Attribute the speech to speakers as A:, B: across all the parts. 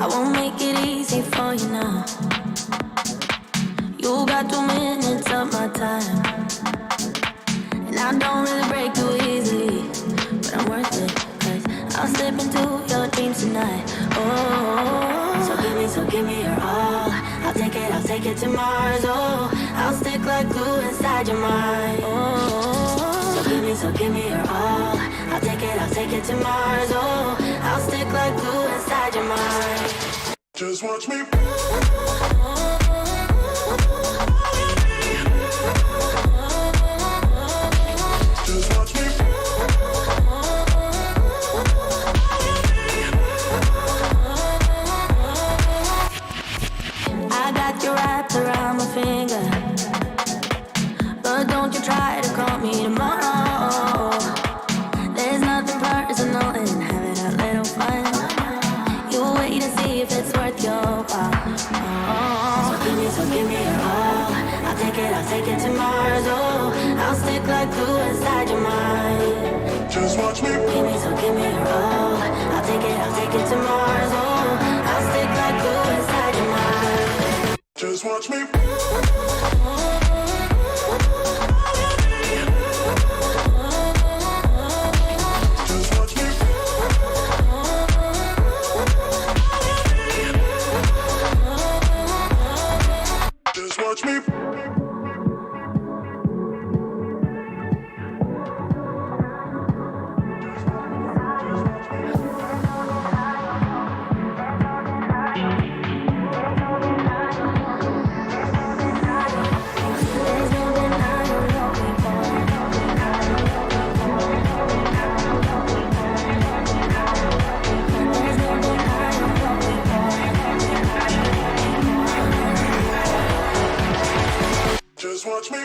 A: I won't make it easy for you now. You got 2 minutes of my time, and I don't really break too easily, but I'm worth it, 'cause I'll slip into your dreams tonight. Oh, so give me your all. I'll take it to Mars. Oh, I'll stick like glue inside your mind. Oh, so give me your all. I'll take it to Mars. Oh, I'll stick like glue inside your mind.
B: Just watch me. Just watch me.
A: I got you wrapped around my finger, but don't you try to call me tomorrow. There's nothing personal in having a little fun. You wait and see if it's worth your while. Oh. So give me your all. I'll take it to Mars. Oh, I'll stick like glue inside your mind.
B: Just watch me.
A: Give me your all. I'll take it to Mars. Oh, I'll stick like glue inside your mind.
B: Just watch me. Watch me. Just watch me.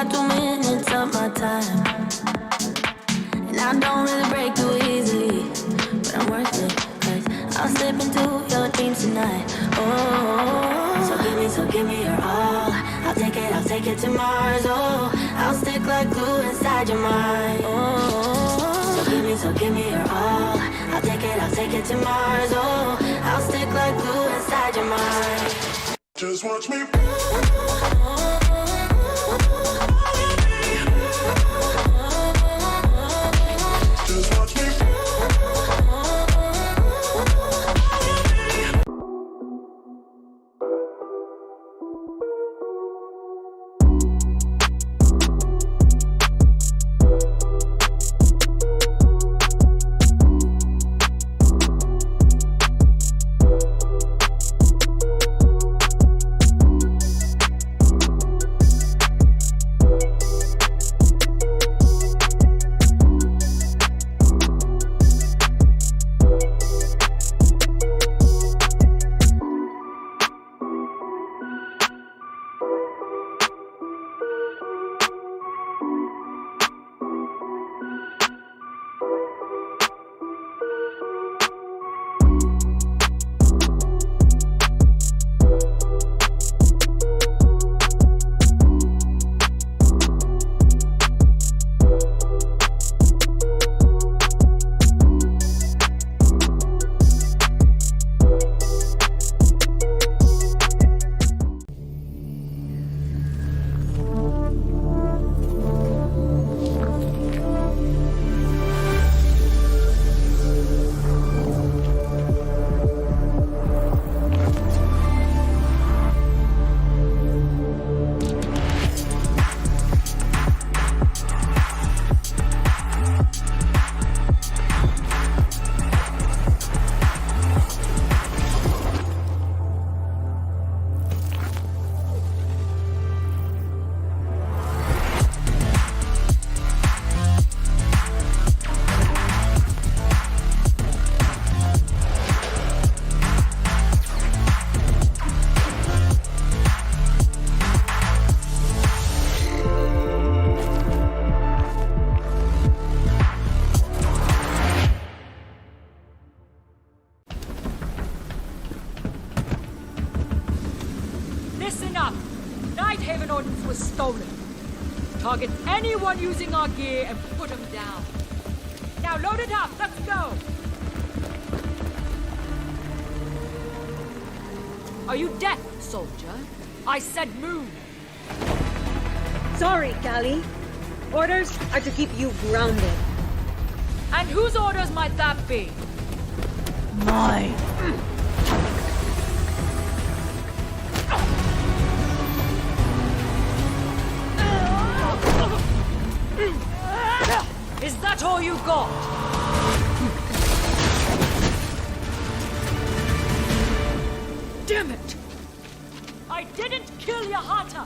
A: got 2 minutes of my time, and I don't really break too easily, but I'm worth it, cause I'll slip into your dreams tonight. Oh, so give me your all. I'll take it to Mars. Oh, I'll stick like glue inside your mind. Oh, so give me your all. I'll take it to Mars. Oh, I'll stick like glue inside your mind.
B: Just watch me. Just watch me.
C: Listen up! Night Haven Ordnance was stolen. Target anyone using our gear and put them down. Now load it up, let's go! Are you deaf, soldier? I said move!
D: Sorry, Callie. Orders are to keep you grounded.
C: And whose orders might that be?
D: Mine.
C: Is that all you got? Damn it! I didn't kill Yahata!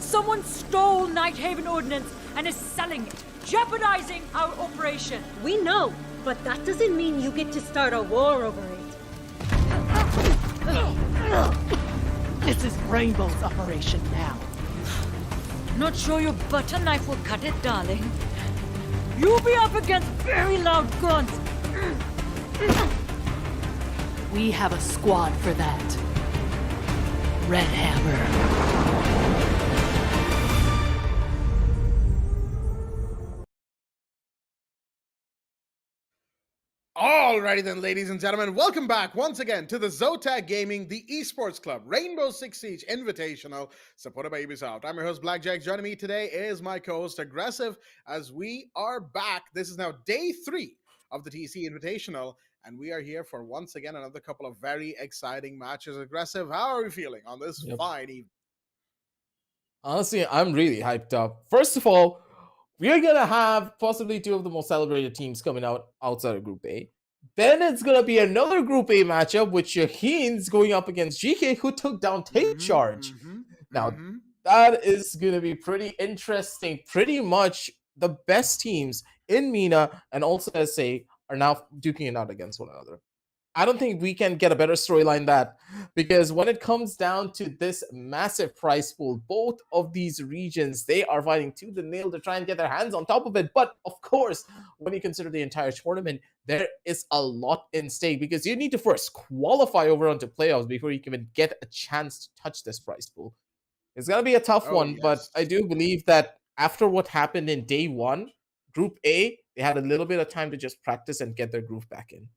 C: Someone stole Night Haven Ordnance and is selling it, jeopardizing our operation.
D: We know, but that doesn't mean you get to start a war over it.
E: This is Rainbow's operation now.
C: Not sure your butter knife will cut it, darling. You'll be up against very loud guns.
E: We have a squad for that. Red Hammer.
F: Alrighty then, ladies and gentlemen, welcome back once again to the Zotac Gaming, the Esports Club, Rainbow Six Siege Invitational, supported by Ubisoft. I'm your host, Blackjack. Joining me today is my co-host, Aggressive, as we are back. This is now day 3 of the TEC Invitational, and we are here for, once again, another couple of very exciting matches. Aggressive, how are we feeling on this fine evening?
G: Honestly, I'm really hyped up. First of all, we are going to have possibly 2 of the most celebrated teams coming out outside of Group A. Then it's going to be another Group A matchup with Shaheens going up against GK, who took down Take Charge. Now, that is going to be pretty interesting. Pretty much the best teams in MENA and also SA are now duking it out against one another. I don't think we can get a better storyline that, because when it comes down to this massive prize pool, both of these regions, they are fighting tooth and nail to try and get their hands on top of it. But of course, when you consider the entire tournament, there is a lot in stake, because you need to first qualify over onto playoffs before you can even get a chance to touch this prize pool. It's gonna be a tough
F: Oh,
G: one, but I
F: yes.
G: do believe that after what happened in day one, Group A, they had a little bit of time to just practice and get their groove back in.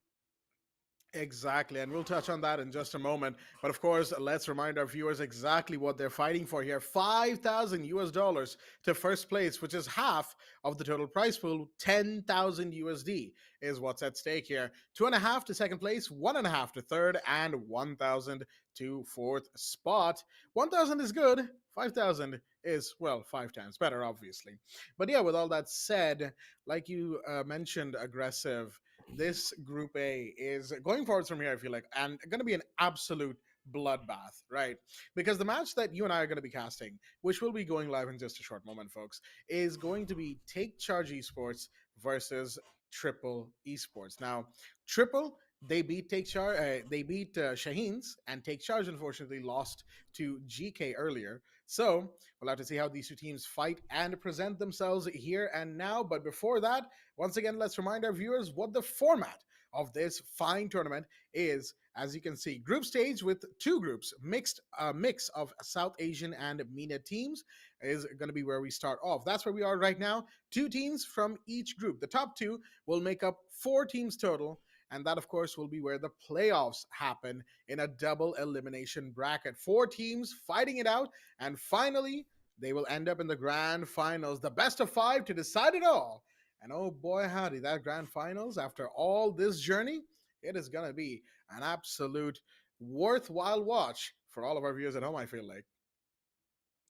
F: Exactly, and we'll touch on that in just a moment. But of course, let's remind our viewers exactly what they're fighting for here. 5,000 US dollars to first place, which is half of the total prize pool. 10,000 USD is what's at stake here. 2.5 to second place, 1.5 to third, and 1,000 to fourth spot. 1,000 is good. 5,000 is, well, five times better, obviously. But yeah, with all that said, like you mentioned, aggressive, this group A is going forwards from here, I feel like, and going to be an absolute bloodbath, right? Because the match that you and I are going to be casting, which will be going live in just a short moment, folks, is going to be Take Charge Esports versus Triple Esports. Now, Triple, they beat they beat Shaheens, and Take Charge unfortunately lost to GK earlier. So we'll have to see how these two teams fight and present themselves here and now. But before that, once again, let's remind our viewers what the format of this fine tournament is. As you can see, group stage with two groups, mixed mix of South Asian and MENA teams is going to be where we start off. That's where we are right now. Two teams from each group. The top two will make up four teams total. And that, of course, will be where the playoffs happen in a double elimination bracket. Four teams fighting it out. And finally, they will end up in the grand finals, the best of five to decide it all. And oh boy, howdy, that grand finals, after all this journey, it is going to be an absolute worthwhile watch for all of our viewers at home, I feel like.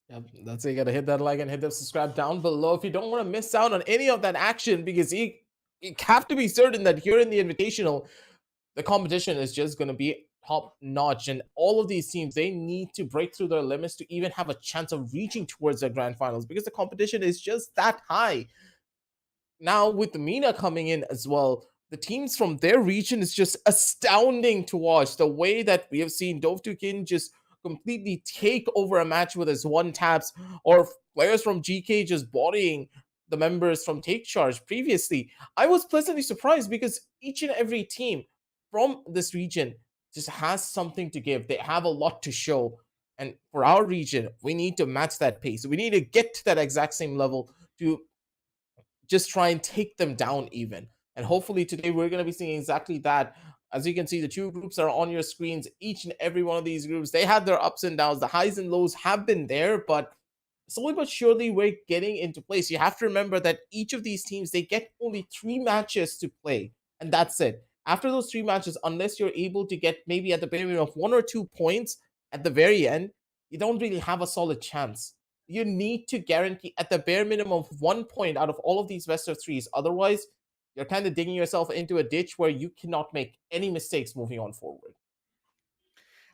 G: Yep, that's it. You gotta hit that like and hit the subscribe down below if you don't want to miss out on any of that action, because you have to be certain that here in the Invitational, the competition is just gonna be top notch, and all of these teams, they need to break through their limits to even have a chance of reaching towards the grand finals, because the competition is just that high. Now with the MENA coming in as well, the teams from their region is just astounding to watch. The way that we have seen Dovtukin just completely take over a match with his one taps, or players from GK just bodying the members from Take Charge previously. I was pleasantly surprised, because each and every team from this region just has something to give. They have a lot to show. And for our region, we need to match that pace. We need to get to that exact same level to just try and take them down even. And hopefully today we're going to be seeing exactly that. As you can see, the two groups are on your screens. Each and every one of these groups, they had their ups and downs. The highs and lows have been there, but slowly but surely we're getting into place. You have to remember that each of these teams, they get only 3 matches to play, and that's it. After those 3 matches, unless you're able to get maybe at the bare minimum of 1 or 2 points at the very end, you don't really have a solid chance. You need to guarantee at the bare minimum of 1 point out of all of these best of threes. Otherwise, you're kind of digging yourself into a ditch where you cannot make any mistakes moving on forward.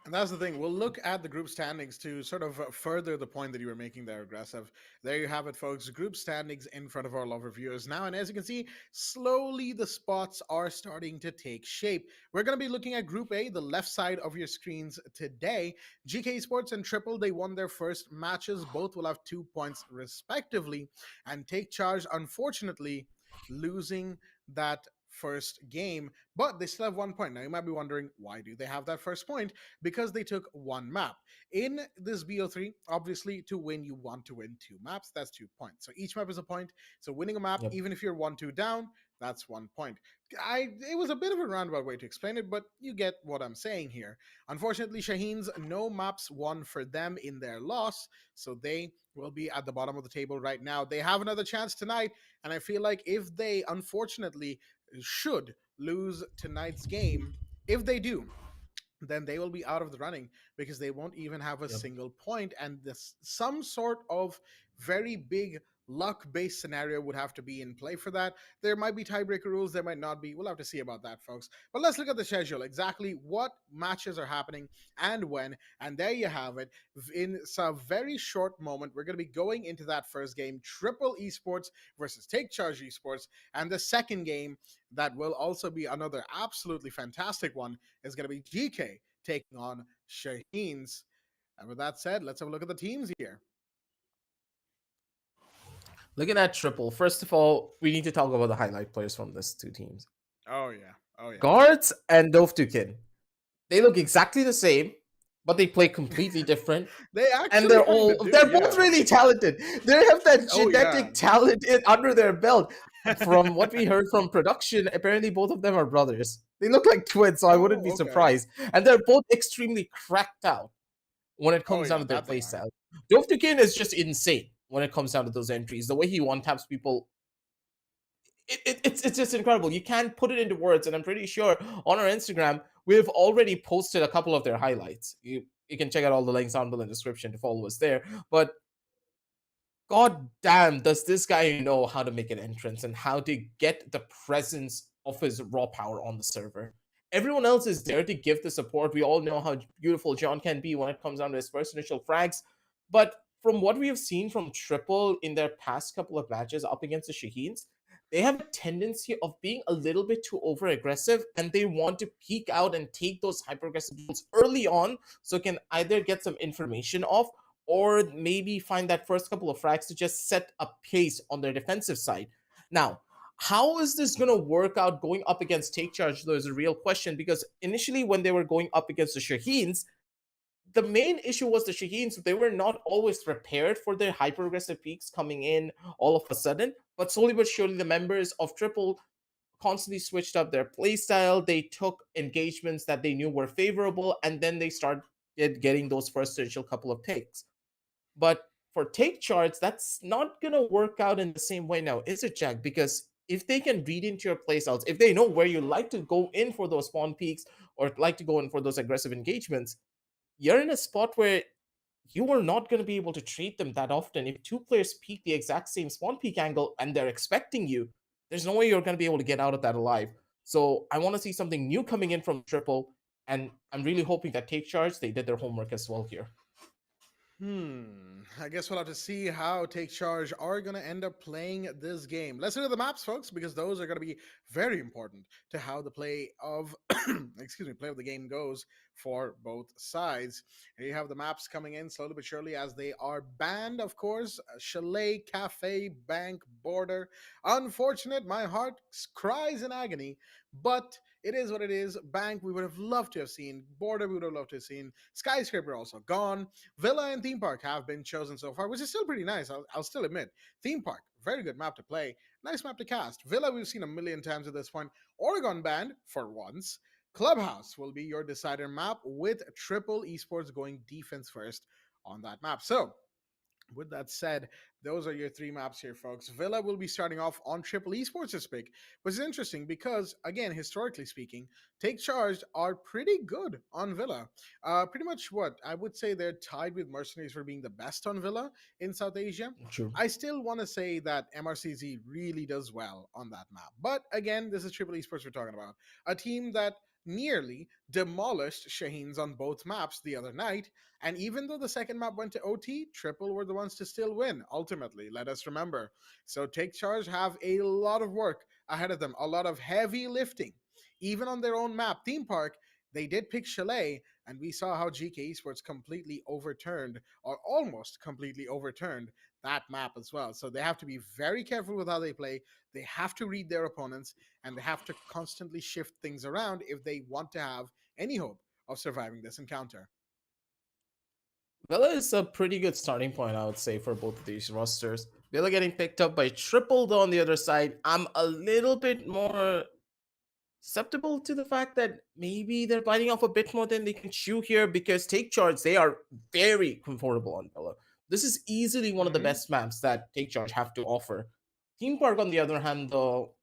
F: And that's the thing. We'll look at the group standings to sort of further the point that you were making there, Aggressive. There you have it, folks. Group standings in front of our love reviewers now. And as you can see, slowly the spots are starting to take shape. We're going to be looking at Group A, the left side of your screens today. GK Sports and Triple, they won their first matches. Both will have 2 points respectively. And Take Charge, unfortunately, losing that first game, but they still have 1 point. Now you might be wondering, why do they have that first point? Because they took one map. In this BO3, obviously to win, you want to win 2 maps. That's 2 points. So each map is a point. So winning a map,
G: Yep.
F: even if you're 1-2 down, that's 1 point. It was a bit of a roundabout way to explain it, but you get what I'm saying here. Unfortunately, Shaheens, no maps won for them in their loss, so they will be at the bottom of the table right now. They have another chance tonight, and I feel like if they unfortunately should lose tonight's game, if they do, then they will be out of the running because they won't even have a
G: Yep.
F: single point, and this some sort of very big luck-based scenario would have to be in play for that. There might be tiebreaker rules, there might not be. We'll have to see about that, folks. But let's look at the schedule, exactly what matches are happening and when. And there you have it. In some very short moment, we're going to be going into that first game, Triple Esports versus Take Charge Esports, and the second game that will also be another absolutely fantastic one is going to be GK taking on Shaheens. And with that said, let's have a look at the teams here.
G: Looking at Triple, first of all, we need to talk about the highlight players from these two teams.
F: Oh yeah, oh yeah.
G: Guards and Dovtukin. They look exactly the same, but they play completely different.
F: They
G: And
F: actually kind of do.
G: they're
F: Yeah.
G: both really talented. They have that
F: Oh,
G: genetic
F: yeah.
G: talent under their belt. From what we heard from production, apparently both of them are brothers. They look like twins, so I wouldn't be
F: Oh, okay.
G: surprised. And they're both extremely cracked out when it
F: Oh
G: comes
F: yeah,
G: down to their
F: that they are.
G: playstyle. Dovtukin is just insane when it comes down to those entries. The way he one taps people, it's just incredible. You can't put it into words, and I'm pretty sure on our Instagram we've already posted a couple of their highlights. You can check out all the links down below in the description to follow us there. But god damn, does this guy know how to make an entrance and how to get the presence of his raw power on the server. Everyone else is there to give the support. We all know how beautiful John can be when it comes down to his first initial frags. But from what we have seen from Triple in their past couple of matches up against the Shaheens, they have a tendency of being a little bit too over aggressive, and they want to peek out and take those hyper aggressive moves early on so can either get some information off or maybe find that first couple of frags to just set a pace on their defensive side. Now, how is this going to work out going up against Take Charge, though, is a real question, because initially when they were going up against the Shaheens, the main issue was the Shaheens, they were not always prepared for their hyper aggressive peaks coming in all of a sudden, but slowly but surely the members of Triple constantly switched up their playstyle. They took engagements that they knew were favorable, and then they started getting those first initial couple of picks. But for Take Charge, that's not gonna work out in the same way now, is it, Jack? Because if they can read into your playstyles, if they know where you like to go in for those spawn peaks or like to go in for those aggressive engagements, you're in a spot where you are not going to be able to treat them that often. If two players peek the exact same spawn peak angle and they're expecting you, there's no way you're going to be able to get out of that alive. So I want to see something new coming in from Triple, and I'm really hoping that Take Charge, they did their homework as well here.
F: I guess we'll have to see how Take Charge are going to end up playing this game. Let's look at the maps, folks, because those are going to be very important to how the play of, play of the game goes for both sides. Here you have the maps coming in slowly but surely as they are banned, of course. Chalet, Cafe, Bank, Border. Unfortunate, my heart cries in agony, but it is what it is. Bank, we would have loved to have seen. Border, we would have loved to have seen. Skyscraper also gone. Villa and Theme Park have been chosen so far, which is still pretty nice. I'll still admit. Theme Park, very good map to play. Nice map to cast. Villa, we've seen a million times at this point. Oregon Band, for once. Clubhouse will be your decider map with Triple Esports going defense first on that map. So, with that said, those are your three maps here, folks. Villa will be starting off on Triple Esports' pick, which is interesting because, again, historically speaking, Take Charge are pretty good on Villa. Pretty much what I would say they're tied with Mercenaries for being the best on Villa in South Asia.
G: True.
F: I still want to say that MRCZ really does well on that map. But again, this is Triple Esports we're talking about. A team that nearly demolished Shaheens on both maps the other night. And even though the second map went to OT, Triple were the ones to still win, ultimately, let us remember. So Take Charge have a lot of work ahead of them, a lot of heavy lifting. Even on their own map, Theme Park, they did pick Chalet, and we saw how GK Esports completely overturned, or almost completely overturned, that map as well. So they have to be very careful with how they play. They have to read their opponents, and they have to constantly shift things around if they want to have any hope of surviving this encounter.
G: Villa is a pretty good starting point, I would say, for both of these rosters. Villa getting picked up by Triple, though, on the other side. I'm a little bit more susceptible to the fact that maybe they're biting off a bit more than they can chew here, because Take Charge, they are very comfortable on Villa. This is easily one of the best maps that Take Charge have to offer. Theme Park, on the other hand, though,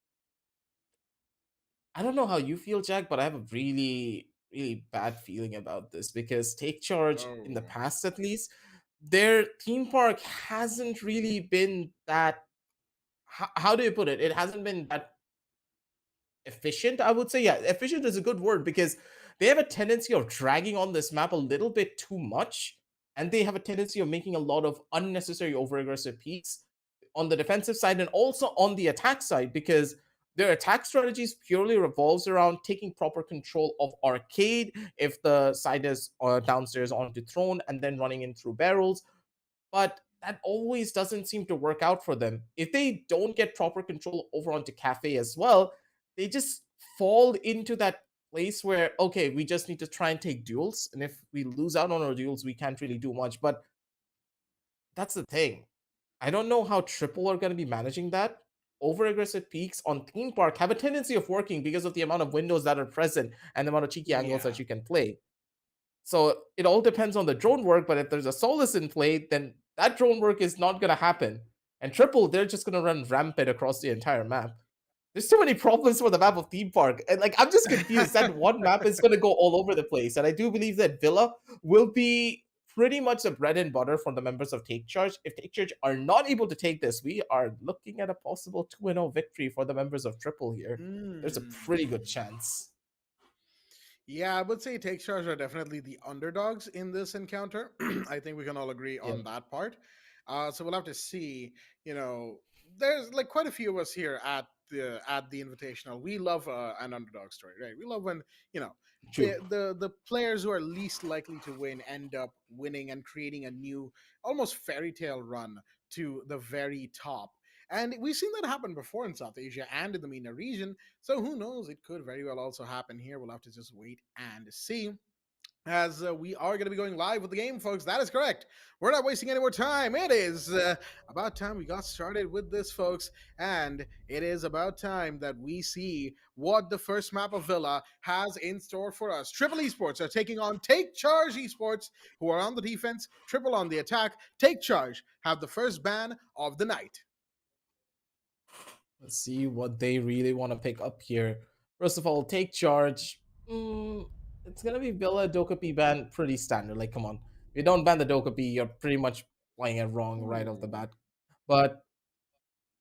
G: I don't know how you feel, Jack, but I have a really, really bad feeling about this because Take Charge, in the
F: Oh.
G: past at least, their theme park hasn't really been that. How do you put it? It hasn't been that efficient, I would say. Yeah, efficient is a good word because they have a tendency of dragging on this map a little bit too much, and they have a tendency of making a lot of unnecessary over aggressive peaks on the defensive side and also on the attack side because their attack strategies purely revolves around taking proper control of arcade if the side is downstairs onto throne and then running in through barrels, but that always doesn't seem to work out for them. If they don't get proper control over onto Cafe as well, they just fall into that place where, okay, we just need to try and take duels. And if we lose out on our duels, we can't really do much. But that's the thing. I don't know how Triple are going to be managing that. Over aggressive peaks on Theme Park have a tendency of working because of the amount of windows that are present and the amount of cheeky angles
F: Yeah.
G: that you can play. So it all depends on the drone work, but if there's a Solus in play, then that drone work is not going to happen. And Triple, they're just going to run rampant across the entire map. There's too many problems for the map of Theme Park. And like, I'm just confused. That one map is going to go all over the place. And I do believe that Villa will be pretty much the bread and butter for the members of Take Charge. If Take Charge are not able to take this, we are looking at a possible 2-0 victory for the members of Triple here. There's a pretty good chance.
F: Yeah, I would say Take Charge are definitely the underdogs in this encounter. I think we can all agree
G: Yeah,
F: on that part. So we'll have to see. You know, there's like quite a few of us here at the Invitational. We love an underdog story, right? We love when
G: true.
F: the players who are least likely to win end up winning and creating a new, almost fairy tale run to the very top. And we've seen that happen before in South Asia and in the MENA region. So who knows? It could very well also happen here. We'll have to just wait and see. As we are going to be going live with the game, folks. That is correct. We're not wasting any more time. It is about time we got started with this, folks. And it is about time that we see what the first map of Villa has in store for us. Triple Esports are taking on Take Charge Esports, who are on the defense, Triple on the attack. Take Charge have the first ban of the night.
G: Let's see what they really want to pick up here. First of all, Take Charge. It's gonna be Villa Dokapi ban pretty standard. Like, come on, if you don't ban the Dokapi, you're pretty much playing it wrong right off the
F: Ooh.
G: bat. But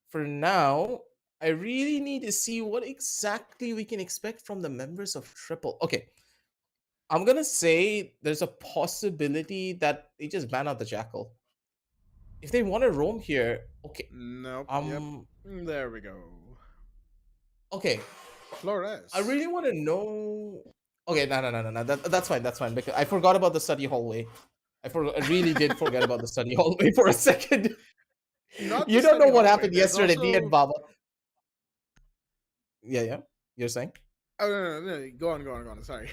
G: for now, I really need to see what exactly we can expect from the members of Triple. Okay, I'm gonna say there's a possibility that they just ban out the Jackal. If they want to roam here, okay.
F: Nope. Yep.
G: Um,
F: There we go.
G: okay. I
F: Flores.
G: really want to know. Okay, no. That's fine. That's fine because I forgot about the study hallway. I really did forget about the study hallway for a second.
F: Not
G: You
F: the
G: don't know
F: study
G: what
F: hallway.
G: happened
F: There's
G: yesterday, me and
F: also.
G: Baba. Yeah. You're saying?
F: Oh no. Go on. Sorry.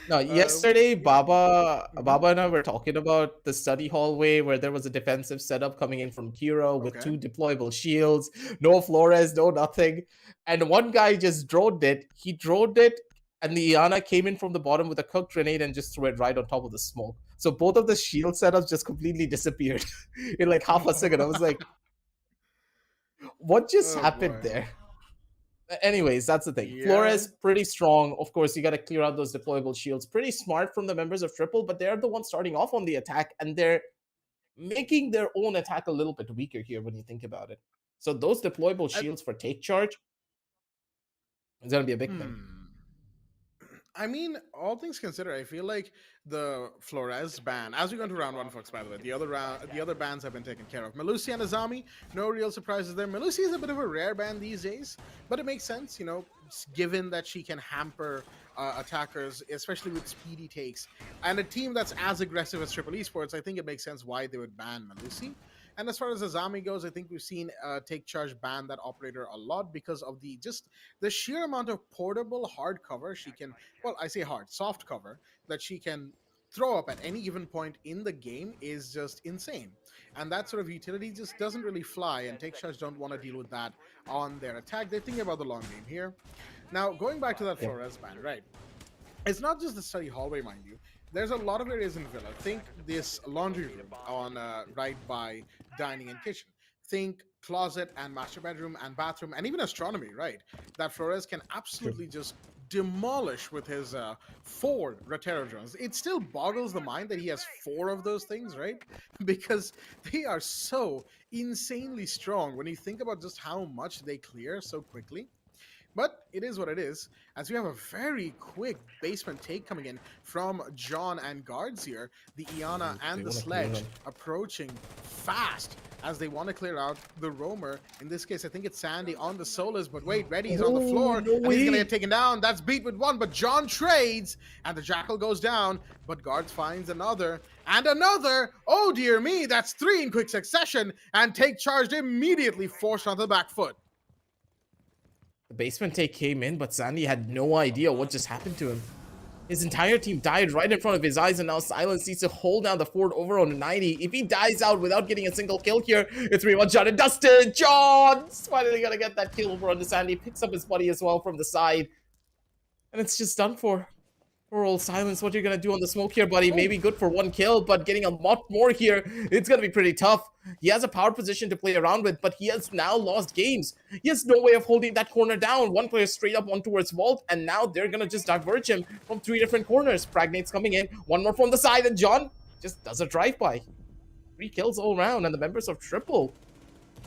G: No, yesterday
F: Yeah.
G: Baba and I were talking about the study hallway where there was a defensive setup coming in from Kiro with
F: Okay.
G: 2 deployable shields, no Flores, no nothing. And one guy just droned it. He droned it, and the Iana came in from the bottom with a cooked grenade and just threw it right on top of the smoke. So both of the shield setups just completely disappeared in like half a second. I was like, what just
F: Oh
G: happened
F: boy.
G: there? Anyways, that's the thing.
F: Yeah.
G: Flores, pretty strong. Of course, you got to clear out those deployable shields. Pretty smart from the members of Triple, but they're the ones starting off on the attack, and they're making their own attack a little bit weaker here when you think about it. So those deployable
F: I,
G: shields for Take Charge is going to be a big thing.
F: hmm. I mean, all things considered, I feel like the Flores ban, as we go into round one, folks, by the way, the other bans have been taken care of. Melusi and Azami, no real surprises there. Melusi is a bit of a rare ban these days, but it makes sense, given that she can hamper attackers, especially with speedy takes. And a team that's as aggressive as Triple Esports, I think it makes sense why they would ban Melusi. And as far as Azami goes, I think we've seen Take Charge ban that operator a lot because of the sheer amount of portable hard cover she can. Well, I say hard, soft cover that she can throw up at any given point in the game is just insane. And that sort of utility just doesn't really fly. And Take Charge don't want to deal with that on their attack. They're thinking about the long game here. Now, going back to that
G: Yeah.
F: Flores ban, right? It's not just the study hallway, mind you. There's a lot of areas in Villa. Think this laundry room on right by dining and kitchen. Think closet and master bedroom and bathroom and even astronomy, right? That Flores can
G: True.
F: absolutely just demolish with his 4 Rotero drones. It still boggles the mind that he has 4 of those things, right? Because they are so insanely strong when you think about just how much they clear so quickly. But it is what it is, as we have a very quick basement take coming in from John and guards here. The Iana
G: They
F: and the
G: wanna clear
F: Sledge
G: him.
F: approaching fast as they want to clear out the Roamer. In this case, I think it's Sandy on the Solus, but wait, Reddy's on the floor,
G: no
F: and he's going to
G: way.
F: get taken down. That's beat with 1, but John trades, and the Jackal goes down, but guards finds another, and another. Oh, dear me, that's 3 in quick succession, and Take charged immediately, forced onto the back foot.
G: The basement take came in, but Sandy had no idea what just happened to him. His entire team died right in front of his eyes, and now Silence needs to hold down the fort over on 90. If he dies out without getting a single kill here, it's 3-1 John and Dustin. John's finally gonna get that kill over on the Sandy. Picks up his buddy as well from the side. And it's just done for. Poor old Silence, what you're gonna do on the smoke here, buddy? Maybe good for 1 kill, but getting a lot more here, it's gonna be pretty tough. He has a power position to play around with, but he has now lost games. He has no way of holding that corner down. 1 player straight up on towards Vault, and now they're gonna just diverge him from 3 different corners. Pragnate's coming in, 1 more from the side, and John just does a drive-by. 3 kills all around, and the members of Triple,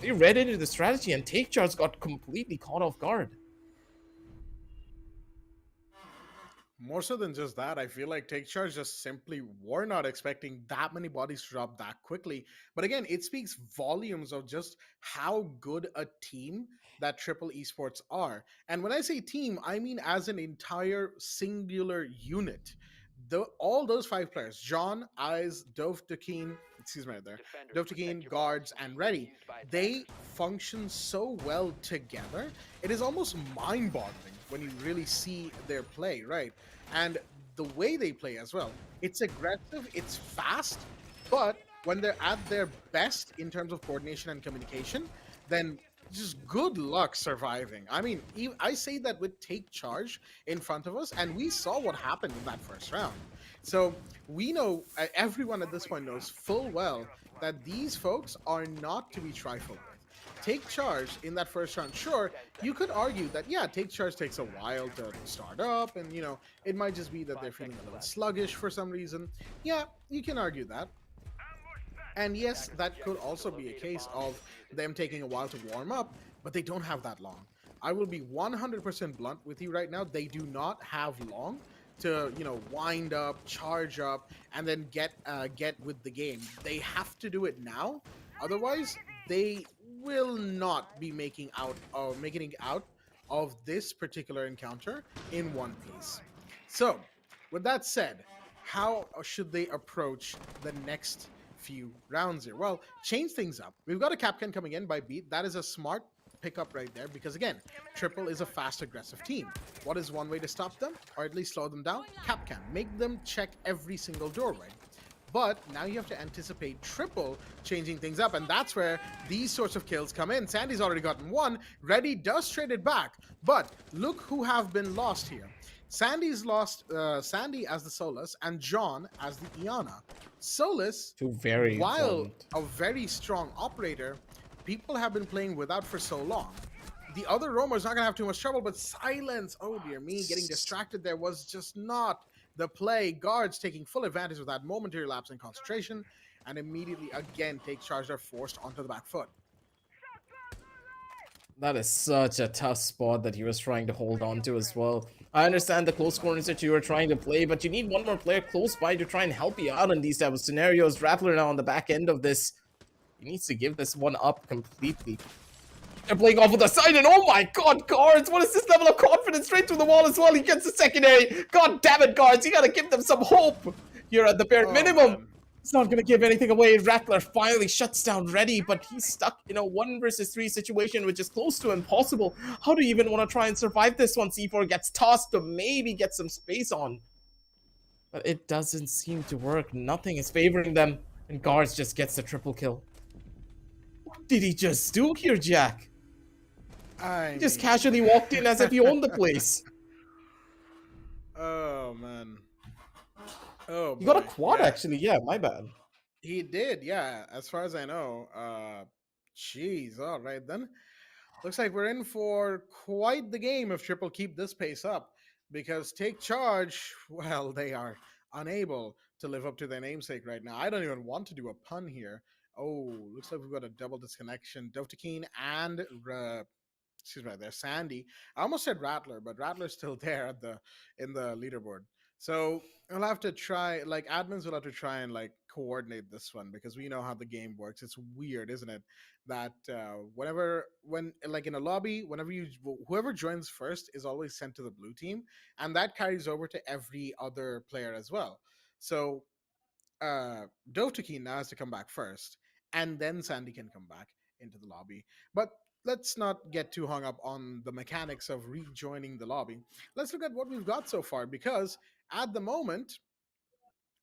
G: they read into the strategy, and Take Charge got completely caught off guard.
F: More so than just that, I feel like Take Charge just simply were not expecting that many bodies to drop that quickly. But again, it speaks volumes of just how good a team that Triple Esports are. And when I say team, I mean as an entire singular unit. All those 5 players, John, Eyes, Dovtakin, excuse me right there, Dovtakin, Guards, and Reddy, they function so well together. It is almost mind-boggling when you really see their play, right? And the way they play as well, it's aggressive, it's fast, but when they're at their best in terms of coordination and communication, then just good luck surviving. I mean, I say that with Take Charge in front of us, and we saw what happened in that first round. So we know, everyone at this point knows full well that these folks are not to be trifled with. Take Charge in that first round, sure, you could argue that, yeah, Take Charge takes a while to start up, and, you know, it might just be that they're feeling a little sluggish for some reason. Yeah, you can argue that. And yes, that could also be a case of them taking a while to warm up, but they don't have that long. I will be 100% blunt with you right now. They do not have long to, you know, wind up, charge up, and then get with the game. They have to do it now. Otherwise, they will not be making it out of this particular encounter in one piece. So, with that said, how should they approach the next few rounds here? Well, change things up. We've got a Capcan coming in by Beat. That is a smart pickup right there, because again, Triple is a fast, aggressive team. What is one way to stop them, or at least slow them down? Capcan. Make them check every single doorway. But now you have to anticipate Triple changing things up, and that's where these sorts of kills come in. Sandy's already gotten 1. Reddy does trade it back, but look who have been lost here. Sandy's lost Sandy as the Solus and John as the Iana. Solus, while a very strong operator, people have been playing without for so long. The other roamer's not going to have too much trouble, but Silence, oh dear me, getting distracted there was just not the play. Guards taking full advantage of that momentary lapse in concentration, and immediately again Take Charge are forced onto the back foot.
G: That is such a tough spot that he was trying to hold on to as well. I understand the close corners that you were trying to play, but you need one more player close by to try and help you out in these type of scenarios. Rattler now on the back end of this. He needs to give this one up completely. They're playing off of the side, and oh my god, Guards, what is this level of confidence? Straight through the wall as well. He gets the secondary. God damn it, Guards, you gotta give them some hope here at the bare minimum.
F: Man.
G: It's not gonna give anything away. Rattler finally shuts down Reddy, but he's stuck in a 1 versus 3 situation, which is close to impossible. How do you even want to try and survive this one? C4 gets tossed to maybe get some space on, but it doesn't seem to work. Nothing is favoring them, and Guards just gets the triple kill. What did he just do here, Jack? He just casually walked in as if he owned the place.
F: Oh man. Oh,
G: He got a
F: boy.
G: quad,
F: Yeah.
G: actually. Yeah, my bad.
F: He did, yeah, as far as I know. Jeez, all right then. Looks like we're in for quite the game if Triple keep this pace up, because Take Charge, well, they are unable to live up to their namesake right now. I don't even want to do a pun here. Oh, looks like we've got a double disconnection. Dovtakin and excuse me, there's Sandy. I almost said Rattler, but Rattler's still there at the in the leaderboard. So I'll have to try, like, admins will have to try and like coordinate this one because we know how the game works. It's weird, isn't it? That when like in a lobby, whenever you whoever joins first is always sent to the blue team, and that carries over to every other player as well. So Dovtakin now has to come back first, and then Sandy can come back into the lobby. But let's not get too hung up on the mechanics of rejoining the lobby. Let's look at what we've got so far, because at the moment,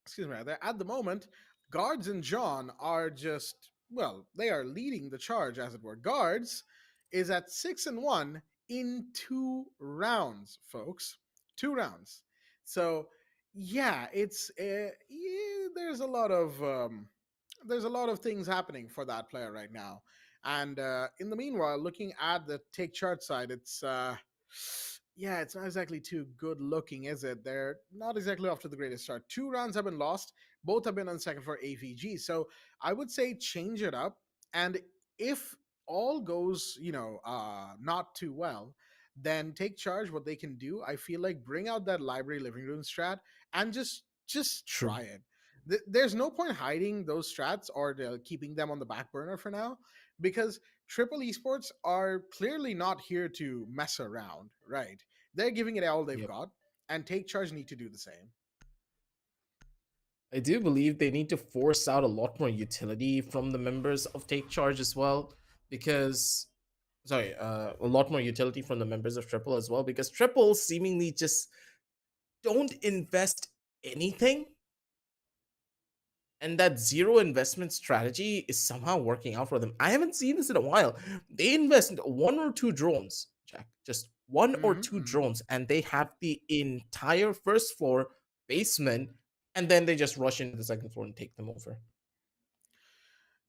F: excuse me, rather, at the moment, Guards and John are just, well, they are leading the charge, as it were. Guards is at 6-1 in 2 rounds, folks. 2 rounds. So yeah, it's yeah, there's a lot of things happening for that player right now. And in the meanwhile, looking at the take chart side, it's yeah, it's not exactly too good looking, is it? They're not exactly off to the greatest start. 2 rounds have been lost. Both have been on second for AVG. So I would say change it up. And if all goes, not too well, then take charge. What they can do, I feel like, bring out that library living room strat and just
G: True.
F: try it. There's no point hiding those strats or keeping them on the back burner for now, because Triple Esports are clearly not here to mess around, right? They're giving it all they've
G: Yep.
F: got, and Take Charge need to do the same.
G: I do believe they need to force out a lot more utility from the members of Take Charge as well, because a lot more utility from the members of Triple as well, because Triple seemingly just don't invest anything, and that zero investment strategy is somehow working out for them. I haven't seen this in a while. They invest in 1 or 2 drones, Jack, just one or
F: Mm-hmm,
G: two
F: mm-hmm.
G: drones, and they have the entire first floor, basement, and then they just rush into the second floor and take them over.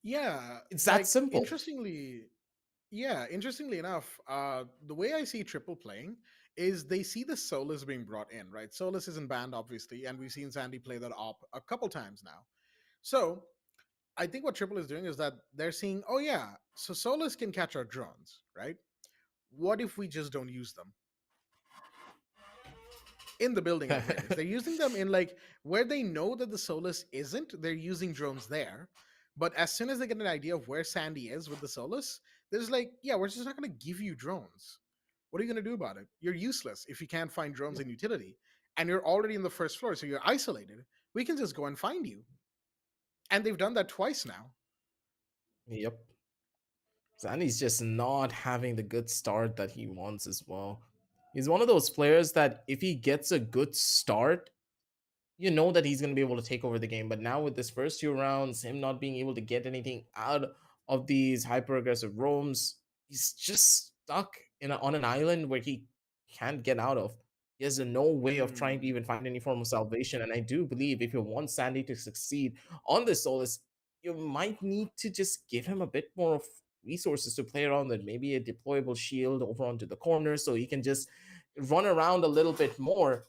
F: Yeah,
G: It's that
F: like
G: simple.
F: interestingly enough, the way I see Triple playing is they see the Solus being brought in, right? Solus isn't banned, obviously, and we've seen Sandy play that op a couple times now. So I think what Triple is doing is that they're seeing, oh yeah, so Solus can catch our drones, right? What if we just don't use them in the building as is? They're using them in, like, where they know that the Solus isn't, they're using drones there. But as soon as they get an idea of where Sandy is with the Solus, they're just like, yeah, we're just not going to give you drones. What are you going to do about it? You're useless if you can't find drones in utility. And you're already in the first floor, so you're isolated. We can just go and find you. And they've done that twice now.
G: Yep. Zanny's just not having the good start that he wants as well. He's one of those players that if he gets a good start, you know that he's going to be able to take over the game. But now with this first 2 rounds, him not being able to get anything out of these hyper aggressive roams, he's just stuck on an island where he can't get out of. He has no way of trying to
F: Mm.
G: even find any form of salvation. And I do believe if you want Sandy to succeed on this Solus, you might need to just give him a bit more of resources to play around with. Maybe a deployable shield over onto the corner so he can just run around a little bit more.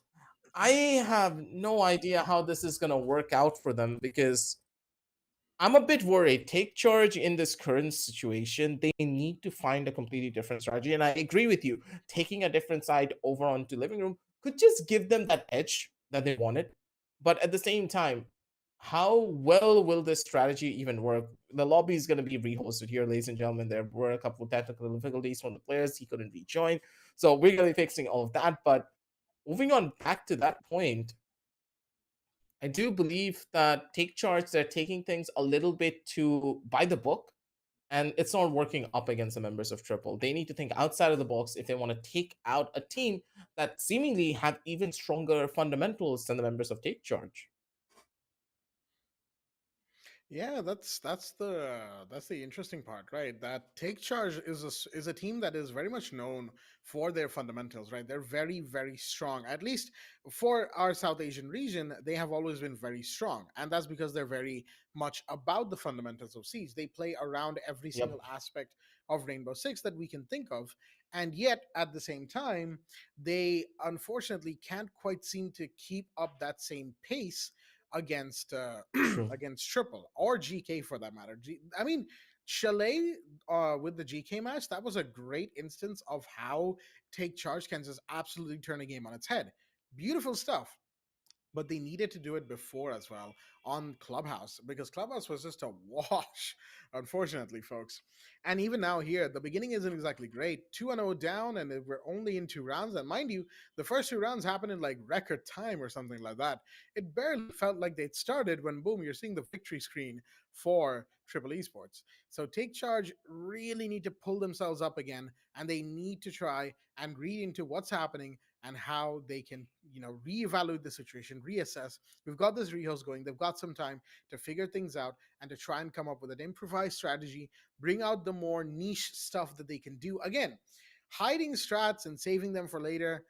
G: I have no idea how this is going to work out for them, because I'm a bit worried. Take charge in this current situation. They need to find a completely different strategy. And I agree with you. Taking a different side over onto living room could just give them that edge that they wanted. But at the same time, how well will this strategy even work? The lobby is going to be rehosted here, ladies and gentlemen. There were a couple of technical difficulties from the players. He couldn't rejoin. So we're going to be fixing all of that. But moving on back to that point, I do believe that Take Charge, they're taking things a little bit too by the book, and it's not working up against the members of Triple. They need to think outside of the box if they want to take out a team that seemingly have even stronger fundamentals than the members of Take Charge.
F: Yeah, that's the interesting part, right? That Take Charge is a team that is very much known for their fundamentals, right? They're very very strong. At least for our South Asian region, they have always been very strong, and that's because they're very much about the fundamentals of Siege. They play around every
G: Yep.
F: single aspect of Rainbow Six that we can think of, and yet at the same time, they unfortunately can't quite seem to keep up that same pace against
G: True.
F: against Triple or GK for that matter. I mean, Chalet with the GK match, that was a great instance of how Take Charge can just absolutely turn a game on its head. Beautiful stuff, but they needed to do it before as well on Clubhouse because Clubhouse was just a wash, unfortunately, folks. And even now here, the beginning isn't exactly great. 2-0 down, and we're only in 2 rounds. And mind you, the first 2 rounds happened in like record time or something like that. It barely felt like they'd started when boom, you're seeing the victory screen for Triple Esports. So Take Charge really need to pull themselves up again, and they need to try and read into what's happening and how they can, reevaluate the situation, reassess. We've got this rehost going. They've got some time to figure things out and to try and come up with an improvised strategy, bring out the more niche stuff that they can do. Again, hiding strats and saving them for later,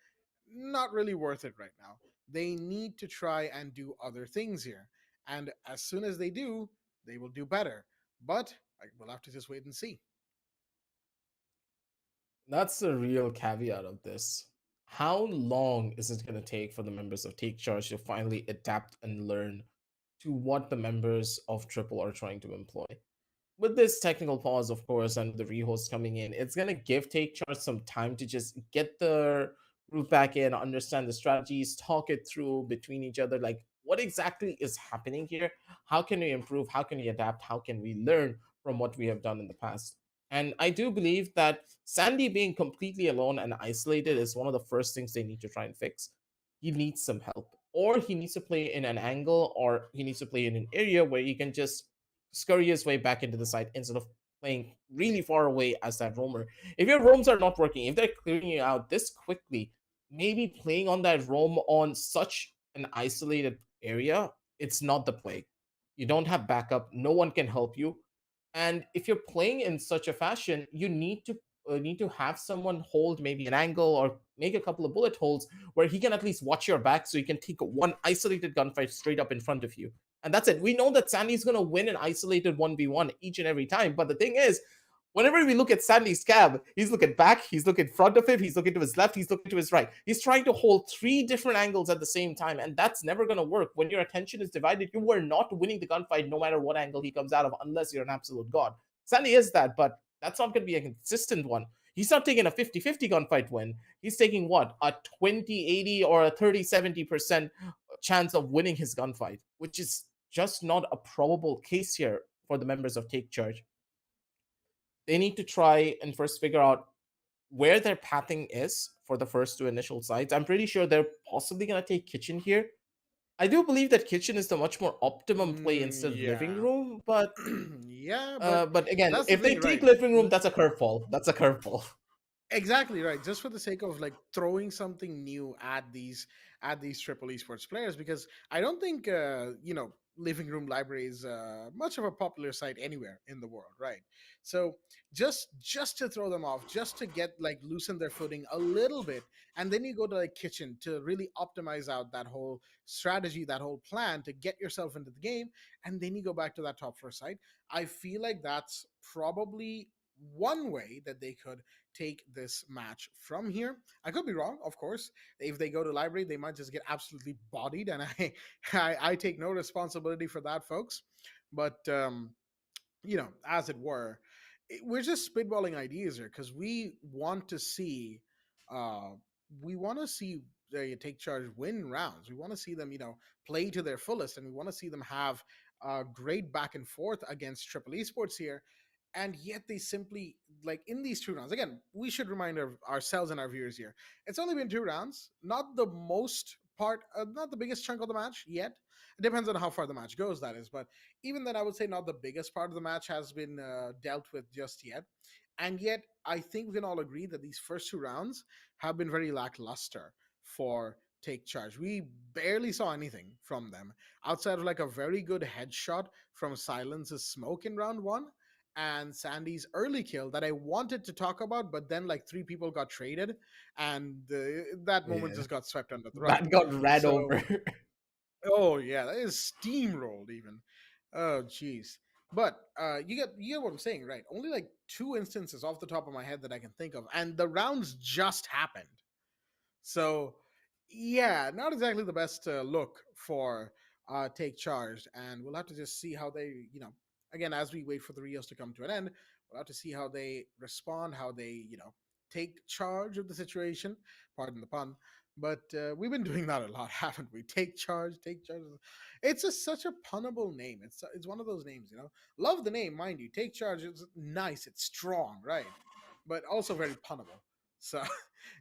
F: not really worth it right now. They need to try and do other things here. And as soon as they do, they will do better. But we'll have to just wait and see.
G: That's the real caveat of this. How long is it going to take for the members of Take Charge to finally adapt and learn to what the members of Triple are trying to employ? With this technical pause, of course, and the rehost coming in, it's gonna give Take Charge some time to just get the group back in, understand the strategies, talk it through between each other. Like, what exactly is happening here? How can we improve? How can we adapt? How can we learn from what we have done in the past? And I do believe that Sandy being completely alone and isolated is one of the first things they need to try and fix. He needs some help, or he needs to play in an angle, or he needs to play in an area where he can just scurry his way back into the site instead of playing really far away as that roamer. If your roams are not working, if they're clearing you out this quickly, maybe playing on that roam on such an isolated area, it's not the play. You don't have backup, no one can help you. And if you're playing in such a fashion, you need to have someone hold maybe an angle or make a couple of bullet holes where he can at least watch your back so you can take one isolated gunfight straight up in front of you. And that's it. We know that Sandy's going to win an isolated 1v1 each and every time. But the thing is, whenever we look at Sandy's cab, he's looking back, he's looking in front of him, he's looking to his left, he's looking to his right. He's trying to hold three different angles at the same time. And that's never going to work. When your attention is divided, you are not winning the gunfight no matter what angle he comes out of, unless you're an absolute god. Sandy is that, but that's not going to be a consistent one. He's not taking a 50-50 gunfight win. He's taking what? A 20-80 or a 30-70% chance of winning his gunfight, which is just not a probable case here for the members of Take Charge. They need to try and first figure out where their pathing is for the first two initial sites. I'm pretty sure they're possibly going to take Kitchen here. I do believe that Kitchen is the much more optimum play instead of Living
F: Yeah.
G: Room, but
F: Yeah,
G: but again,
F: that's the
G: if they
F: thing,
G: take
F: right?
G: Living Room, that's a curveball. That's a curveball.
F: Exactly right. Just for the sake of like throwing something new at these triple esports players, because I don't think living room library is much of a popular site anywhere in the world, right? So just to throw them off, just to get like loosen their footing a little bit, and then you go to like kitchen to really optimize out that whole strategy, that whole plan to get yourself into the game, and then you go back to that top floor site. I feel like that's probably one way that they could take this match from here. I could be wrong, of course. If they go to library, they might just get absolutely bodied, and I take no responsibility for that, folks. But as it were, we're just spitballing ideas here because uh, we want to see Take Charge win rounds. We want to see them, play to their fullest, and we want to see them have great back and forth against Triple Esports here. And yet they simply, like, in these 2 rounds, again, we should remind ourselves and our viewers here, it's only been 2 rounds, not the most part, not the biggest chunk of the match yet. It depends on how far the match goes, that is. But even then, I would say not the biggest part of the match has been dealt with just yet. And yet, I think we can all agree that these first 2 rounds have been very lackluster for Take Charge. We barely saw anything from them outside of like a very good headshot from Silence's smoke in round one and Sandy's early kill that I wanted to talk about, but then like three people got traded, and that moment
G: Yeah.
F: just got swept under the rug.
G: That got ran
F: So,
G: over.
F: oh yeah, that is steamrolled even. Oh jeez. But you get what I'm saying, right? Only like two instances off the top of my head that I can think of, and the rounds just happened. So, yeah, not exactly the best look for Take Charge, and we'll have to just see how they, again, as we wait for the Rios to come to an end, we'll have to see how they respond, how they, take charge of the situation. Pardon the pun. But we've been doing that a lot, haven't we? Take charge, take charge. It's such a punnable name. It's one of those names, Love the name, mind you. Take charge. It's nice. It's strong, right? But also very punnable. So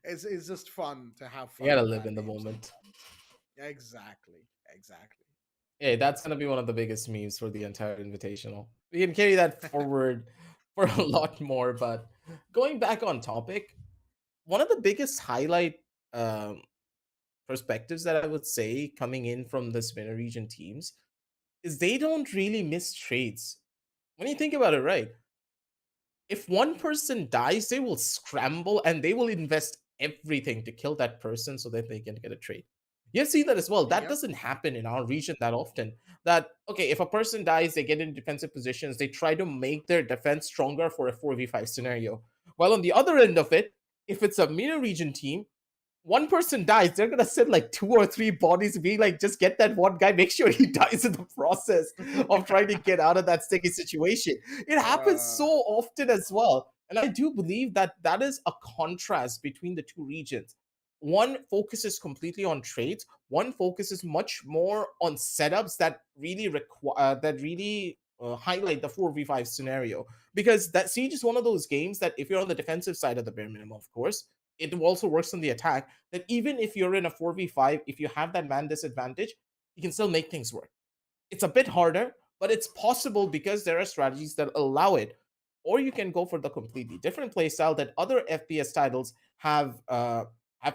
F: it's just fun to have
G: You
F: fun
G: gotta
F: with
G: live
F: that
G: in the
F: name.
G: moment.
F: Exactly, exactly.
G: Yeah, that's gonna be one of the biggest memes for the entire invitational. We can carry that forward for a lot more, but going back on topic, one of the biggest highlight um, perspectives that I would say coming in from this winner region teams is they don't really miss trades. When you think about it, right? If one person dies, they will scramble and they will invest everything to kill that person so that they can get a trade. You've seen that as well. That
F: Yep.
G: doesn't happen in our region that often. That okay, if a person dies, they get in defensive positions, they try to make their defense stronger for a 4v5 scenario. While on the other end of it, if it's a MENA region team, one person dies, they're gonna send like two or three bodies, being like, just get that one guy, make sure he dies in the process of trying to get out of that sticky situation. It happens
F: uh,
G: so often as well. And I do believe that that is a contrast between the two regions. One focuses completely on trades, one focuses much more on setups that really require highlight the 4v5 scenario, because that Siege is one of those games that if you're on the defensive side of the bare minimum, of course, it also works on the attack, that even if you're in a 4v5, if you have that man disadvantage, you can still make things work. It's a bit harder, but it's possible because there are strategies that allow it. Or you can go for the completely different playstyle that other FPS titles have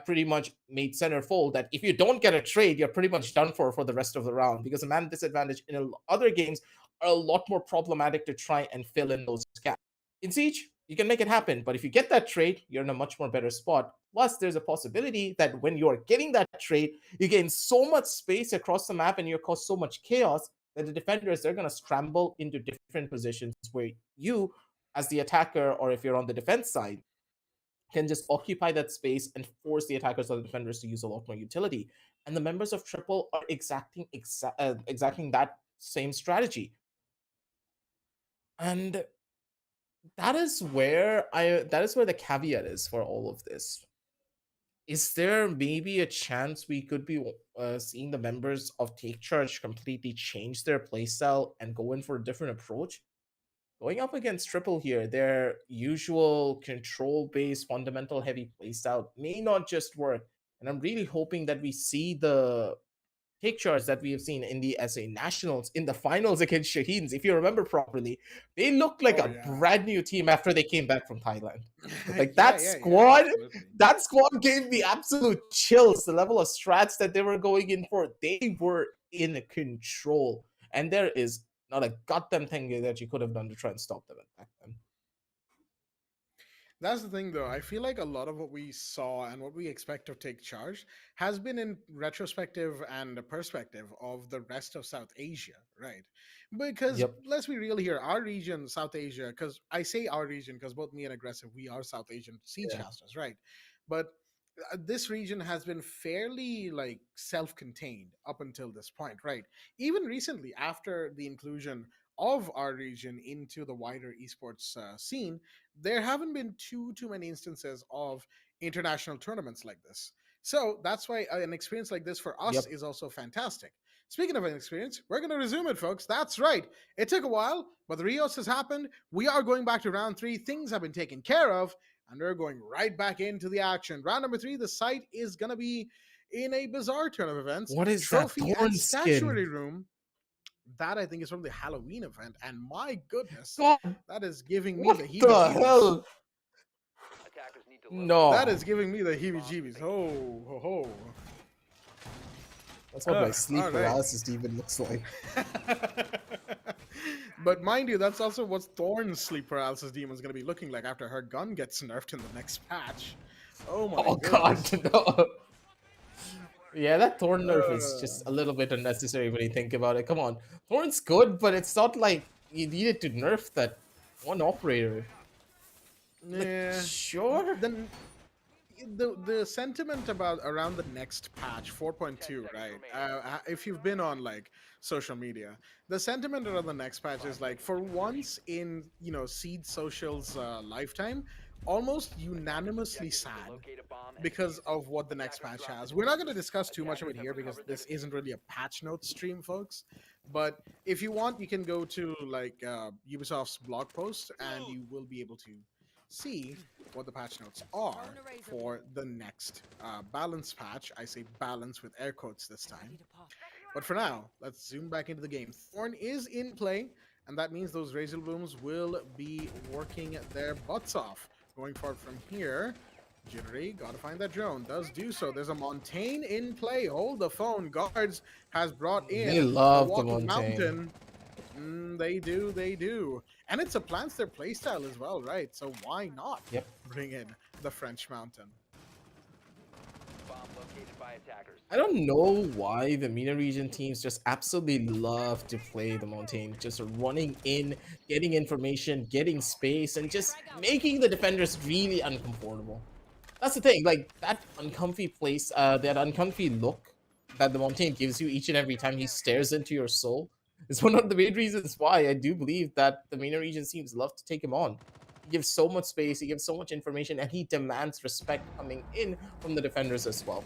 G: pretty much made centerfold. That if you don't get a trade, you're pretty much done for the rest of the round, because a man disadvantage in other games are a lot more problematic to try and fill in those gaps. In Siege, you can make it happen, but if you get that trade, you're in a much more better spot. Plus, there's a possibility that when you're getting that trade, you gain so much space across the map and you cause so much chaos that the defenders, they're going to scramble into different positions where you, as the attacker, or if you're on the defense side, can just occupy that space and force the attackers or the defenders to use a lot more utility. And the members of Triple are exacting that same strategy. And that is where the caveat is for all of this. Is there maybe a chance we could be seeing the members of Take Charge completely change their playstyle and go in for a different approach? Going up against Triple here, their usual control-based, fundamental heavy playstyle may not just work. And I'm really hoping that we see the Take Charge that we have seen in the SA Nationals in the finals against Shaheens. If you remember properly, they looked like
F: oh
G: a
F: yeah.
G: brand new team after they came back from Thailand. Like
F: Yeah, absolutely.
G: that squad gave me absolute chills. The level of strats that they were going in for, they were in control. And there is not a goddamn thing that you could have done to try and stop them back then.
F: That's the thing, though. I feel like a lot of what we saw and what we expect of Take Charge has been in retrospective and perspective of the rest of South Asia, right? Because
G: Yep.
F: let's be real here, our region, South Asia, because I say our region because both me and Aggressive, we are South Asian siege
G: Yeah.
F: casters, right? But this region has been fairly like self-contained up until this point, right? Even recently, after the inclusion of our region into the wider esports scene, there haven't been too many instances of international tournaments like this. So that's why an experience like this for us
G: Yep.
F: is also fantastic. Speaking of an experience, we're going to resume it, folks. That's right. It took a while, but the Rios has happened. We are going back to round 3. Things have been taken care of, and we're going right back into the action. Round number 3, the site is going to be in a bizarre turn of events.
G: What is that
F: Trophy and
G: thorn
F: statuary
G: skin?
F: room. That I think is from the Halloween event, and my goodness,
G: God,
F: that is giving me
G: what
F: the
G: the
F: heebie-jeebies.
G: hell?
F: That is
G: No.
F: giving me the heebie-jeebies. Ho ho ho.
G: That's what my sleep
F: all right.
G: paralysis demon looks like.
F: But mind you, that's also what Thorn's sleep paralysis demon is going to be looking like after her gun gets nerfed in the next patch. Oh my
G: Oh
F: goodness.
G: god, no. Yeah, that Thorn nerf is just a little bit unnecessary when you think about it. Come on. Thorn's good, but it's not like you needed to nerf that one operator.
F: Yeah.
G: Sure.
F: Then the sentiment about around the next patch 4.2, right? If you've been on like social media, the sentiment around the next patch is like, for once in Seed Social's lifetime, almost unanimously sad because of what the next patch has. We're not going to discuss too much of it here because this isn't really a patch notes stream, folks. But if you want, you can go to like Ubisoft's blog post and you will be able to see what the patch notes are for the next balance patch. I say balance with air quotes this time. But for now, let's zoom back into the game. Thorn is in play, and that means those Razor Blooms will be working their butts off. Going forward from here, Jittery, gotta find that drone. Does do so. There's a Montaigne in play. Hold the phone. Guards has brought in
G: They love the
F: Walking
G: Montaigne.
F: Mountain. They do. And it's a plants their playstyle as well, right? So why not bring in the French Mountain?
G: I don't know why the MENA region teams just absolutely love to play the Montaigne, just running in, getting information, getting space, and just making the defenders really uncomfortable. That's the thing, like that uncomfy place, that uncomfy look that the Montaigne gives you each and every time he stares into your soul is one of the main reasons why I do believe that the MENA region teams love to take him on. He gives so much space, he gives so much information, and he demands respect coming in from the defenders as well.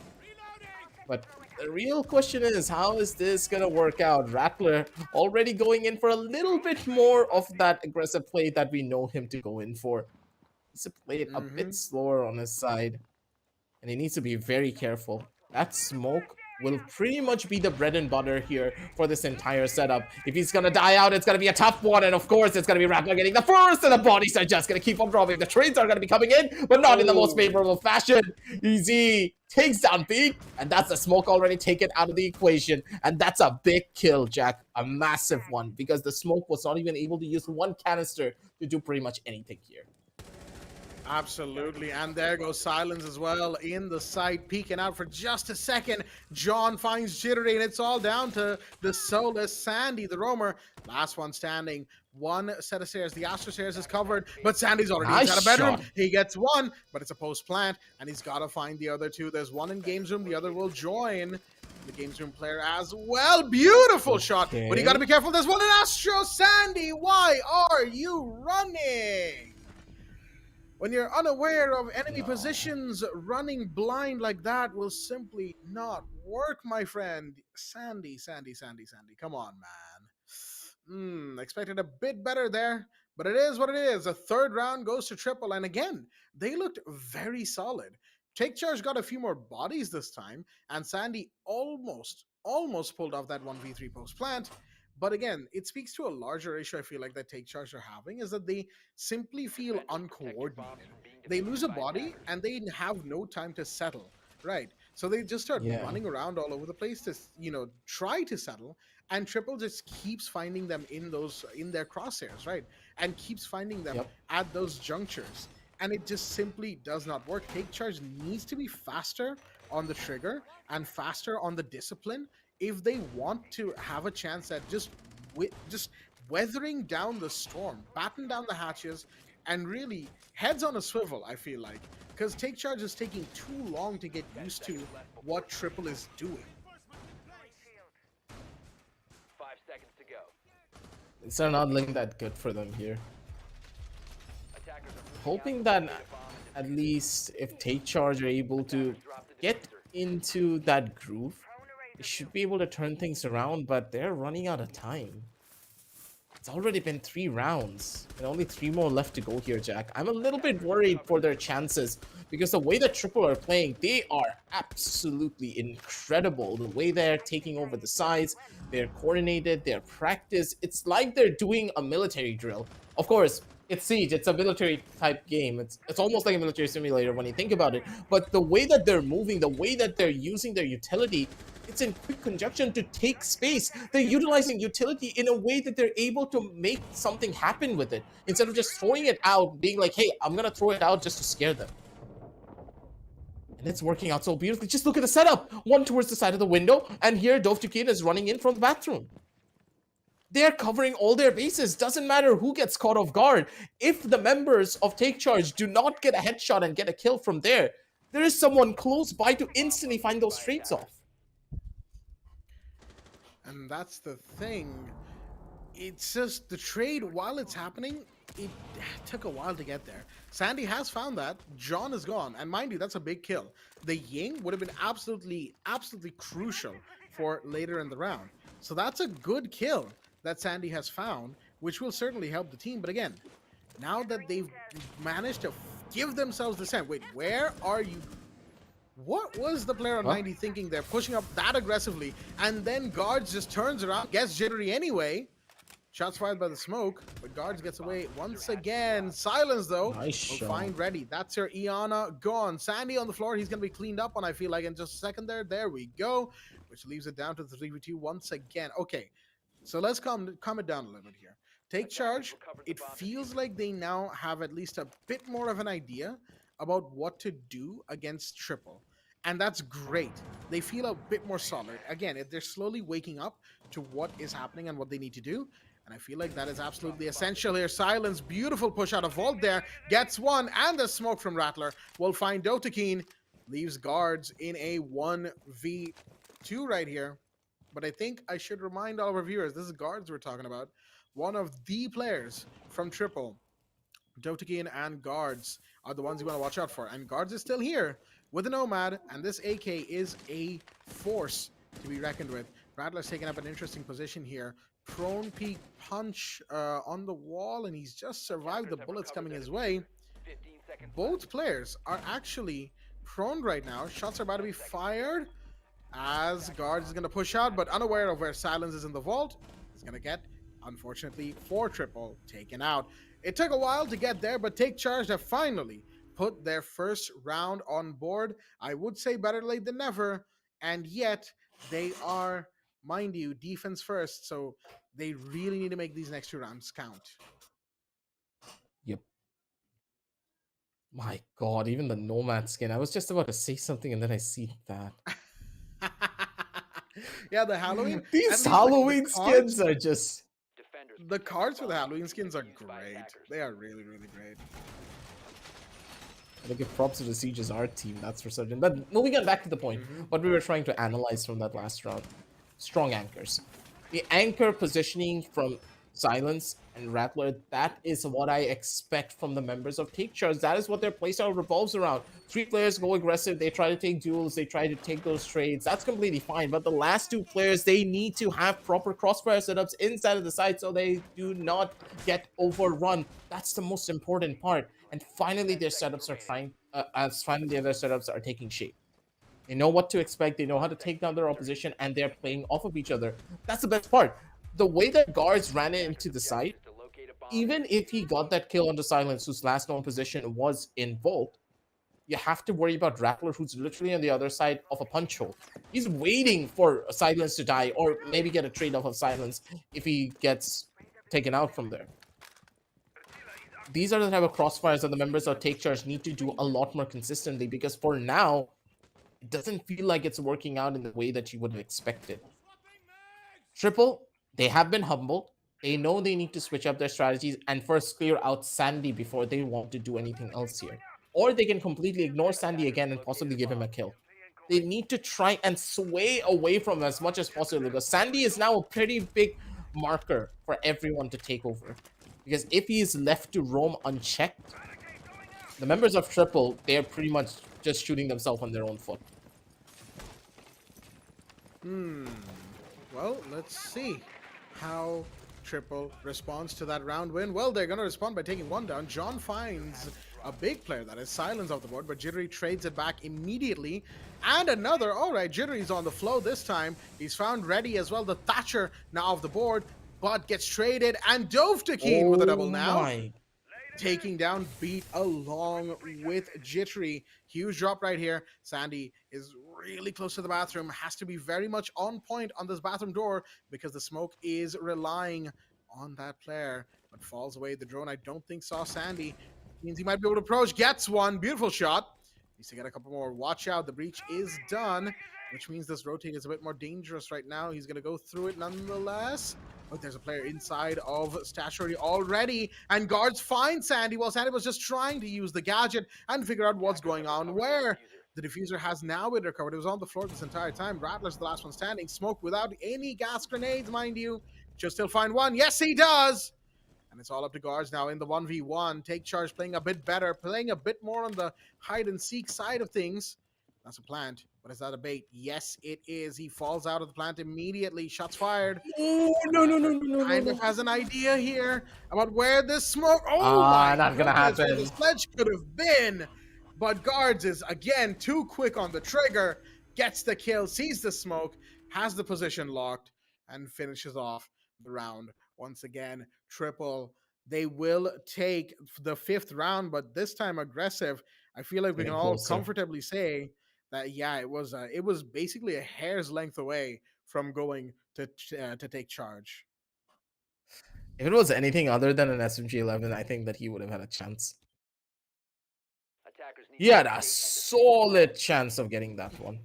G: But the real question is, how is this gonna work out? Rattler already going in for a little bit more of that aggressive play that we know him to go in for. He's to play it a bit slower on his side, and he needs to be very careful. That smoke will pretty much be the bread and butter here for this entire setup. If he's gonna die out, it's gonna be a tough one, and of course it's gonna be Rattler getting the first, and the bodies are just gonna keep on dropping. The trades are gonna be coming in, but not in the most favorable fashion. Easy takes down PAK, and that's the smoke already taken out of the equation, and that's a big kill, Jack. A massive one, because the smoke was not even able to use one canister to do pretty much anything here.
F: Absolutely, and there goes Silence as well in the site, peeking out for just a second. John finds Jittery, and it's all down to the soulless Sandy, the roamer. Last one standing. One set of stairs. The Astro stairs is covered, but Sandy's already inside a bedroom.
G: Shot.
F: He gets one, but it's a post plant, and he's got to find the other two. There's one in games room. The other will join the games room player as well. Beautiful shot, but you got to be careful. There's one in Astro. Sandy, why are you running? When you're unaware of enemy positions, running blind like that will simply not work, my friend. Sandy. Come on, man. Expected a bit better there, but it is what it is. A third round goes to triple, and again, they looked very solid. Take Charge got a few more bodies this time, and Sandy almost pulled off that 1v3 post plant. But again, it speaks to a larger issue I feel like that Take Charge are having, is that they simply feel uncoordinated. They lose a body and they have no time to settle, right? So they just start running around all over the place to, try to settle, and Triple just keeps finding them in their crosshairs, right? And keeps finding them at those junctures. And it just simply does not work. Take Charge needs to be faster on the trigger and faster on the discipline if they want to have a chance at just weathering down the storm, batten down the hatches, and really heads on a swivel, I feel like. Because Take Charge is taking too long to get used to what Triple is doing.
H: 5 seconds to go.
G: It's not looking that good for them here. Hoping that at least if Take Charge are able to get into that groove, they should be able to turn things around, but they're running out of time. It's already been 3 rounds, and only 3 more left to go here, Jack. I'm a little bit worried for their chances, because the way that Triple are playing, they are absolutely incredible. The way they're taking over the sides, they're coordinated, they're practiced. It's like they're doing a military drill. Of course, it's Siege. It's a military type game. It's almost like a military simulator when you think about it. But the way that they're moving, the way that they're using their utility, it's in quick conjunction to take space. They're utilizing utility in a way that they're able to make something happen with it instead of just throwing it out, being like, "Hey, I'm gonna throw it out just to scare them." And it's working out so beautifully. Just look at the setup. One towards the side of the window, and here Dovtukin is running in from the bathroom. They're covering all their bases. Doesn't matter who gets caught off guard. If the members of Take Charge do not get a headshot and get a kill from there is someone close by to instantly find those trades off.
F: And that's the thing. It's just the trade, while it's happening, it took a while to get there. Sandy has found that. John is gone. And mind you, that's a big kill. The Ying would have been absolutely crucial for later in the round. So that's a good kill that Sandy has found, which will certainly help the team. But again, now that they've managed to give themselves the scent. Wait, where are you? What was the player on 90 thinking? They're pushing up that aggressively, and then Guards just turns around, gets jittery anyway. Shots fired by the smoke, but Guards gets away once again. Silence, though.
G: Nice
F: will
G: shot.
F: find Ready. That's her Iana gone. Sandy on the floor. He's going to be cleaned up on, I feel like, in just a second there. There we go, which leaves it down to the 3v2 once again. Okay, so let's calm it down a little bit here. Take Charge. It feels like they now have at least a bit more of an idea about what to do against Triple. And that's great. They feel a bit more solid. Again, they're slowly waking up to what is happening and what they need to do. And I feel like that is absolutely essential here. Silence, beautiful push out of Vault there. Gets one, and the smoke from Rattler will find Dovtukin. Leaves Guards in a 1v2 right here. But I think I should remind all of our viewers, this is Guards we're talking about. One of the players from Triple. Dovtukin and Guards are the ones you want to watch out for. And Guards is still here with a Nomad, and this AK is a force to be reckoned with. Rattler's taking up an interesting position here. Prone peak punch on the wall, and he's just survived the bullets coming his way. Both players are actually prone right now. Shots are about to be fired as Guards is going to push out, but unaware of where Silence is in the vault. He's going to get, unfortunately, 4 Triple taken out. It took a while to get there, but Take Charge have finally put their first round on board. I would say better late than never, and yet they are, mind you, defense first, so they really need to make these next 2 rounds count.
G: Yep. My God, even the Nomad skin. I was just about to say something and then I see that.
F: Yeah, the Halloween.
G: These Halloween skins are just...
F: The cards for the Halloween skins are great. They are really, really great.
G: I give props to the Siege's art team, that's for certain. But moving on back to the point, what we were trying to analyze from that last round. Strong anchors. The anchor positioning from Silence and Rattler, that is what I expect from the members of Take Charge. That is what their playstyle revolves around. 3 players go aggressive, they try to take duels, they try to take those trades. That's completely fine. But the last 2 players, they need to have proper crossfire setups inside of the site so they do not get overrun. That's the most important part. And finally, their setups are taking shape. They know what to expect, they know how to take down their opposition, and they're playing off of each other. That's the best part. The way that Guards ran into the site, even if he got that kill on the Silence, whose last known position was in Vault, you have to worry about Rattler, who's literally on the other side of a punch hole. He's waiting for Silence to die, or maybe get a trade off of Silence if he gets taken out from there. These are the type of crossfires that the members of Take Charge need to do a lot more consistently, because for now, it doesn't feel like it's working out in the way that you would have expected. Triple, they have been humbled. They know they need to switch up their strategies and first clear out Sandy before they want to do anything else here. Or they can completely ignore Sandy again and possibly give him a kill. They need to try and sway away from him as much as possible, because Sandy is now a pretty big marker for everyone to take over. Because if he is left to roam unchecked, the members of Triple, they are pretty much just shooting themselves on their own foot.
F: Well, let's see how Triple responds to that round win. Well, they're going to respond by taking 1 down. John finds a big player, that is Silence, off the board, but Jittery trades it back immediately. And another, all right, Jittery's on the flow this time. He's found Ready as well. The Thatcher now off the board, but gets traded, and Dovtukin with a double now. taking down Beat along with Jittery. Huge drop right here. Sandy is really close to the bathroom, has to be very much on point on this bathroom door because the smoke is relying on that player, but falls away. The drone, I don't think, saw Sandy. Means he might be able to approach, gets one. Beautiful shot. Needs to get a couple more. Watch out, the breach is done, which means this rotate is a bit more dangerous right now. He's going to go through it nonetheless. But there's a player inside of Statuary already, and guards find Sandy while Sandy was just trying to use the gadget and figure out what's going on where. The diffuser has now been recovered. It was on the floor this entire time. Rattler's the last one standing. Smoke without any gas grenades, mind you. Just still find one. Yes, he does. And it's all up to guards now in the 1v1. Take charge, playing a bit better, playing a bit more on the hide and seek side of things. That's a plant. But is that a bait? Yes, it is. He falls out of the plant immediately. Shots fired.
G: Oh, no,
F: Kind of has an idea here about where this smoke. Oh
G: Ah,
F: my
G: not gonna
F: goodness, where
G: happen.
F: the sledge could have been. But guards is again too quick on the trigger. Gets the kill, sees the smoke, has the position locked, and finishes off the round. Once again, triple. They will take the 5th round, but this time aggressive. I feel like we
G: Getting
F: can all
G: closer.
F: comfortably say that yeah, it was basically a hair's length away from going to take charge.
G: If it was anything other than an SMG-11, I think that he would have had a chance.
H: Attackers need
G: He had
H: to
G: a
H: locate and
G: solid chance of getting that one.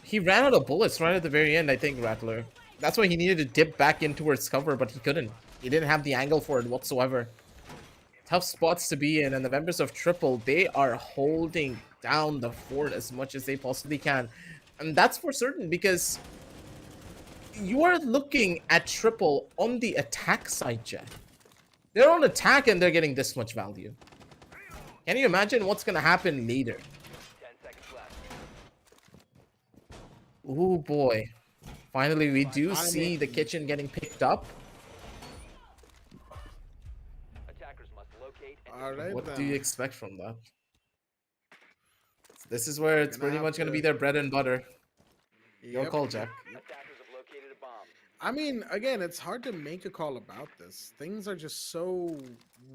G: He ran out of bullets right at the very end, I think, Rattler. That's why he needed to dip back in towards cover, but he couldn't. He didn't have the angle for it whatsoever. Tough spots to be in, and the members of Triple, they are holding down the fort as much as they possibly can. And that's for certain, because you are looking at Triple on the attack side, Jack. They're on attack and they're getting this much value. Can you imagine what's going to happen later?
H: 10 seconds left.
G: Oh boy. Finally, we do see the kitchen getting picked up.
H: Attackers must locate and
F: All right.
G: What
F: then.
G: do you expect from that? This is where it's
F: Gonna
G: pretty
F: have
G: much going to
F: to-
G: be their bread and butter. Your
F: Yep.
G: call, Jack.
H: attackers have located a bomb.
F: I mean, again, it's hard to make a call about this. Things are just so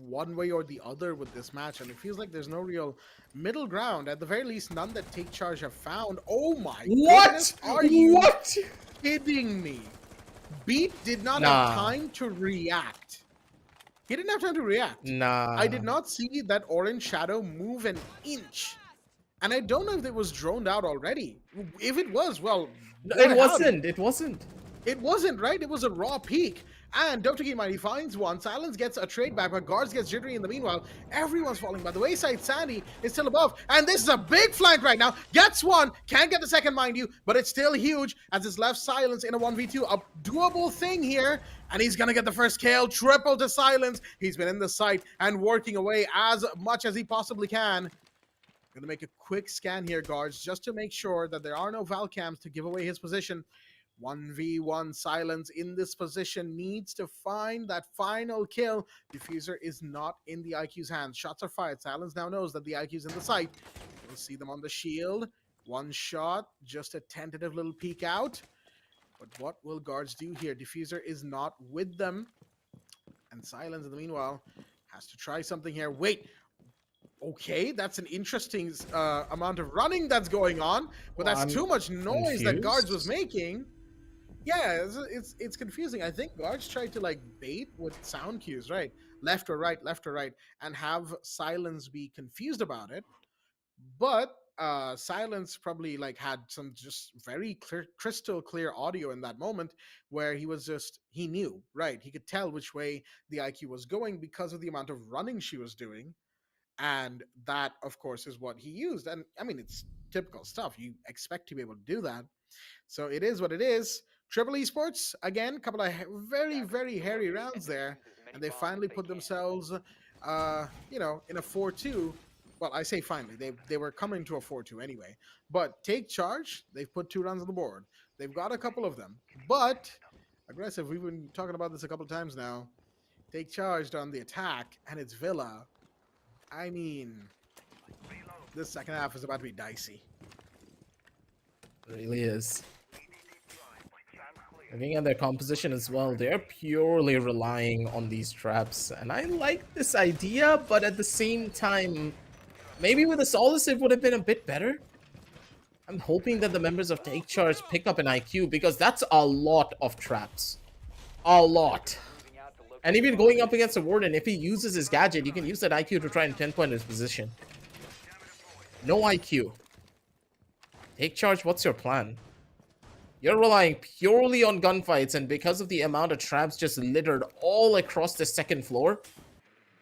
F: one way or the other with this match, and it feels like there's no real middle ground. At the very least, none that Take Charge have found. Oh my goodness! Are you
G: What?
F: kidding me? Beat did not
G: Nah.
F: have time to react. He didn't have time to react.
G: Nah.
F: I did not see that orange shadow move an inch. And I don't know if it was droned out already. If it was, well,
G: No,
F: boy,
G: it
F: howdy.
G: wasn't. It wasn't.
F: It wasn't, right? It was a raw peak. And Dr. Mighty finds one. Silence gets a trade back, but Guards gets jittery in the meanwhile. Everyone's falling by the wayside. Sandy is still above. And this is a big flank right now. Gets one. Can't get the second, mind you, but it's still huge as it's left Silence in a 1v2. A doable thing here. And he's going to get the first kill. Triple to Silence. He's been in the site and working away as much as he possibly can. Going to make a quick scan here, Guards, just to make sure that there are no Val cams to give away his position. 1v1 Silence in this position needs to find that final kill. Diffuser is not in the IQ's hands. Shots are fired. Silence now knows that the IQ's in the site. We'll see them on the shield. One shot, just a tentative little peek out. But what will Guards do here? Diffuser is not with them. And Silence, in the meanwhile, has to try something here. Wait. Okay, that's an interesting amount of running that's going on, but that's
G: I'm
F: too much noise that Guards was
G: confused.
F: making. Yeah, it's confusing. I think Guards tried to like bait with sound cues, right? Left or right, and have Silence be confused about it. But Silence probably like had some just very clear, crystal clear audio in that moment where he knew, right? He could tell which way the IQ was going because of the amount of running she was doing. And that, of course, is what he used. And I mean, it's typical stuff. You expect to be able to do that. So it is what it is. Triple Esports, again, couple of very, very hairy rounds there. And they finally put themselves, in a 4-2. Well, I say finally. They were coming to a 4-2 anyway. But Take Charge, they've put 2 runs on the board. They've got a couple of them. But aggressive, we've been talking about this a couple of times now. Take Charge on the attack, and it's Villa. I mean, this second half is about to be dicey.
G: It really is. Looking at their composition as well, they're purely relying on these traps. And I like this idea, but at the same time, maybe with a Solace it would have been a bit better. I'm hoping that the members of Take Charge pick up an IQ because that's a lot of traps. A lot.
H: Moving out to locate
G: And even going up against a Warden, if he uses his gadget, you can use that IQ to try and 10-point his position. No IQ. Take Charge, what's your plan? You're relying purely on gunfights, and because of the amount of traps just littered all across the second floor,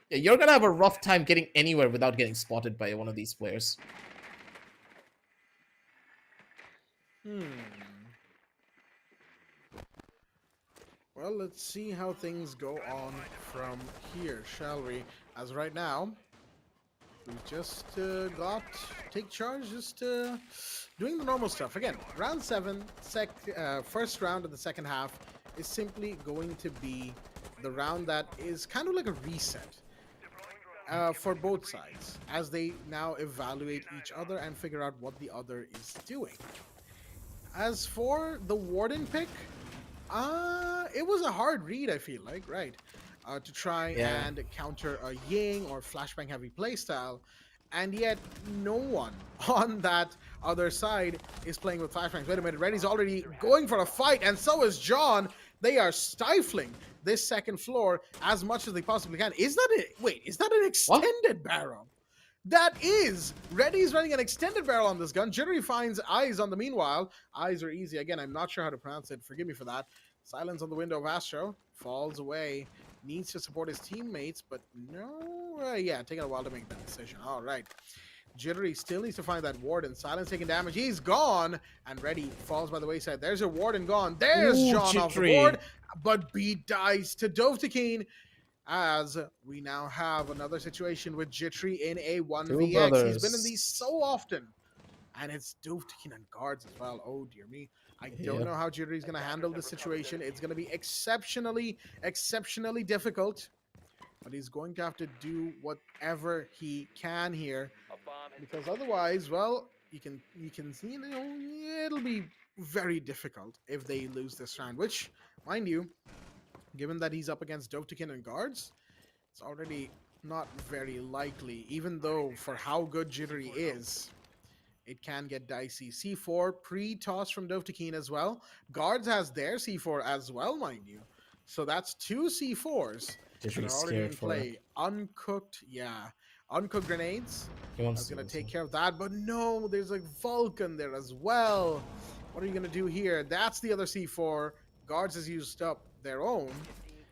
G: yeah, you're gonna have a rough time getting anywhere without getting spotted by one of these players.
F: Well, let's see how things go on from here, shall we? As right now, we've just got Take Charge, just doing the normal stuff. Again, round 7, first round of the second half is simply going to be the round that is kind of like a reset for both sides as they now evaluate each other and figure out what the other is doing. As for the Warden pick, it was a hard read, I feel like, right? To try and counter a Ying or flashbang heavy playstyle, and yet no one on that other side is playing with flashbangs. Wait a minute, Reddy's already going for a fight, and so is John. They are stifling this second floor as much as they possibly can. Is that it? Wait, is that an extended barrel? That is! Reddy's running an extended barrel on this gun. Jittery finds eyes on the meanwhile. Eyes are easy. Again, I'm not sure how to pronounce it. Forgive me for that. Silence on the window of Astro. Falls away. Needs to support his teammates, but no... yeah, taking a while to make that decision. All right. Jittery still needs to find that Warden. Silence taking damage. He's gone. And Reddy falls by the wayside. There's a Warden gone. There's John off the board. But beat dies to Dovetakin. As we now have another situation with Jittery in a 1vx. He's been in these so often. And it's Dovetakin and guards as well. Oh, dear me. I don't know how Jittery's going to handle this situation. It's going to be exceptionally difficult. But he's going to have to do whatever he can here. Because otherwise, well, you can see, you know, it'll be very difficult if they lose this round. Which, mind you, given that he's up against Dovetakin and guards, it's already not very likely. Even though for how good Jittery is, it can get dicey. C4 pre-toss from Dovetakin as well. Guards has their C4 as well, mind you. So that's 2 C4s that are already in play. Uncooked, yeah. Uncooked grenades. I was going to take care of that, but no, there's a Vulcan there as well. What are you going to do here? That's the other C4. Guards has used up their own.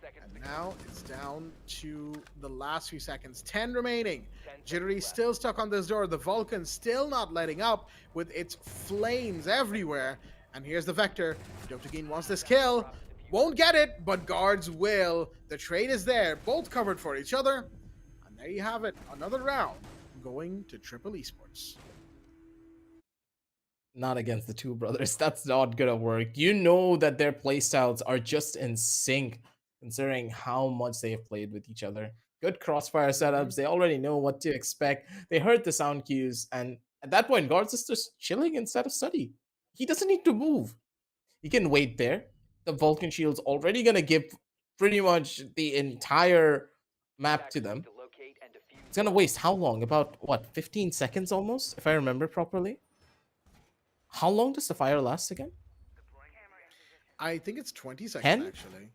F: And now it's down to the last few seconds. 10 remaining. Jittery still stuck on this door. The Vulcan still not letting up with its flames everywhere. And here's the Vector. Dovetakin wants this kill. Won't get it, but guards will. The trade is there. Both covered for each other. And there you have it. Another round going to Triple Esports.
G: Not against the two brothers. That's not gonna work. You know that their playstyles are just in sync, considering how much they have played with each other. Good crossfire setups. They already know what to expect. They heard the sound cues, and at that point, Guards is just chilling instead of study. He doesn't need to move. He can wait there. The Vulcan shield's already gonna give pretty much the entire map to them. It's gonna waste how long? About what, 15 seconds almost, if I remember properly. How long does the fire last again?
F: I think it's 20 seconds,
G: 10?
F: actually.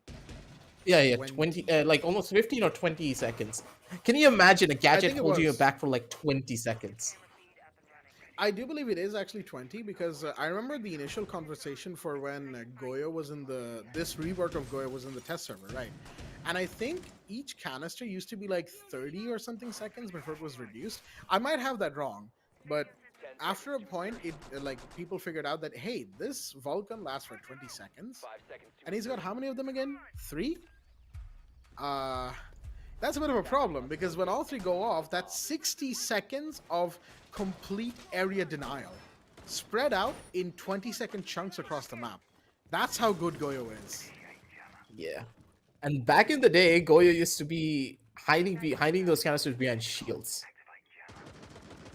G: Yeah, 20, like almost 15 or 20 seconds. Can you imagine a gadget holding you back for like 20 seconds?
F: I do believe it is actually 20 because I remember the initial conversation for when Goyo was in this rework of Goyo was in the test server, right? And I think each canister used to be like 30 or something seconds before it was reduced. I might have that wrong, but after a point, like people figured out that, hey, this Vulcan lasts for 20 seconds. And he's got how many of them again? 3? That's a bit of a problem because when all 3 go off, that's 60 seconds of complete area denial spread out in 20-second chunks across the map. That's how good Goyo is.
G: Yeah. And back in the day, Goyo used to be hiding those canisters behind shields.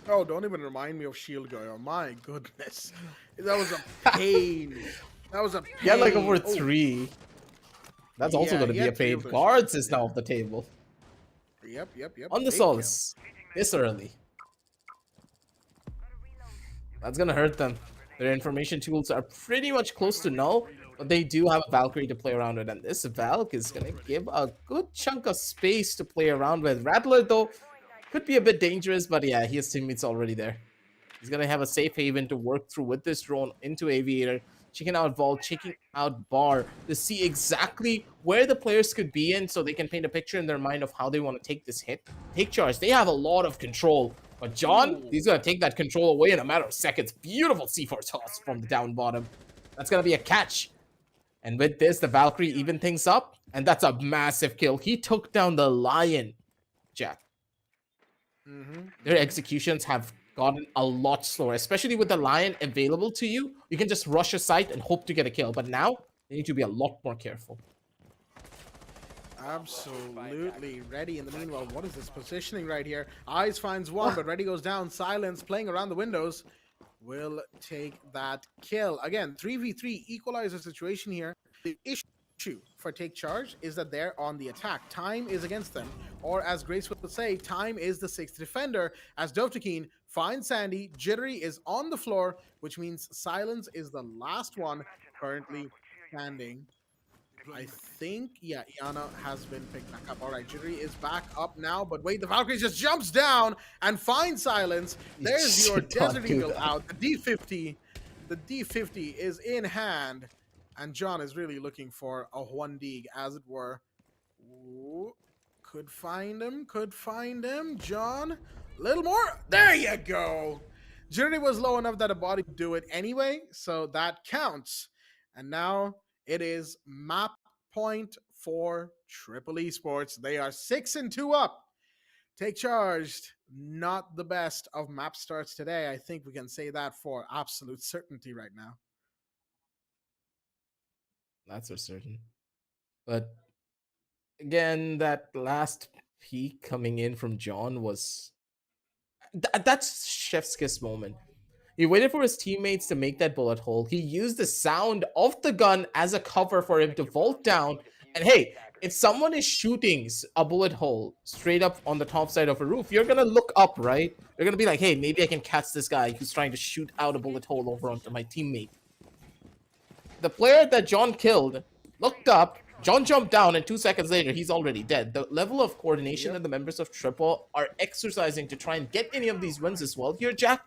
F: Oh, don't even remind me of Shield Goyo. My goodness. That was a pain. That was a
G: He had like over
F: pain. Oh,
G: 3. That's also
F: yeah,
G: going to
F: he
G: be a
F: had 3
G: pain.
F: of those
G: Guards
F: shots.
G: is now off the table.
F: Yep.
G: On the
F: Big kill.
G: Solace. This early. That's going to hurt them. Their information tools are pretty much close to null, but they do have a Valkyrie to play around with, and this Valk is going to give a good chunk of space to play around with. Rattler, though, could be a bit dangerous, but yeah, his teammate's already there. He's going to have a safe haven to work through with this drone into Aviator, checking out Vault, checking out Bar to see exactly where the players could be in so they can paint a picture in their mind of how they want to take this hit. Take charge. They have a lot of control. But John, he's going to take that control away in a matter of seconds. Beautiful C4 toss from the down bottom. That's going to be a catch. And with this, the Valkyrie even things up. And that's a massive kill. He took down the Lion, Jack. Their executions have gotten a lot slower, especially with the Lion available to you. You can just rush a site and hope to get a kill. But now, they need to be a lot more careful.
F: Absolutely ready. In the meanwhile, what is this positioning right here? Eyes finds one, but Ready goes down. Silence playing around the windows will take that kill. Again, 3v3 equalizer situation here. The issue for Take Charge is that they're on the attack. Time is against them. Or as Grace would say, time is the 6th defender. As Dovtakin finds Sandy, Jittery is on the floor, which means Silence is the last one currently standing. I think, yeah, Iana has been picked back up. All right, Jittery is back up now, but wait, the Valkyrie just jumps down and finds Silence. There's your Desert Eagle out. The D50 is in hand, and John is really looking for a 1D, as it were. Ooh, could find him, John. A little more. There you go. Jittery was low enough that a body could do it anyway, so that counts. And now it is map point for Triple Esports. They are 6-2 up. Take Charged, not the best of map starts today. I think we can say that for absolute certainty right now.
G: That's for certain. But again, that last peak coming in from John was... that's Chef's Kiss moment. He waited for his teammates to make that bullet hole. He used the sound of the gun as a cover for him to vault down. And hey, if someone is shooting a bullet hole straight up on the top side of a roof, you're going to look up, right? You're going to be like, hey, maybe I can catch this guy who's trying to shoot out a bullet hole over onto my teammate. The player that John killed looked up, John jumped down, and 2 seconds later, he's already dead. The level of coordination that the members of Triple are exercising to try and get any of these wins as well here, Jack,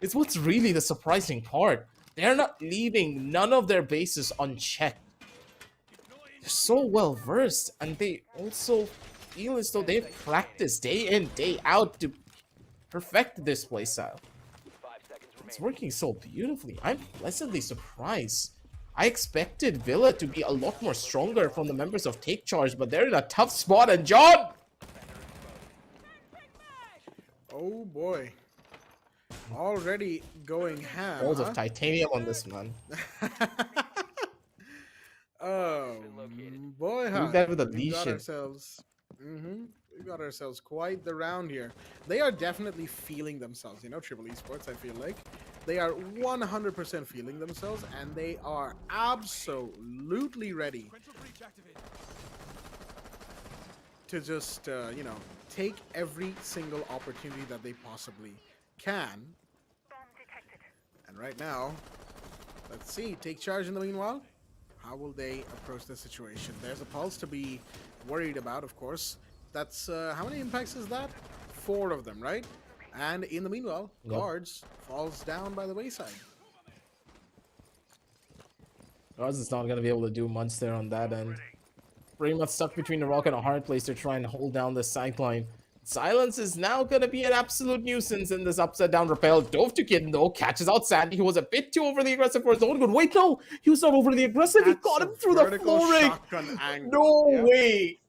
G: it's what's really the surprising part. They're not leaving none of their bases unchecked. They're so well versed, and they also feel as though they've practiced day in, day out to perfect this playstyle. It's working so beautifully. I'm pleasantly surprised. I expected Villa to be a lot more stronger from the members of Take Charge, but they're in a tough spot, and John!
F: Oh boy. Already going ham.
G: Balls of titanium on this man.
F: Oh boy,
G: Huh? That with a
F: we got
G: lesion.
F: ourselves. We got ourselves quite the round here. They are definitely feeling themselves. You know, Triple Esports. I feel like they are 100% feeling themselves, and they are absolutely ready to just you know, take every single opportunity that they possibly can. And right now, let's see. Take Charge in the meanwhile. How will they approach the situation? There's a pulse to be worried about, of course. That's how many impacts is that? 4 of them, right? And in the meanwhile, Guards falls down by the wayside.
G: Guards is not going to be able to do much there on that end. Pretty much stuck between a rock and a hard place to try and hold down the sideline. Silence is now going to be an absolute nuisance in this upside down rappel. Dovtakin, though, catches out Sandy. He was a bit too overly aggressive for his own good. Wait, no, he was not overly aggressive. He got him through the flooring. No way.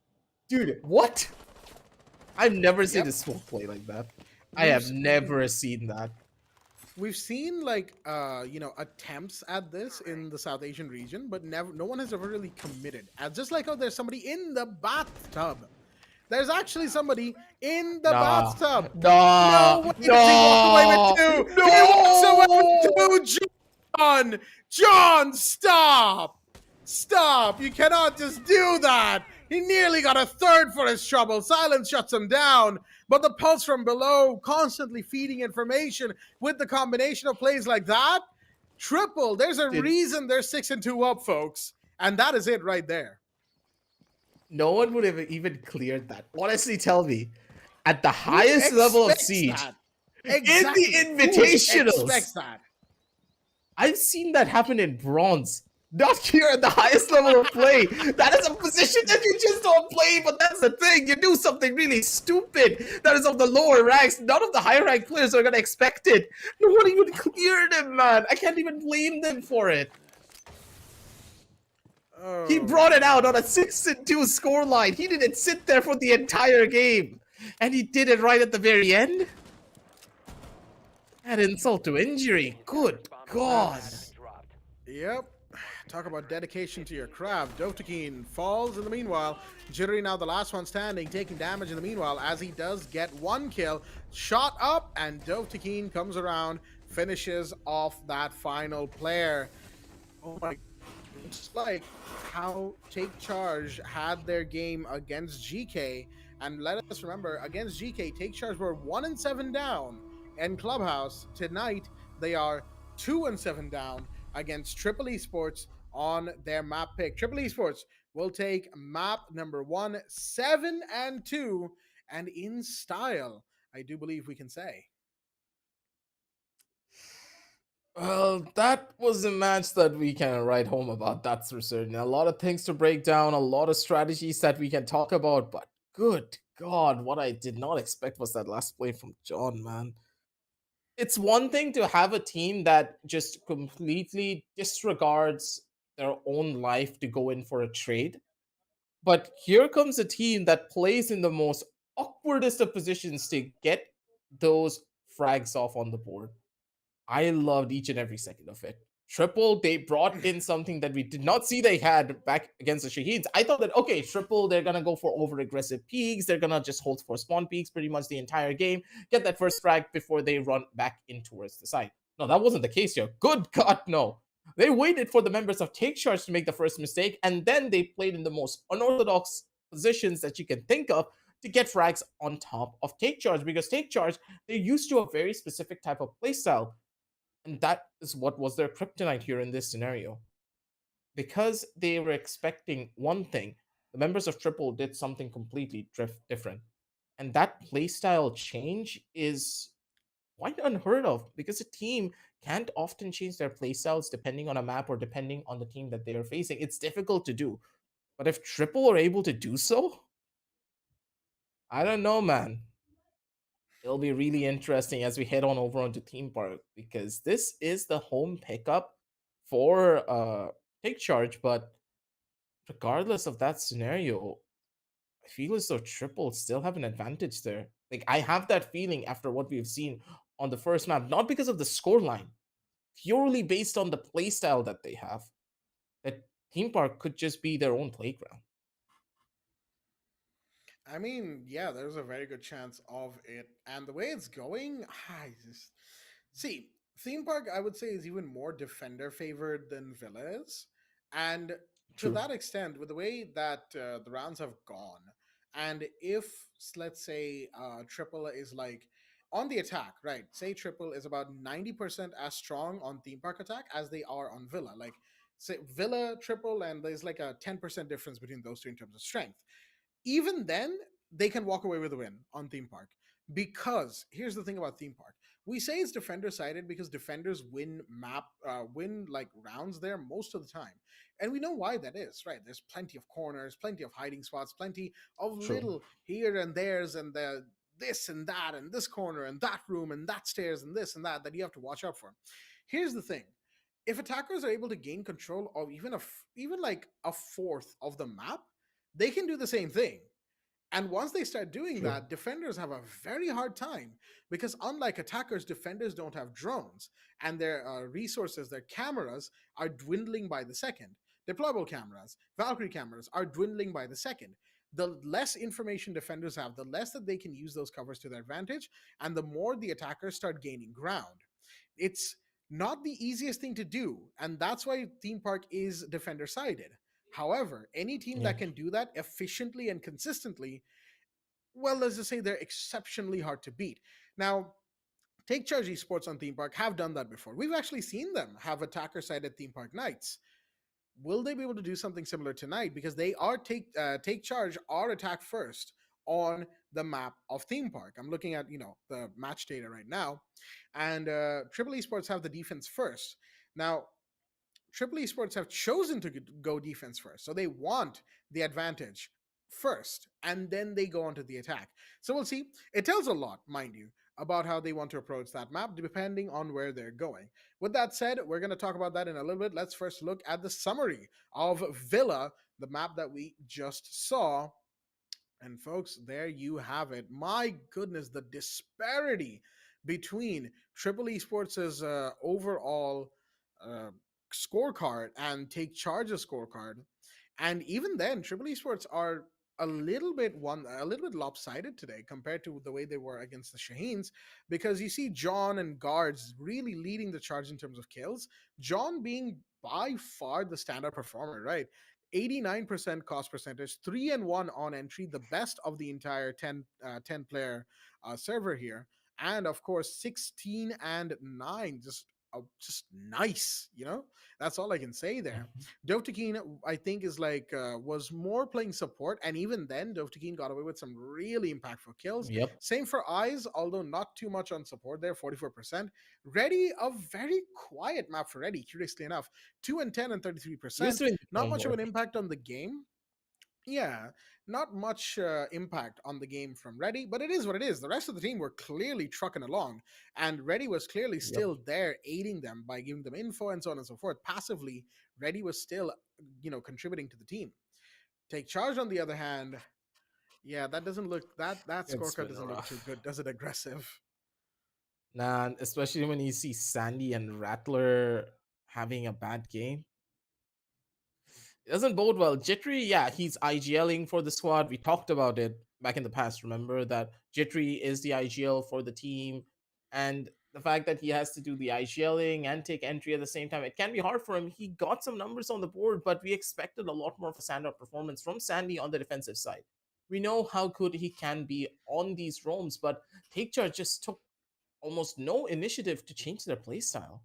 G: Dude, what? I've never seen a smoke play like that. I have never seen that.
F: We've seen, like, you know, attempts at this in the South Asian region, but no one has ever really committed. And just like how there's somebody in the bathtub. There's actually somebody in the bathtub.
G: No.
F: He walked away with 2. He walks away with 2. John, stop! Stop! You cannot just do that! He nearly got a third for his trouble. Silence shuts him down, but the pulse from below constantly feeding information with the combination of plays like that. Triple, there's a reason they're 6-2 up, folks. And that is it right there.
G: No one would have even cleared that. Honestly, tell me, at the highest level of Siege,
F: exactly.
G: in the Invitationals,
F: who expects that?
G: I've seen that happen in Bronze. Not here at the highest level of play. That is a position that you just don't play, but that's the thing. You do something really stupid that is of the lower ranks. None of the higher rank players are going to expect it. No one even cleared him, man. I can't even blame them for it. Oh. He brought it out on a 6-2 scoreline. He didn't sit there for the entire game. And he did it right at the very end? Add insult to injury. Good God.
F: Yep. Talk about dedication to your craft. Zotac falls in the meanwhile. Jittery now the last one standing, taking damage in the meanwhile as he does get one kill. Shot up, and Zotac comes around, finishes off that final player. Oh my, it's like how Take Charge had their game against GK. And let us remember, against GK, Take Charge were 1-7 down in Clubhouse. Tonight, they are 2-7 down against Triple Esports on their map pick. Triple Esports will take map number 1, 7-2, and in style, I do believe we can say.
G: Well, that was a match that we can write home about, that's for certain. A lot of things to break down, a lot of strategies that we can talk about, but good God, what I did not expect was that last play from John, man. It's one thing to have a team that just completely disregards their own life to go in for a trade. But here comes a team that plays in the most awkwardest of positions to get those frags off on the board. I loved each and every second of it. Triple, they brought in something that we did not see they had back against the Shaheens. I thought that, okay, Triple, they're going to go for over-aggressive peaks. They're going to just hold for spawn peaks pretty much the entire game. Get that first frag before they run back in towards the side. No, that wasn't the case here. Good God, no. They waited for the members of Take Charge to make the first mistake, and then they played in the most unorthodox positions that you can think of to get frags on top of Take Charge, because Take Charge, they're used to a very specific type of playstyle. And that is what was their kryptonite here in this scenario. Because they were expecting one thing, the members of Triple did something completely different. And that playstyle change is quite unheard of, because a team can't often change their playstyles depending on a map or depending on the team that they are facing. It's difficult to do. But if Triple are able to do so, I don't know, man. It'll be really interesting as we head on over onto Theme Park, because this is the home pickup for Take Charge. But regardless of that scenario, I feel as though Triple still have an advantage there. Like, I have that feeling after what we've seen on the first map, not because of the scoreline, purely based on the playstyle that they have, that Theme Park could just be their own playground.
F: I mean, yeah, there's a very good chance of it. And the way it's going, I just see Theme Park, I would say, is even more defender favored than Villa is. And to
G: True.
F: that extent, with the way that the rounds have gone, and if, let's say, Triple is like on the attack, right? Say Triple is about 90% as strong on Theme Park attack as they are on Villa. Like, say Villa, Triple, and there's like a 10% difference between those two in terms of strength. Even then, they can walk away with a win on Theme Park. Because here's the thing about Theme Park. We say it's defender sided because defenders win like rounds there most of the time. And we know why that is, right? There's plenty of corners, plenty of hiding spots, plenty of
G: True.
F: little here and there's and the this and that and this corner and that room and that stairs and this and that you have to watch out for. Here's the thing. If attackers are able to gain control of even like a fourth of the map, they can do the same thing. And once they start doing that, defenders have a very hard time, because unlike attackers, defenders don't have drones, and their resources, their cameras, are dwindling by the second. Deployable cameras, Valkyrie cameras are dwindling by the second. The less information defenders have, the less that they can use those covers to their advantage, and the more the attackers start gaining ground. It's Not the easiest thing to do, and that's why Theme Park is defender sided. However, any team
G: Yeah.
F: that can do that efficiently and consistently, well, let's just say they're exceptionally hard to beat. Now, Take Charge Esports on Theme Park have done that before. We've actually seen them have attacker sided Theme Park nights. Will they be able to do something similar tonight? Because they are take charge or attack first on the map of Theme Park. I'm looking at the match data right now, and Triple Esports have the defense first. Now, Triple Esports have chosen to go defense first, so they want the advantage first, and then they go on to the attack. So we'll see. It tells a lot, mind you, about how they want to approach that map, depending on where they're going. With that said, we're going to talk about that in a little bit. Let's first look at the summary of Villa, the map that we just saw. And folks, there you have it. My goodness, the disparity between Triple Esports' overall uh, scorecard and Take Charge's scorecard. And even then, Triple Esports are a little bit lopsided today compared to the way they were against the Shaheens, because you see John and Guards really leading the charge in terms of kills. John being by far the standout performer, right? 89% cost percentage, 3-1 on entry, the best of the entire 10 player server here, and of course 16-9, just nice. That's all I can say there. Dovtakin, I think, is was more playing support, and even then Dovtakin got away with some really impactful kills.
G: Yep.
F: Same for Eyes, although not too much on support there, 44%. Ready, a very quiet map for Ready, curiously enough. 2-10 and 33%. Not much of an impact on the game. Yeah, not much impact on the game from Ready, but it is what it is. The rest of the team were clearly trucking along, and Ready was clearly still there aiding them by giving them info and so on and so forth. Passively, Ready was still, contributing to the team. Take Charge, on the other hand, yeah, that doesn't look, that scorecard doesn't look too good, does it? Aggressive.
G: Nah, especially when you see Sandy and Rattler having a bad game. It doesn't bode well. Jittery, yeah, he's IGLing for the squad. We talked about it back in the past. Remember that Jittery is the IGL for the team, and the fact that he has to do the IGLing and take entry at the same time, it can be hard for him. He got some numbers on the board, but we expected a lot more of a standout performance from Sandy on the defensive side. We know how good he can be on these roams, but Take Charge just took almost no initiative to change their playstyle.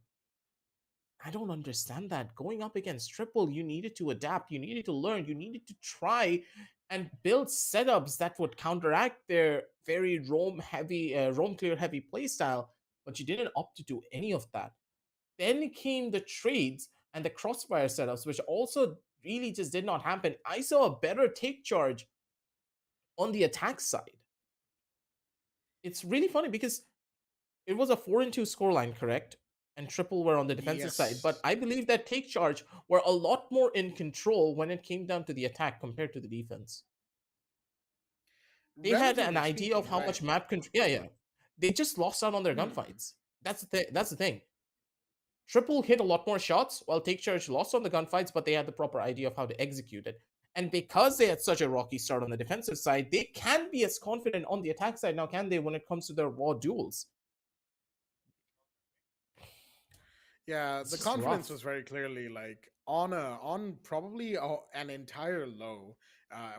G: I don't understand that. Going up against Triple, you needed to adapt, you needed to learn, you needed to try and build setups that would counteract their very roam clear heavy playstyle, but you didn't opt to do any of that. Then came the trades and the crossfire setups, which also really just did not happen. I saw a better Take Charge on the attack side. It's really funny because it was a 4-2 scoreline, correct? And Triple were on the defensive side. But I believe that Take Charge were a lot more in control when it came down to the attack compared to the defense. They had an idea of how much map control. Yeah. They just lost out on their gunfights. That's the thing. Triple hit a lot more shots, while Take Charge lost on the gunfights, but they had the proper idea of how to execute it. And because they had such a rocky start on the defensive side, they can be as confident on the attack side now, can they, when it comes to their raw duels?
F: Yeah, the confidence was very clearly on probably an entire low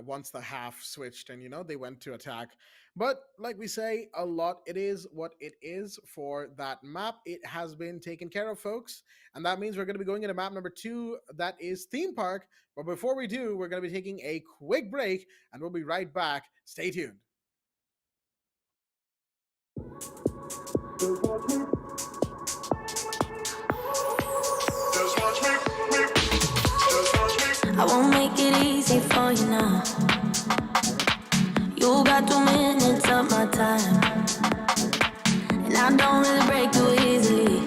F: once the half switched and they went to attack. But like we say, a lot, it is what it is for that map. It has been taken care of, folks, and that means we're going to be going into map number 2, that is Theme Park. But before we do, we're going to be taking a quick break, and we'll be right back. Stay tuned.
A: I won't make it easy for you now. You got 2 minutes of my time, and I don't really break too easily,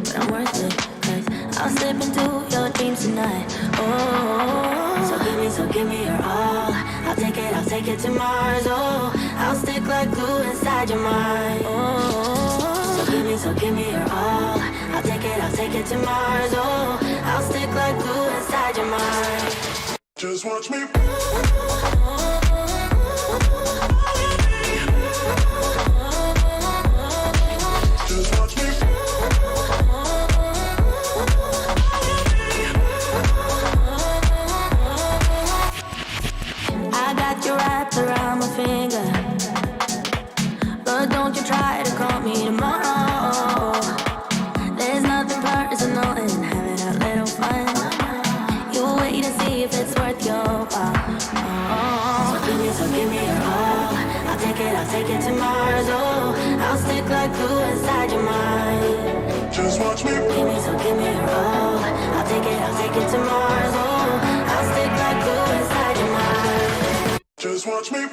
A: but I'm worth it, 'cause I'll slip into your dreams tonight. Oh, so give me your all. I'll take it to Mars. Oh, I'll stick like glue inside your mind. Oh, so give me your all. I'll take it to Mars. Oh, I'll stick like glue inside your mind.
B: Just watch me. Just watch me.
A: take it to Mars. Oh, I'll stick like glue inside your mind.
B: Just watch me.
A: Give me, so give me a roll. I'll take it to Mars. Oh, I'll stick like glue inside your mind.
B: Just watch me.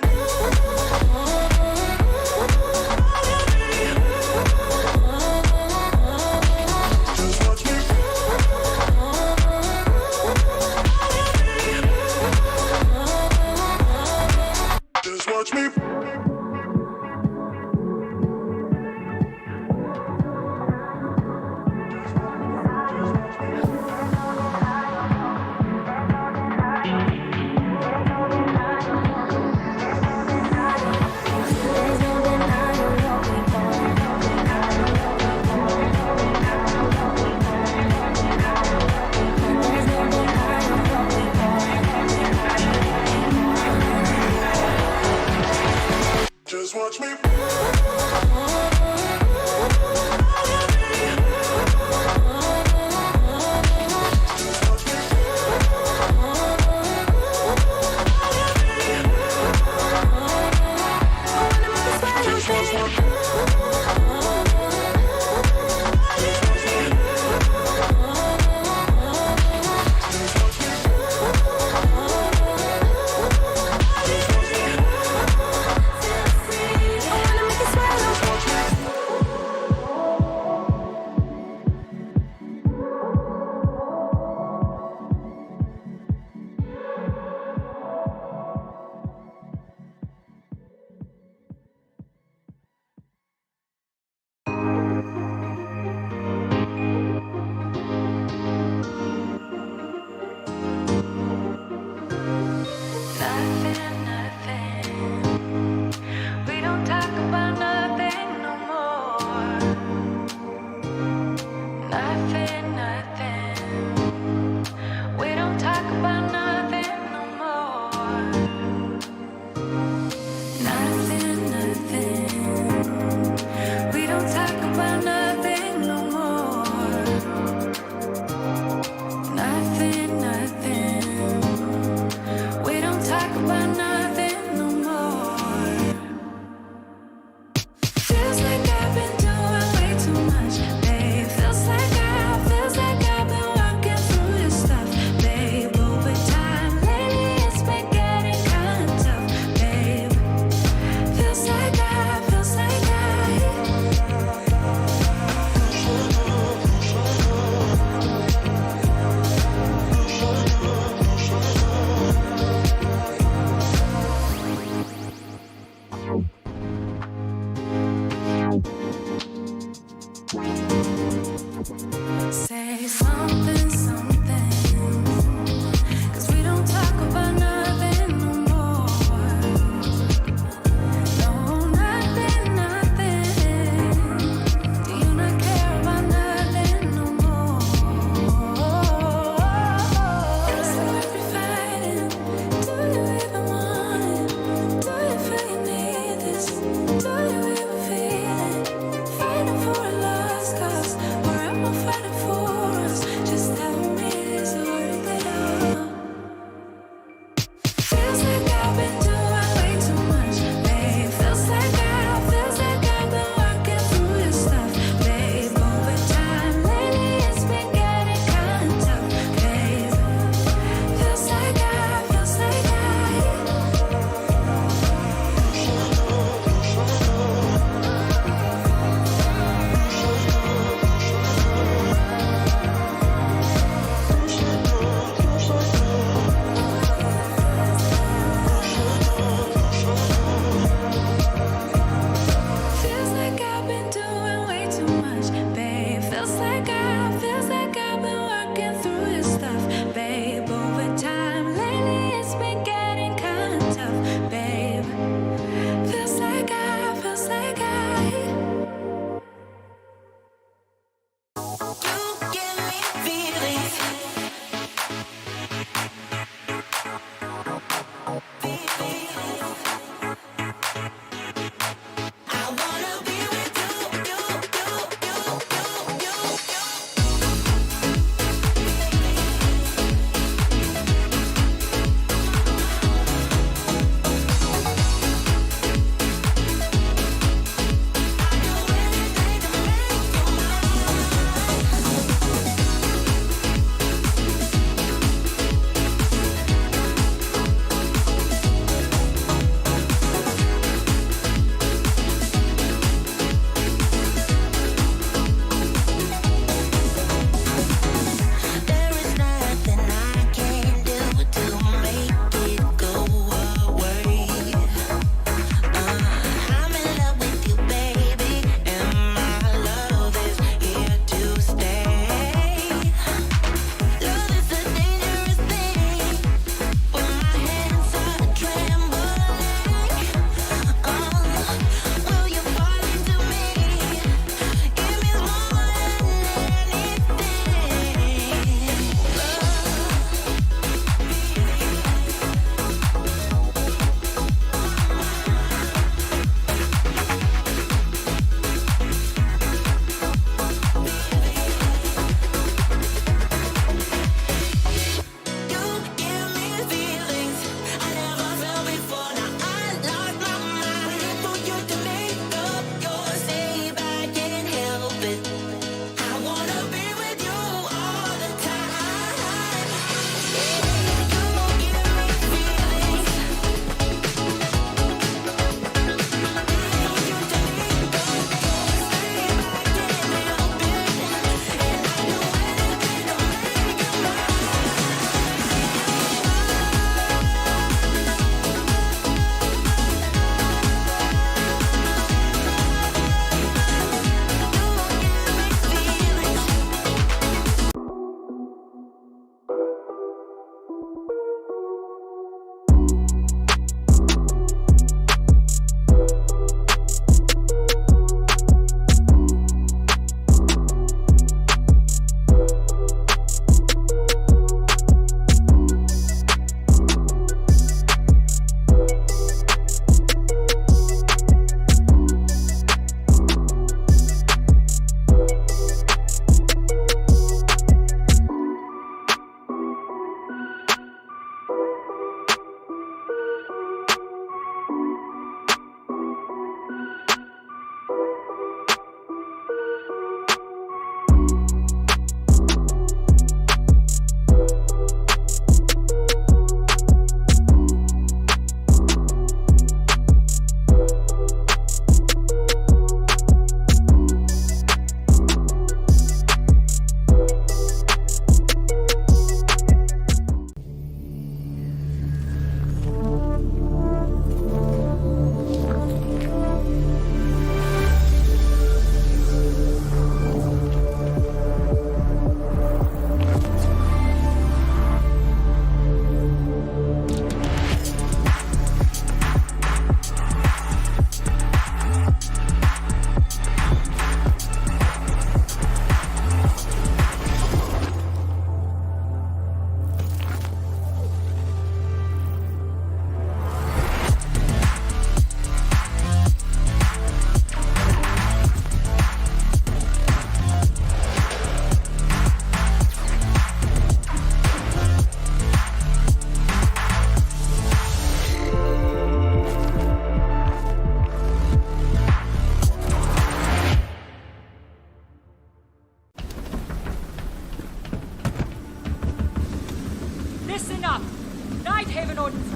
B: Just watch me. Just watch me.
A: There's no denying what we want. There's no denying what we want.
B: Just watch me. Just watch me.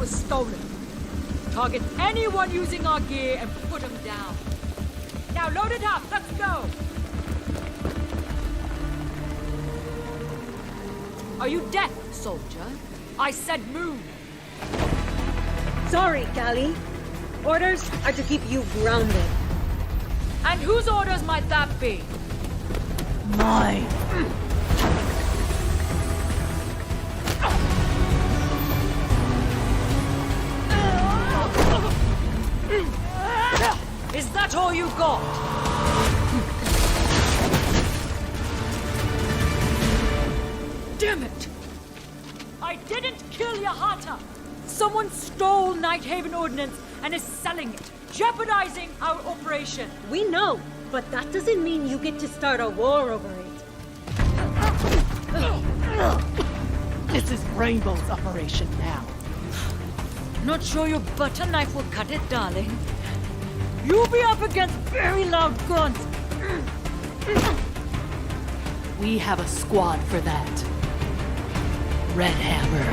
C: was stolen. Target anyone using our gear and put them down. Now load it up, let's go! Are you deaf, soldier? I said move.
D: Sorry, Callie. Orders are to keep you grounded.
C: And whose orders might that be?
E: Mine.
C: Is that all you got? Damn it! I didn't kill Yahata! Someone stole Nighthaven Ordnance and is selling it, jeopardizing our operation.
D: We know, but that doesn't mean you get to start a war over it.
E: This is Rainbow's operation now.
C: Not sure your butter knife will cut it, darling. You'll be up against very loud guns.
E: We have a squad for that. Red Hammer.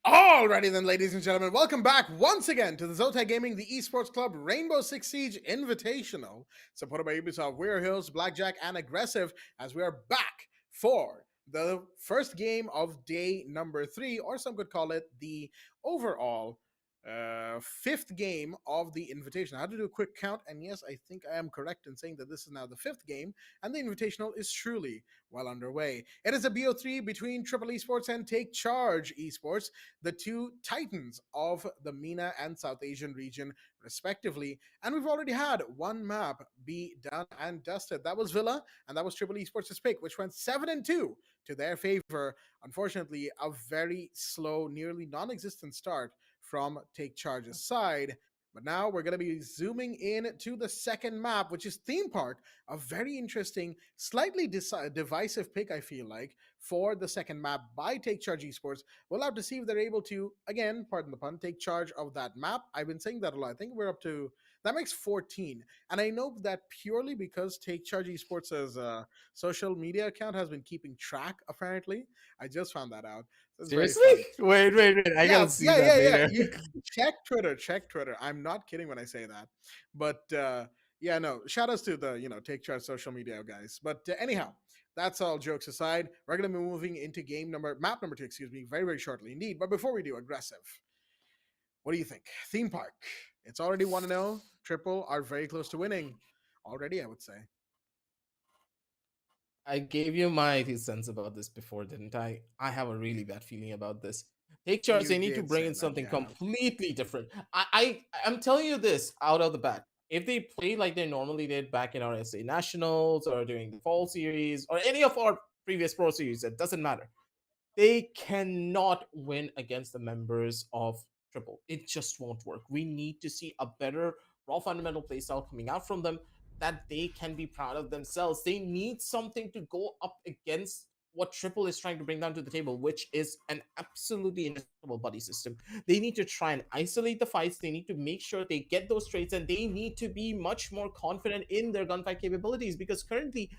F: Alrighty then, ladies and gentlemen, welcome back once again to the Zotac Gaming, the Esports Club Rainbow Six Siege Invitational, supported by Ubisoft. We're Hills, Blackjack, and Aggressive, as we are back for the first game of day number 3, or some could call it the overall fifth game of the Invitational. I had to do a quick count, and yes, I think I am correct in saying that this is now the 5th game, and the Invitational is truly well underway. It is a BO3 between Triple Esports and Take Charge Esports, the two titans of the MENA and South Asian region, respectively. And we've already had one map be done and dusted. That was Villa, and that was Triple Esports' pick, which went 7-2 to their favor. Unfortunately, a very slow, nearly non-existent start from Take Charge's side. But now we're going to be zooming in to the second map, which is Theme Park, a very interesting, slightly divisive pick, I feel like, for the second map by Take Charge Esports. We'll have to see if they're able to, again, pardon the pun, take charge of that map. I've been saying that a lot. I think we're up to, that makes 14. And I know that purely because Take Charge Esports' social media account has been keeping track, apparently. I just found that out.
G: Seriously? Wait. I gotta see that later.
F: You check Twitter. I'm not kidding when I say that. But yeah, no. Shout outs to the Take Charge social media guys. But anyhow, that's all jokes aside. We're gonna be moving into map number 2, excuse me, very very shortly indeed. But before we do, Aggressive, what do you think? Theme Park. It's already 1-0. Triple are very close to winning already, I would say.
G: I gave you my 2 cents about this before, didn't I? I have a really bad feeling about this. Take Charge,
F: You
G: they need to
F: did
G: bring
F: say
G: in
F: that,
G: something
F: yeah.
G: completely different. I'm telling you this out of the bat. If they play like they normally did back in our SA Nationals or during the Fall Series or any of our previous Pro Series, it doesn't matter. They cannot win against the members of Triple. It just won't work. We need to see a better raw fundamental playstyle coming out from them that they can be proud of themselves. They need something to go up against what Triple is trying to bring down to the table, which is an absolutely indestructible buddy system. They need to try and isolate the fights. They need to make sure they get those traits, and they need to be much more confident in their gunfight capabilities, because currently,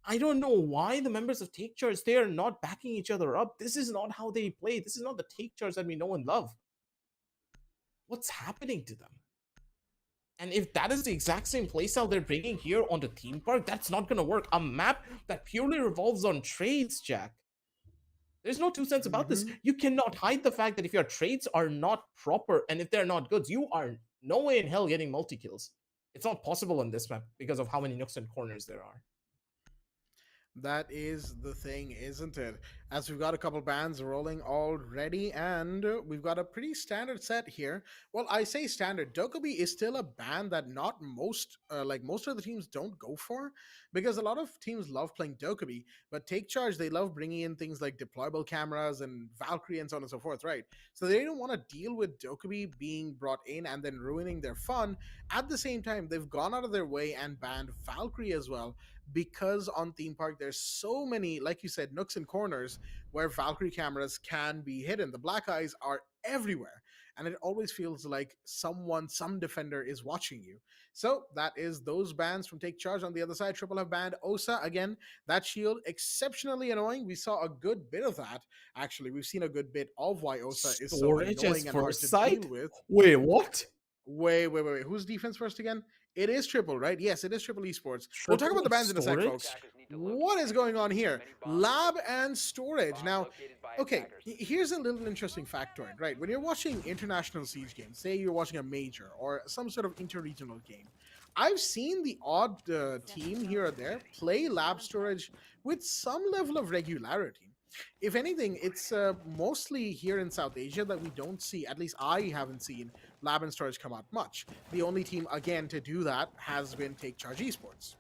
G: I don't know why the members of Take Charge, they are not backing each other up. This is not how they play. This is not the Take Charge that we know and love. What's happening to them? And if that is the exact same playstyle they're bringing here on the theme park, that's not going to work. A map that purely revolves on trades, Jack. There's no 2 cents about this. You cannot hide the fact that if your trades are not proper and if they're not goods, you are no way in hell getting multi-kills. It's not possible on this map because of how many nooks and corners there are.
F: That is the thing, isn't it? As we've got a couple bands rolling already, and we've got a pretty standard set here. Well, I say standard. Dokkaebi is still a band that not most, most of the teams don't go for, because a lot of teams love playing Dokkaebi, but Take Charge, they love bringing in things like deployable cameras and Valkyrie and so on and so forth, right? So they don't want to deal with Dokkaebi being brought in and then ruining their fun. At the same time, they've gone out of their way and banned Valkyrie as well, because on Theme Park there's so many, like you said, nooks and corners where Valkyrie cameras can be hidden. The black eyes are everywhere, and it always feels like some defender is watching you. So that is those bans from Take Charge. On the other side, Triple have banned Osa again. That shield exceptionally annoying. We saw a good bit of that. Actually, we've seen a good bit of why Osa is so
G: Storage
F: annoying
G: as
F: and hard
G: first
F: to
G: sight?
F: deal with.
G: Wait, what?
F: Wait. Who's defense first again? It is Triple, right? Yes, it is Triple Esports. We'll talk
G: Triple
F: about the bans in a sec,
G: Storage?
F: folks. What is going on here? Lab and Storage. Now, okay, here's a little interesting factoid, right? When you're watching international Siege games, say you're watching a major or some sort of interregional game, I've seen the odd team here or there play Lab Storage with some level of regularity. If anything, it's mostly here in South Asia that we don't see, at least I haven't seen, Lab and Storage come out much. The only team, again, to do that has been Take Charge Esports.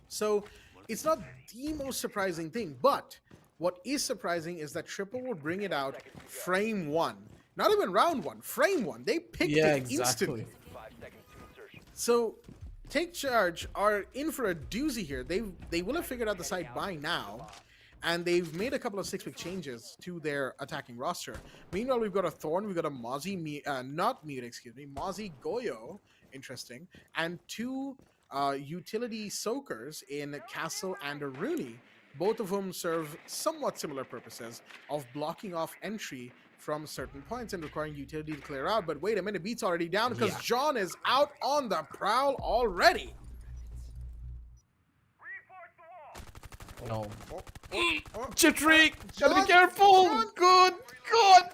F: So it's not the most surprising thing, but what is surprising is that Triple will bring it out frame one. Not even round one, frame one. They picked it instantly.
H: 5 seconds to insertion.
F: So Take Charge are in for a doozy here. They will have figured out the site by now, and they've made a couple of 6-pick changes to their attacking roster. Meanwhile, we've got a Thorn, we've got a Mozzie, Mozzie Goyo, interesting, and two utility soakers in Castle and a Rooney, both of whom serve somewhat similar purposes of blocking off entry from certain points and requiring utility to clear out. But wait a minute, Beat's already down because John is out on the prowl already.
G: No.
F: Oh,
G: Chitri! Gotta
F: John,
G: be careful!
F: John.
G: Good God!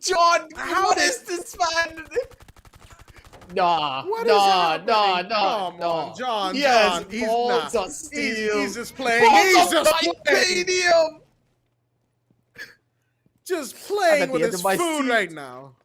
G: John, what is this, man? Nah,
F: What is
G: nah,
F: happening?
G: nah,
F: Come
G: nah.
F: on, John,
G: Yes,
F: John. He's
G: balls
F: not.
G: of steel.
F: He's just playing.
G: Balls
F: He's
G: of
F: just playing.
G: titanium.
F: Just
G: I'm
F: playing
G: at
F: with
G: the edge
F: his
G: of my
F: food
G: seat.
F: right now.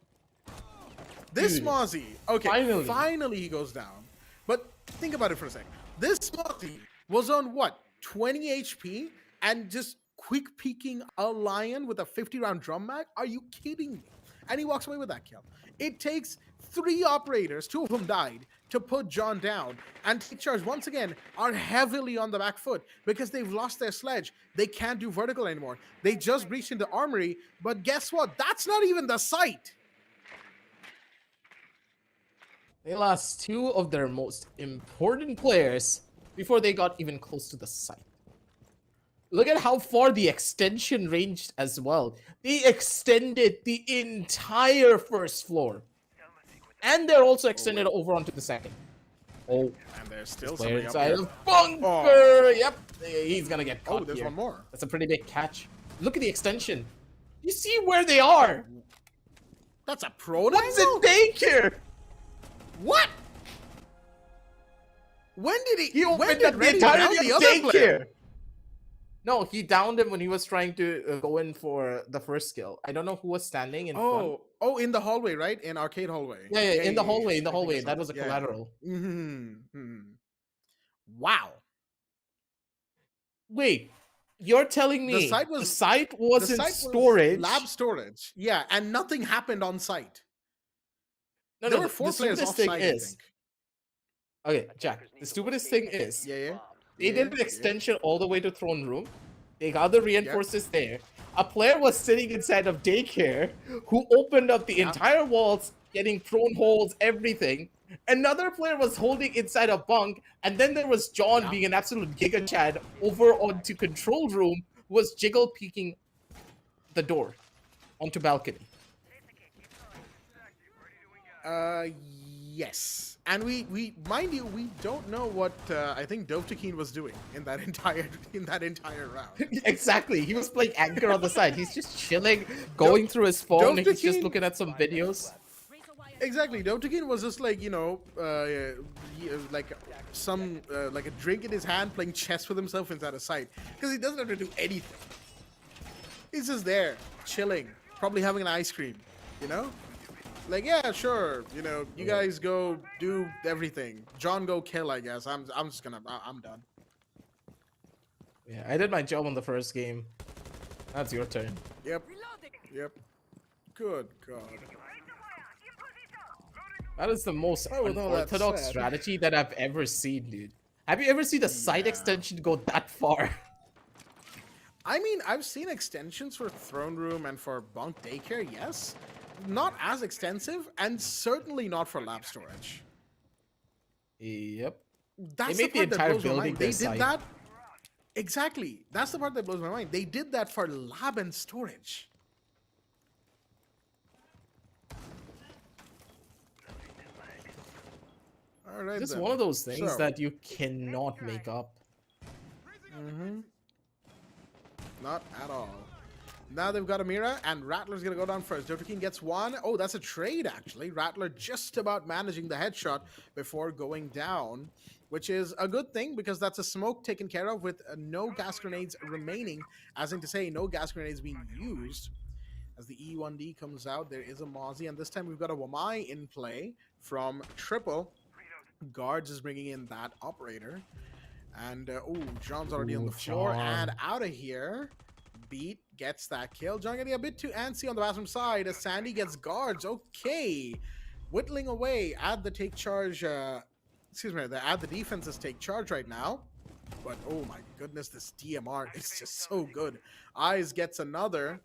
F: This
G: Dude,
F: Mozzie, okay,
G: finally.
F: finally he goes down. But think about it for a second. This Mozzie was on what, 20 HP and just quick peeking a lion with a 50-round drum mag? Are you kidding me? And he walks away with that kill. It takes 3 operators, 2 of them died, to put John down. And Take Charge, once again, are heavily on the back foot because they've lost their sledge. They can't do vertical anymore. They just breached into Armory, but guess what? That's not even the site.
G: They lost 2 of their most important players before they got even close to the site. Look at how far the extension ranged as well. They extended the entire first floor. And they're also extended over onto the second. Oh,
F: And there's still
G: player
F: somebody up
G: inside
F: there.
G: of bunker. Yep, he's gonna get caught
F: Oh, there's
G: here.
F: one more.
G: That's a pretty big catch. Look at the extension. You see where they are.
F: That's a pro
G: What's in
F: angle?
G: daycare?
F: What? When did he?
G: He
F: when
G: opened
F: did
G: up the
F: Reddy down
G: entirety
F: the
G: of
F: other player?
G: daycare. No, he downed him when he was trying to go in for the first kill. I don't know who was standing in front.
F: Oh, in the hallway, right? In arcade hallway.
G: Yeah, in the hallway,
F: I think it's
G: That was a
F: yeah.
G: collateral.
F: Wow.
G: Wait, you're telling me
F: The site was
G: in
F: site
G: storage?
F: lab storage. Yeah, and nothing happened on site.
G: No,
F: There
G: no,
F: were 4
G: the
F: players
G: stupidest
F: off
G: thing
F: site, I
G: is...
F: think.
G: Okay, Jack, the stupidest thing is...
F: Yeah.
G: They did an extension all the way to throne room. They got the reinforcers there. A player was sitting inside of daycare who opened up the entire walls, getting prone holes, everything. Another player was holding inside a bunk, and then there was John being an absolute giga chad over onto control room, who was jiggle peeking the door onto balcony.
F: Yes. And we mind you, we don't know what I think Dovtakin was doing in that entire round.
G: Exactly. He was playing anchor on the side. He's just chilling, going through his phone, and he's just
F: Dovtakin-
G: looking at some videos.
F: Exactly. Dovtakin was just like, like like a drink in his hand, playing chess with himself inside a site because he doesn't have to do anything. He's just there, chilling, probably having an ice cream, you know. Like, yeah, sure, you guys go do everything. John, go kill, I guess. I'm done.
G: Yeah, I did my job on the first game. That's your turn.
F: Yep. Good God.
G: That is the most
F: Oh, no, that's
G: unorthodox
F: sad.
G: strategy that I've ever seen, dude. Have you ever seen a side extension go that far?
F: I mean, I've seen extensions for Throne Room and for Bunk Daycare, yes. not as extensive, and certainly not for lab storage.
G: Yep.
F: That's
G: They
F: the
G: made the
F: part that
G: entire
F: blows my
G: building
F: mind. They
G: their
F: did
G: site.
F: that. Exactly. That's the part that blows my mind. They did that for lab and storage. All right,
G: Just
F: then.
G: one of those things
F: So,
G: that you cannot make up.
F: not at all. Now they've got Amira, and Rattler's gonna go down first. Zotac gets one. Oh, that's a trade, actually. Rattler just about managing the headshot before going down, which is a good thing because that's a smoke taken care of with no gas grenades remaining, as in to say, no gas grenades being used. As the E1D comes out, there is a Mozzie, and this time we've got a Wamai in play from Triple. Guards is bringing in that operator. And, oh, John's already on the floor and
G: John.
F: out of here. Beat gets that kill. John getting a bit too antsy on the bathroom side as Sandy gets guards. Okay. Whittling away at the take charge. Excuse me, at the defenses take charge right now. But, oh my goodness, this DMR is just so good. Eyes gets another.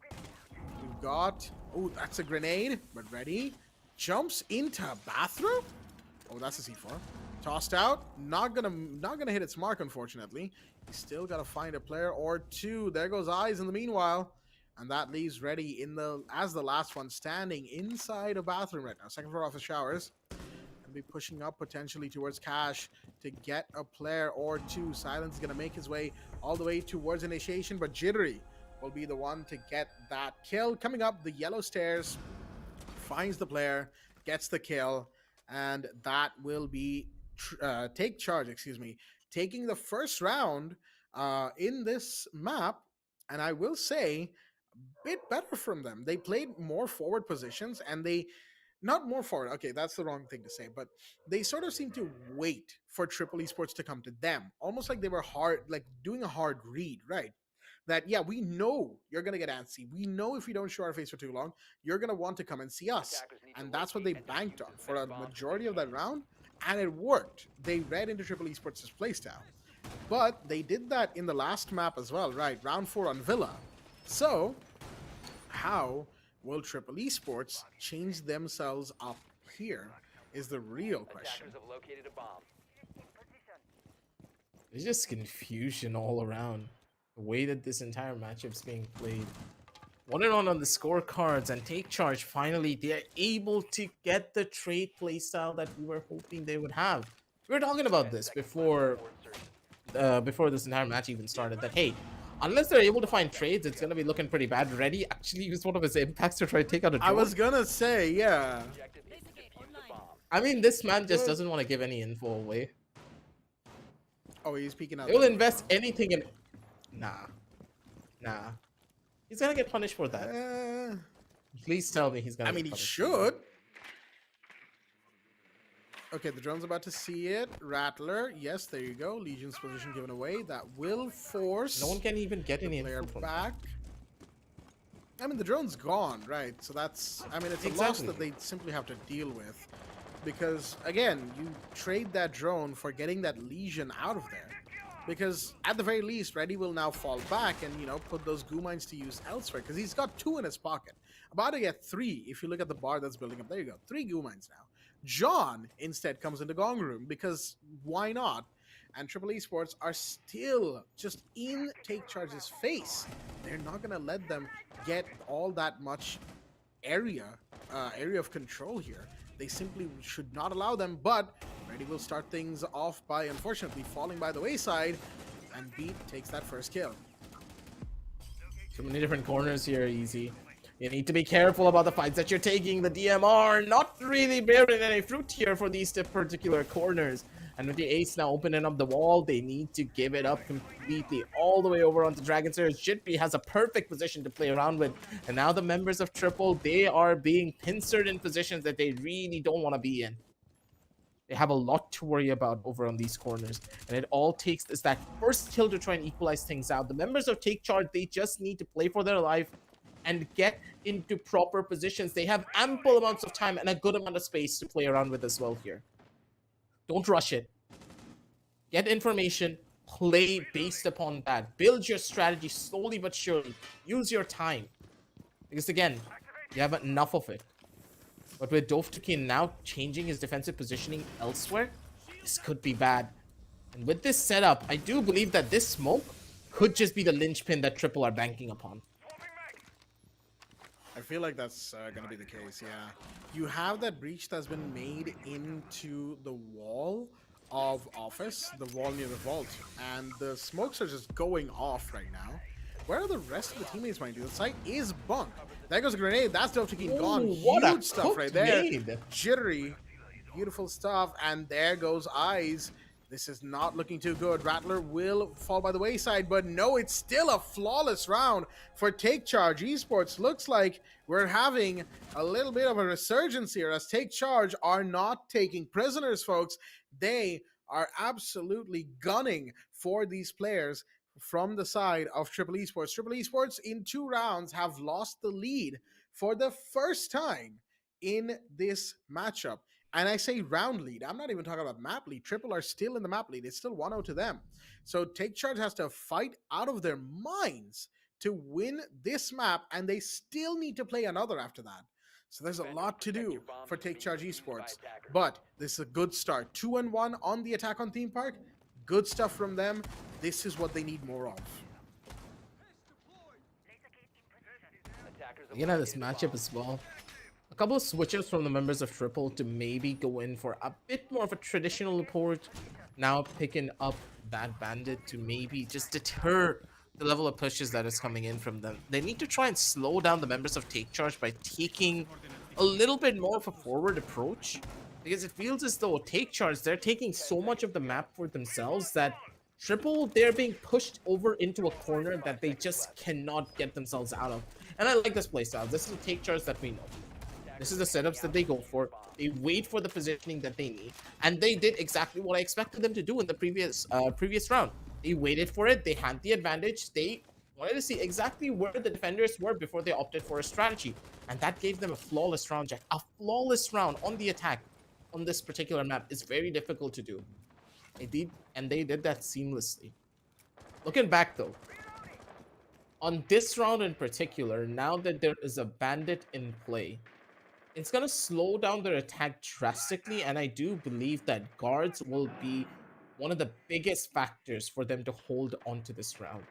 F: We've got, oh, that's a grenade, but ready. Jumps into a bathroom. Oh, that's a C4. Tossed out. Not gonna hit its mark, unfortunately. He's still gotta find a player or two. There goes Eyes in the meanwhile. And that leaves Ready as the last one standing inside a bathroom right now. Second floor office showers. And be pushing up potentially towards Cash to get a player or two. Silence is gonna make his way all the way towards initiation, but Jittery will be the one to get that kill. Coming up, the yellow stairs finds the player, gets the kill, and that will be take charge, taking the first round in this map. And I will say, a bit better from them. They played more forward positions, and they not more forward. Okay, that's the wrong thing to say, but they sort of seem to wait for Triple Esports to come to them, almost like they were doing a hard read, right? That, yeah, we know you're going to get antsy. We know if we don't show our face for too long, you're going to want to come and see us. And that's what they banked on for a majority of that round, and it worked. They read into Triple Esports' playstyle. But they did that in the last map as well, right? Round 4 on Villa. So, how will Triple Esports change themselves up here is the real question.
H: Attackers have located a bomb.
G: There's just confusion all around. The way that this entire matchup's being played. 1-1 on the scorecards, and Take Charge, finally, they're able to get the trade playstyle that we were hoping they would have. We were talking about this before this entire match even started, that, hey, unless they're able to find trades, it's going to be looking pretty bad. Ready actually used one of his impacts to try to take out a drone.
F: I was going to say, yeah.
H: Objective is to defuse the bomb.
G: I mean, this man just doesn't want to give any info away.
F: Oh, he's peeking out.
G: They will invest anything in... Nah. He's gonna get punished for that. Please tell me he's gonna
F: he should. Okay, the drone's about to see it. Rattler, yes, there you go. Legion's position given away. That will force
G: No one can even get any
F: player
G: info from
F: back. I mean, the drone's gone, right? So that's, it's a loss
G: Exactly.
F: that they simply have to deal with. Because, again, you trade that drone for getting that Legion out of there. Because, at the very least, Reddy will now fall back and, put those goo mines to use elsewhere. Because he's got 2 in his pocket. About to get 3 if you look at the bar that's building up. There you go. 3 goo mines now. John, instead, comes into Gong Room. Because, why not? And Triple Esports are still just in Take Charge's face. They're not going to let them get all that much area of control here. They simply should not allow them, but Reddy will start things off by, unfortunately, falling by the wayside, and Beat takes that first kill.
G: Too many different corners here, Easy. You need to be careful about the fights that you're taking. The DMR not really bearing any fruit here for these particular corners. And with the ace now opening up the wall, they need to give it up completely all the way over onto Dragon Stairs. Jitby has a perfect position to play around with. And now the members of Triple, they are being pincered in positions that they really don't want to be in. They have a lot to worry about over on these corners. And it all takes is that first kill to try and equalize things out. The members of Take Charge, they just need to play for their life and get into proper positions. They have ample amounts of time and a good amount of space to play around with as well here. Don't rush it. Get information, play based upon that. Build your strategy slowly but surely. Use your time. Because again, you have enough of it. But with Dovtakin now changing his defensive positioning elsewhere, this could be bad. And with this setup, I do believe that this smoke could just be the linchpin that Triple are banking upon.
F: I feel like that's going to be the case, yeah. You have that breach that's been made into the wall of office, the wall near the vault, and the smokes are just going off right now. Where are the rest of the teammates, mind you? The site is bunked. There goes a grenade. That's Dovtakin gone.
G: Ooh, what a
F: Huge stuff right there.
G: made.
F: Jittery. Beautiful stuff. And there goes Eyes. This is not looking too good. Rattler will fall by the wayside, but no, it's still a flawless round for Take Charge Esports. Looks like we're having a little bit of a resurgence here as Take Charge are not taking prisoners, folks. They are absolutely gunning for these players from the side of Triple Esports. Triple Esports in 2 rounds have lost the lead for the first time in this matchup. And I say round lead. I'm not even talking about map lead. Triple are still in the map lead. It's still 1-0 to them. So Take Charge has to fight out of their minds to win this map, and they still need to play another after that. So there's a lot to do for Take Charge Esports. But this is a good start. 2-1 on the attack on Theme Park. Good stuff from them. This is what they need more of.
G: Again, at this matchup as well, a couple of switches from the members of Triple to maybe go in for a bit more of a traditional approach. Now picking up that bandit to maybe just deter the level of pushes that is coming in from them. They need to try and slow down the members of Take Charge by taking a little bit more of a forward approach, because it feels as though Take Charge, they're taking so much of the map for themselves that Triple, they're being pushed over into a corner that they just cannot get themselves out of. And I like this playstyle. This is a Take Charge that we know. This is the setups that they go for. They wait for the positioning that they need, and they did exactly what I expected them to do in the previous round. They waited for it. They had the advantage. They wanted to see exactly where the defenders were before they opted for a strategy, and that gave them a flawless round, Jack. A flawless round on the attack on this particular map is very difficult to do. They did that seamlessly. Looking back though, on this round in particular, now that there is a bandit in play, it's going to slow down their attack drastically, and I do believe that guards will be one of the biggest factors for them to hold on to this round.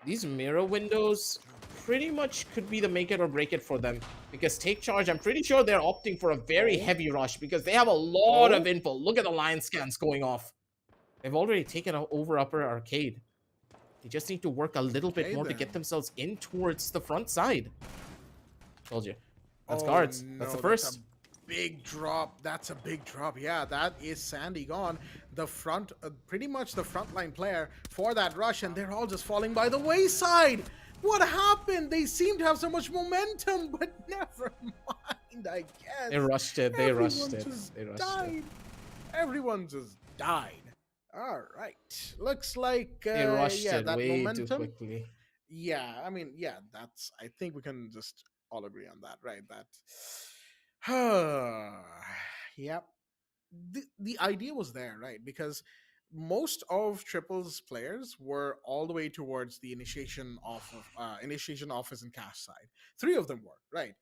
G: These mirror windows pretty much could be the make it or break it for them, because Take Charge, I'm pretty sure they're opting for a very heavy rush because they have a lot of info. Look at the line scans going off. They've already taken over upper arcade. They just need to work a little bit more to get themselves in towards the front side. Told you. That's guards.
F: No,
G: that's the first.
F: That's a big drop. That's a big drop. Yeah, that is Sandy gone. The front, pretty much the frontline player for that rush, and they're all just falling by the wayside. What happened? They seem to have so much momentum, but never mind, I guess.
G: They rushed it. They rushed it. They rushed it.
F: Everyone just died. All right. Looks like
G: They rushed
F: yeah,
G: it
F: that
G: way
F: momentum.
G: too quickly.
F: Yeah, I mean, yeah, that's. I think we can just all agree on that, right? That. Yep. The idea was there, right? Because most of Triple's players were all the way towards the initiation office and cash side. 3 of them were, right?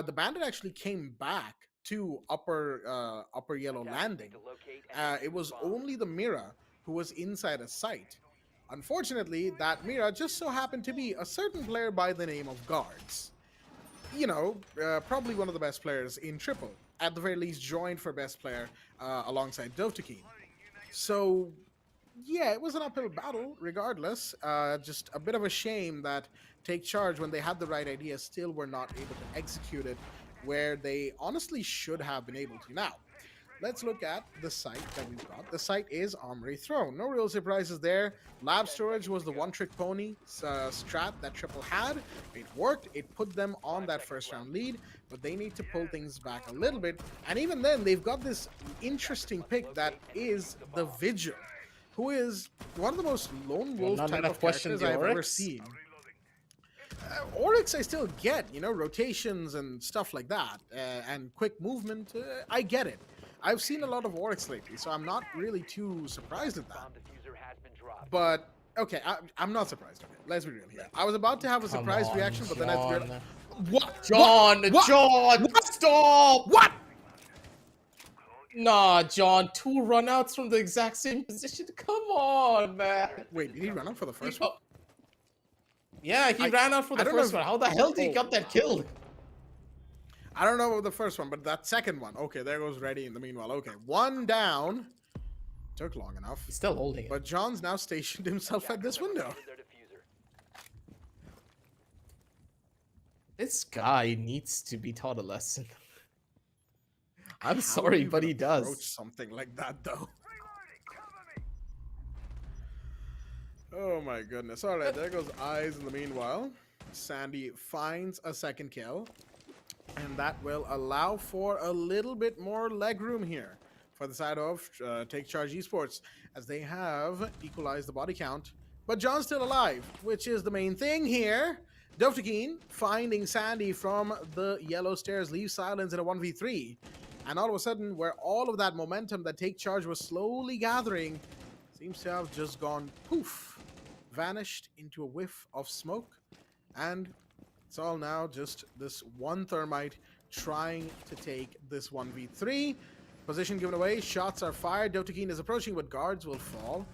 F: The bandit actually came back to upper yellow landing. It was only the Mira who was inside a site. Unfortunately, that Mira just so happened to be a certain player by the name of Guards. You know, probably one of the best players in Triple. At the very least, joined for best player alongside Dovtakin. So, yeah, it was an uphill battle, regardless. Just a bit of a shame that Take Charge, when they had the right idea, still were not able to execute it where they honestly should have been able to. Now, let's look at the site that we've got. The site is Armory Throne. No real surprises there. Lab Storage was the one-trick pony strat that Triple had. It worked. It put them on that first round lead, but they need to pull things back a little bit. And even then, they've got this interesting pick that is the Vigil, who is one of the most lone wolf type of characters I've ever seen. Oryx I still get, you know, rotations and stuff like that, and quick movement. I get it. I've seen a lot of Oryx lately, so I'm not really too surprised at that. But, okay, I'm not surprised. Okay, let's be real here. I was about to have a surprise reaction, but then I figured...
G: What? John!
F: What?
G: John!
F: What?
G: Stop! What? Nah, John, 2 runouts from the exact same position. Come on, man.
F: Wait, did he run out for the first one?
G: Yeah, he ran out for
F: I
G: the
F: don't know
G: first
F: if-
G: one. How the hell did he
F: Oh,
G: got that killed?
F: I don't know about the first one, but that second one. Okay, there goes Ready in the meanwhile. Okay, 1 down. Took long enough.
G: He's still holding it.
F: But John's now stationed himself at this window.
H: Located their diffuser.
G: This guy needs to be taught a lesson. I'm
F: How
G: sorry,
F: do you
G: but he
F: approach
G: does.
F: something like that, though. Oh my goodness. All right, there goes Eyes in the meanwhile. Sandy finds a second kill. And that will allow for a little bit more leg room here for the side of Take Charge Esports, as they have equalized the body count. But John's still alive, which is the main thing here. Zotac finding Sandy from the yellow stairs leaves Silence in a 1v3. And all of a sudden, where all of that momentum that Take Charge was slowly gathering seems to have just gone poof, vanished into a whiff of smoke. And it's all now just this one thermite trying to take this 1v3. Position given away, shots are fired. Zotac is approaching, but guards will fall.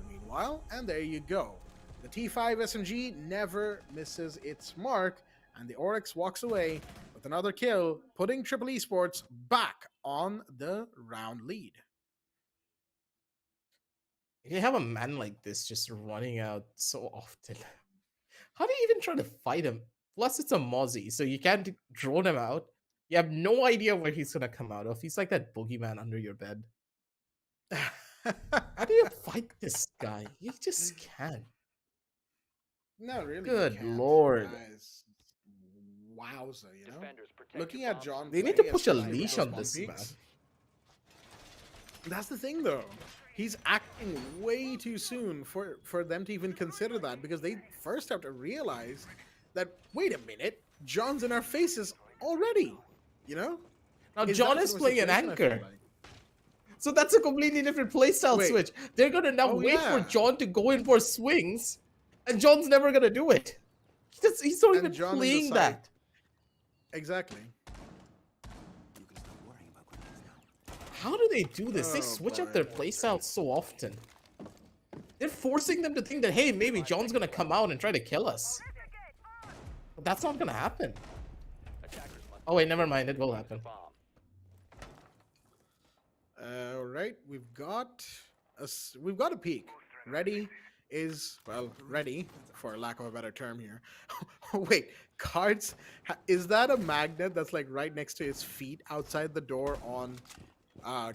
F: Meanwhile, and there you go. The T5 SMG never misses its mark, and the Oryx walks away with another kill, putting Triple Esports back on the round lead.
G: You have a man like this just running out so often. How do you even try to fight him? Plus, it's a Mozzie, so you can't drone him out. You have no idea where he's gonna come out of. He's like that boogeyman under your bed. How do you fight this guy? You just can't.
F: Not really.
G: Good
F: you can't.
G: lord.
F: Guys, wowza, you know?
H: Defenders protect
F: Looking
H: your
F: at
H: bomb.
F: John,
G: They need to
F: play
G: push
F: as
G: a
F: like
G: leash
F: those
G: on this
F: bomb
G: man.
F: peaks. That's the thing, though. He's acting way too soon for them to even consider that, because they first have to realize that, wait a minute, John's in our faces already, you know?
G: Now,
F: Is
G: John
F: that
G: is
F: the
G: playing an
F: situation, I feel
G: anchor.
F: like?
G: So that's a completely different playstyle
F: Wait.
G: switch. They're gonna now
F: Oh,
G: wait for
F: yeah.
G: John to go in for swings, and John's never gonna do it. He's not
F: And
G: even
F: John on the
G: playing
F: side.
G: that.
F: Exactly.
G: How do they do this? They
F: Oh,
G: switch up
F: boy.
G: their playstyles so often. They're forcing them to think that, hey, maybe John's gonna come out and try to kill us. But that's not gonna happen.
H: Attackers must
G: Oh wait, never mind. It will happen.
H: bomb.
F: All right, we've got a peak. Ready is, well, ready for lack of a better term here. Wait, cards? Is that a magnet that's like right next to his feet outside the door on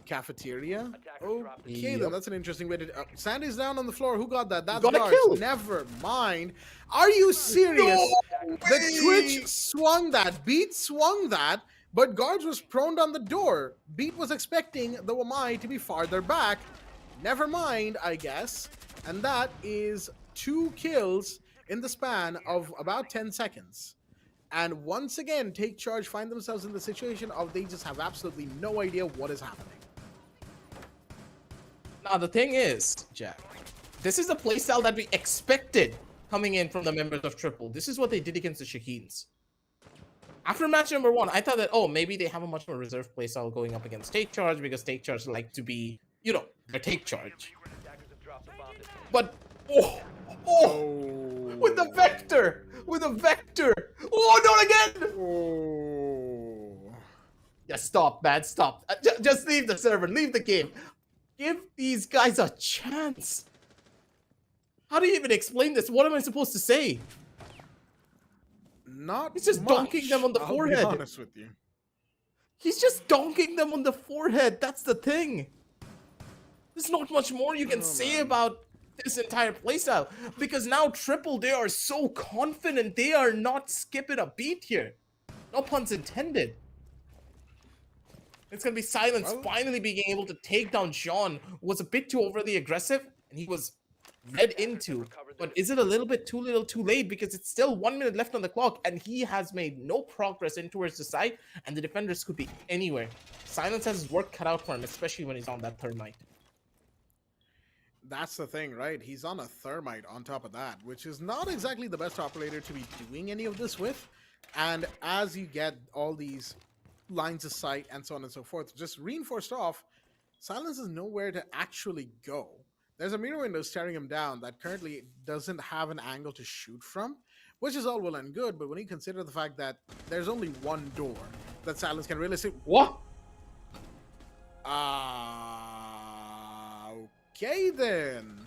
F: cafeteria? Okay,
G: Yep.
F: then that's an interesting way to. Sandy's down on the floor. Who got that? That's
G: got a
F: guards.
G: kill.
F: Never mind. Are you serious? The Twitch swung that. Beat swung that. But guards was prone on the door. Beat was expecting the Wamai to be farther back. Never mind, I guess. And that is 2 kills in the span of about 10 seconds. And once again, Take Charge find themselves in the situation of they just have absolutely no idea what is happening.
G: Now the thing is, Jack, this is the playstyle that we expected coming in from the members of Triple. This is what they did against the Shaheens. After match number 1, I thought that, oh, maybe they have a much more reserved playstyle going up against Take Charge, because Take Charge like to be, you know, their Take Charge.
H: Attackers have dropped the bomb.
G: But, with the vector! With a vector! Oh, not again!
F: Oh.
G: Yeah, stop, man, stop. Just leave the server, leave the game. Give these guys a chance. How do you even explain this? What am I supposed to say?
F: Not
G: He's just
F: much,
G: donking them on the
F: I'll
G: forehead.
F: be honest with you.
G: He's just donking them on the forehead. That's the thing. There's not much more you can say about this entire playstyle, because now Triple, they are so confident. They are not skipping a beat here. No puns intended. It's gonna be Silence
F: Well,
G: finally being able to take down Sean, who was a bit too overly aggressive, and he was read into. But is it a little bit too little too late, because it's still 1 minute left on the clock, and he has made no progress in towards the side, and the defenders could be anywhere. Silence has his work cut out for him, especially when he's on that thermite.
F: That's the thing, right? He's on a thermite on top of that, which is not exactly the best operator to be doing any of this with. And as you get all these lines of sight, and so on and so forth. Just reinforced off, Silence is nowhere to actually go. There's a mirror window staring him down that currently doesn't have an angle to shoot from, which is all well and good, but when you consider the fact that there's only one door that Silence can realistically.
G: What?
F: Okay then.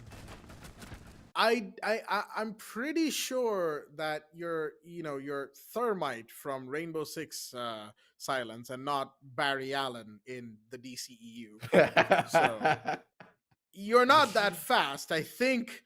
F: I'm pretty sure that you're Thermite from Rainbow Six Silence and not Barry Allen in the DCEU. So you're not that fast. I think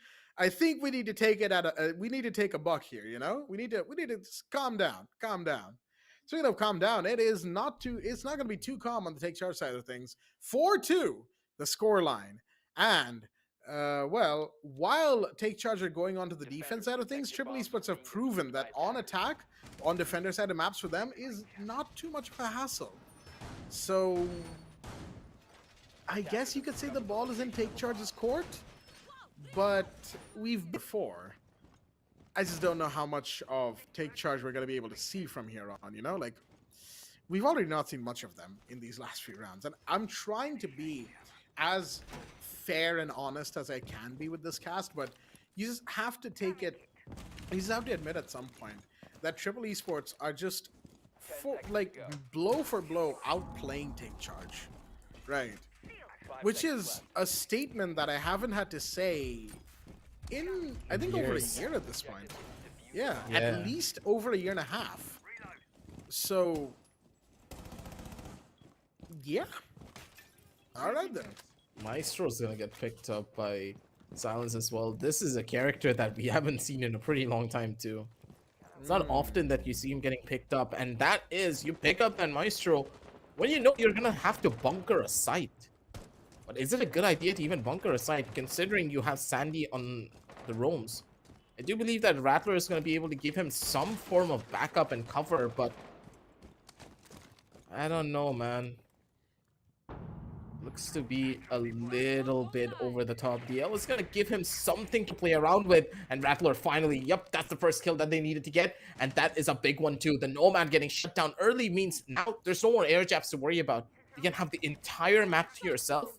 F: we need to take it at we need to take a buck here. We need to just calm down. Calm down. Speaking of calm down, it's not going to be too calm on the take charge side of things. 4-2 the score line, and well, while take charge are going on to the defense side of things, Triple Esports have proven that on attack, on defender side of maps for them is not too much of a hassle. So I guess you could say the ball is in take charge's court, but we've before. I just don't know how much of take charge we're going to be able to see from here on, like we've already not seen much of them in these last few rounds, and I'm trying to be as fair and honest as I can be with this cast, but you just have to admit at some point that Triple Esports are just blow for blow outplaying take charge, right? Which is a statement that I haven't had to say in, I think, over a year at this point. Yeah, at least over a year and a half. So, yeah. All right, then.
G: Maestro's gonna get picked up by Silence as well. This is a character that we haven't seen in a pretty long time, too. It's not often that you see him getting picked up, and that is, you pick up that Maestro when you know you're gonna have to bunker a site. But is it a good idea to even bunker a site, considering you have Sandy on the roams? I do believe that Rattler is going to be able to give him some form of backup and cover, but I don't know, man. Looks to be a little bit over the top. DL is going to give him something to play around with, and Rattler finally, yep, that's the first kill that they needed to get, and that is a big one too. The Nomad getting shut down early means now there's no more air jabs to worry about. You can have the entire map to yourself.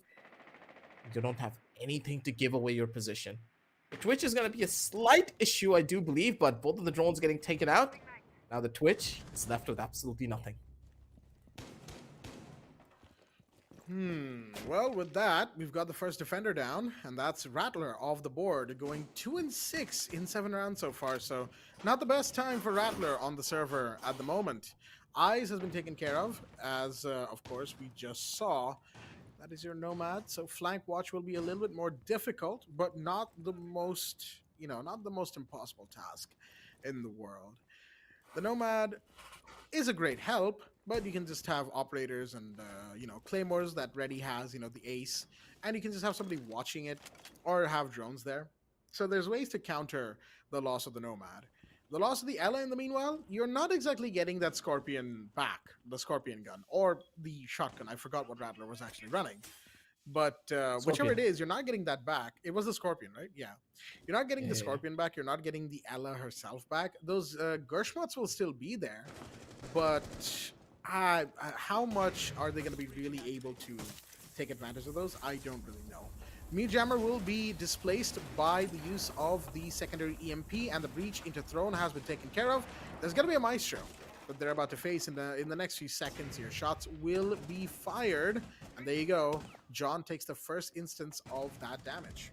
G: You don't have anything to give away your position. The Twitch is going to be a slight issue, I do believe, but both of the drones getting taken out. Now the Twitch is left with absolutely nothing.
F: Well, with that, we've got the first defender down, and that's Rattler off the board, going 2-6 in 7 rounds so far. So not the best time for Rattler on the server at the moment. Eyes has been taken care of, as of course we just saw. That is your Nomad, so flank watch will be a little bit more difficult, but not the most, not the most impossible task in the world. The Nomad is a great help, but you can just have operators and, claymores that Ready has, the ace, and you can just have somebody watching it or have drones there. So there's ways to counter the loss of the Nomad. The loss of the Ella, in the meanwhile, you're not exactly getting that Scorpion back, the Scorpion gun, or the shotgun. I forgot what Rattler was actually running. But whichever it is, you're not getting that back. It was the Scorpion, right? Yeah. You're not getting the Scorpion back. You're not getting the Ella herself back. Those Gershmots will still be there. But how much are they going to be really able to take advantage of those? I don't really know. Meat Jammer will be displaced by the use of the secondary EMP, and the breach into Throne has been taken care of. There's going to be a Maestro that they're about to face in the next few seconds here. Shots will be fired, and there you go. John takes the first instance of that damage.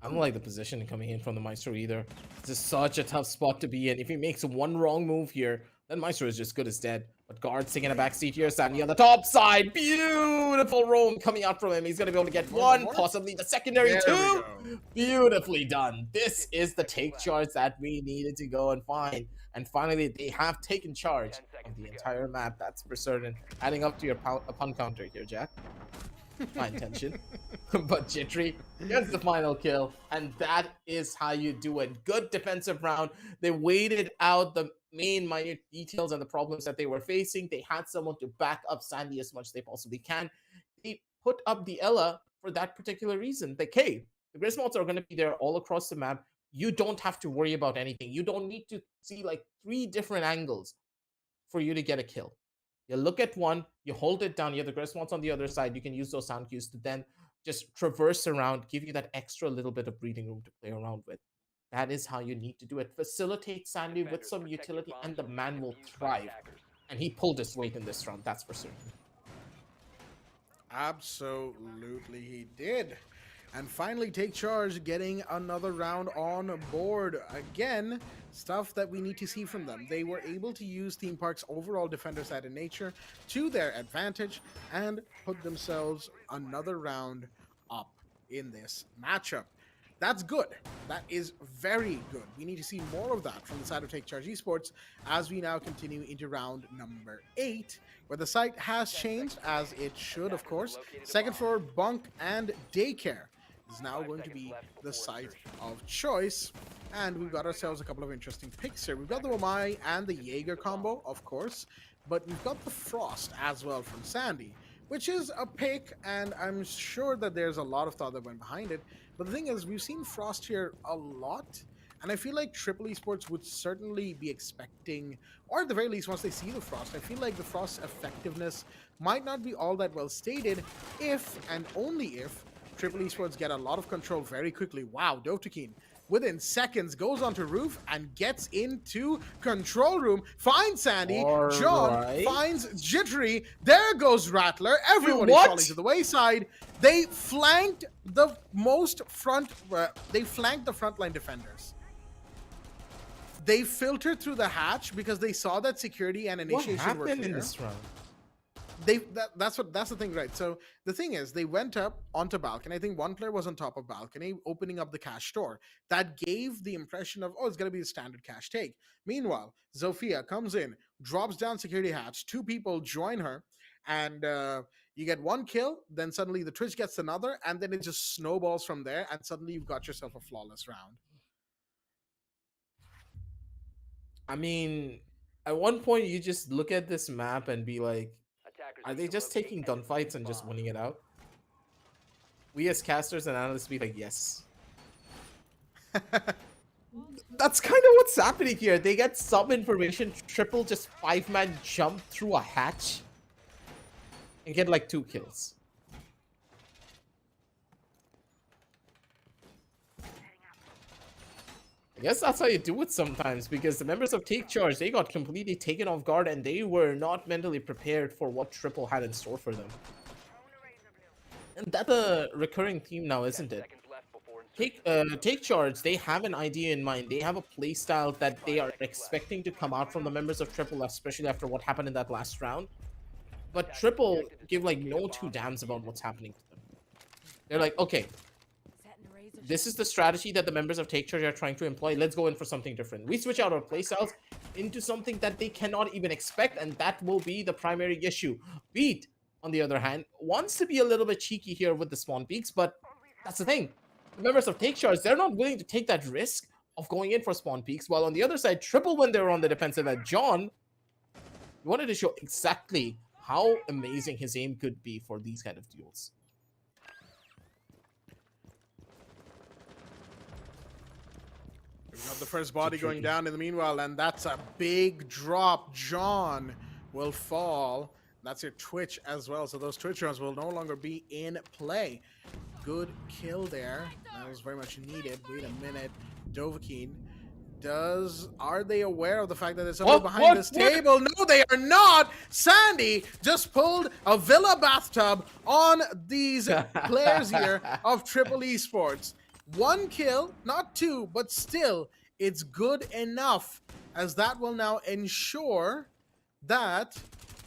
G: I don't like the position coming in from the Maestro either. This is such a tough spot to be in. If he makes one wrong move here, then Maestro is just good as dead. But Guard's taking a backseat here. Sandy on the top side. Beautiful roam coming out from him. He's going to be able to get one, possibly the secondary two. Beautifully done. This is the take charge that we needed to go and find. And finally, they have taken charge of the entire map. That's for certain. Adding up to your pun counter here, Jack. My intention. But Jittery gets the final kill, and that is how you do it. Good defensive round. They waited out the main minute details and the problems that they were facing. They had someone to back up Sandy as much as they possibly can. They put up the Ella for that particular reason. The Griswolds are going to be there all across the map. You don't have to worry about anything. You don't need to see like 3 different angles for you to get a kill. You look at one, you hold it down, you have the response on the other side, you can use those sound cues to then just traverse around, give you that extra little bit of breathing room to play around with. That is how you need to do it. Facilitate Sandy with
H: Defenders,
G: some
H: protect your
G: utility,
H: bombs
G: and the
H: from being
G: man will
H: defused by
G: thrive.
H: attackers.
G: And he pulled his weight in this round, that's for certain.
F: Absolutely, he did. And finally, Take Charge getting another round on board. Again, stuff that we need to see from them. They were able to use Theme Park's overall defender side in nature to their advantage and put themselves another round up in this matchup. That's good. That is very good. We need to see more of that from the side of Take Charge Esports as we now continue into round number 8, where the site has changed, as it should, of course. Second floor bunk and daycare is now going to be the site of choice. And we've got ourselves a couple of interesting picks here. We've got the Wamai and the Jaeger combo, of course, but we've got the Frost as well from Sandy, which is a pick, and I'm sure that there's a lot of thought that went behind it. But the thing is, we've seen Frost here a lot, and I feel like Triple Esports would certainly be expecting, or at the very least, once they see the Frost, I feel like the Frost's effectiveness might not be all that well stated if, and only if, Triple Esports get a lot of control very quickly. Wow, Zotac within seconds goes onto roof and gets into control room, finds Sandy, John finds Jittery, there goes Rattler, everybody's falling to the wayside. They flanked the frontline defenders. They filtered through the hatch because they saw that security and initiation
G: What happened in this round?
F: That's the thing, right? So the thing is, they went up onto balcony. I think one player was on top of balcony opening up the cache door. That gave the impression of, oh, it's going to be a standard cache take. Meanwhile, Zofia comes in, drops down security hatch, 2 people join her, and you get 1 kill, then suddenly the Twitch gets another, and then it just snowballs from there, and suddenly you've got yourself a flawless round.
G: I mean, at one point you just look at this map and be like,
H: Attackers
G: are
H: need
G: they
H: to
G: just
H: locate
G: taking
H: and
G: gunfights
H: defuse
G: and just
H: bombs.
G: winning it out? We as casters and analysts be like, yes. That's kind of what's happening here. They get some information, triple just 5-man jump through a hatch and get like 2 kills. I guess that's how you do it sometimes, because the members of Take Charge, they got completely taken off guard and they were not mentally prepared for what Triple had in store for them. And that's a recurring theme now, isn't it?
H: Seconds left before insertion.
G: Take Charge, they have an idea in mind. They have a playstyle that they are expecting to come out from the members of Triple, especially after what happened in that last round. But Triple give like no 2 damns about what's happening to them. They're like, okay, this is the strategy that the members of Take Charge are trying to employ. Let's go in for something different. We switch out our playstyles into something that they cannot even expect, and that will be the primary issue. Beat, on the other hand, wants to be a little bit cheeky here with the spawn peaks, but that's the thing. The members of Take Charge, they're not willing to take that risk of going in for spawn peaks, while on the other side, Triple, when they were on the defensive at John, wanted to show exactly how amazing his aim could be for these kind of duels.
F: We've got the first body going down in the meanwhile, and that's a big drop. John will fall. That's your Twitch as well, so those Twitch runs will no longer be in play. Good kill there. That was very much needed. Wait a minute. Dovahkiin are they aware of the fact that there's someone behind this table? No, they are not. Sandy just pulled a villa bathtub on these players here of Triple Esports. 1 kill, not 2, but still, it's good enough, as that will now ensure that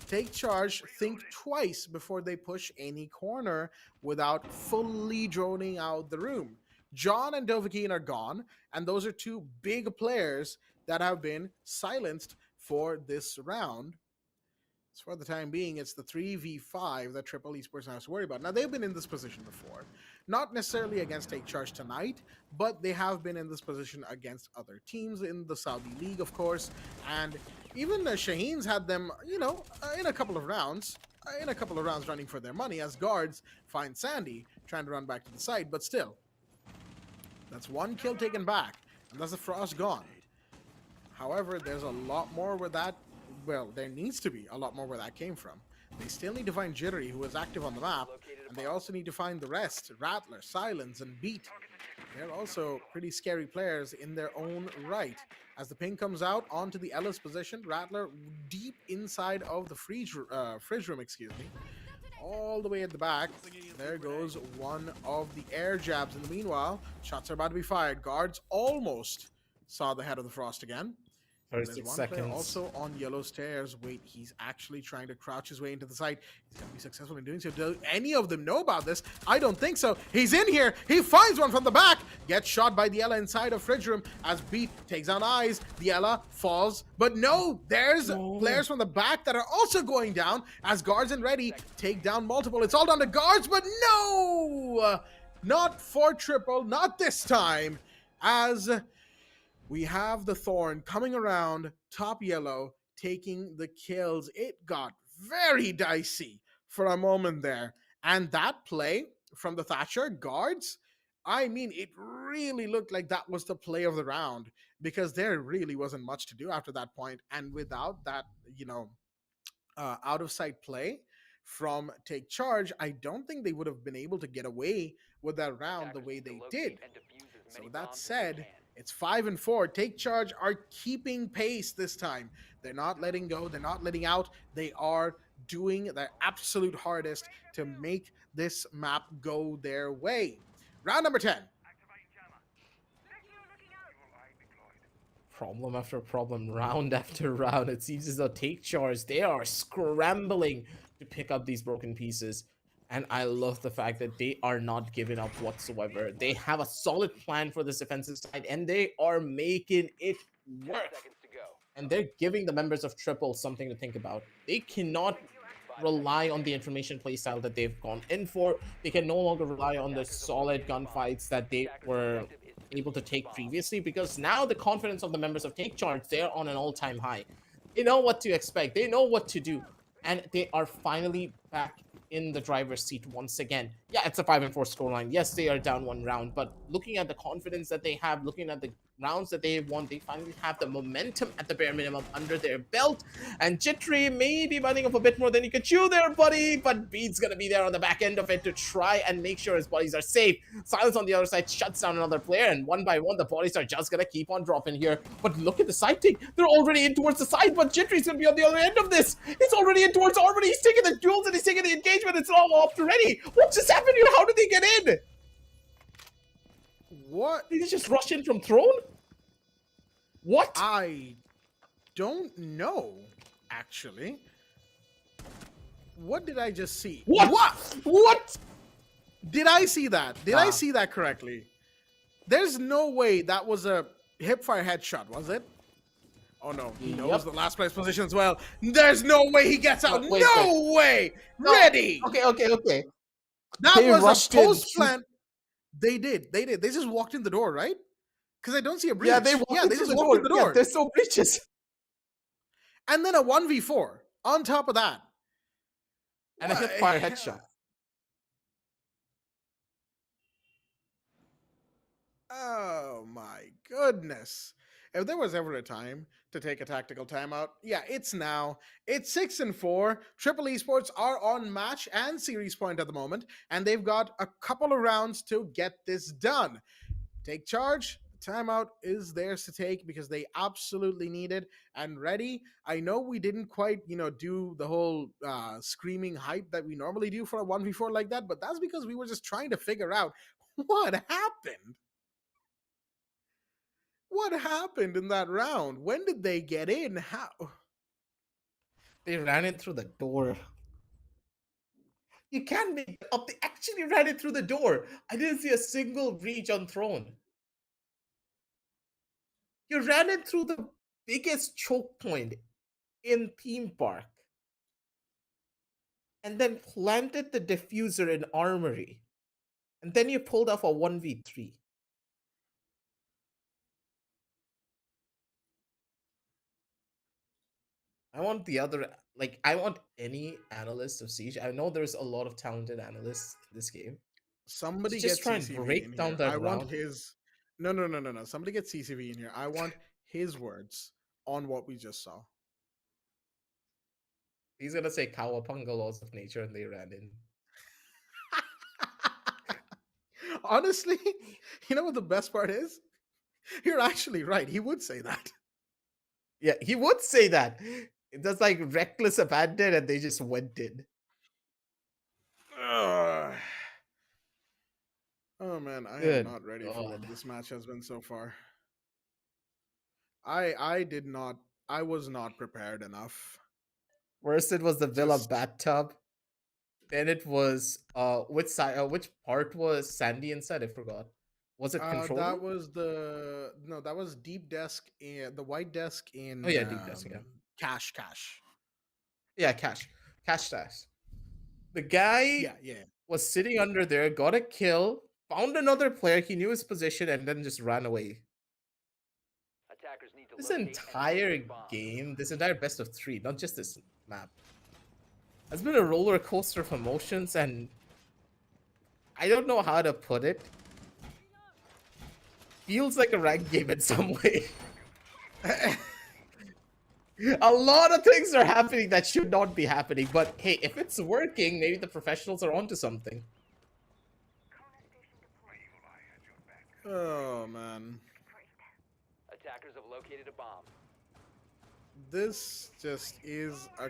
F: Take Charge think twice before they push any corner without fully droning out the room. John and Dovahkiin are gone, and those are 2 big players that have been silenced for this round. So for the time being, it's the 3v5 that Triple Esports has to worry about. Now, they've been in this position before. Not necessarily against Take Charge tonight, but they have been in this position against other teams in the Saudi League, of course. And even Shaheens had them, you know, in a couple of rounds running for their money as guards find Sandy trying to run back to the side. But still, that's 1 kill taken back, and that's the Frost gone. However, there's a lot more where that well, there needs to be a lot more where that came from. They still need to find Jittery, who is active on the map, and they also need to find the rest: Rattler, Silence, and Beat. They're also pretty scary players in their own right. As the ping comes out onto the Ellis position, Rattler deep inside of the fridge room, excuse me, all the way at the back. There goes one of the air jabs. In the meanwhile, shots are about to be fired. Guards almost saw the head of the Frost again. And there's
G: 36
F: one player
G: seconds.
F: also on yellow stairs. Wait, he's actually trying to crouch his way into the site. He's going to be successful in doing so. Do any of them know about this? I don't think so. He's in here. He finds one from the back. Gets shot by the Ella inside of fridge room as Beat takes down Eyes. The Ella falls. But no, there's players from the back that are also going down as Guards and Ready take down multiple. It's all down to Guards, but no! Not for triple. Not this time. As we have the Thorn coming around, top yellow, taking the kills. It got very dicey for a moment there. And that play from the Thatcher Guards, I mean, it really looked like that was the play of the round because there really wasn't much to do after that point. And without that, out of sight play from Take Charge, I don't think they would have been able to get away with that round the way they did. So with that said, it's 5-4. Take Charge are keeping pace this time. They're not letting go. They're not letting out. They are doing their absolute hardest to make this map go their way. Round number 10.
G: Problem after problem, round after round. It seems as though Take Charge, they are scrambling to pick up these broken pieces. And I love the fact that they are not giving up whatsoever. They have a solid plan for this defensive side, and they are making it work. And they're giving the members of Triple something to think about. They cannot rely on the information playstyle that they've gone in for. They can no longer rely on the solid gunfights that they were able to take previously, because now the confidence of the members of Take Charge, they're on an all-time high. They know what to expect. They know what to do. And they are finally back in the driver's seat once again. Yeah, it's a 5-4 scoreline. Yes, they are down one round, but looking at the confidence that they have, looking at the rounds that they have won, they finally have the momentum at the bare minimum under their belt. And Jittery may be biting off a bit more than you could chew there, buddy, but Beat's gonna be there on the back end of it to try and make sure his bodies are safe. Silence on the other side shuts down another player, and one by one, the bodies are just gonna keep on dropping here. But look at the side take. They're already in towards the side, but Jittery's gonna be on the other end of this. He's already in towards Arbor. He's taking the duels and he's taking the engagement. It's all off already. What just happened here? How did they get in?
F: What?
G: Did they just rush in from Throne? What?
F: I don't know, actually. What did I just see?
G: What?
F: Did I see that? Did I see that correctly? There's no way that was a hipfire headshot, was it? Oh no, he knows the last place position as well. There's no way he gets out.
G: Wait,
F: no way!
G: No.
F: Ready!
G: Okay.
F: That
G: They
F: was
G: rushed
F: a
G: in.
F: post plan. They did. They just walked in the door, right? Because I don't see a breach.
G: Yeah, they just walked in the door. Yeah, there's no breaches.
F: And then a 1v4 on top of that.
G: And a hipfire headshot.
F: Oh my goodness. If there was ever a time to take a tactical timeout, yeah, it's now. It's 6-4. Triple Esports are on match and series point at the moment, and they've got a couple of rounds to get this done. Take Charge. The timeout is theirs to take because they absolutely need it. And Ready, I know we didn't quite, do the whole screaming hype that we normally do for a 1v4 like that, but that's because we were just trying to figure out what happened. What happened in that round? When did they get in? How?
G: They ran it through the door. You can't make it up. They actually ran it through the door. I didn't see a single breach on Throne. You ran it through the biggest choke point in Theme Park. And then planted the diffuser in Armory. And then you pulled off a 1v3. I want I want any analyst of Siege. I know there's a lot of talented analysts in this game.
F: Somebody
G: Just
F: gets
G: try and
F: CCV
G: break
F: in
G: down
F: here.
G: that
F: I want
G: round.
F: his. No. Somebody gets CCV in here. I want his words on what we just saw.
G: He's gonna say Kawapanga laws of nature, and they ran in.
F: Honestly, you know what the best part is? You're actually right. He would say that.
G: Yeah, he would say that. That's like reckless abandon, and they just went in.
F: Ugh. Oh man, I am
G: Good
F: not ready for what
G: God.
F: this match has been so far. I did not. I was not prepared enough.
G: First, it was the Villa
F: Just
G: bathtub. Then it was which side? Which part was Sandy inside? I forgot. Was it control
F: that
G: room?
F: was the no, that was deep desk in the white desk in
G: Oh yeah, deep desk. Yeah,
F: cash.
G: yeah, cash stash. The guy
F: Yeah.
G: was sitting under there, got a kill, found another player. He knew his position, and then just ran away.
H: Attackers need to
G: This
H: locate and
G: entire
H: locate bombs.
G: game, this entire best of 3, not just this map, has been a roller coaster of emotions, and I don't know how to put it. Feels like a ranked game in some way. A lot of things are happening that should not be happening, but hey, if it's working, maybe the professionals are onto something.
F: Oh man,
H: Attackers have located a bomb.
F: this just is a.
H: 10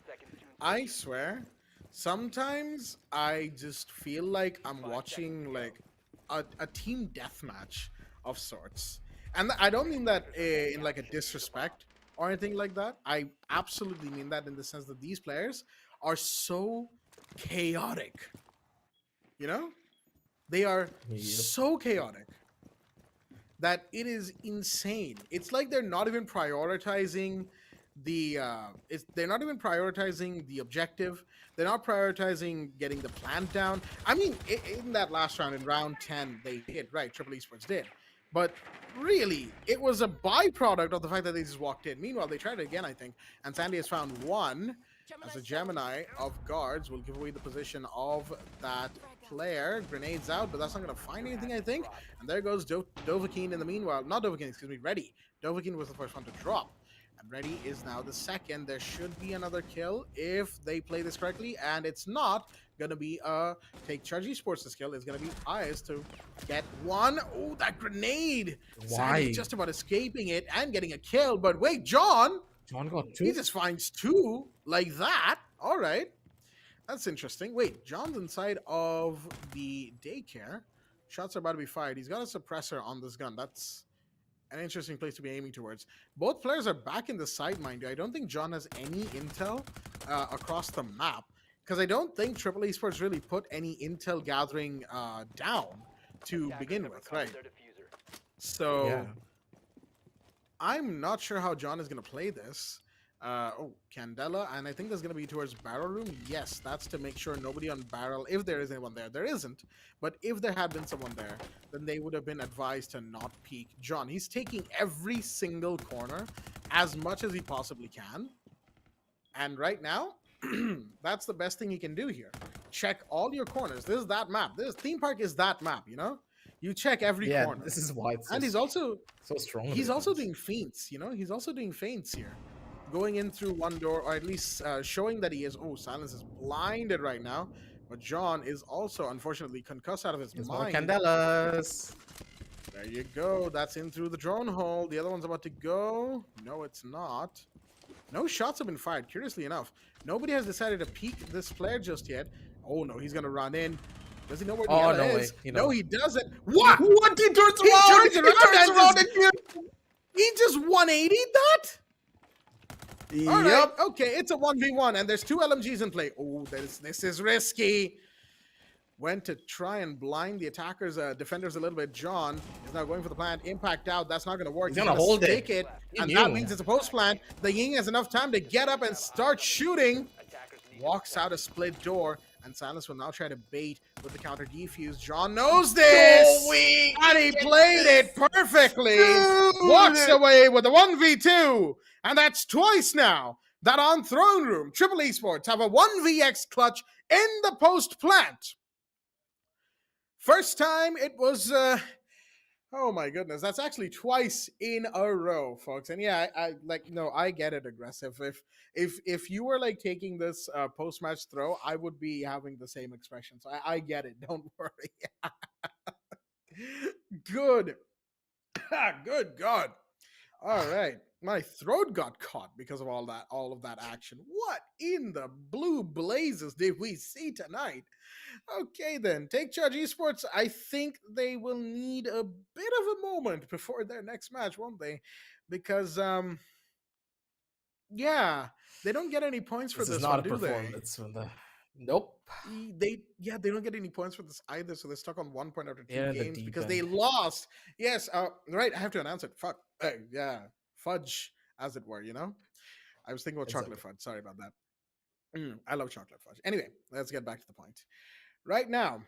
H: seconds to
F: I swear, sometimes I just feel like I'm watching like a team deathmatch of sorts, and I don't mean that in like a disrespect or anything like that. I absolutely mean that in the sense that these players are so chaotic. You know, they are
G: Yep.
F: so chaotic that it is insane. It's like they're not even prioritizing they're not even prioritizing the objective. They're not prioritizing getting the plant down. I mean, in that last round, in round 10, they did, right? Triple Esports did. But really, it was a byproduct of the fact that they just walked in. Meanwhile, they tried it again, I think, and Sandy has found one as a Gemini of guards will give away the position of that player. Grenades out, but that's not going to find anything, I think. And there goes Dovahkiin in the meanwhile. Not Dovahkiin, excuse me, Reddy. Dovahkiin was the first one to drop. And Reddy is now the second. There should be another kill if they play this correctly. And it's not going to be Take Charge Esports' kill. It's going to be Eyes to get one. Oh, that grenade.
G: Why?
F: Sandy just about escaping it and getting a kill. But wait, John
G: got
F: he just finds two like that. All right. That's interesting. Wait, John's inside of the daycare. Shots are about to be fired. He's got a suppressor on this gun. That's an interesting place to be aiming towards. Both players are back in the side, mind you. I don't think John has any intel across the map because I don't think Triple Esports really put any intel gathering down to begin with, right? So
G: Yeah.
F: I'm not sure how John is going to play this. Candela, and I think that's going to be towards barrel room. Yes, that's to make sure nobody on barrel, if there is anyone there. There isn't, but if there had been someone there, then they would have been advised to not peek. John, he's taking every single corner as much as he possibly can. And right now, that's the best thing he can do here. Check all your corners. This is that map. This theme park is that map, you know? You check every corner.
G: This is why it's
F: And he's also
G: so strong.
F: he's also doing feints, you know? He's also doing feints here. Going in through one door, or at least showing that he is. Oh, Silence is blinded right now. But John is also, unfortunately, concussed out of his
G: There's more
F: mind.
G: Candelas.
F: There you go. That's in through the drone hole. The other one's about to go. No, it's not. No shots have been fired, curiously enough. Nobody has decided to peek this player just yet. Oh, no, he's going to run in. Does he know where the other is? No, he doesn't. What?
G: What? He turns around! He turns around and
F: he just 180'd that?
G: Yep.
F: All right, okay, it's a 1v1, and there's two LMGs in play. Oh, this is risky. Went to try and blind the attackers, defenders a little bit. John is now going for the plant. Impact out. That's not going to work.
G: He's gonna hold
F: stick
G: it.
F: and that means it's a post plant. The Ying has enough time to get up and start shooting. Walks out a split door, and Silence will now try to bait with the counter defuse. John knows this, and he played it perfectly. Walks away with a 1v2, and that's twice now that on Throne Room, Triple Esports have a 1vx clutch in the post plant. First time it was Oh my goodness, that's actually twice in a row, folks. And yeah, I like no, I get it aggressive. If you were like taking this post match throw, I would be having the same expression. So I get it. Don't worry. Good, good God. All right. My throat got caught because of all of that action. What in the blue blazes did we see tonight? Okay, then. Take Charge Esports. I think they will need a bit of a moment before their next match, won't they? Because yeah, they don't get any points for
G: This is
F: this
G: not
F: one,
G: a
F: do they?
G: performance from the. Nope.
F: They don't get any points for this either, so they're stuck on 1 point after two
G: They're in the
F: games
G: deep
F: because they
G: end.
F: lost. Yes, right. I have to announce it. Fuck. Yeah, fudge, as it were. You know, I was thinking about
G: It's
F: chocolate
G: okay.
F: fudge. Sorry about that. I love chocolate fudge. Anyway, let's get back to the point. Right now,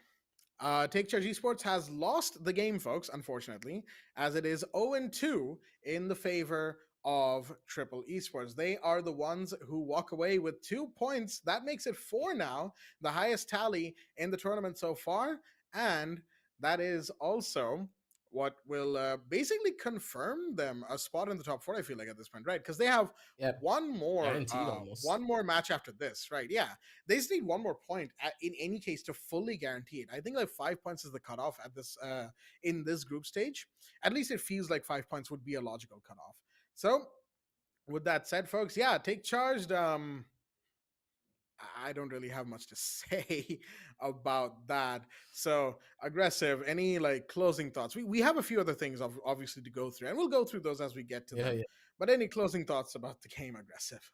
F: Take Charge Esports has lost the game, folks, unfortunately, as it is 0-2 in the favor of Triple Esports. They are the ones who walk away with 2 points. That makes it four now, the highest tally in the tournament so far. And that is also what will basically confirm them a spot in the top four, I feel like, at this point, right? Because they have
G: Yep. Guaranteed almost.
F: one more match after this, right? Yeah, they just need 1 more point in any case to fully guarantee it. I think like 5 points is the cutoff at this in this group stage. At least it feels like 5 points would be a logical cutoff. So with that said, folks, yeah, take charged. I don't really have much to say about that. So aggressive. Any like closing thoughts? We have a few other things obviously to go through, and we'll go through those as we get to
G: Yeah,
F: them.
G: yeah.
F: But any closing thoughts about the game, aggressive?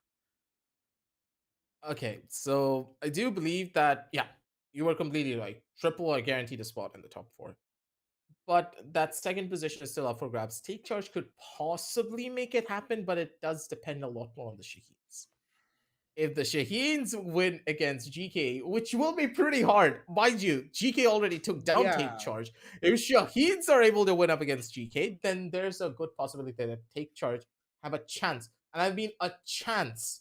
G: Okay, so I do believe that, yeah, you were completely right. Triple are guaranteed a spot in the top four. But that second position is still up for grabs. Take Charge could possibly make it happen, but it does depend a lot more on the Shaheens. If the Shaheens win against GK, which will be pretty hard, mind you, GK already took down Take
F: Yeah,
G: Charge. If Shaheens are able to win up against GK, then there's a good possibility that Take Charge have a chance, and I mean a chance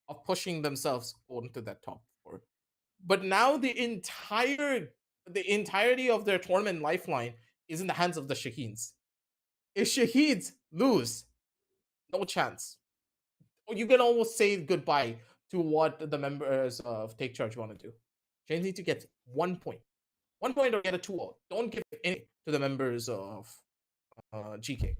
G: of pushing themselves onto that top four. But now the entirety of their tournament lifeline is in the hands of the Shaheens. If Shaheens lose, no chance. Or you can almost say goodbye to what the members of Take Charge want to do. They need to get 1 point. 1 point or get a 2-0. Don't give any to the members of GK.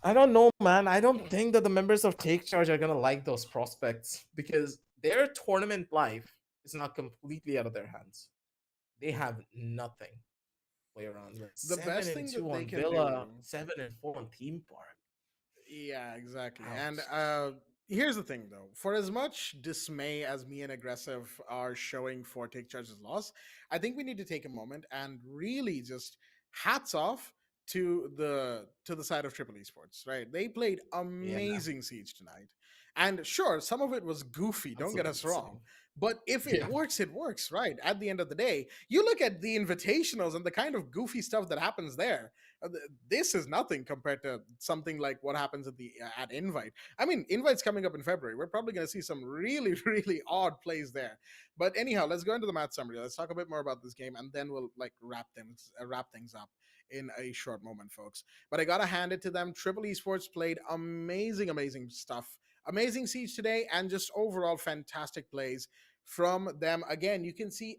G: I don't know, man. I don't think that the members of Take Charge are gonna like those prospects because their tournament life is not completely out of their hands. They have nothing to play around with.
F: the
G: Seven
F: best
G: and
F: thing
G: two
F: that they
G: on
F: can
G: Villa,
F: do.
G: 7-4 on Theme Park.
F: Yeah, exactly. And
G: Ouch.
F: here's the thing, though. For as much dismay as me and aggressive are showing for Take Charge's loss, I think we need to take a moment and really just hats off to the side of Triple Esports. Right? They played
G: Yeah,
F: amazing Siege tonight, and sure, some of it was goofy. Don't get
G: absolutely
F: us wrong.
G: insane.
F: But if
G: Yeah,
F: it works, right? At the end of the day, you look at the invitationals and the kind of goofy stuff that happens there. This is nothing compared to something like what happens at the at Invite. I mean, Invite's coming up in February. We're probably going to see some really really odd plays there. But anyhow, let's go into the match summary. Let's talk a bit more about this game, and then we'll like wrap things up in a short moment, folks. But I gotta hand it to them. Triple Esports played amazing stuff. Amazing Siege today, and just overall fantastic plays from them. Again, you can see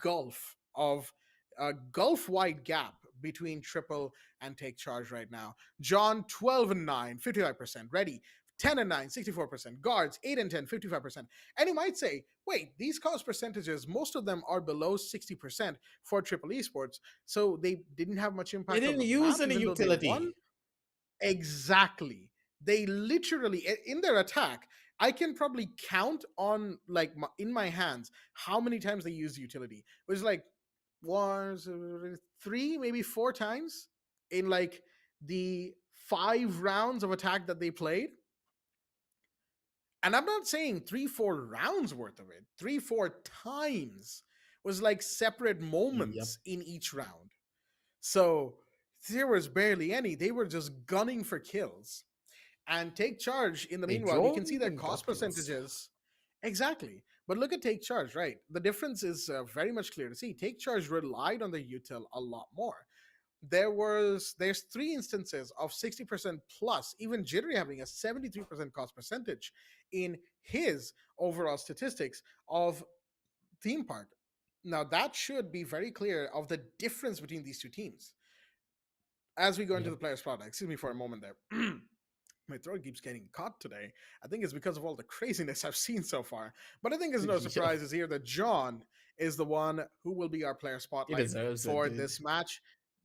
F: gulf of a gulf wide gap between Triple and Take Charge right now. John, 12 and 9, 55%. Ready, 10 and 9, 64%. Guards, 8 and 10, 55%. And you might say, wait, these cost percentages, most of them are below 60% for Triple Esports. So they didn't have much
G: they
F: impact on
G: didn't
F: the
G: use
F: map,
G: any
F: even though they won.
G: utility.
F: Exactly. They literally in their attack, I can probably count on like in my hands how many times they used utility. It was like was three, maybe four times in like the 5 rounds of attack that they played. And I'm not saying 3-4 rounds worth of it. 3-4 times was like separate
G: Yep.
F: moments in each round. So there was barely any. They were just gunning for kills. And Take Charge, in the
G: They
F: meanwhile, you can
G: drone
F: see their
G: and
F: cost
G: got kills.
F: percentages. Exactly. But look at Take Charge, right? The difference is very much clear to see. Take Charge relied on the util a lot more. there's 3 instances of 60% plus, even Jittery having a 73% cost percentage in his overall statistics of theme park. Now that should be very clear of the difference between these two teams as we go into
G: Yep.
F: the players product. Excuse me for a moment there. My throat keeps getting caught today. I think it's because of all the craziness I've seen so far. But I think it's no
G: Yep.
F: surprises here that John is the one who will be our player
G: He
F: spotlight
G: deserves it,
F: for
G: dude.
F: this match.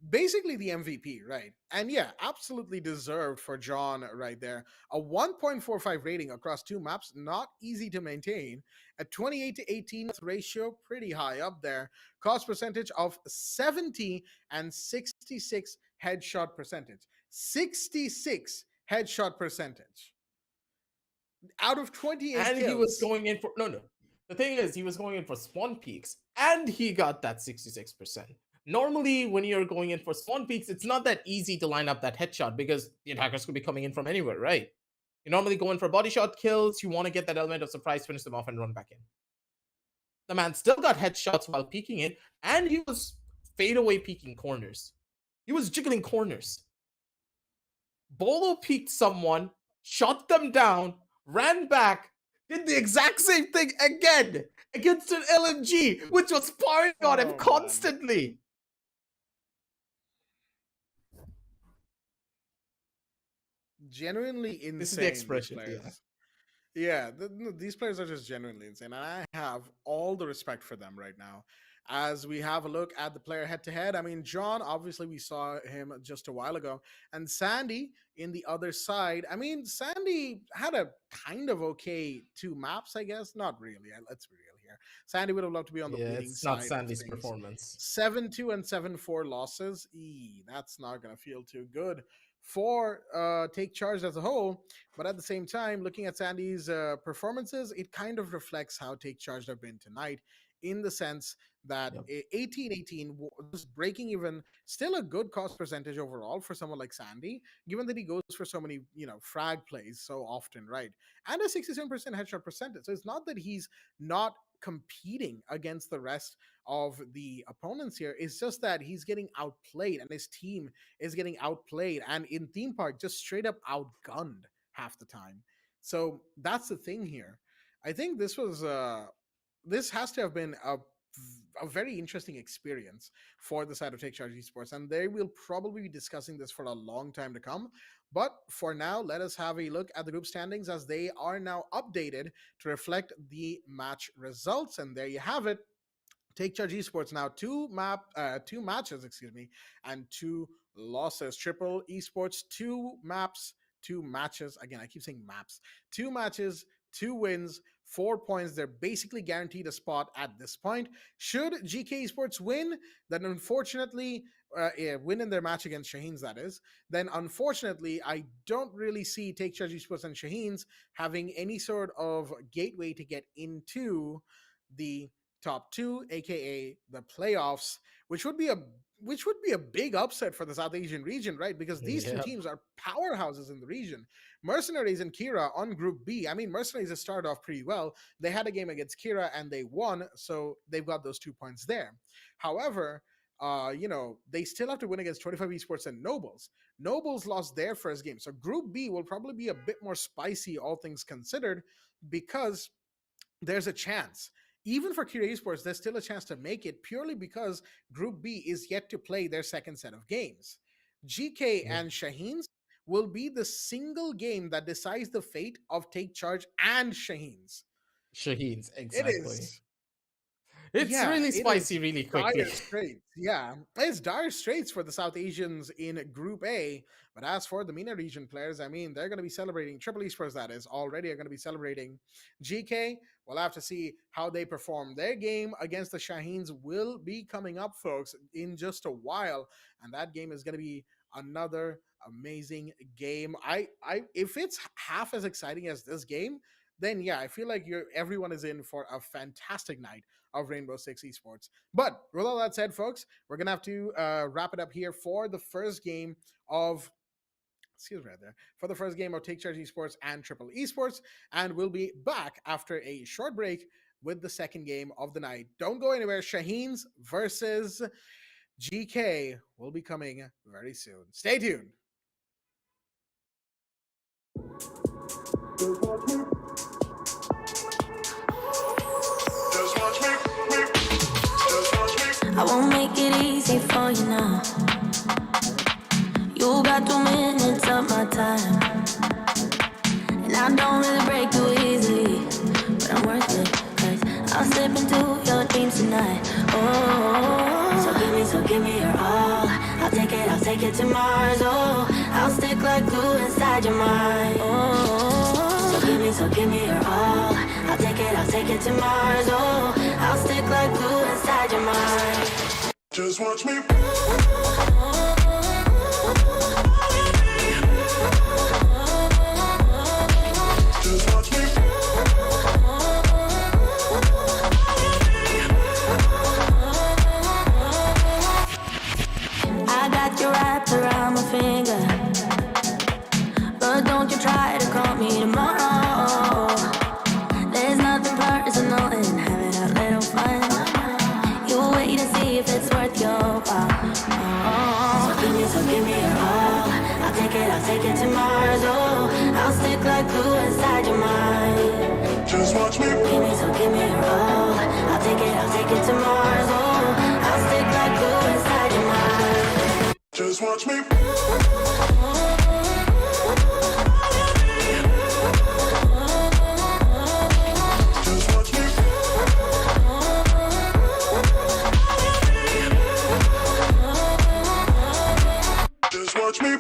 F: Basically, the MVP, right? And yeah, absolutely deserved for John right there. A 1.45 rating across 2 maps, not easy to maintain. A 28 to 18 ratio, pretty high up there. Cost percentage of 70 and 66 headshot percentage. 66 headshot percentage out of 28
G: And he was
F: kills.
G: going in for no. The thing is, he was going in for spawn peaks, and he got that 66%. Normally, when you're going in for spawn peaks, it's not that easy to line up that headshot because the attackers could be coming in from anywhere, right? You normally go in for body shot kills. You want to get that element of surprise, finish them off, and run back in. The man still got headshots while peeking in, and he was fade away peeking corners. He was jiggling corners. Bolo peeked someone, shot them down, ran back, did the exact same thing again against an LMG, which was firing on him
F: Oh man,
G: constantly.
F: genuinely
G: This is the
F: insane, these
G: expression, yeah.
F: players. Yeah, no, these players are just genuinely insane, and I have all the respect for them right now. As we have a look at the player head to head, I mean, John, obviously, we saw him just a while ago, and Sandy in the other side. I mean, Sandy had a kind of okay 2 maps, I guess. Not really. Let's be real here. Sandy would have loved to be on the
G: Yeah,
F: winning
G: it's not
F: side of
G: Sandy's
F: things.
G: performance.
F: 7-2 and 7-4 losses. That's not going to feel too good for Take Charge as a whole. But at the same time, looking at Sandy's performances, it kind of reflects how Take Charge have been tonight, in the sense that
G: Yep.
F: 18-18 was breaking even, still a good cost percentage overall for someone like Sandy, given that he goes for so many, frag plays so often, right? And a 67% headshot percentage. So it's not that he's not competing against the rest of the opponents here. It's just that he's getting outplayed and his team is getting outplayed and in theme park just straight up outgunned half the time. So that's the thing here. I think this has to have been a very interesting experience for the side of Take Charge Esports, and they will probably be discussing this for a long time to come. But for now, let us have a look at the group standings as they are now updated to reflect the match results. And there you have it. Take Charge Esports now two matches, excuse me, and 2 losses. Triple Esports 2 maps, 2 matches. Again, I keep saying maps. 2 matches, 2 wins, 4 points. They're basically guaranteed a spot at this point. Should GK Esports win, then unfortunately, win in their match against Shaheens, that is, then unfortunately, I don't really see Take Charge Esports and Shaheens having any sort of gateway to get into the top 2, aka the playoffs, which would be a big upset for the South Asian region, right? Because these two
G: Yep.
F: teams are powerhouses in the region. Mercenaries and Kira on Group B. I mean, Mercenaries have started off pretty well. They had a game against Kira and they won, so they've got those 2 points there. However, they still have to win against 25 Esports and Nobles. Nobles lost their first game, so Group B will probably be a bit more spicy, all things considered, because there's a chance. Even for Kira Esports, there's still a chance to make it purely because Group B is yet to play their second set of games. GK
G: Yep.
F: and Shaheens will be the single game that decides the fate of Take Charge and Shaheens.
G: Shaheens,
F: It
G: exactly.
F: is
G: It's
F: Yeah,
G: really
F: it is
G: spicy really quickly.
F: dire straits. Yeah, it's dire straits for the South Asians in Group A. But as for the MENA region players, I mean, they're going to be celebrating Triple Esports, that is, already are going to be celebrating GK. We'll have to see how they perform. Their game against the Shaheens will be coming up, folks, in just a while. And that game is going to be another amazing game. If it's half as exciting as this game, then yeah, I feel like everyone is in for a fantastic night of Rainbow Six Esports. But with all that said, folks, we're gonna have to wrap it up here for the first game of for the first game of Take Charge Esports and Triple Esports, and we'll be back after a short break with the second game of the night. Don't go anywhere. Shaheens versus GK will be coming very soon. Stay tuned.
B: Just watch me. Just watch me.
A: I won't make it easy for you now. You got 2 minutes of my time, and I don't really break too easily, but I'm worth it, cause I'll slip into your dreams tonight. Oh, so give me your all. I'll take it to Mars. Oh, I'll stick like glue inside your mind. Oh, so give me your all. I'll take it to Mars. Oh, I'll stick like glue inside your mind.
B: Just watch me. Just watch me.
A: I got you wrapped around my finger, but don't you try to call me tomorrow. There's nothing personal in having a little fun. You wait and see if it's worth your while. Oh, so give me your all. I'll take it to Mars. Oh, I'll stick like glue inside your mind.
B: Just watch me.
A: Give me your all. I'll take it to Mars. Oh, I'll stick like glue inside your mind.
B: Just watch me. Just watch me. Just watch me.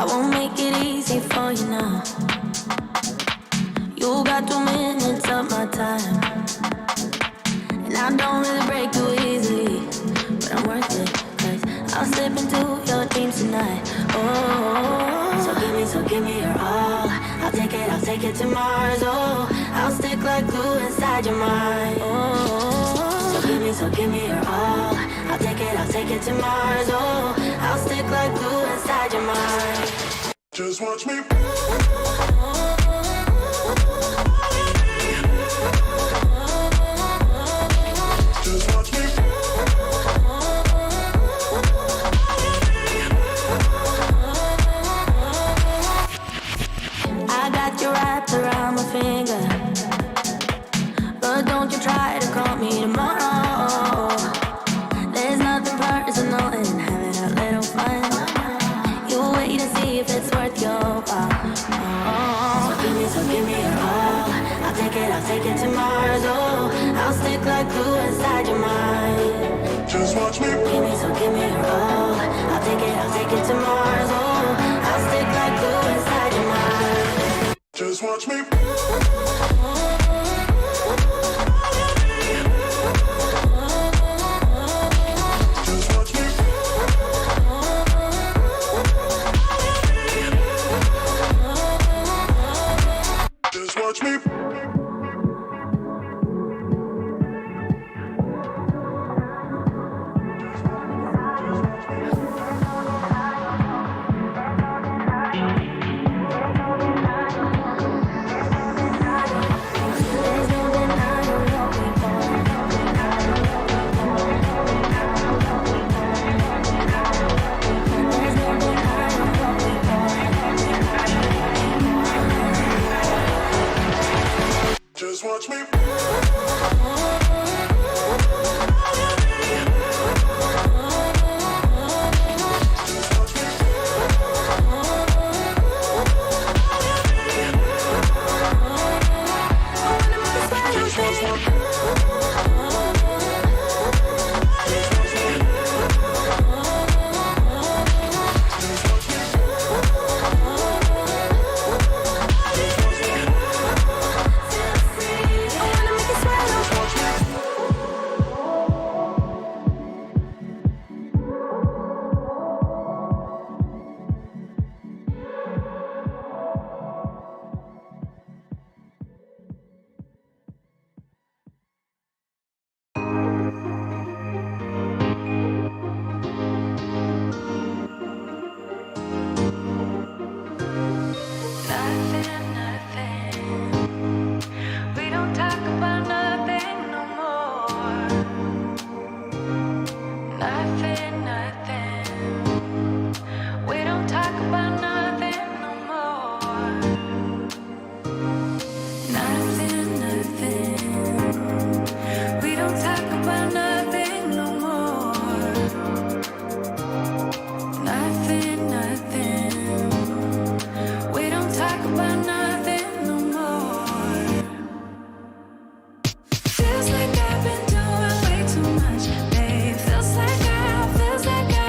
A: I won't make it easy for you now. You got 2 minutes of my time, and I don't really break too easily, but I'm worth it, 'cause I'll slip into your dreams tonight. Oh, so give me your all. I'll take it to Mars. Oh, I'll stick like glue inside your mind. Oh, so give me your all. I'll take it to Mars. Oh, I'll stick like glue inside your mind.
B: Just watch me. Just watch me.
A: I got you wrapped around my finger, but don't you try to call me tomorrow. There's nothing personal in having a little fun. You wait and see if it's worth your while. Oh, so give me your all. I'll take it to Mars. Oh, I'll stick like glue inside your mind.
B: Just watch me.
A: Give me your all. I'll take it to Mars. Oh, I'll stick like glue inside your mind.
B: Just watch me. Just watch me. Just watch me.
A: There's no denying what we want. There's no denying what we want.
B: Just watch me. Just watch me.
A: We don't talk about nothing no more. Nothing. We don't talk about nothing no more. Nothing. We don't talk about nothing no more. Nothing. We don't talk about nothing no more. Feels like I've been doing way too much, babe. Feels like I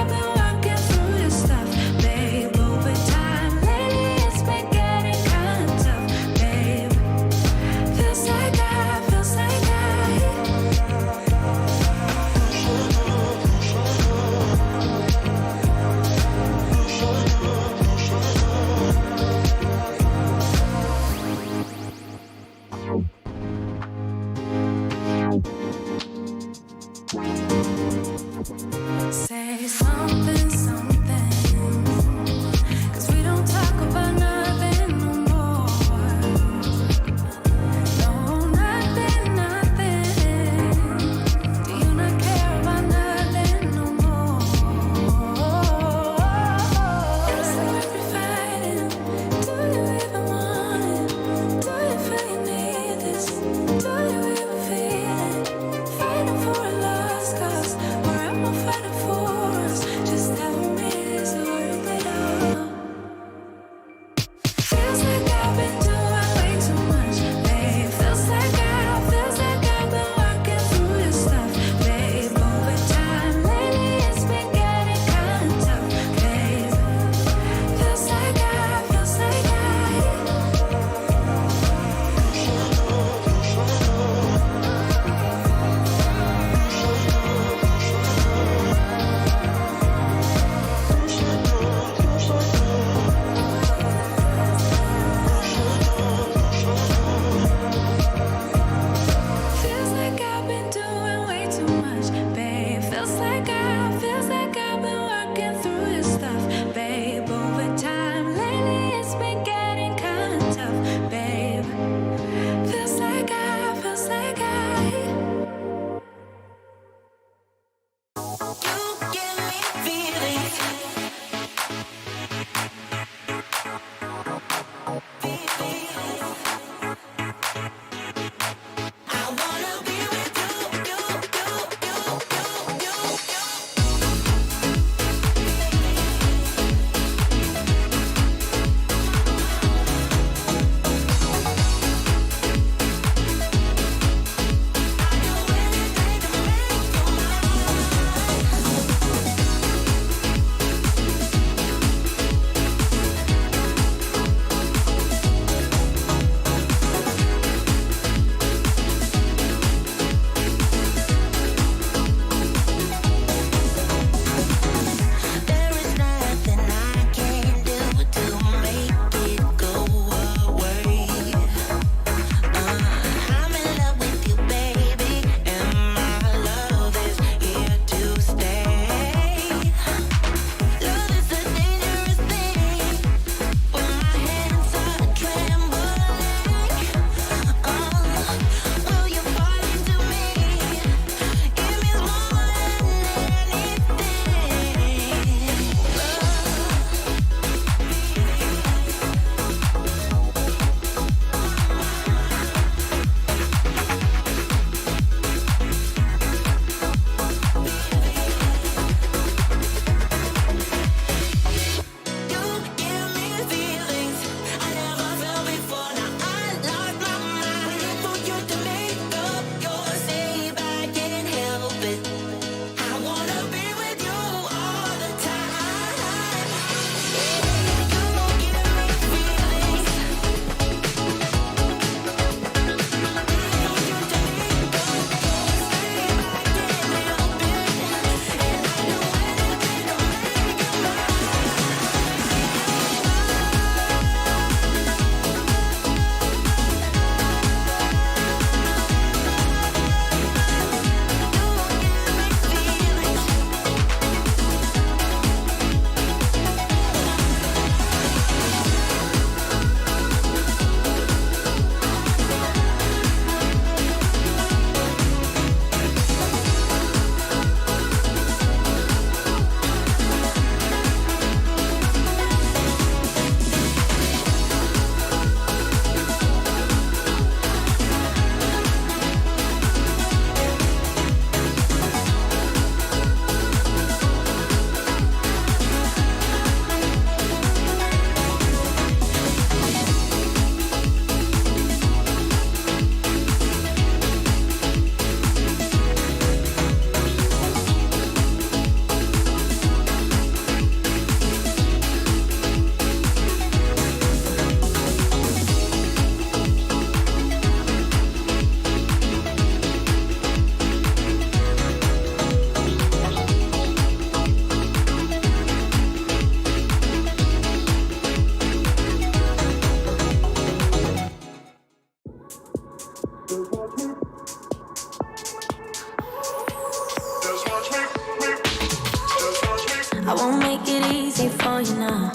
A: I won't make it easy for you now.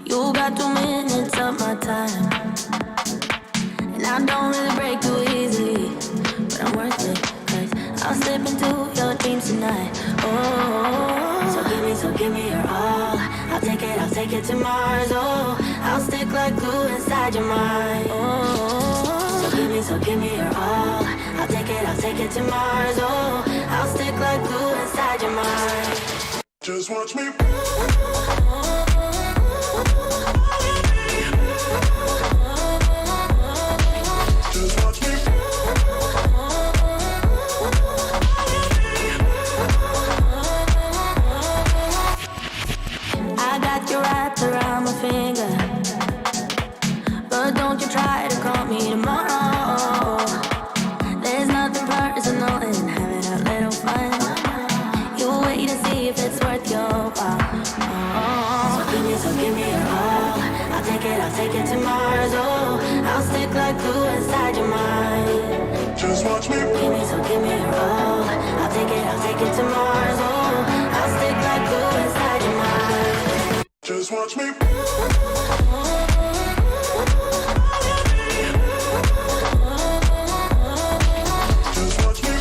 A: You got 2 minutes of my time, and I don't really break too easily, but I'm worth it, cause I'll slip into your dreams tonight. Oh, so give me your all. I'll take it to Mars. Oh, I'll stick like glue inside your mind. Oh, so give me your all. I'll take it to Mars. Oh, I'll stick like glue inside your mind.
B: Just watch me. Just watch me.
A: I got you wrapped around my finger, but don't you try to call me tomorrow. There's nothing personal in having a little fun. You wait to see if it's worth your while. Oh, so give me your all. I'll take it to Mars. Oh, I'll stick like glue inside your mind.
B: Just watch me.
A: Give me your all. I'll take it to Mars. Oh, I'll stick like glue inside your mind.
B: Just watch me. Just watch me.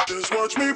B: Just watch me.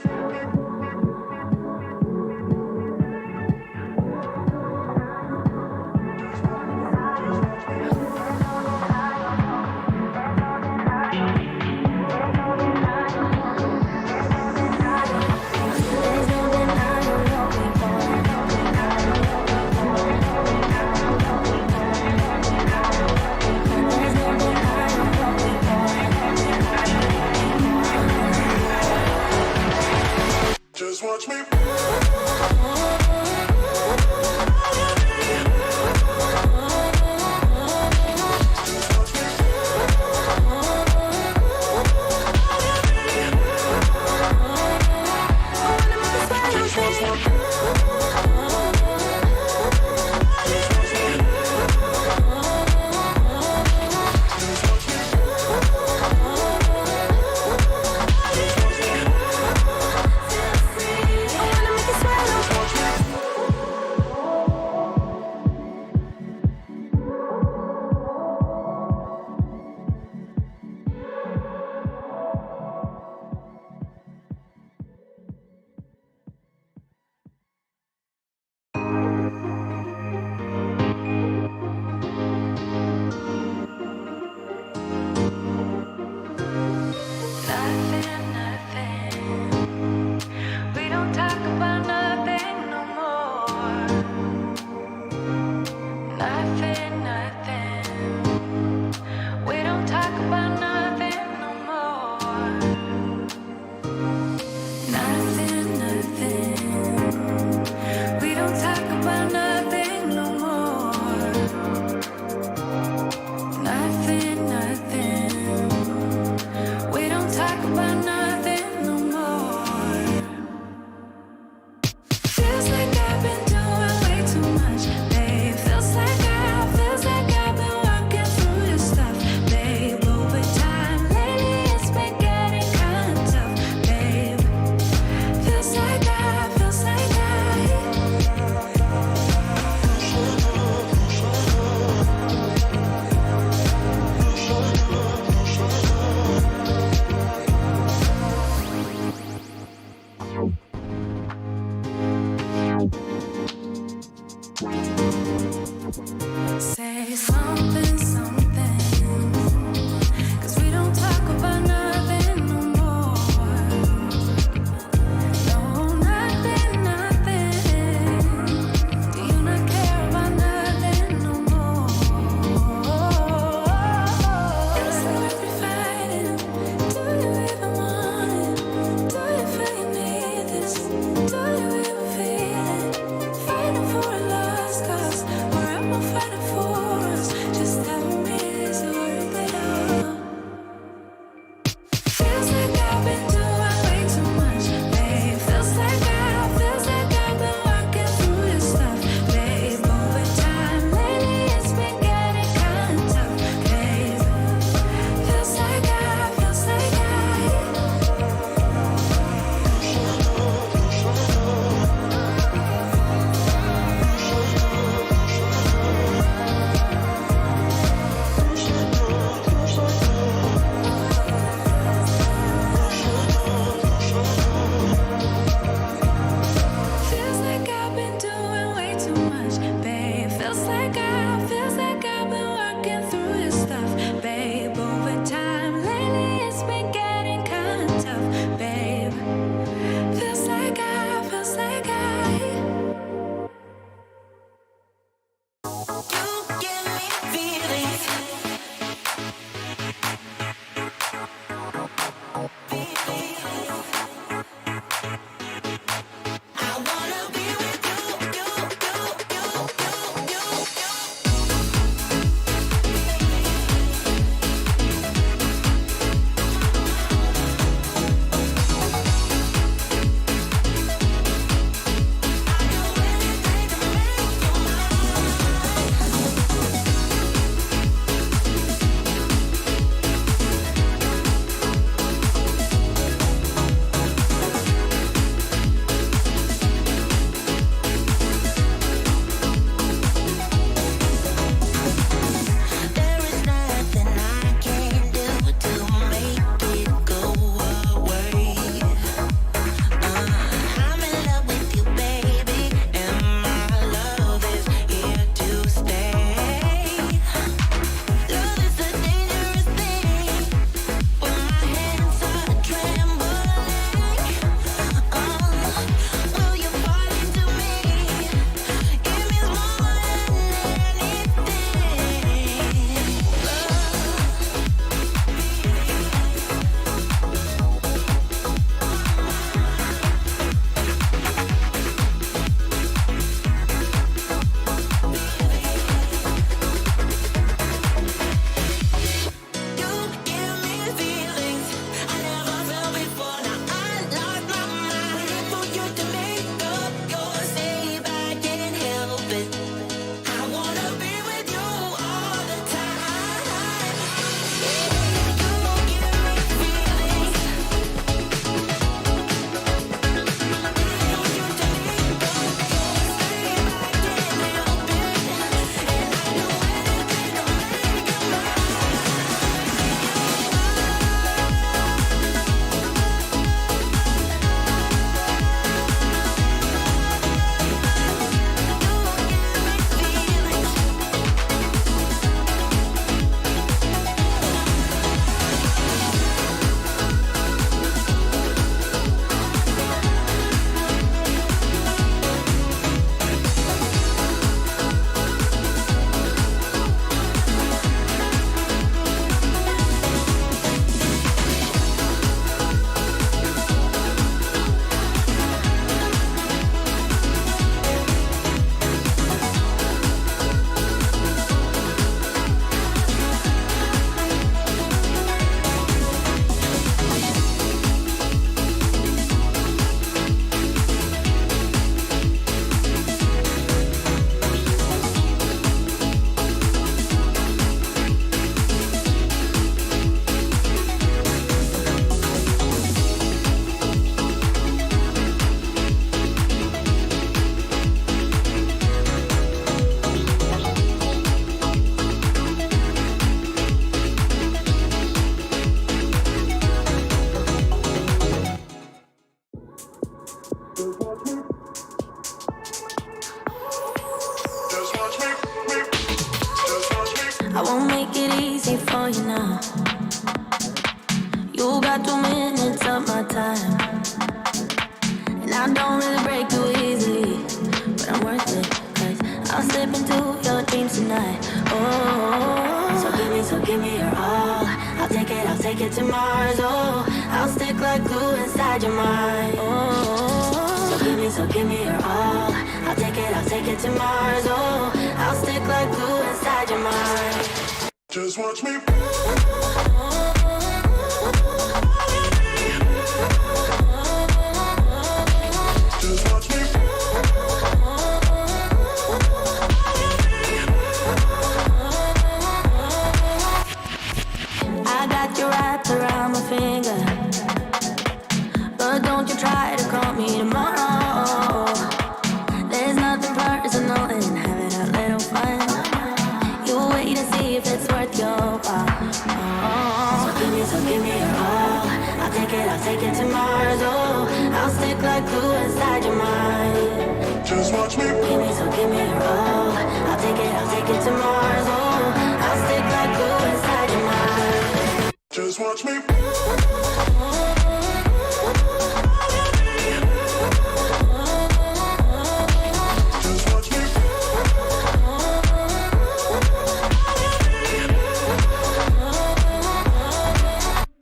A: You got 2 minutes of my time, and I don't really break too easily, but I'm worth it, 'cause I'll slip into your dreams tonight. Oh, so give me your all. I'll take it to Mars. Oh, I'll stick like glue inside your mind. Oh, so give me your all. I'll take it to Mars. Oh, I'll stick like glue inside your mind.
B: Just watch me. Just watch me.
A: I got you wrapped around my finger, but don't you try to call me tomorrow. There's nothing personal in having a little fun. You wait to see if it's worth your while. So give me your all. I'll take it to Mars. Oh, I'll stick like glue inside your mind.
B: Just watch me.
A: Give me your all. I'll take it to Mars. Oh, I'll stick like glue inside your mind.
B: Just watch me. Just watch me.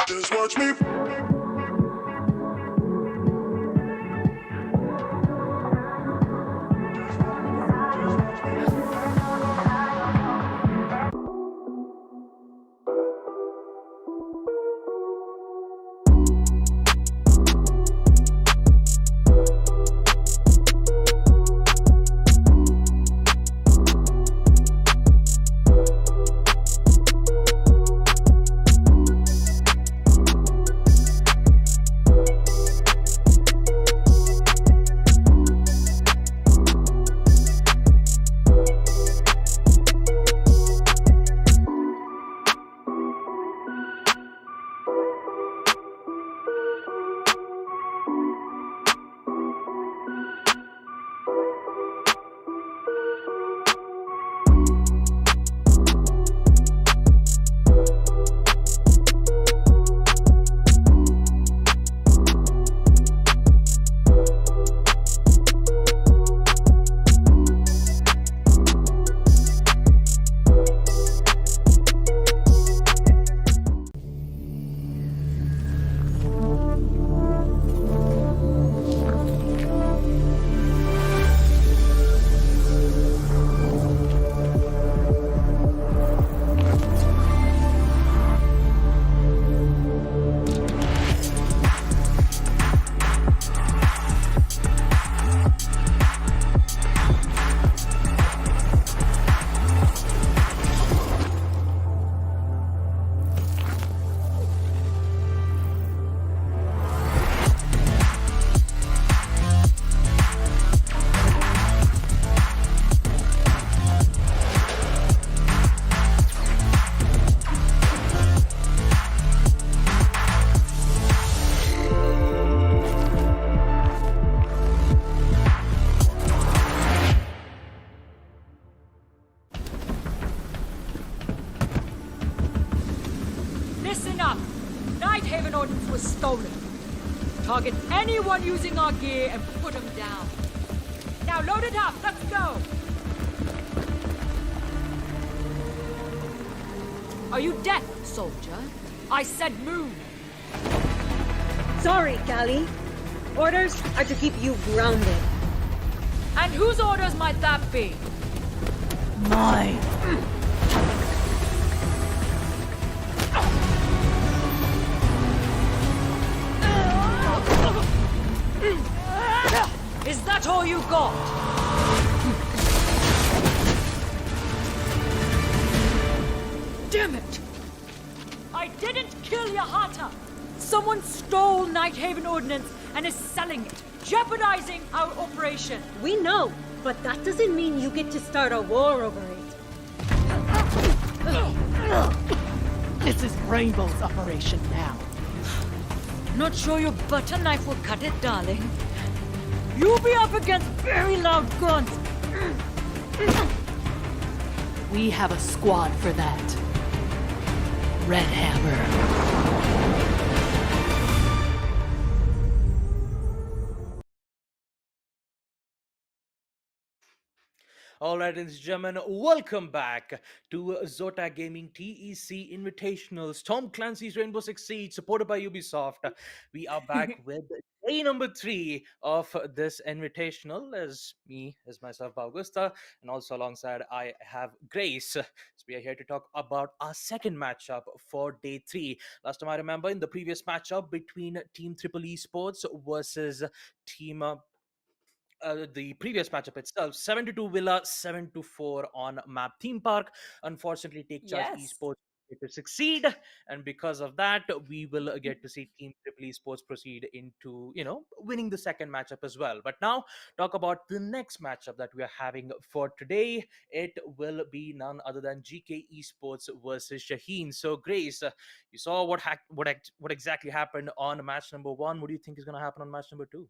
B: Just watch me.
C: Listen up! Nighthaven Ordnance was stolen. Target anyone using our gear and put them down. Now load it up, let's go! Are you deaf, soldier? I said move!
D: Sorry, Callie. Orders are to keep you grounded.
C: And whose orders might that be?
E: Mine.
C: Is that all you got? Damn it! I didn't kill Yahata! Someone stole Nighthaven Ordnance and is selling it, jeopardizing our operation.
D: We know, but that doesn't mean you get to start a war over it.
E: This is Rainbow's operation now.
C: Not sure your butter knife will cut it, darling. You'll be up against very loud guns.
E: We have a squad for that. Red Hammer.
I: All right, ladies and gentlemen, welcome back to Zotac Gaming TEC Invitationals. Tom Clancy's Rainbow Six Siege, supported by Ubisoft. We are back with day number 3 of this invitational. As myself, Augusta, and also alongside I have Grace. So we are here to talk about our second matchup for day 3. Last time I remember, in the previous matchup between Team Triple Esports versus Team the previous matchup itself, 7-2 Villa, 7-4 on map Theme Park. Unfortunately, Take Charge
J: Yes.
I: Esports to succeed, and because of that, we will get to see Team Triple Esports proceed into winning the second matchup as well. But now, talk about the next matchup that we are having for today. It will be none other than GK Esports versus Shaheen. So, Grace, you saw what exactly happened on match number 1. What do you think is going to happen on match number 2?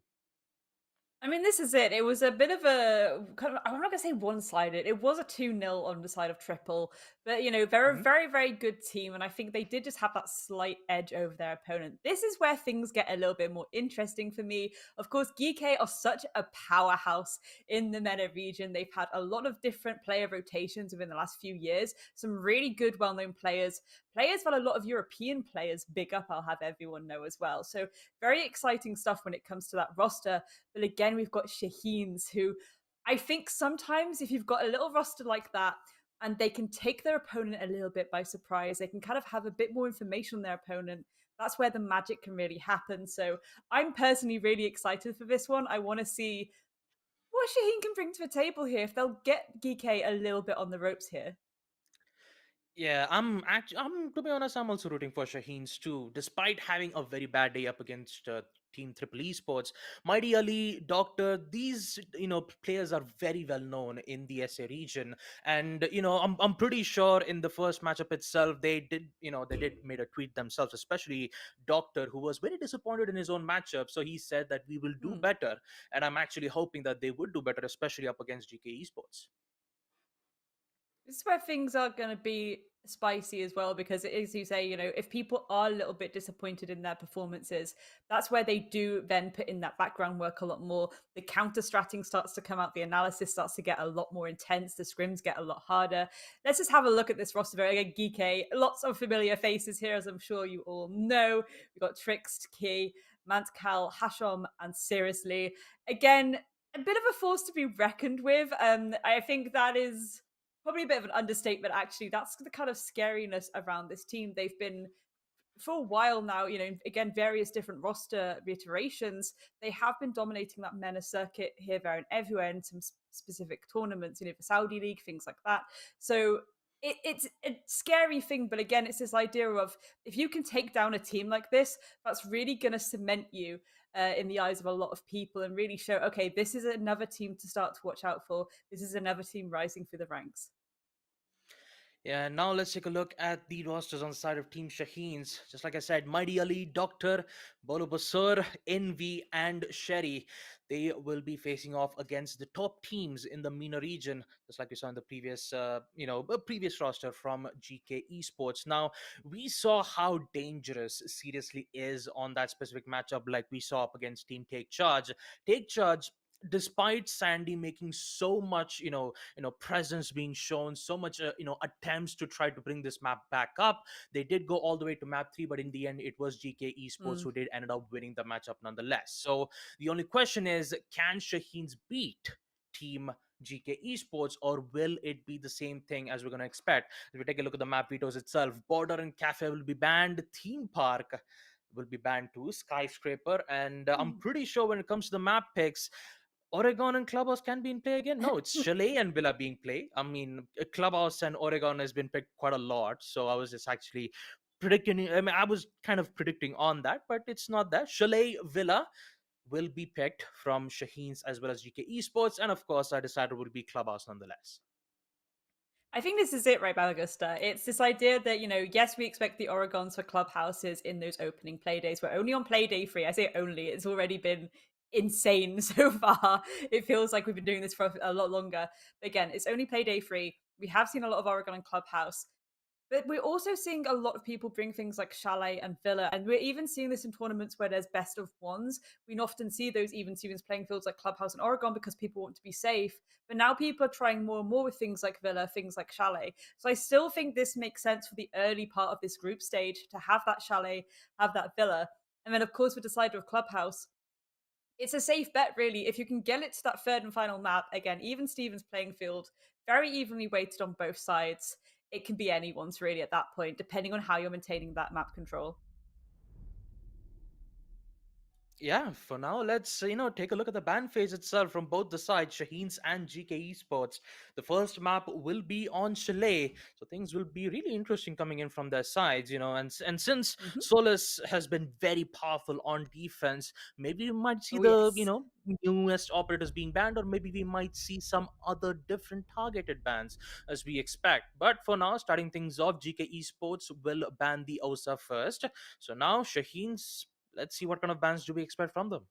J: I mean, this is it. It was a bit of a kind of, I'm not going to say one-sided. It was a 2-0 on the side of Triple, but they're a very, very good team, and I think they did just have that slight edge over their opponent. This is where things get a little bit more interesting for me. Of course, GEEKAY are such a powerhouse in the MENA region. They've had a lot of different player rotations within the last few years. Some really good, well-known players. Players that a lot of European players big up, I'll have everyone know as well. So very exciting stuff when it comes to that roster. But again, we've got Shaheens, who I think sometimes if you've got a little roster like that and they can take their opponent a little bit by surprise, they can kind of have a bit more information on their opponent. That's where the magic can really happen. So I'm personally really excited for this one. I want to see what Shaheen can bring to the table here, if they'll get GK a little bit on the ropes here.
I: Yeah, I'm to be honest, I'm also rooting for Shaheens too. Despite having a very bad day up against Team Triple Esports, Mighty Ali, Doctor, these players are very well known in the SA region, and I'm pretty sure in the first matchup itself they did made a tweet themselves, especially Doctor, who was very disappointed in his own matchup. So he said that we will do better, and I'm actually hoping that they would do better, especially up against GK Esports.
J: This is where things are going to be spicy as well, because it is, you say, if people are a little bit disappointed in their performances, that's where they do then put in that background work a lot more. The counter stratting starts to come out, the analysis starts to get a lot more intense, the scrims get a lot harder. Let's just have a look at this roster. Again, GK, lots of familiar faces here, as I'm sure you all know. We've got Trix, Key, Mantkal, Hashom, and Seriously. Again, a bit of a force to be reckoned with. I think that is probably a bit of an understatement, actually. That's the kind of scariness around this team. They've been, for a while now, again, various different roster iterations. They have been dominating that MENA circuit here, there, and everywhere in some specific tournaments, the Saudi League, things like that. So it's a scary thing, but again, it's this idea of if you can take down a team like this, that's really going to cement you in the eyes of a lot of people and really show, okay, this is another team to start to watch out for. This is another team rising through the ranks.
I: Yeah, now let's take a look at the rosters on the side of Team Shaheens. Just like I said, Mighty Ali, Doctor, Bolo Basur, Envy, and Sherry. They will be facing off against the top teams in the MENA region, just like we saw in the previous roster from GK Esports. Now, we saw how dangerous Seriously is on that specific matchup, like we saw up against Team Take Charge. Take Charge, despite Sandy making so much presence being shown, so much attempts to try to bring this map back up, they did go all the way to map 3, but in the end it was GK Esports who did ended up winning the matchup nonetheless. So the only question is, can Shaheens beat Team GK Esports, or will it be the same thing as we're going to expect? If we take a look at the map vetoes itself, Border and Cafe will be banned, Theme Park will be banned too, Skyscraper, and I'm pretty sure when it comes to the map picks, Oregon and Clubhouse can be in play again. No, it's Chalet and Villa being play. I mean, Clubhouse and Oregon has been picked quite a lot, so I was just actually predicting. I mean, I was kind of predicting on that, but it's not that. Chalet, Villa will be picked from Shaheens as well as GK Esports, and of course, I decided it would be Clubhouse nonetheless.
J: I think this is it, right, Balagusta? It's this idea that, yes, we expect the Oregons for clubhouses in those opening play days. We're only on play day 3. I say only, it's already been insane so far. It feels like we've been doing this for a lot longer. But again, it's only play day 3. We have seen a lot of Oregon and clubhouse. But we're also seeing a lot of people bring things like Chalet and Villa, and we're even seeing this in tournaments where there's best of ones. We often see those even Stevens playing fields like Clubhouse and Oregon because people want to be safe. But now people are trying more and more with things like Villa, things like Chalet. So I still think this makes sense for the early part of this group stage to have that Chalet, have that Villa. And then, of course, with the side of Clubhouse, it's a safe bet, really. If you can get it to that third and final map, again, even Stevens playing field, very evenly weighted on both sides. It can be anyone's really at that point, depending on how you're maintaining that map control.
I: Yeah, for now, let's take a look at the ban phase itself from both the sides, Shaheens and GK Esports. The first map will be on Chalet, so things will be really interesting coming in from their sides, and since
J: Mhm.
I: Solus has been very powerful on defense, maybe we might see
J: Oh,
I: the
J: yes.
I: newest operators being banned, or maybe we might see some other different targeted bans as we expect. But for now, starting things off, GK Esports will ban the OSA first. So now Shaheens, let's see what kind of bans do we expect from them.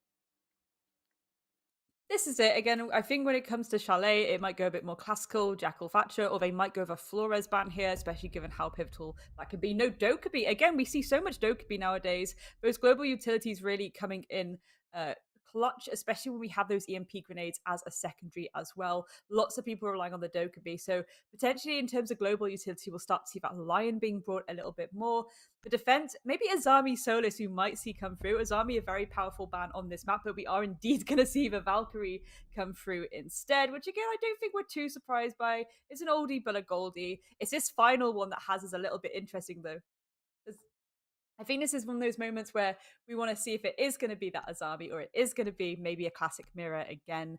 J: This is it. Again, I think when it comes to Chalet, it might go a bit more classical, Jackal Thatcher, or they might go with a Flores ban here, especially given how pivotal that could be. No, Dokkaebi. Again, we see so much Dokkaebi nowadays. Those global utilities really coming in clutch, especially when we have those EMP grenades as a secondary as well. Lots of people are relying on the Dokkaebi. So potentially in terms of global utility, we'll start to see that Lion being brought a little bit more. The defense, maybe Azami Solus, you might see come through. Azami, a very powerful ban on this map, but we are indeed going to see the Valkyrie come through instead, which again, I don't think we're too surprised by. It's an oldie but a goldie. It's this final one that has us a little bit interesting though. I think this is one of those moments where we want to see if it is going to be that Azami or it is going to be maybe a classic mirror again.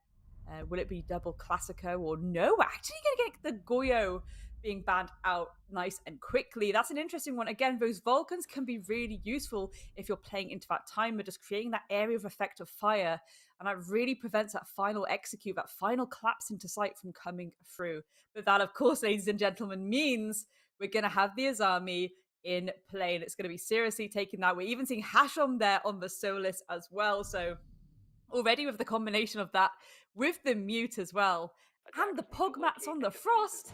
J: Will it be double Classico or no? We're actually going to get the Goyo being banned out nice and quickly. That's an interesting one. Again, those Vulcans can be really useful if you're playing into that timer, just creating that area of effect of fire. And that really prevents that final execute, that final collapse into sight from coming through. But that, of course, ladies and gentlemen, means we're going to have the Azami in play, and it's going to be seriously taking that. We're even seeing Hashom there on the Solus as well. So already with the combination of that, with the mute as well, and the Pog mats on the Frost,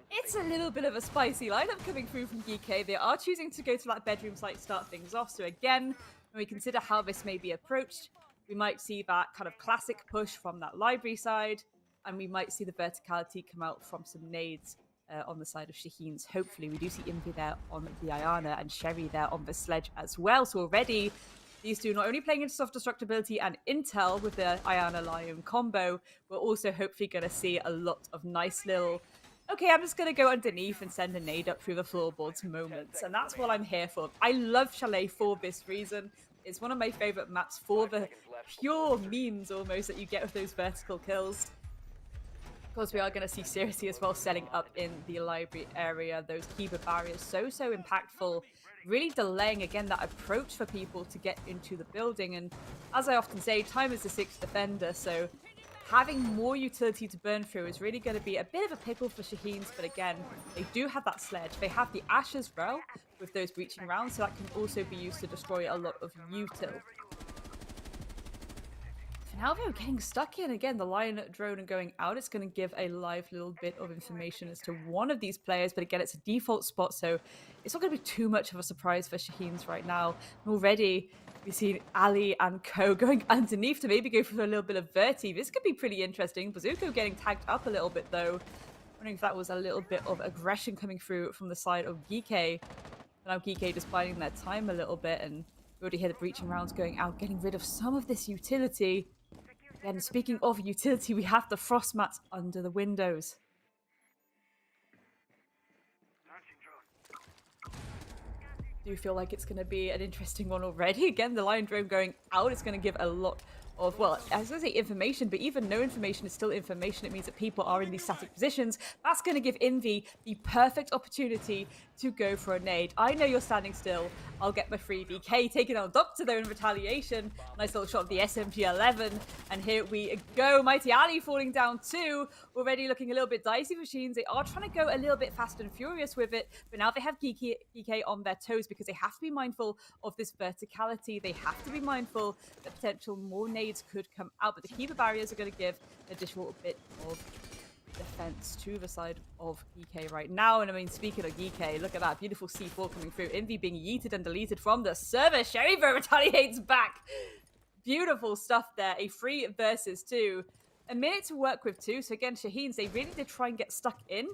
J: it's a little bit of a spicy lineup coming through from GK. They are choosing to go to that bedroom site to start things off. So again, when we consider how this may be approached, we might see that kind of classic push from that library side, and we might see the verticality come out from some nades on the side of Shaheens. Hopefully, we do see Envy there on the Ayana and Sherry there on the sledge as well. So already, these two not only playing into soft destructibility and intel with the Ayana Lion combo, we're also hopefully going to see a lot of nice little, okay, I'm just going to go underneath and send a nade up through the floorboards moments. And that's what I'm here for. I love Chalet for this reason. It's one of my favorite maps for the pure memes almost that you get with those vertical kills. Of course, we are going to see Seriously as well setting up in the library area. Those keeper barriers so impactful, really delaying again that approach for people to get into the building. And as I often say, time is the sixth defender, so having more utility to burn through is really going to be a bit of a pickle for Shaheens. But again, they do have that sledge. They have the Ash as well with those breaching rounds, so that can also be used to destroy a lot of util. Now they're getting stuck in again. The Lion drone and going out. It's going to give a live little bit of information as to one of these players, but again, it's a default spot, so it's not going to be too much of a surprise for Shaheens right now. And already, we've seen Ali and Co going underneath to maybe go for a little bit of Verti. This could be pretty interesting. Bazooka getting tagged up a little bit though. Wondering if that was a little bit of aggression coming through from the side of GEEKAY. Now GEEKAY just biding their time a little bit, and we already hear the breaching rounds going out, getting rid of some of this utility. And speaking of utility, we have the frost mats under the windows. Do you feel like it's going to be an interesting one already? Again, the Lion drone going out is going to give a lot of, well, I was going to say information, but even no information is still information. It means that people are in these static positions. That's going to give Envy the perfect opportunity to go for a nade. I know you're standing still. I'll get my free BK. Taking on Doctor though in retaliation. Nice little shot of the SMG-11. And here we go. Mighty Ali falling down too. Already looking a little bit dicey for Shaheens. They are trying to go a little bit fast and furious with it. But now they have GEEKAY on their toes because they have to be mindful of this verticality. They have to be mindful that potential more nades could come out. But the keeper barriers are going to give an additional bit of defense to the side of GEEKAY right now. And I mean, speaking of GEEKAY, look at that beautiful C4 coming through. Envy being yeeted and deleted from the server. Sherivo retaliates back. Beautiful stuff there. A 3 versus 2. A minute to work with too. So again, Shaheens, they really did try and get stuck in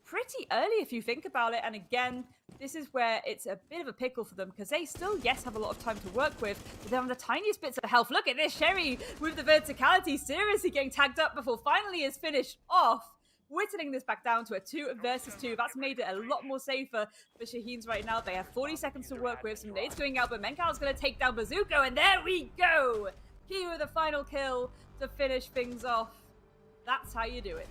J: pretty early if you think about it. And again, this is where it's a bit of a pickle for them because they still, yes, have a lot of time to work with, but they're on the tiniest bits of health. Look at this, Sherry with the verticality, seriously getting tagged up before finally is finished off. Whittling this back down to a 2 versus 2. That's made it a lot more safer for Shaheens right now. They have 40 seconds to work with. Some nades going out, but Menkal's going to take down Bazooka, and there we go! Key with the final kill to finish things off. That's how you do it.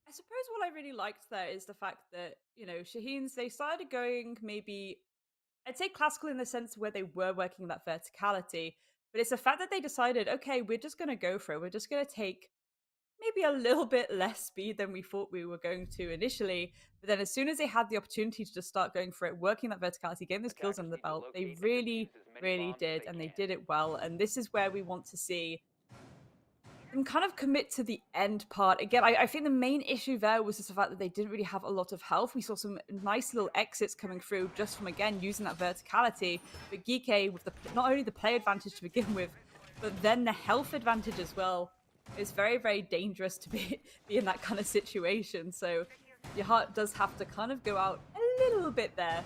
J: I suppose what I really liked there is the fact that, you know, Shaheens, they started going maybe, I'd say classical in the sense where they were working that verticality, but it's the fact that they decided, okay, we're just going to go for it. We're just going to take maybe a little bit less speed than we thought we were going to initially. But then as soon as they had the opportunity to just start going for it, working that verticality, getting those kills under the belt, they really, really did, and they did it well. And this is where we want to see them kind of commit to the end part. Again, I think the main issue there was just the fact that they didn't really have a lot of health. We saw some nice little exits coming through just from, again, using that verticality. But GEEKAY, with the, not only the play advantage to begin with, but then the health advantage as well, it's very, very dangerous to be in that kind of situation. So your heart does have to kind of go out a little bit there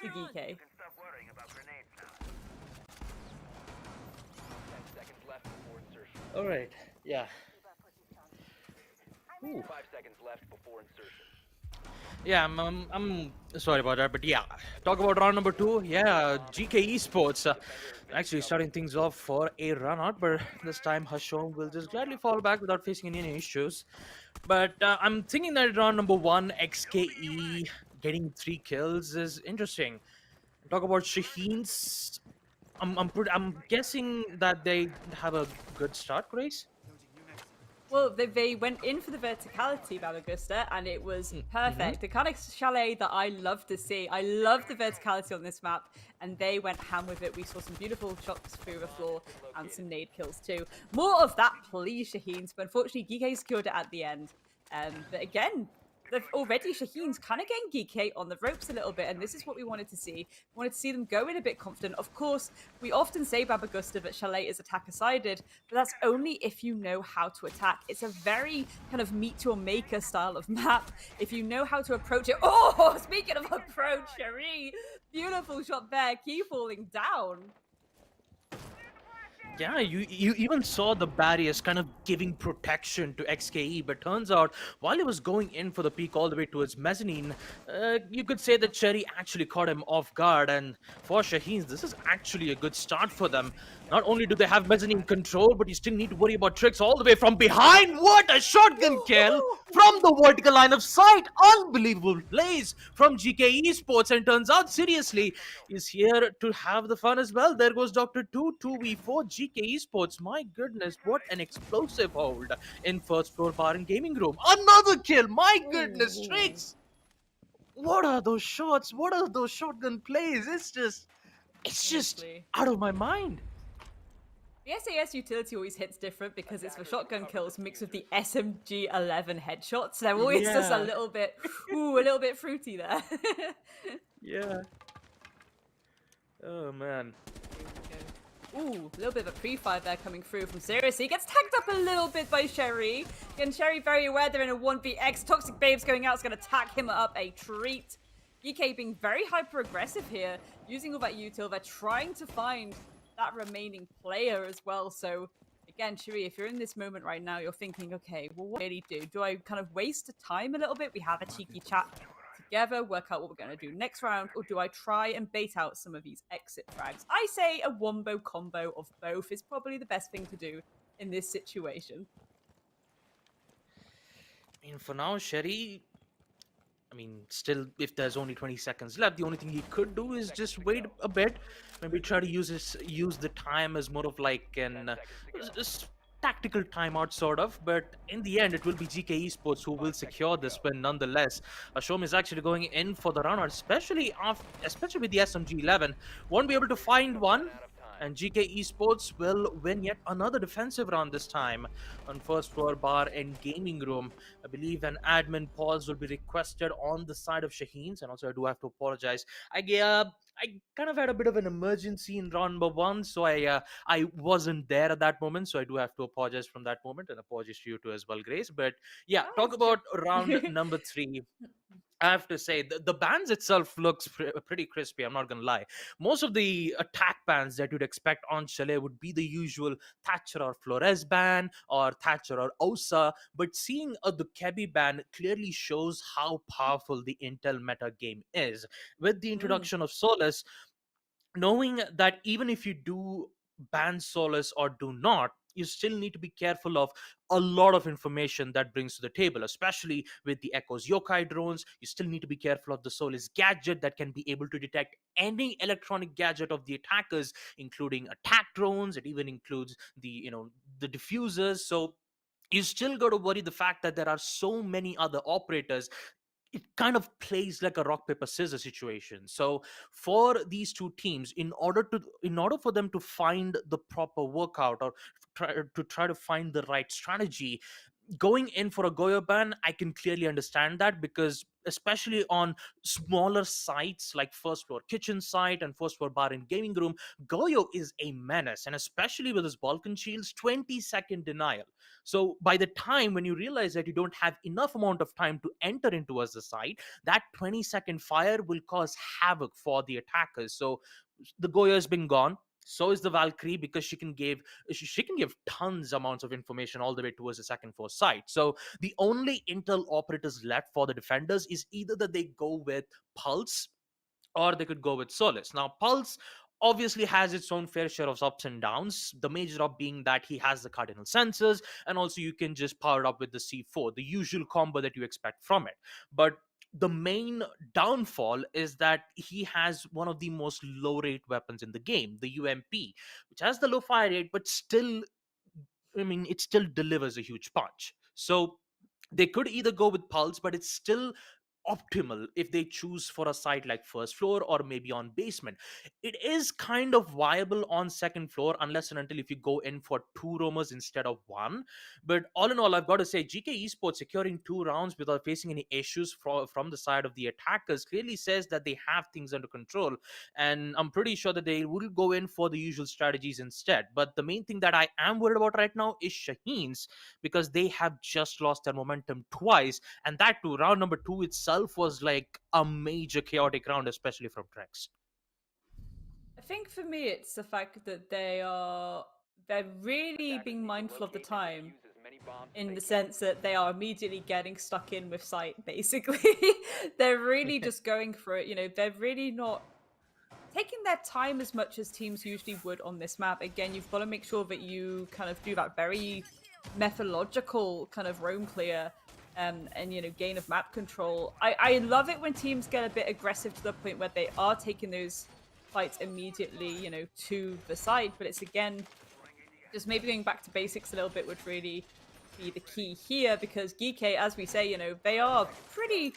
J: to GEEKAY.
I: All right. Yeah. Ooh.
H: 5 seconds left before insertion.
I: Yeah, I'm sorry about that, but yeah, talk about round number 2. Yeah, GEEKAY Esports actually starting things off for a run out, but this time Hashom will just gladly fall back without facing any issues. But I'm thinking that round number 1, XKE getting 3 kills is interesting. Talk about Shaheens. I'm guessing that they have a good start, Grace.
J: Well, they went in for the verticality, Balagusta, and it was perfect. The kind of chalet that I love to see. I love the verticality on this map, and they went ham with it. We saw some beautiful shots through the floor and some nade kills too. More of that, please, Shaheens. But unfortunately, GEEKAY secured it at the end. But again, already Shaheens kind of getting GEEKAY on the ropes a little bit, and this is what we wanted to see. We wanted to see them go in a bit confident. Of course, we often say, Babagusta, that Chalet is attacker-sided, but that's only if you know how to attack. It's a very kind of meet-your-maker style of map. If you know how to approach it... Oh, speaking of approach, Cherie! Beautiful shot there, Key falling down.
I: Yeah, you even saw the barriers kind of giving protection to XKE, but turns out while he was going in for the peak all the way towards mezzanine, you could say that Cherry actually caught him off guard, and for Shaheens, this is actually a good start for them. Not only do they have mezzanine control, but you still need to worry about tricks all the way from behind. What a shotgun kill from the vertical line of sight. Unbelievable plays from GEEKAY Esports, and turns out, seriously, is here to have the fun as well. There goes Dr. 2, 2v4, GEEKAY Esports. My goodness, what an explosive hold in first floor bar and gaming room. Another kill, my goodness, tricks. What are those shots? What are those shotgun plays? It's just out of my mind.
J: The SAS utility always hits different because it's the shotgun kills mixed with the SMG-11 headshots. They're always just a little bit fruity there.
I: Yeah. Oh, man.
J: Ooh, a little bit of a pre-fire there coming through from Sirius. He gets tagged up a little bit by Sherry. And Sherry very aware they're in a 1vx. Toxic Babes going out is going to tack him up a treat. GEEKAY being very hyper-aggressive here, using all that util. They're trying to find that remaining player as well. So again, Sherry, if you're in this moment right now, you're thinking, okay, well, what do I really do? Do I kind of waste time a little bit? We have a cheeky chat together, work out what we're going to do next round, or do I try and bait out some of these exit frags? I say a wombo combo of both is probably the best thing to do in this situation.
I: I mean, for now, Sherry, still, if there's only 20 seconds left, the only thing he could do is just wait a bit. Maybe try to use the time as more of like an tactical timeout sort of, but in the end it will be GEEKAY Esports who will secure this win nonetheless. Ashom is actually going in for the run out, especially with the SMG-11. Won't be able to find one, and GK Esports will win yet another defensive round this time on first floor bar and gaming room. I believe an admin pause will be requested on the side of Shaheens, and also I do have to apologize. I kind of had a bit of an emergency in round number one, so I wasn't there at that moment, so I do have to apologize from that moment, and apologies to you too as well, Grace. But yeah,
J: Oh,
I: talk
J: it's true.
I: about round number three. I have to say the bands itself looks pretty crispy. I'm not gonna lie. Most of the attack bands that you'd expect on Chalet would be the usual Thatcher or Flores ban or Thatcher or Osa, but seeing the Kebi ban clearly shows how powerful the Intel meta game is. With the
J: Mm.
I: introduction of Solus, knowing that even if you do ban Solus or do not, you still need to be careful of a lot of information that brings to the table, especially with the Echo's yokai drones. You still need to be careful of the Solus gadget that can be able to detect any electronic gadget of the attackers, including attack drones. It even includes the diffusers. So you still got to worry the fact that there are so many other operators. It kind of plays like a rock paper scissors situation. So for these two teams, in order for them to find the proper workout, or try to find the right strategy, going in for a Goyo ban, I can clearly understand that, because especially on smaller sites like first floor kitchen site and first floor bar and gaming room, Goyo is a menace, and especially with his Balkan shields, 20-second denial. So by the time when you realize that you don't have enough amount of time to enter into as a site, that 20-second fire will cause havoc for the attackers. So the Goyo has been gone. So is the Valkyrie, because she can give tons amounts of information all the way towards the second floor site. So the only intel operators left for the defenders is either that they go with Pulse or they could go with Solus. Now, Pulse obviously has its own fair share of ups and downs. The major up being that he has the cardinal sensors, and also you can just power it up with the C4, the usual combo that you expect from it. But the main downfall is that he has one of the most low rate weapons in the game, the UMP, which has the low fire rate, but still, I mean, it still delivers a huge punch. So they could either go with Pulse, but it's still optimal if they choose for a site like first floor or maybe on basement. It is kind of viable on second floor, unless and until if you go in for two roamers instead of one. But all in all, I've got to say, GK Esports securing 2 rounds without facing any issues from the side of the attackers clearly says that they have things under control, and I'm pretty sure that they will go in for the usual strategies instead. But the main thing that I am worried about right now is Shaheens, because they have just lost their momentum twice, and that too, round number two itself was like a major chaotic round, especially from Trex.
J: I think for me, it's the fact that they're really being mindful of the time, in the sense that they are immediately getting stuck in with sight, basically. They're really just going for it. They're really not taking their time as much as teams usually would on this map. Again, you've got to make sure that you kind of do that very methodological kind of roam clear, and gain of map control. I love it when teams get a bit aggressive to the point where they are taking those fights immediately, to the side. But it's, again, just maybe going back to basics a little bit would really be the key here, because GEEKAY, as we say, they are pretty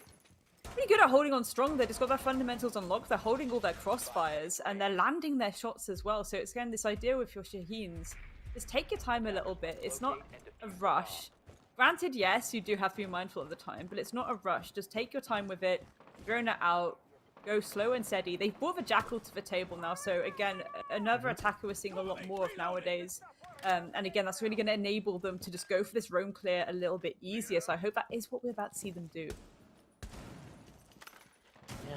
J: good at holding on strong. They just got their fundamentals unlocked. They're holding all their crossfires, and they're landing their shots as well. So it's, again, this idea with your Shaheens, just take your time a little bit. It's not a rush. Granted, yes, you do have to be mindful of the time, but it's not a rush. Just take your time with it, drone it out, go slow and steady. They've brought the Jackal to the table now, so again, another attacker we're seeing a lot more of nowadays. And again, that's really going to enable them to just go for this roam clear a little bit easier. So I hope that is what we're about to see them do.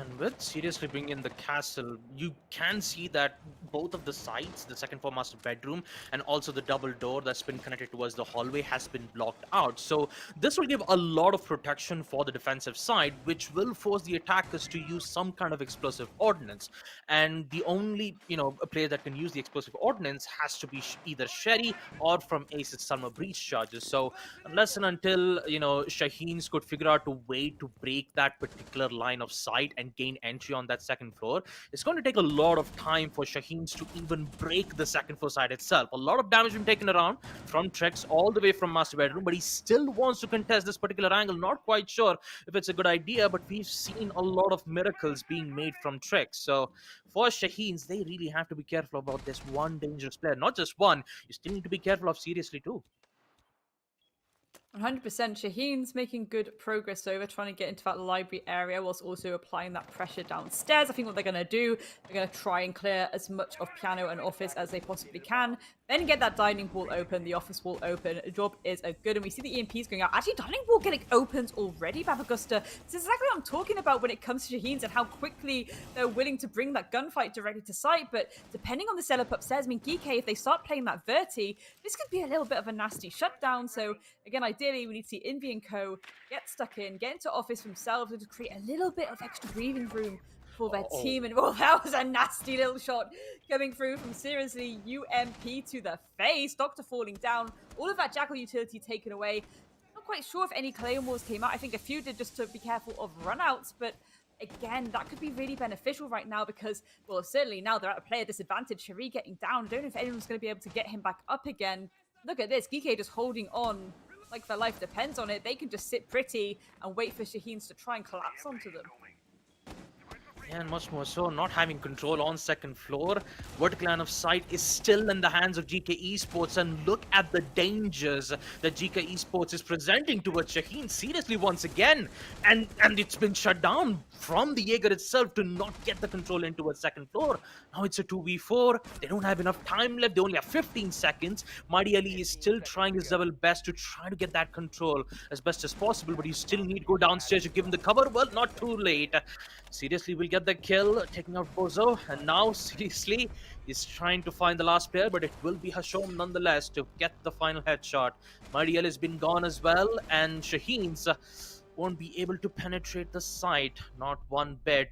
I: And with seriously bringing in the castle, you can see that both of the sides, the second floor master bedroom and also the double door that's been connected towards the hallway, has been blocked out. So this will give a lot of protection for the defensive side, which will force the attackers to use some kind of explosive ordnance. And the only, a player that can use the explosive ordnance has to be either Sherry or from Ace's Summer Breach charges. So unless and until, Shaheens could figure out a way to break that particular line of sight and and gain entry on that second floor, it's going to take a lot of time for Shaheens to even break the second floor side itself. A lot of damage been taken around from Trex all the way from master bedroom, but he still wants to contest this particular angle. Not quite sure if it's a good idea, but we've seen a lot of miracles being made from Trex. So for Shaheens, they really have to be careful about this one dangerous player. Not just one, you still need to be careful of seriously too.
J: 100%. Shaheen's making good progress over trying to get into that library area whilst also applying that pressure downstairs. I think what they're going to do, they're going to try and clear as much of piano and office as they possibly can, then get that dining wall open, the office wall open. The job is a good, and we see the EMPs going out. Actually, dining wall getting opened already, Babagusta. This is exactly what I'm talking about when it comes to Shaheen's and how quickly they're willing to bring that gunfight directly to site. But depending on the setup upstairs, I mean, GEEKAY, if they start playing that Verti, this could be a little bit of a nasty shutdown. So again, ideally, we need to see Envy and Co. get stuck in, get into office themselves, and to create a little bit of extra breathing room for their team. And oh, that was a nasty little shot coming through from seriously UMP to the face. Doctor falling down, all of that Jackal utility taken away. Not quite sure if any Claymores came out. I think a few did just to be careful of runouts, but again, that could be really beneficial right now because, well, certainly now they're at a player disadvantage. Cherie getting down. I don't know if anyone's going to be able to get him back up again. Look at this. GEEKAY just holding on like their life depends on it. They can just sit pretty and wait for Shaheens to try and collapse onto them.
I: Yeah, and much more so, not having control on second floor. Vertical line of sight is still in the hands of GEEKAY Esports, and look at the dangers that GEEKAY Esports is presenting towards Shaheen seriously once again. And it's been shut down from the Jaeger itself to not get the control into a second floor. Now it's a 2v4. They don't have enough time left. They only have 15 seconds. Mighty Ali is still trying his level best to try to get that control as best as possible, but you still need to go downstairs to give him the cover. Well, not too late. Seriously, we'll get the kill, taking out Bozo, and now seriously he's trying to find the last player, but it will be Hashom nonetheless to get the final headshot. Mariel has been gone as well, and Shaheens won't be able to penetrate the site, not one bit.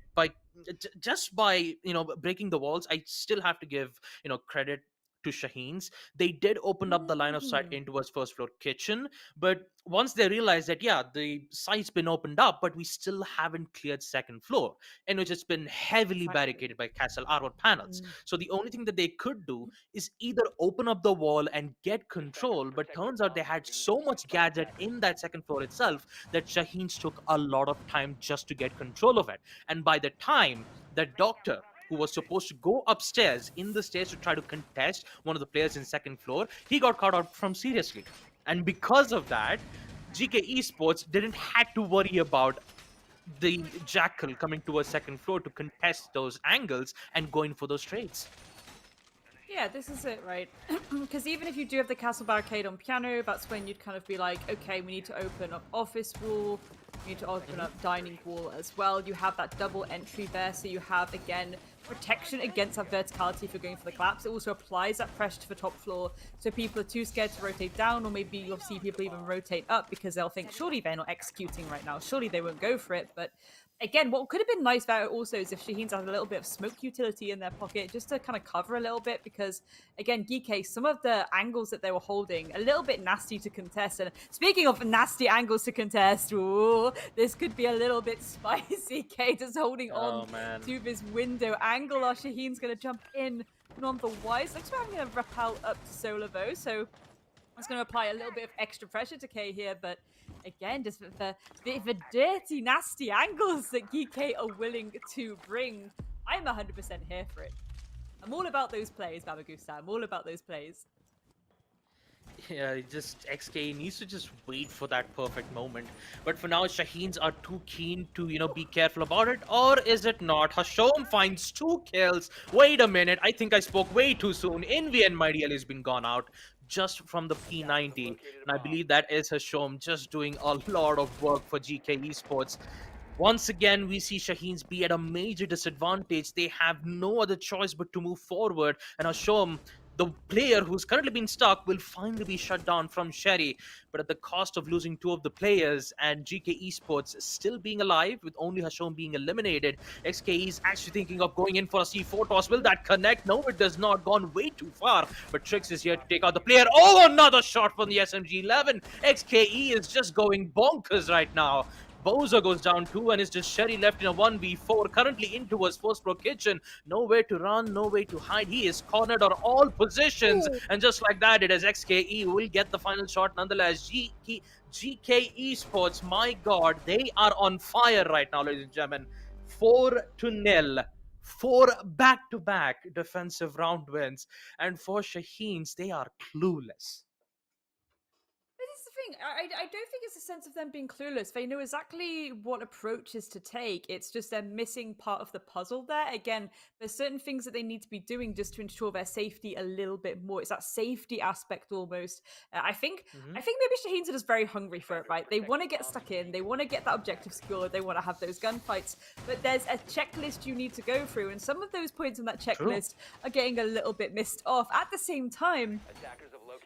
I: Just by breaking the walls, I still have to give credit to Shaheens. They did open up the line of sight into his first floor kitchen, but once they realized that, yeah, the site's been opened up, but we still haven't cleared second floor, in which it's been heavily barricaded by Castle armor panels. So the only thing that they could do is either open up the wall and get control, but turns out they had so much gadget in that second floor itself that Shaheens took a lot of time just to get control of it. And by the time that Doctor, who was supposed to go upstairs in the stairs to try to contest one of the players in second floor, he got caught out from seriously. And because of that, GEEKAY Esports didn't have to worry about the Jackal coming to a second floor to contest those angles and going for those trades.
J: Yeah, this is it, right? Because even if you do have the castle barricade on piano, that's when you'd kind of be like, okay, we need to open up office wall, we need to open up dining wall as well. You have that double entry there, so you have, again, protection against that verticality if you're going for the collapse. It also applies that pressure to the top floor, so people are too scared to rotate down, or maybe you'll see people even rotate up because they'll think, surely they're not executing right now, surely they won't go for it. But again, what could have been nice about it also is if Shaheens had a little bit of smoke utility in their pocket just to kind of cover a little bit, because again, GEEKAY, some of the angles that they were holding, a little bit nasty to contest. And speaking of nasty angles to contest, ooh, this could be a little bit spicy. K just holding on to this window angle. Our Shaheen's going to jump in nonetheless. Looks like I'm going to rappel up to Solar though, so that's going to apply a little bit of extra pressure to K here, but again, just the dirty, nasty angles that GEEKAY are willing to bring. I'm 100% here for it. I'm all about those plays, Babagusta. I'm all about those plays.
I: Yeah, just XK needs to just wait for that perfect moment. But for now, Shaheens are too keen to, be careful about it. Or is it not? Hashom finds 2 kills. Wait a minute. I think I spoke way too soon. Envy and Mighty Ali has been gone out just from the P90. And I believe that is Hashom just doing a lot of work for GEEKAY Esports. Once again, we see Shaheens be at a major disadvantage. They have no other choice but to move forward. And Hashom, the player who's currently been stuck, will finally be shut down from Sherry, but at the cost of losing 2 of the players, and GEEKAY Esports still being alive with only Hashom being eliminated. XK is actually thinking of going in for a C4 toss. Will that connect? No, it does not. Gone way too far, but Trix is here to take out the player. Oh, another shot from the SMG-11. XKE is just going bonkers right now. Bowser goes down too, and it's just Sherry left in a 1v4, currently in towards First Pro Kitchen. Nowhere to run, no way to hide. He is cornered on all positions, and just like that, it is XKE who will get the final shot nonetheless. GK Esports, my god, they are on fire right now, ladies and gentlemen. 4-0. 4 back-to-back defensive round wins, and for Shaheens, they are clueless.
J: But this is the thing. I don't think it's a sense of them being clueless. They know exactly what approaches to take. It's just they're missing part of the puzzle there. Again, there's certain things that they need to be doing just to ensure their safety a little bit more. It's that safety aspect almost. I think maybe Shaheens are just very hungry for it, right? They want to get stuck in. They want to get that objective secured. They want to have those gunfights. But there's a checklist you need to go through, and some of those points on that checklist are getting a little bit missed off. At the same time,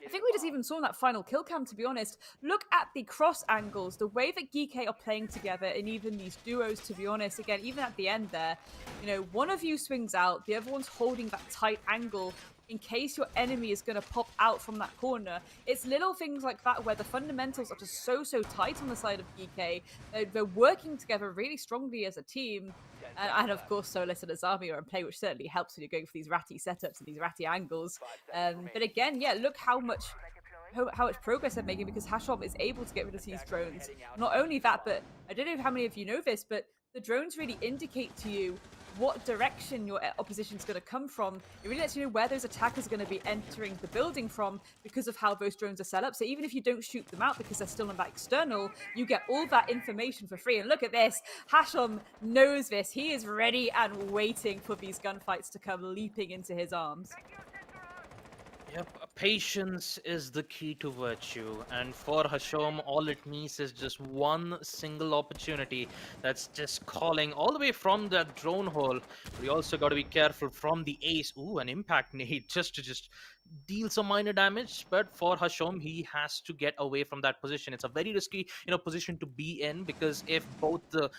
J: I think we just even saw in that final kill cam, to be honest. Look at the cross angles, the way that GEEKAY are playing together, and even these duos, to be honest. Again, even at the end there, you know, one of you swings out, the other one's holding that tight angle in case your enemy is going to pop out from that corner. It's little things like that where the fundamentals are just so tight on the side of GEEKAY. They're working together really strongly as a team. And of course, Solis and Azami are in play, which certainly helps when you're going for these ratty setups and these ratty angles. But again, yeah, look how much progress they're making, because Hashom is able to get rid of these drones. Not only that, but I don't know how many of you know this, but the drones really indicate to you what direction your opposition is going to come from. It really lets you know where those attackers are going to be entering the building from because of how those drones are set up. So even if you don't shoot them out because they're still on that external, you get all that information for free. And look at this. Hashom knows this. He is ready and waiting for these gunfights to come leaping into his arms.
I: Yep, patience is the key to virtue, and for Hashom, all it needs is just one single opportunity that's just calling all the way from that drone hole. We also got to be careful from the ace. Ooh, an impact nade just to deal some minor damage, but for Hashom, he has to get away from that position. It's a very risky, position to be in, because if both the,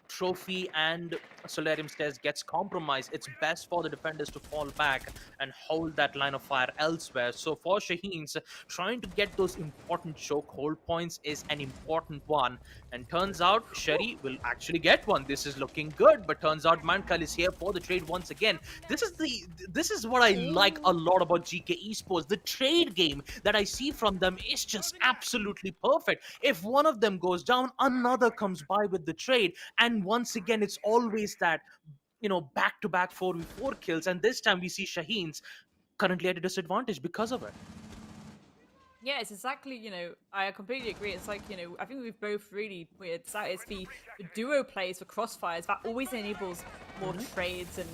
I: trophy and Solarium Stairs gets compromised, it's best for the defenders to fall back and hold that line of fire elsewhere. So for Shaheens, trying to get those important choke hold points is an important one, and turns out Sherry will actually get one. This is looking good, but turns out Mankel is here for the trade once again. This is what I like a lot about GK Esports. The trade game that I see from them is just absolutely perfect. If one of them goes down, another comes by with the trade, and once again it's always that back-to-back 4v4 kills, and this time we see Shaheens currently at a disadvantage because of it.
J: Yeah, it's exactly, I completely agree. It's like, I think we've both really weird. It's the duo plays for Crossfires that always enables more trades, and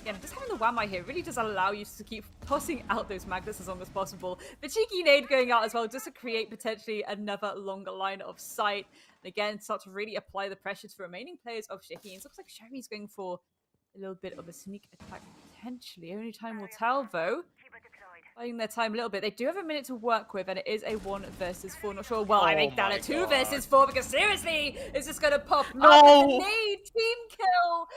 J: again, just having the Whammy here really does allow you to keep tossing out those magnets as long as possible. The cheeky nade going out as well, just to create potentially another longer line of sight. And again, start to really apply the pressure to the remaining players of Shaheens. Looks like Sherry's going for a little bit of a sneak attack, potentially. Only time will tell, though. Buying their time a little bit. They do have a minute to work with, and it is a 1 versus 4. Not sure why I make that a 2 versus 4, because seriously, is this going to pop up? The nade team kill!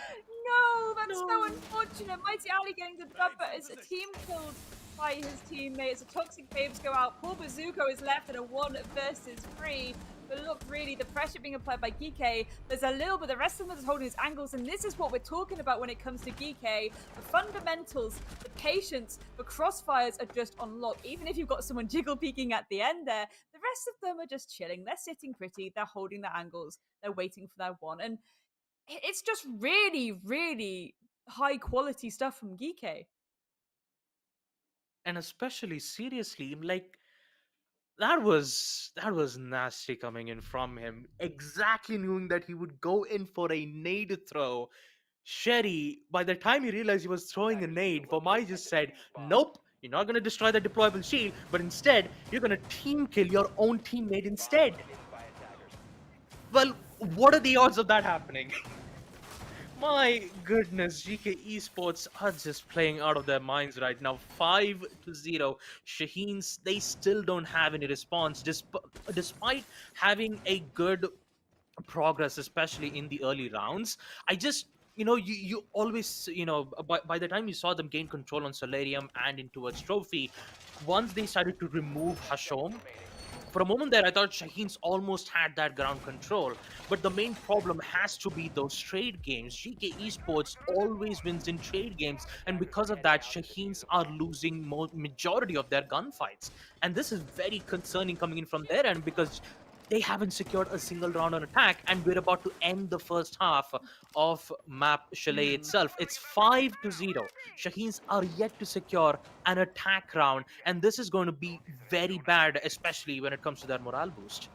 J: No, that's so unfortunate. Mighty Ali getting the dub, but it's a team killed by his teammates. The Toxic Babes go out. Poor Bazooka is left in a 1 versus 3. But look, really, the pressure being applied by GEEKAY, there's a little bit, the rest of them is holding his angles, and this is what we're talking about when it comes to GEEKAY. The fundamentals, the patience, the crossfires are just on lock. Even if you've got someone jiggle peeking at the end there, the rest of them are just chilling. They're sitting pretty, they're holding their angles, they're waiting for their one. And it's just really, really high quality stuff from GEEKAY.
I: And especially, seriously, like, that was nasty coming in from him. Exactly knowing that he would go in for a nade throw. Sherry, by the time he realized he was throwing a nade, Vomai just said, nope, you're not going to destroy the deployable shield, but instead, you're going to team kill your own teammate instead. Well, what are the odds of that happening? My goodness, GK Esports are just playing out of their minds right now. 5-0. Shaheens, they still don't have any response, despite having a good progress, especially in the early rounds. I just, you always, by the time you saw them gain control on Solarium and in towards Trophy, once they started to remove Hashom For a moment there, I thought Shaheens almost had that ground control. But the main problem has to be those trade games. GK Esports always wins in trade games, and because of that, Shaheens are losing majority of their gunfights. And this is very concerning coming in from their end because they haven't secured a single round on attack, and we're about to end the first half of map Chalet itself. It's 5-0. Shaheens are yet to secure an attack round, and this is going to be very bad, especially when it comes to their morale boost.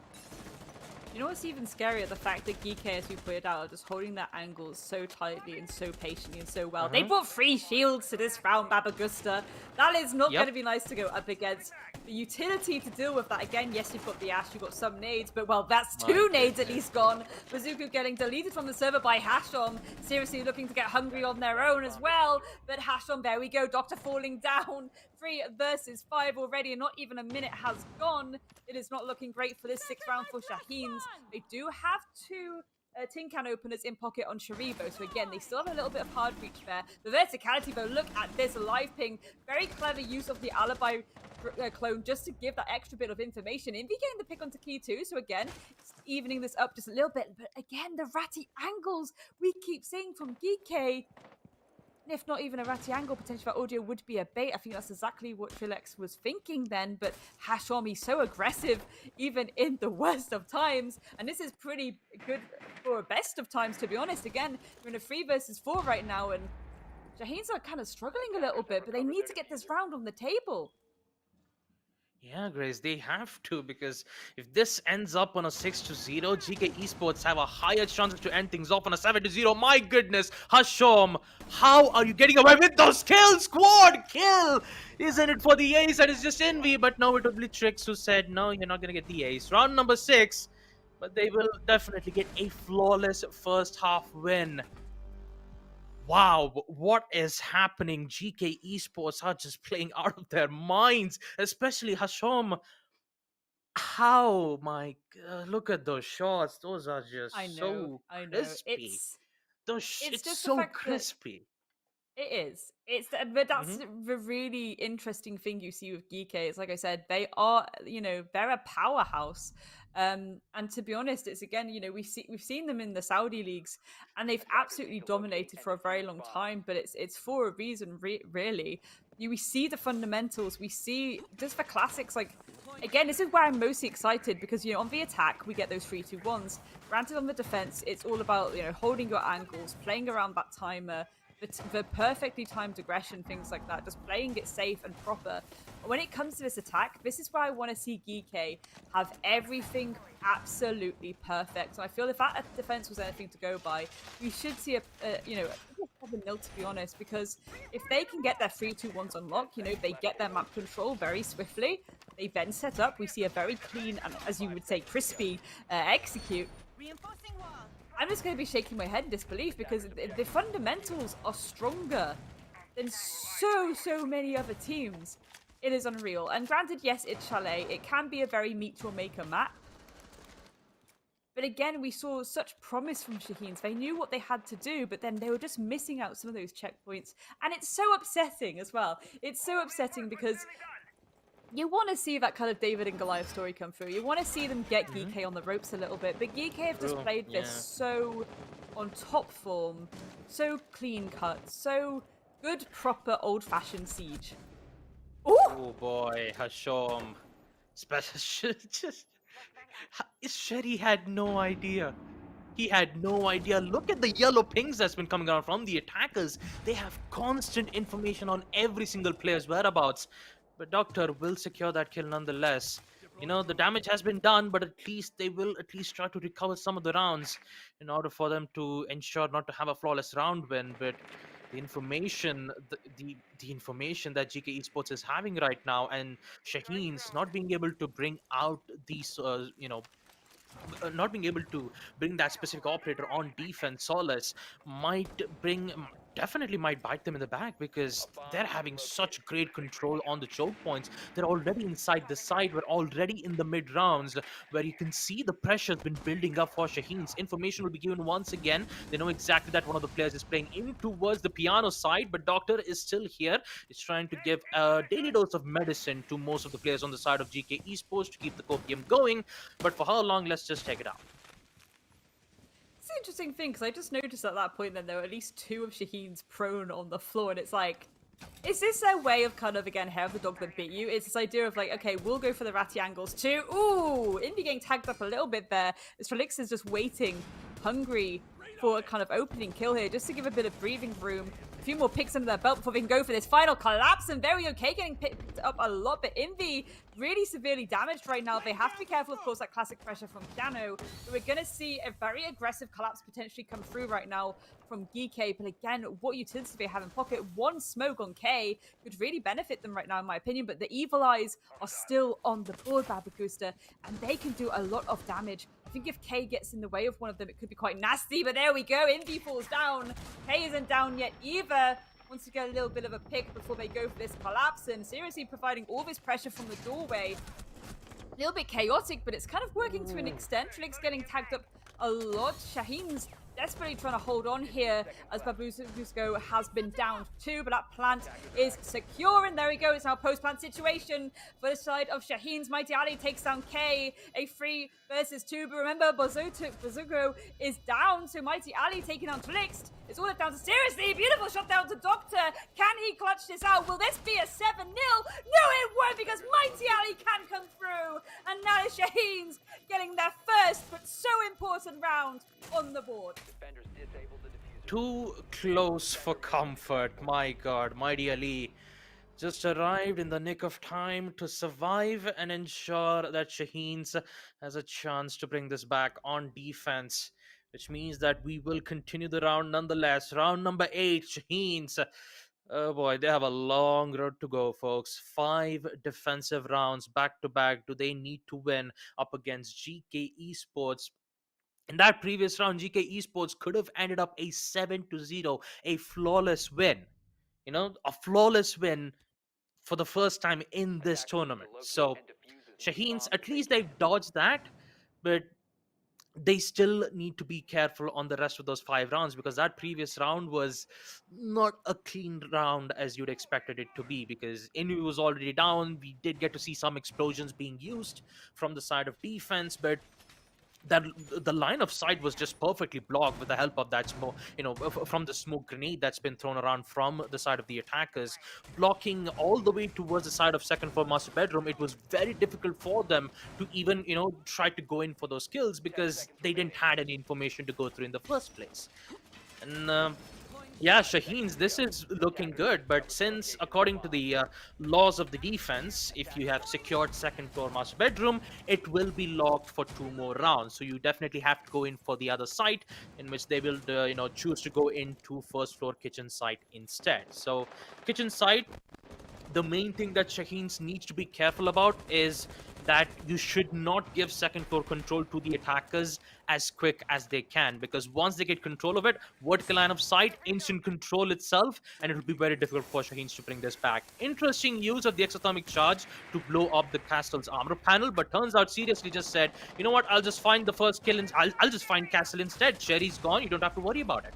J: You know what's even scarier? The fact that GEEKAY, as we pointed out, are just holding their angles so tightly and so patiently and so well. They brought 3 shields to this round, Babagusta. That is not going to be nice to go up against. The utility to deal with that, again, yes, you've got the Ash, you've got some nades, but well, that's 2 nades at least gone. Bazooka getting deleted from the server by Hashom, seriously looking to get hungry on their own as well. But Hashom, there we go, Doctor falling down. 3 versus 5 already, and not even a minute has gone. It is not looking great for this 6th round for Shaheens. They do have 2 tin can openers in pocket on Sharibo, so again, they still have a little bit of hard reach there. The verticality, though, look at this live ping. Very clever use of the alibi clone just to give that extra bit of information. Envy getting the pick onto Key too, so again, evening this up just a little bit. But again, the ratty angles we keep seeing from GEEKAY. If not even a ratty angle, potentially that audio would be a bait. I think that's exactly what Trilex was thinking then, but Hashom, so aggressive, even in the worst of times. And this is pretty good for a best of times, to be honest. Again, we're in a 3 versus 4 right now, and Shaheens are kind of struggling a little bit, but they need to get this round on the table.
I: Yeah, Grace, they have to, because if this ends up on a 6-0, GK Esports have a higher chance to end things off on a 7-0. My goodness, Hashom, how are you getting away with those kills? Squad kill! Isn't it for the ace? And it's just Envy, but no, it will be Trix who said, no, you're not going to get the ace. Round number 6, but they will definitely get a flawless first half win. Wow, what is happening? GK Esports are just playing out of their minds, especially Hashom. How, my God, look at those shots. Those are just so crispy. It's
J: Just the
I: so
J: fact that
I: crispy.
J: it is. But that's the really interesting thing you see with GEEKAY. It's like I said, they are, they're a powerhouse. And to be honest, it's again, we've seen them in the Saudi leagues, and they've absolutely dominated for a very long time. But it's for a reason, really. We see the fundamentals. We see just the classics. Like again, this is where I'm mostly excited because on the attack we get those 3-2-1s. Granted, on the defense, it's all about holding your angles, playing around that timer. The perfectly timed aggression, things like that, just playing it safe and proper. When it comes to this attack, this is where I want to see GEEKAY have everything absolutely perfect. So I feel if that defense was anything to go by, we should see a 7-0, to be honest, because if they can get their 3-2-1s unlocked, they get their map control very swiftly, they then set up, we see a very clean and, as you would say, crispy execute. I'm just going to be shaking my head in disbelief because the fundamentals are stronger than so many other teams. It is unreal. And granted, yes, it's Chalet. It can be a very meet or maker map. But again, we saw such promise from Shaheens. They knew what they had to do, but then they were just missing out some of those checkpoints. And it's so upsetting as well. It's so upsetting because you want to see that kind of David and Goliath story come through. You want to see them get GEEKAY on the ropes a little bit. But GEEKAY have just played this so on top form, so clean cut, so good, proper, old-fashioned Siege. Ooh!
I: Oh boy, Hashom. Special just Sherry had no idea. He had no idea. Look at the yellow pings that's been coming out from the attackers. They have constant information on every single player's whereabouts. But Doctor will secure that kill nonetheless. The damage has been done, but at least they will at least try to recover some of the rounds in order for them to ensure not to have a flawless round win. But the information, the information that GK Esports is having right now, and Shaheens not being able to bring out these, not being able to bring that specific operator on defense, Solace, might bring definitely might bite them in the back because they're having such great control on the choke points. They're already inside the side. We're already in the mid rounds where you can see the pressure's been building up for Shaheens. Information will be given once again. They know exactly that one of the players is playing in towards the piano side, but Doctor is still here. It's trying to give a daily dose of medicine to most of the players on the side of GK Esports to keep the copium going. But for how long? Let's just check it out.
J: It's an interesting thing because I just noticed at that point then there were at least 2 of Shaheen's prone on the floor, and it's like, is this a way of kind of, again, hair of the dog that bit you? It's this idea of like, okay, we'll go for the ratty angles too. Ooh, Indy getting tagged up a little bit there. As Felix is just waiting, hungry for a kind of opening kill here, just to give a bit of breathing room. A few more picks under their belt before they can go for this final collapse, and very okay getting picked up a lot, but Envy really severely damaged right now. They have to be careful, of course, that classic pressure from Piano. But we're going to see a very aggressive collapse potentially come through right now from GK. But again, what utility they have in pocket? One smoke on K could really benefit them right now, in my opinion. But the Evil Eyes are still on the board, Babagusta, and they can do a lot of damage. I think if K gets in the way of one of them, it could be quite nasty. But there we go. Envy falls down. K isn't down yet either. Wants to get a little bit of a pick before they go for this collapse, and seriously providing all this pressure from the doorway. A little bit chaotic, but it's kind of working to an extent. Felix getting tagged up a lot. Shaheen's desperately trying to hold on here as Babusko has been downed too, but that plant is secure, and there we go. It's now a post-plant situation for the side of Shaheen's. Mighty Ali takes down K, a 3 versus 2, but remember, Bazuko is down, so Mighty Ali taking down Felix. It's all down to seriously. Beautiful shot down to Doctor. Can he clutch this out? Will this be a 7-0? No, it won't, because Mighty Ali can come through. And now the Shaheens getting their first but so important round on the board.
H: Defenders disable the diffuser.
I: Too close for comfort. My God, Mighty Ali just arrived in the nick of time to survive and ensure that Shaheens has a chance to bring this back on defense, which means that we will continue the round nonetheless. Round number 8, Shaheens. Oh boy, they have a long road to go, folks. 5 defensive rounds back to back. Do they need to win up against GK Esports? In that previous round, GK Esports could have ended up a 7-0, a flawless win. You know, a flawless win for the first time in this tournament. So, Shaheens, at least they've dodged that, but they still need to be careful on the rest of those 5 rounds, because that previous round was not a clean round as you'd expected it to be, because Inu was already down. We did get to see some explosions being used from the side of defense, but that the line of sight was just perfectly blocked with the help of that smoke, from the smoke grenade that's been thrown around from the side of the attackers, blocking all the way towards the side of second floor master bedroom. It was very difficult for them to even, try to go in for those kills, because they didn't had any information to go through in the first place. And yeah, Shaheens, this is looking good, but since, according to the laws of the defense, if you have secured second floor master bedroom, it will be locked for 2 more rounds. So you definitely have to go in for the other site, in which they will, choose to go into first floor kitchen site instead. So kitchen site, the main thing that Shaheens needs to be careful about is that you should not give second floor control to the attackers as quick as they can, because once they get control of it, vertical line of sight, instant control itself, and it will be very difficult for Shaheens to bring this back. Interesting use of the exothermic charge to blow up the castle's armor panel, but turns out seriously just said, you know what, I'll just find the first kill and I'll just find castle instead. Sherry's gone, you don't have to worry about it.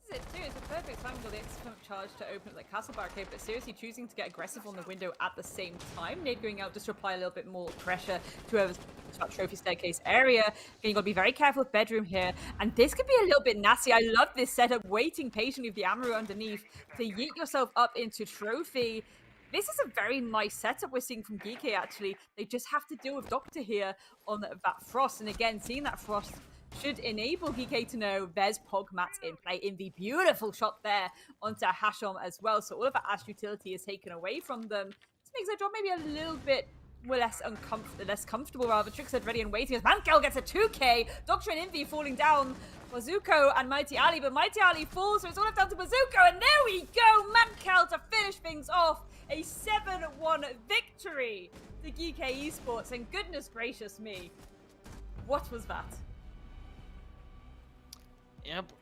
J: This is it too. It's a perfect time for the exothermic charge to open up the castle barricade, but seriously choosing to get aggressive on the window at the same time. Nade going out just to apply a little bit more pressure to whoever's that trophy staircase area. You gotta be very careful with bedroom here, and this could be a little bit nasty. I love this setup, waiting patiently with the Amaru underneath to yeet yourself up into trophy. This is a very nice setup we're seeing from GEEKAY, actually. They just have to deal with Doctor here on that Frost, and again, seeing that Frost should enable GEEKAY to know there's Pogmat in play. In the beautiful shot there onto Hashom as well. So all of that Ash utility is taken away from them. This makes their job maybe a little bit less comfortable, rather. Trickset ready and waiting as Mankel gets a 2K. Doctor and Envy falling down. Bazuko and Mighty Ali, but Mighty Ali falls, so it's all down to Bazuko, and there we go! Mankel to finish things off. A 7-1 victory to GEEKAY Esports, and goodness gracious me, what was that?
I: Yep.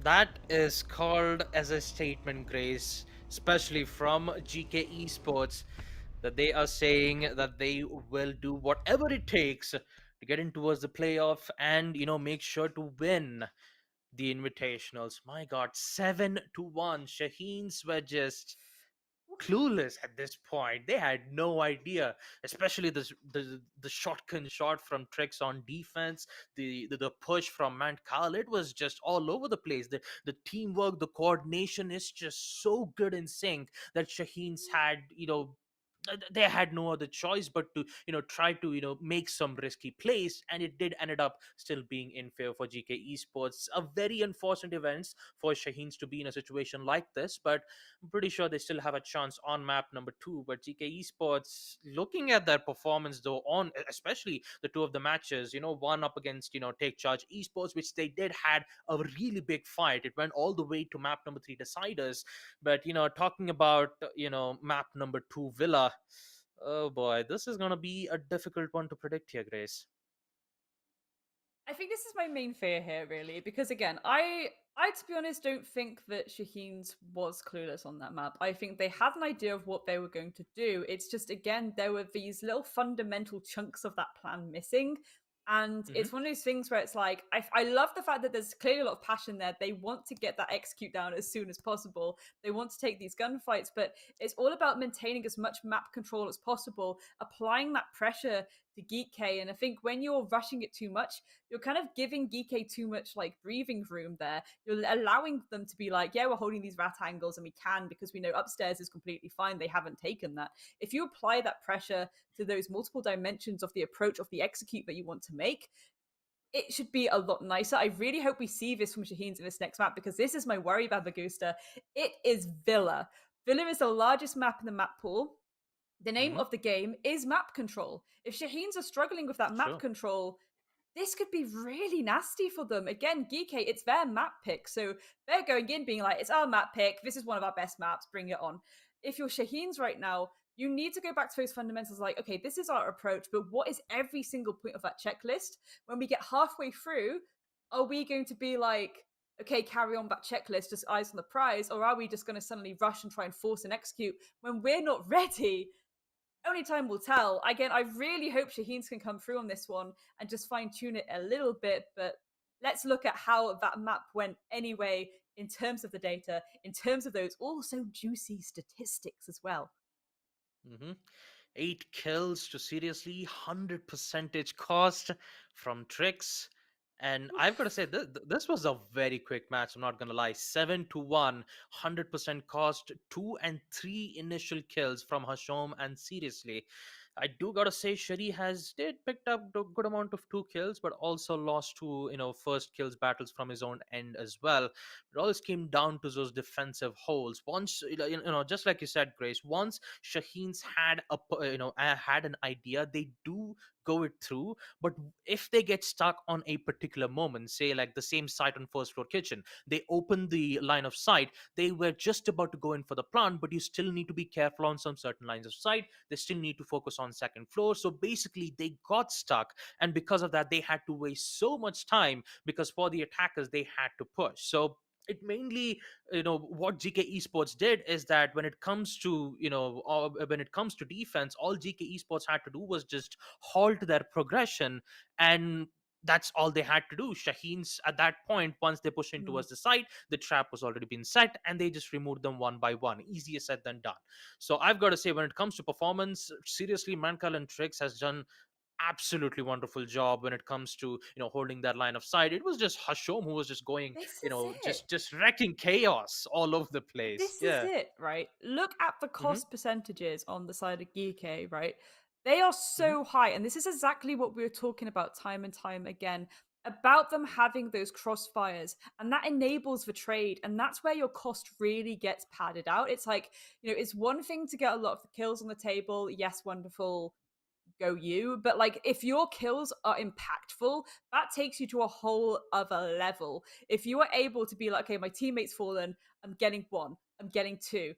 I: That is called as a statement, Grace, especially from GK Esports, that they are saying that they will do whatever it takes to get in towards the playoff and make sure to win the invitationals. My God, 7-1. Shaheens were just clueless at this point. They had no idea, especially the shotgun shot from Tricks on defense, the push from Mount Carl. It was just all over the place. The teamwork, the coordination is just so good in sync that Shaheens had, they had no other choice but to try to make some risky plays, and it did ended up still being in favor for GK Esports. A very unfortunate events for Shaheens to be in a situation like this, but I'm pretty sure they still have a chance on map number 2. But GK Esports, looking at their performance though, on especially the two of the matches, one up against Take Charge Esports, which they did had a really big fight. It went all the way to map number 3 deciders. But talking about map number 2 Villa, oh boy, this is gonna be a difficult one to predict here, Grace.
J: I think this is my main fear here, really, because again, I to be honest don't think that Shaheens was clueless on that map. I think they had an idea of what they were going to do. It's just again there were these little fundamental chunks of that plan missing. And
I: Hmm.
J: it's one of those things where it's like, I love the fact that there's clearly a lot of passion there. They want to get that execute down as soon as possible. They want to take these gunfights, but it's all about maintaining as much map control as possible, applying that pressure to GeekK. And I think when you're rushing it too much, you're kind of giving GeekK too much like breathing room there. You're allowing them to be like, yeah, we're holding these rat angles and we can because we know upstairs is completely fine. They haven't taken that. If you apply that pressure to those multiple dimensions of the approach of the execute that you want to make, it should be a lot nicer. I really hope we see this from Shaheens in this next map because this is my worry about Bagusta. It is Villa. Villa is the largest map in the map pool. The name
I: Hmm.
J: of the game is map control. If Shaheens are struggling with that map
I: Sure.
J: control, this could be really nasty for them. Again, GeekAid, it's their map pick. So they're going in being like, it's our map pick. This is one of our best maps. Bring it on. If you're Shaheens right now, you need to go back to those fundamentals like, okay, this is our approach, but what is every single point of that checklist? When we get halfway through, are we going to be like, okay, carry on that checklist, just eyes on the prize? Or are we just going to suddenly rush and try and force and execute when we're not ready? Only time will tell. Again, I really hope Shaheens can come through on this one and just fine tune it a little bit. But let's look at how that map went anyway, in terms of the data, in terms of those also juicy statistics as well.
I: Hmm. 8 kills to seriously 100 percentage cost from Tricks. And I've got to say, this was a very quick match. I'm not going to lie. 7-1, 100% cost, 2 and 3 initial kills from Hashom. And seriously, I do got to say, Shari has did picked up a good amount of 2 kills, but also lost 2, first kills battles from his own end as well. It always came down to those defensive holes. Once, just like you said, Grace, once Shaheens had had an idea, they do go it through. But if they get stuck on a particular moment, say like the same site on first floor kitchen, they open the line of sight, they were just about to go in for the plant, but you still need to be careful on some certain lines of sight. They still need to focus on second floor. So basically they got stuck, and because of that they had to waste so much time, because for the attackers they had to push. So it mainly, what GK Esports did is that when it comes to when it comes to defense, all GK Esports had to do was just halt their progression, and that's all they had to do. Shaheens at that point, once they pushed in
J: Mhm.
I: towards the site, the trap was already been set, and they just removed them one by one. Easier said than done. So I've got to say, when it comes to performance, seriously, Mankal and Trix has done absolutely wonderful job when it comes to holding that line of sight. It was just Hashom who was just going,
J: This is it.
I: just wrecking chaos all over the place.
J: This is
I: Yeah.
J: it, right? Look at the
I: Hmm.
J: cost percentages on the side of GK, right? They are
I: Hmm.
J: so high. And this is exactly what we were talking about time and time again about them having those crossfires. And that enables the trade. And that's where your cost really gets padded out. It's like, it's one thing to get a lot of the kills on the table. Yes, wonderful, go you. But like if your kills are impactful, that takes you to a whole other level. If you are able to be like, okay, my teammate's fallen, I'm getting one, I'm getting two,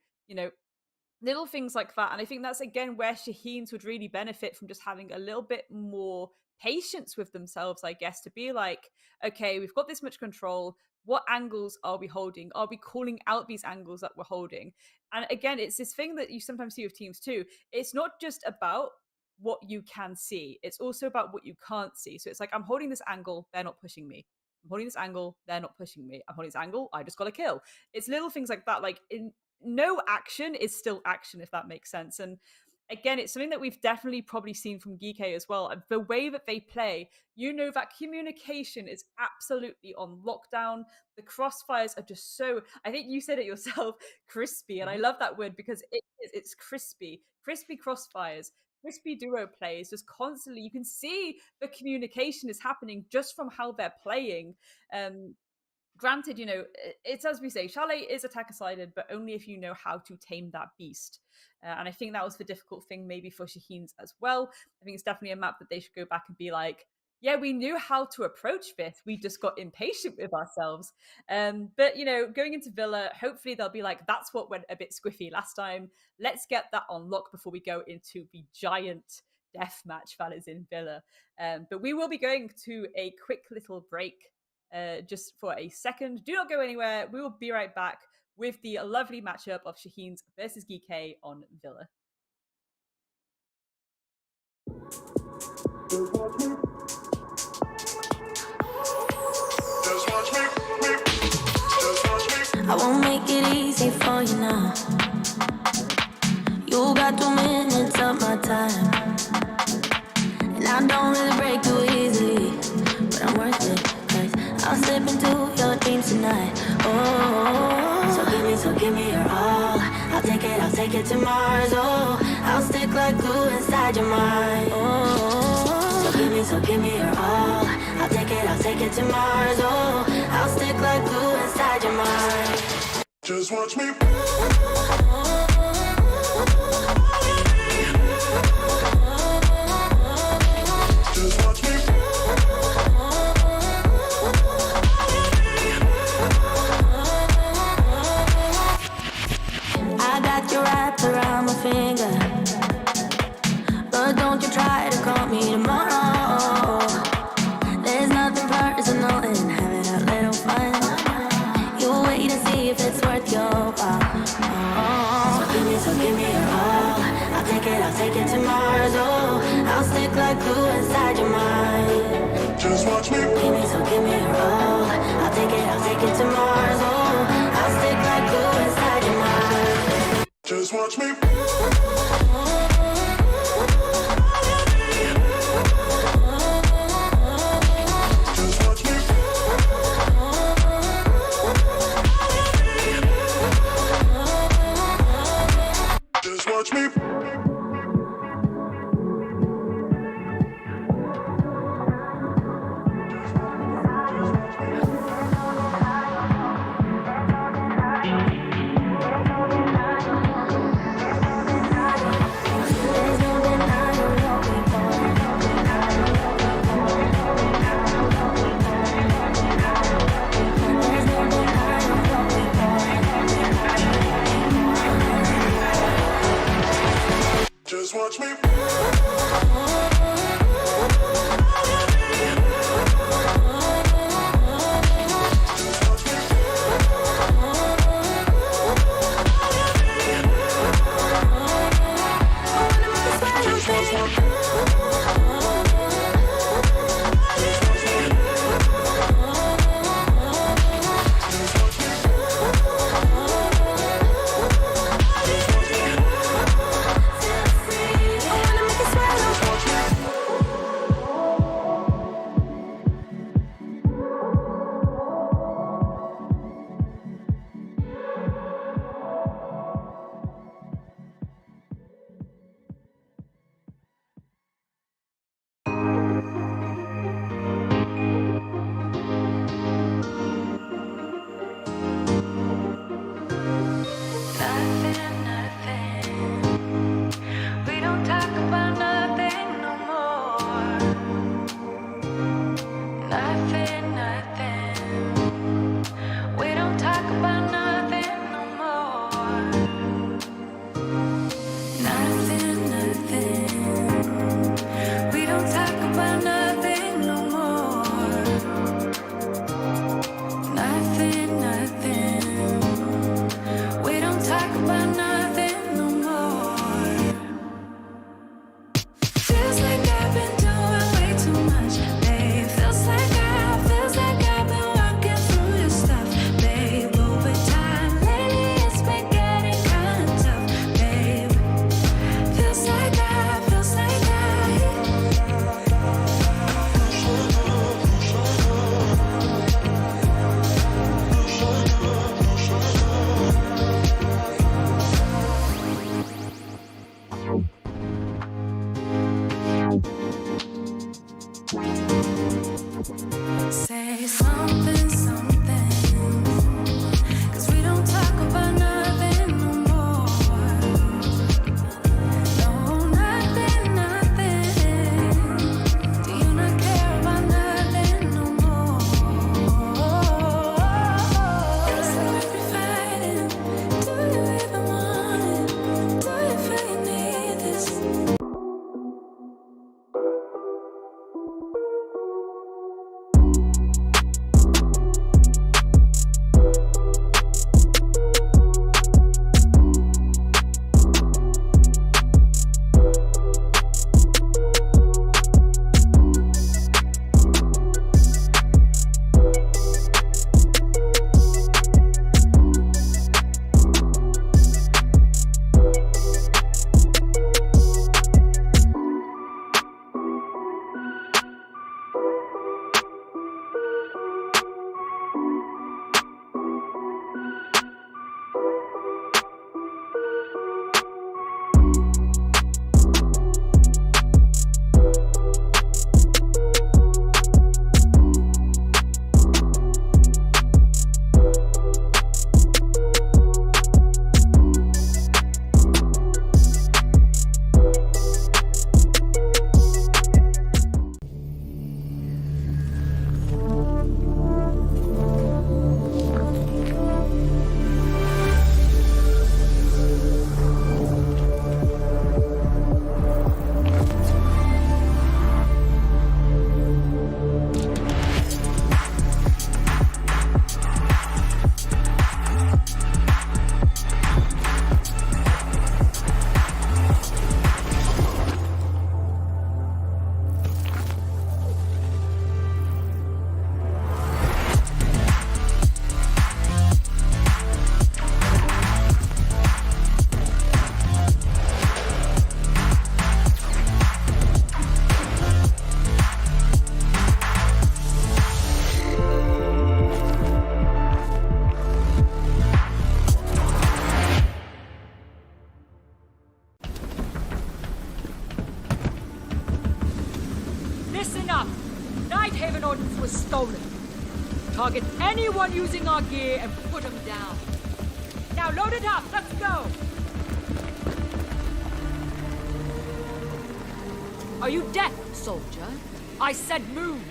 J: little things like that. And I think that's again where Shaheens would really benefit from just having a little bit more patience with themselves, I guess, to be like, okay, we've got this much control. What angles are we holding? Are we calling out these angles that we're holding? And again, it's this thing that you sometimes see with teams too. It's not just about what you can see, it's also about what you can't see. So it's like, I'm holding this angle, they're not pushing me. I'm holding this angle, they're not pushing me. I'm holding this angle, I just got a kill. It's little things like that. Like, no action is still action, if that makes sense. And again, it's something that we've definitely probably seen from GEEKAY as well. And the way that they play, you know, that communication is absolutely on lockdown. The crossfires are just so, I think you said it yourself, crispy. And I love that word because it's crispy. Crispy crossfires, crispy duo plays, just constantly. You can see the communication is happening just from how they're playing. Granted, you know, it's as we say, Chalet is attacker-sided, but only if you know how to tame that beast. And I think that was the difficult thing maybe for Shaheens as well. I think it's definitely a map that they should go back and be like, yeah, we knew how to approach this. We just got impatient with ourselves. But, you know, going into Villa, hopefully they'll be like, that's what went a bit squiffy last time. Let's get that on lock before we go into the giant death match that is in Villa. But we will be going to a quick little break. Just for a second. Do not go anywhere. We will be right back with the lovely matchup of Shaheens versus GEEKAY on Villa.
A: I won't make it easy for you now. You got 2 minutes of my time, and I don't really break too easily, but I'm worth it. I'll slip into your dreams tonight. Oh, so give me your all. I'll take it to Mars. Oh, I'll stick like glue inside your mind. Oh, so give me your all. I'll take it to Mars. Oh, I'll stick like glue inside your mind.
B: Just watch me. Just watch me.
A: I got you wrapped around my finger, but don't you try to call me tomorrow. There's nothing personal in having a little fun. You wait and see if it's worth your while. Oh, so give me your all. I'll take it to Mars. Oh, I'll stick like glue inside your mind.
B: Just watch me.
A: Give me your all. I'll take it to Mars. Oh, I'll stick like glue inside your mind.
B: Just watch me. Just watch me. Just watch me.
C: Target anyone using our gear and put them down. Now load it up. Let's go. Are you deaf, soldier? I said move.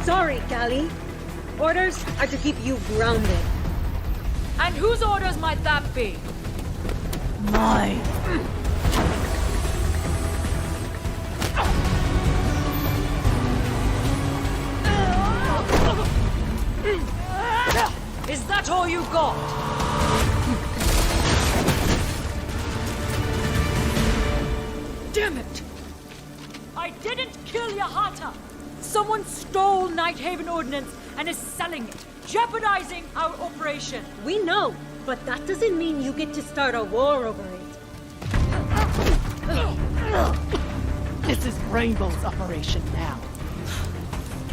D: Sorry, Callie. Orders are to keep you grounded.
C: And whose orders might that be?
E: Mine.
C: Is that all you got? Damn it! I didn't kill Yahata! Someone stole Nighthaven Ordnance and is selling it, jeopardizing our operation.
D: We know, but that doesn't mean you get to start a war over it.
E: This is Rainbow's operation now.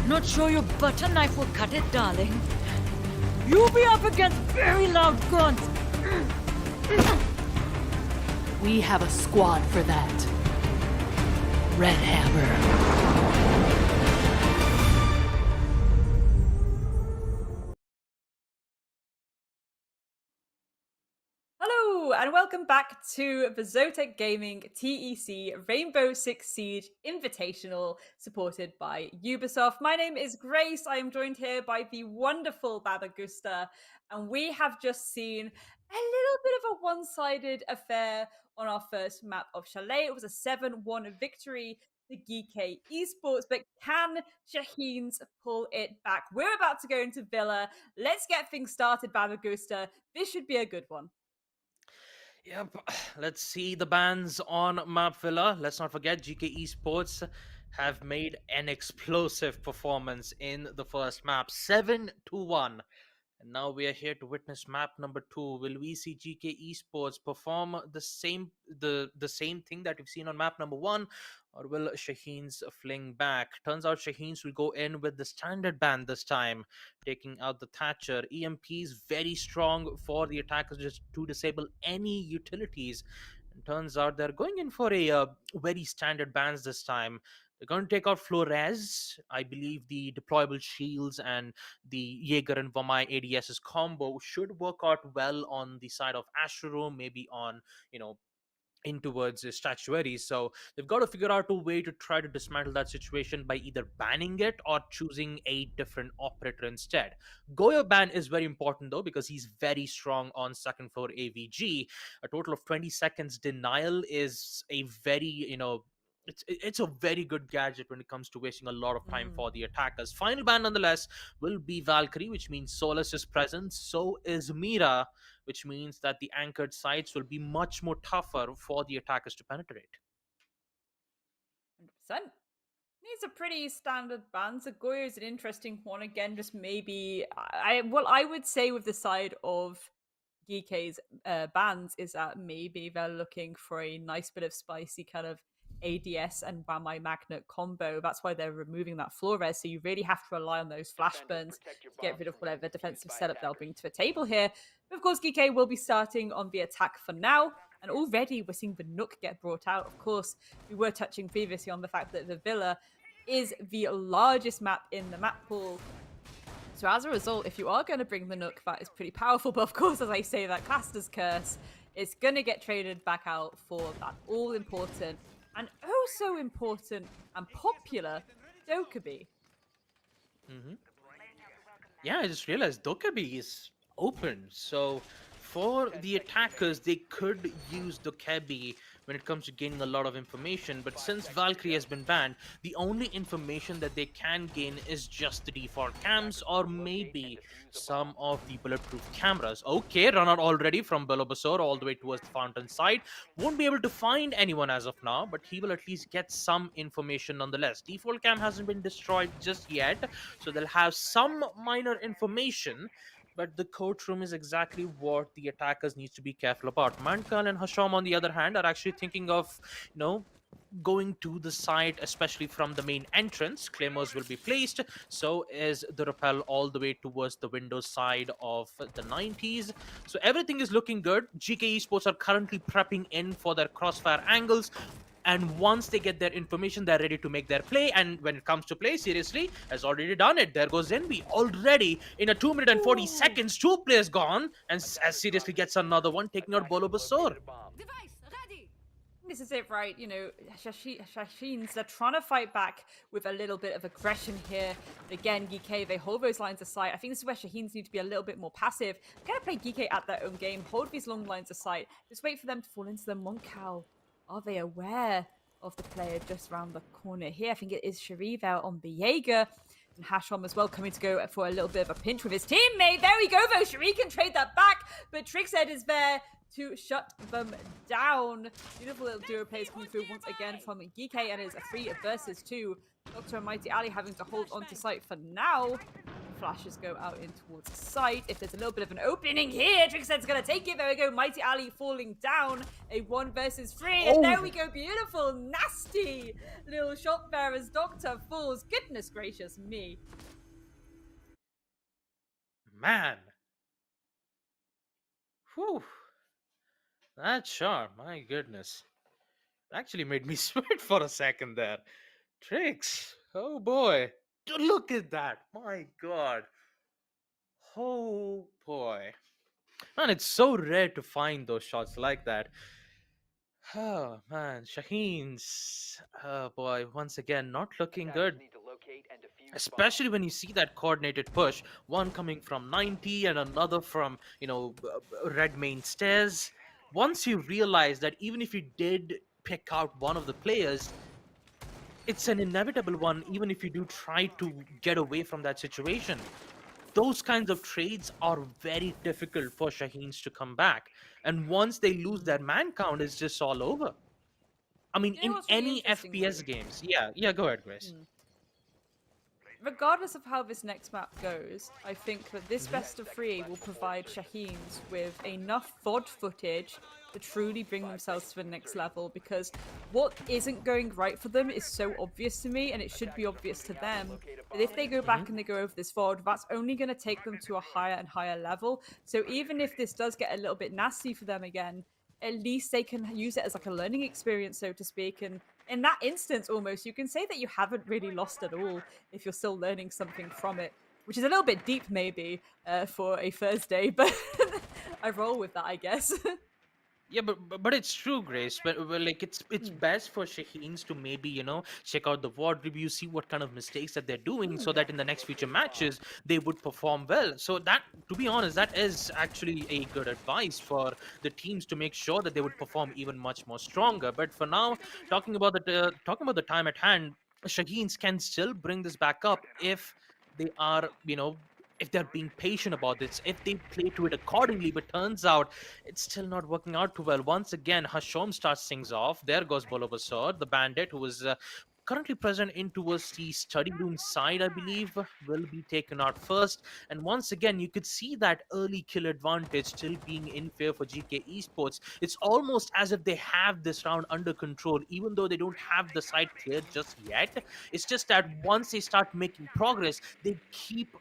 C: Not sure your butter knife will cut it, darling. You'll be up against very loud guns.
E: We have a squad for that. Red Hammer.
J: Hello, and welcome back to the Zotac Gaming TEC Rainbow Six Siege Invitational, supported by Ubisoft. My name is Grace. I am joined here by the wonderful Babagusta, and we have just seen a little bit of a one-sided affair on our first map of Chalet. It was a 7-1 victory for GEEKAY Esports, but can Shaheens pull it back? We're about to go into Villa. Let's get things started, Babagusta. This should be a good one.
I: Yep, let's see the bans on Map Villa. Let's not forget GK Esports have made an explosive performance in the first map, 7-1. And now we are here to witness map number 2. Will we see GK Esports perform the same thing that we've seen on map number 1, or will Shaheens fling back? Turns out Shaheens will go in with the standard ban this time, taking out the Thatcher. EMP is very strong for the attackers just to disable any utilities. And turns out they're going in for a very standard bans this time. They're going to take out Flores. I believe the deployable shields and the Jaeger and Vomai ADS's combo should work out well on the side of Ashuru, maybe on, in towards statuary. So they've got to figure out a way to try to dismantle that situation by either banning it or choosing a different operator instead. Goyo ban is very important though, because he's very strong on second floor AVG. A total of 20 seconds denial is a very, it's a very good gadget when it comes to wasting a lot of time for the attackers. Final ban nonetheless will be Valkyrie, which means Solus is present. So is Mira, which means that the anchored sites will be much more tougher for the attackers to penetrate.
J: 100%. These are pretty standard bans. Goyo is an interesting one. Again, just maybe I would say with the side of GK's bans is that maybe they're looking for a nice bit of spicy kind of ADS and Wamai Magnet combo. That's why they're removing that Flores. So you really have to rely on those flash burns to get rid of whatever defensive setup they'll bring to the table here. But of course, GK will be starting on the attack for now. And already we're seeing the Nook get brought out. Of course, we were touching previously on the fact that the Villa is the largest map in the map pool. So as a result, if you are going to bring the Nook, that is pretty powerful. But of course, as I say, that Caster's Curse is going to get traded back out for that all-important and oh so important and popular Dokkaebi.
I: Yeah, I just realized Dokkaebi is open. So for the attackers, they could use Dokkaebi when it comes to gaining a lot of information. But since Valkyrie has been banned, the only information that they can gain is just the default cams or maybe some of the bulletproof cameras. Okay, run out already from Bulbasaur all the way towards the fountain side. Won't be able to find anyone as of now, but he will at least get some information nonetheless. Default cam hasn't been destroyed just yet, so they'll have some minor information. But the courtroom is exactly what the attackers need to be careful about. Mankal and Hasham, on the other hand, are actually thinking of, going to the side, especially from the main entrance. Claymores will be placed. So is the rappel all the way towards the window side of the 90s. So everything is looking good. GK Esports are currently prepping in for their crossfire angles. And once they get their information, they're ready to make their play. And when it comes to play, seriously, has already done it. There goes Envy. Already in a 2 minute and 40 seconds, 2 players gone. And as seriously gets another one, taking out Bolo Basur.
J: This is it, right? You know, Shaheens, they're trying to fight back with a little bit of aggression here. Again, GEEKAY, they hold those lines of sight. I think this is where Shaheens need to be a little bit more passive. They're going to play GEEKAY at their own game, hold these long lines of sight. Just wait for them to fall into the Moncal. Are they aware of the player just around the corner here? I think it is Sharif out on the Jaeger. And Hashom as well coming to go for a little bit of a pinch with his teammate. There we go, though. Sharif can trade that back, but Trixhead is there to shut them down. Beautiful little duo plays coming through once again from GEEKAY, and it is a 3 versus 2. Dr. and Mighty Ali having to hold on to sight for now. Flashes go out in towards sight. If there's a little bit of an opening here, Trixhead's going to take it. There we go. Mighty Ali falling down. A 1 versus 3. And there we go. Beautiful. Nasty little shot there as Doctor falls. Goodness gracious me.
I: Man. Whew. That shot, my goodness. Actually made me sweat for a second there. Tricks. Oh boy. Look at that. My god. Oh boy. Man, it's so rare to find those shots like that. Oh man, Shaheens. Oh boy, once again, not looking good. Especially when you see that coordinated push, one coming from 90 and another from, red main stairs. Once you realize that even if you did pick out one of the players, it's an inevitable one, even if you do try to get away from that situation. Those kinds of trades are very difficult for Shaheens to come back. And once they lose their man count, it's just all over. I mean, in any FPS games. Yeah, go ahead, Grace.
J: Regardless of how this next map goes, I think that this best of 3 will provide Shaheens with enough VOD footage to truly bring themselves to the next level, because what isn't going right for them is so obvious to me, and it should be obvious to them. But if they go back and they go over this VOD, that's only going to take them to a higher and higher level. So even if this does get a little bit nasty for them again, at least they can use it as like a learning experience, so to speak. And in that instance, almost, you can say that you haven't really lost at all if you're still learning something from it, which is a little bit deep maybe for a Thursday, but I roll with that, I guess.
I: Yeah, but it's true, Grace. But like it's best for Shaheens to maybe check out the VOD review, see what kind of mistakes that they're doing, so that in the next future matches they would perform well. So that, to be honest, that is actually a good advice for the teams to make sure that they would perform even much more stronger. But for now, talking about the time at hand, Shaheens can still bring this back up if they are if they're being patient about this, if they play to it accordingly. But turns out it's still not working out too well. Once again, Hashom starts things off. There goes Bolo Basur, the bandit, who is currently present in towards the study room side, I believe, will be taken out first. And once again, you could see that early kill advantage still being in favor for GEEKAY Esports. It's almost as if they have this round under control, even though they don't have the side cleared just yet. It's just that once they start making progress, they keep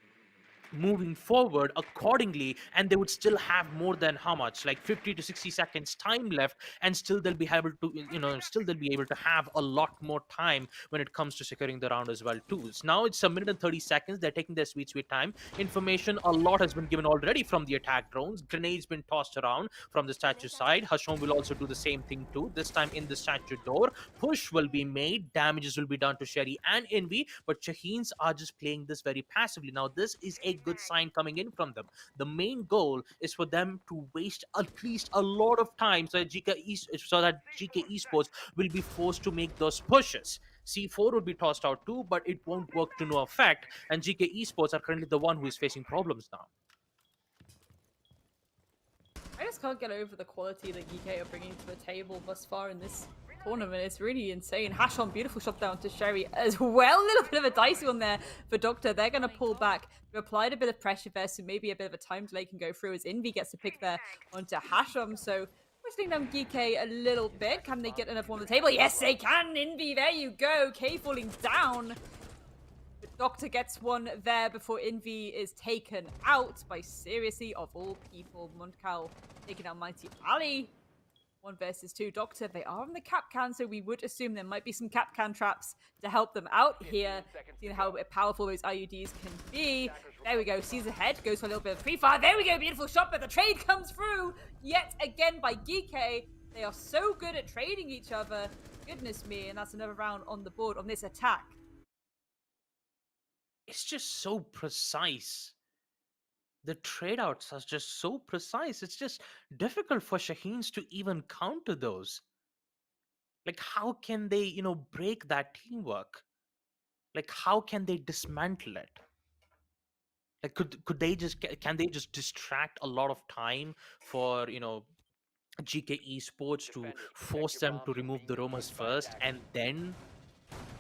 I: moving forward accordingly, and they would still have more than how much, like 50 to 60 seconds time left, and still they'll be able to have a lot more time when it comes to securing the round as well too. So now it's a minute and 30 seconds. They're taking their sweet time. Information, a lot has been given already from the attack drones. Grenades been tossed around from the statue side. Hashom will also do the same thing too, this time in the statue door. Push will be made, damages will be done to Sherry and Envy, but Shaheens are just playing this very passively. Now this is a good sign coming in from them. The main goal is for them to waste at least a lot of time so that GEEKAY Esports will be forced to make those pushes. C4 would be tossed out too, but it won't work to no effect, and GEEKAY Esports are currently the one who is facing problems now.
J: I just can't get over the quality that GEEKAY are bringing to the table thus far in this tournament. It's really insane. Hashom, beautiful shot down to Sherry as well. A little bit of a dicey one there for Doctor. They're going to pull back. They've applied a bit of pressure there, so maybe a bit of a time delay can go through as Envy gets to pick there onto Hashom. So pushing down GEEKAY a little bit. Can they get another one on the table? Yes, they can. Envy, there you go. K falling down. But Doctor gets one there before Envy is taken out by, seriously, of all people, Moncal taking out Mighty Ali. 1 versus 2. Doctor, they are on the cap can, so we would assume there might be some cap can traps to help them out here. Seeing how powerful those IUDs can be. There we go, sees ahead, goes for a little bit of pre-fire. There we go, beautiful shot, but the trade comes through yet again by GEEKAY. They are so good at trading each other. Goodness me, and that's another round on the board on this attack.
I: It's just so precise. The trade outs are just so precise. It's just difficult for Shaheens to even counter those. Like, how can they, break that teamwork? Like, how can they dismantle it? Like, could they just can they just distract a lot of time for GK Esports to force them to remove the roamers first and then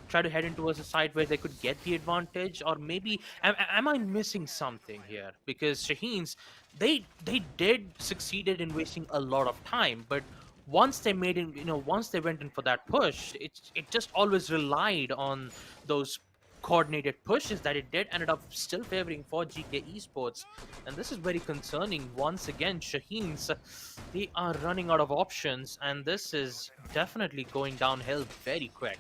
I: try to head in towards a side where they could get the advantage? Or maybe am I missing something here? Because Shaheens, they did succeeded in wasting a lot of time, but once they made it, once they went in for that push, it just always relied on those coordinated pushes that it did ended up still favoring for GK Esports. And this is very concerning. Once again, Shaheens, they are running out of options, and this is definitely going downhill very quick.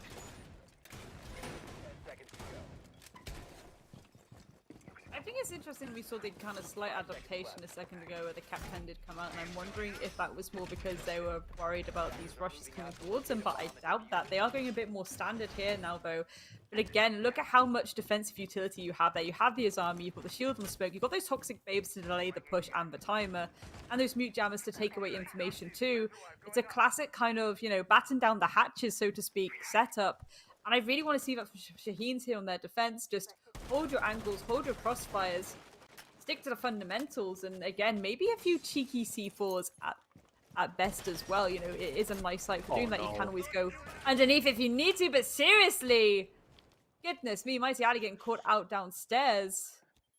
J: I think it's interesting we saw the kind of slight adaptation a second ago where the captain did come out, and I'm wondering if that was more because they were worried about these rushes coming towards them, but I doubt that. They are going a bit more standard here now, though. But again, look at how much defensive utility you have there. You have the Azami, you've got the shield and the smoke, you've got those toxic babes to delay the push and the timer, and those mute jammers to take away information too. It's a classic kind of, batten down the hatches, so to speak, setup. And I really want to see that for Shaheens here on their defense. Just hold your angles, hold your crossfires, stick to the fundamentals, and again, maybe a few cheeky C4s at best as well. It is a nice sight for doing that. You can always go underneath if you need to, but seriously, goodness me, Mighty Ali getting caught out downstairs.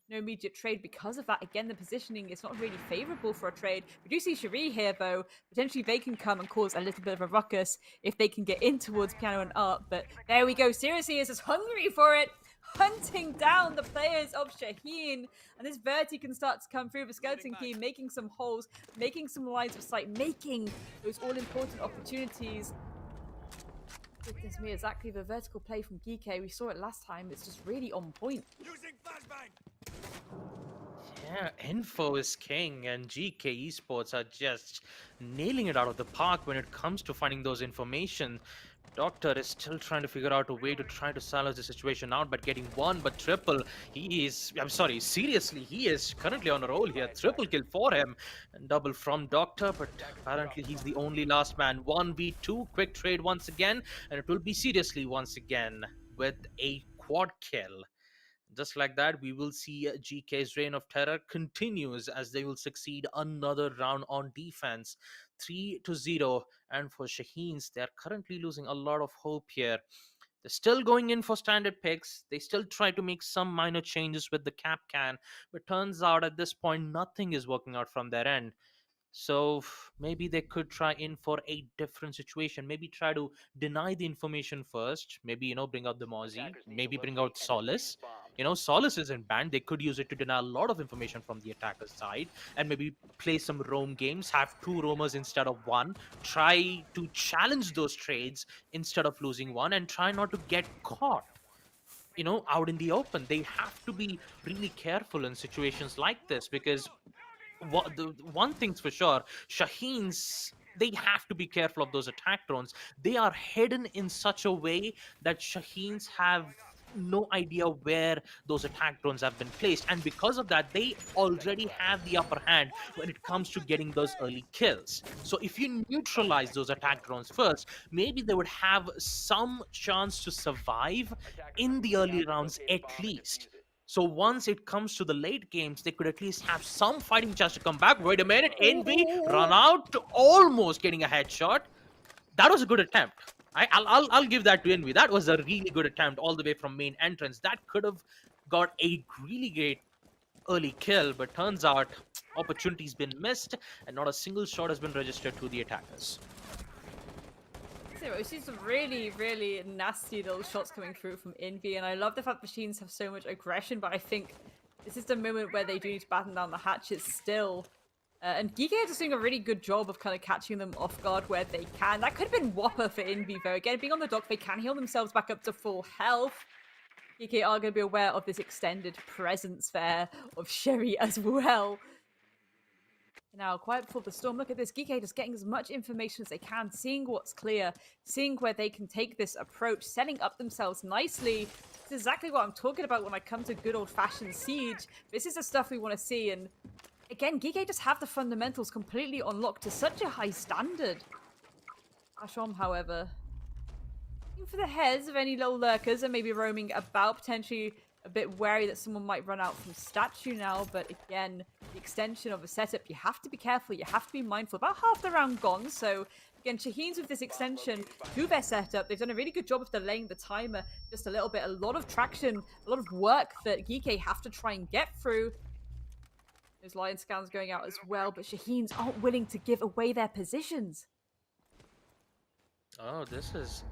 J: No immediate trade because of that. Again, the positioning is not really favorable for a trade. We do see Cherie here, though. Potentially they can come and cause a little bit of a ruckus if they can get in towards Piano and Art. But there we go. Seriously is just hungry for it. Hunting down the players of Shaheen. And this Verti can start to come through the Skeleton Key, making some holes, making some lines of sight, making those all-important opportunities. Goodness me, exactly the vertical play from GEEKAY. We saw it last time. It's just really on point.
I: Yeah, info is king, and GK Esports are just nailing it out of the park when it comes to finding those information. Doctor is still trying to figure out a way to try to salvage the situation out, but getting one, but triple. Seriously, he is currently on a roll here. Triple kill for him, and double from Doctor, but apparently he's the only last man. 1v2, quick trade once again, and it will be seriously once again with a quad kill. Just like that, we will see GK's reign of terror continues as they will succeed another round on defense. 3-0. And for Shaheens, they're currently losing a lot of hope here. They're still going in for standard picks. They still try to make some minor changes with the cap can. But turns out at this point, nothing is working out from their end. So maybe they could try in for a different situation. Maybe try to deny the information first. Maybe, bring out the Mozzie. Maybe bring out Solace. Solace isn't banned. They could use it to deny a lot of information from the attacker's side. And maybe play some roam games. Have 2 roamers instead of 1. Try to challenge those trades instead of losing 1. And try not to get caught, out in the open. They have to be really careful in situations like this, because the one thing's for sure, Shaheens, they have to be careful of those attack drones. They are hidden in such a way that Shaheens have no idea where those attack drones have been placed, and because of that, they already have the upper hand when it comes to getting those early kills. So if you neutralize those attack drones first, maybe they would have some chance to survive in the early rounds at least. So once it comes to the late games, they could at least have some fighting chance to come back. Wait a minute, Envy run out to almost getting a headshot. That was a good attempt. I'll give that to Envy. That was a really good attempt all the way from main entrance. That could have got a really great early kill, but turns out opportunity's been missed and not a single shot has been registered to the attackers.
J: We see some really, really nasty little shots coming through from Envy, and I love the fact machines have so much aggression, but I think this is the moment where they do need to batten down the hatches still. And GEEKAY are just doing a really good job of kind of catching them off guard where they can. That could have been Whopper for InVivo. Again, being on the dock, they can heal themselves back up to full health. GEEKAY are going to be aware of this extended presence there of Sherry as well. Now, quiet before the storm. Look at this. GEEKAY just getting as much information as they can, seeing what's clear, seeing where they can take this approach, setting up themselves nicely. This is exactly what I'm talking about when I come to good old-fashioned Siege. This is the stuff we want to see, and again, GEEKAY just have the fundamentals completely unlocked to such a high standard. Ashom, however, looking for the heads of any little lurkers and maybe roaming about, potentially a bit wary that someone might run out from statue now, but again, the extension of a setup, you have to be careful, you have to be mindful. About half the round gone, so again, Shaheens with this extension to their setup, they've done a really good job of delaying the timer just a little bit. A lot of traction, a lot of work that GEEKAY have to try and get through. Those lion scans going out as well, but Shaheens aren't willing to give away their positions.
I: Oh, this is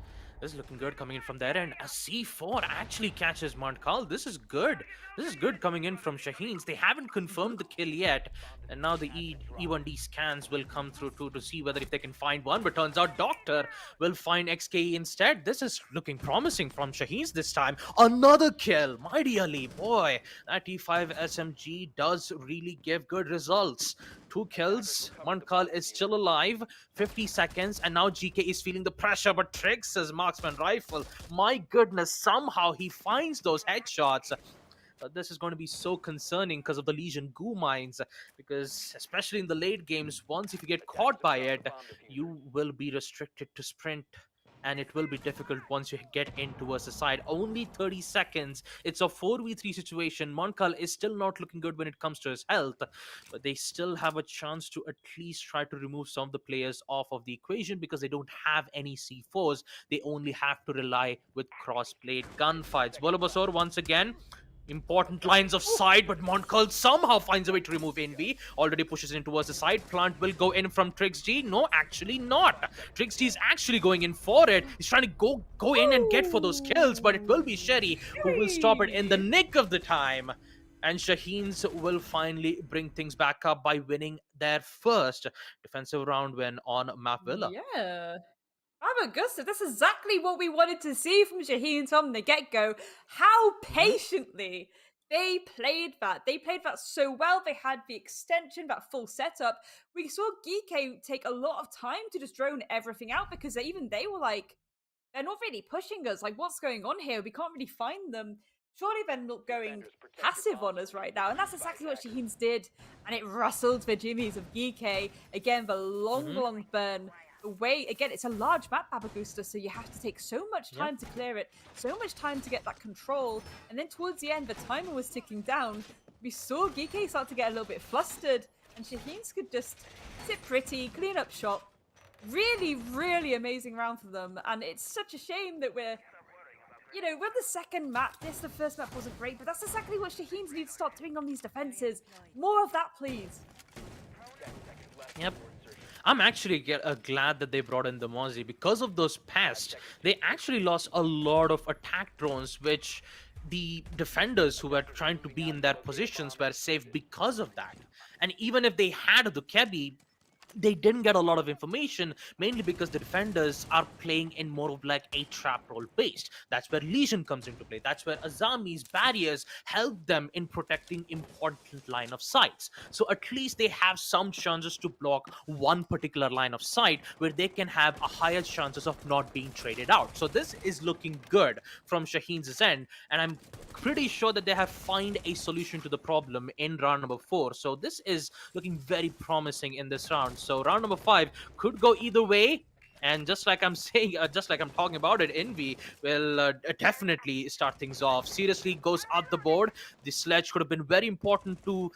I: looking good coming in from there, and a C4 actually catches Montcalm. This is good. This is good coming in from Shaheens. They haven't confirmed the kill yet, and now the E1D scans will come through too to see whether if they can find one. But turns out Doctor will find XKE instead. This is looking promising from Shaheens this time. Another kill, Mighty Ali, boy. That T5 SMG does really give good results. 2 kills. Montcalm is still alive. 50 seconds, and now GK is feeling the pressure, but tricks his marksman rifle. My goodness, somehow he finds those headshots. This is going to be so concerning because of the Legion goo mines, because especially in the late games, once if you get caught by it, you will be restricted to sprint, and it will be difficult once you get in towards the side. Only 30 seconds. It's a 4v3 situation. Montcalm is still not looking good when it comes to his health, but they still have a chance to at least try to remove some of the players off of the equation because they don't have any C4s. They only have to rely with cross-blade gunfights. Bulbasaur once again. Important lines of sight, but Montcalm somehow finds a way to remove Envy. Already pushes in towards the side. Plant will go in from Trix G. No, actually not. Trix G is actually going in for it. He's trying to go in and get for those kills, but it will be Sherry who will stop it in the nick of the time. And Shaheens will finally bring things back up by winning their first defensive round win on Map Villa.
J: Yeah. I'm Augusta. That's exactly what we wanted to see from Shaheens from the get-go. How patiently they played that. They played that so well. They had the extension, that full setup. We saw GEEKAY take a lot of time to just drone everything out because even they were like, they're not really pushing us. Like, what's going on here? We can't really find them. Surely they're not going passive on us right now. And that's exactly what Shaheens did. And it rustled the jimmies of GEEKAY. Again, the long burn. The way, again, it's a large map, Babagusta, so you have to take so much time to clear it, so much time to get that control. And then towards the end, the timer was ticking down. We saw GEEKAY start to get a little bit flustered. And Shaheens could just sit pretty, clean up shop. Really, really amazing round for them. And it's such a shame that we're the second map. The first map wasn't great, but that's exactly what Shaheens needs to start doing on these defenses. More of that, please.
I: Yep. I'm actually glad that they brought in the Mozzie. Because of those pests, they actually lost a lot of attack drones, which the defenders who were trying to be in their positions were safe because of that. And even if they had the Kebi, they didn't get a lot of information, mainly because the defenders are playing in more of like a trap role based. That's where Legion comes into play. That's where Azami's barriers help them in protecting important line of sights. So at least they have some chances to block one particular line of sight where they can have a higher chances of not being traded out. So this is looking good from Shaheens' end, and I'm pretty sure that they have found a solution to the problem in round number 4. So this is looking very promising in this round. So round number 5 could go either way. And just like I'm saying, just like I'm talking about it, Envy will definitely start things off. Seriously goes up the board. The sledge could have been very important to,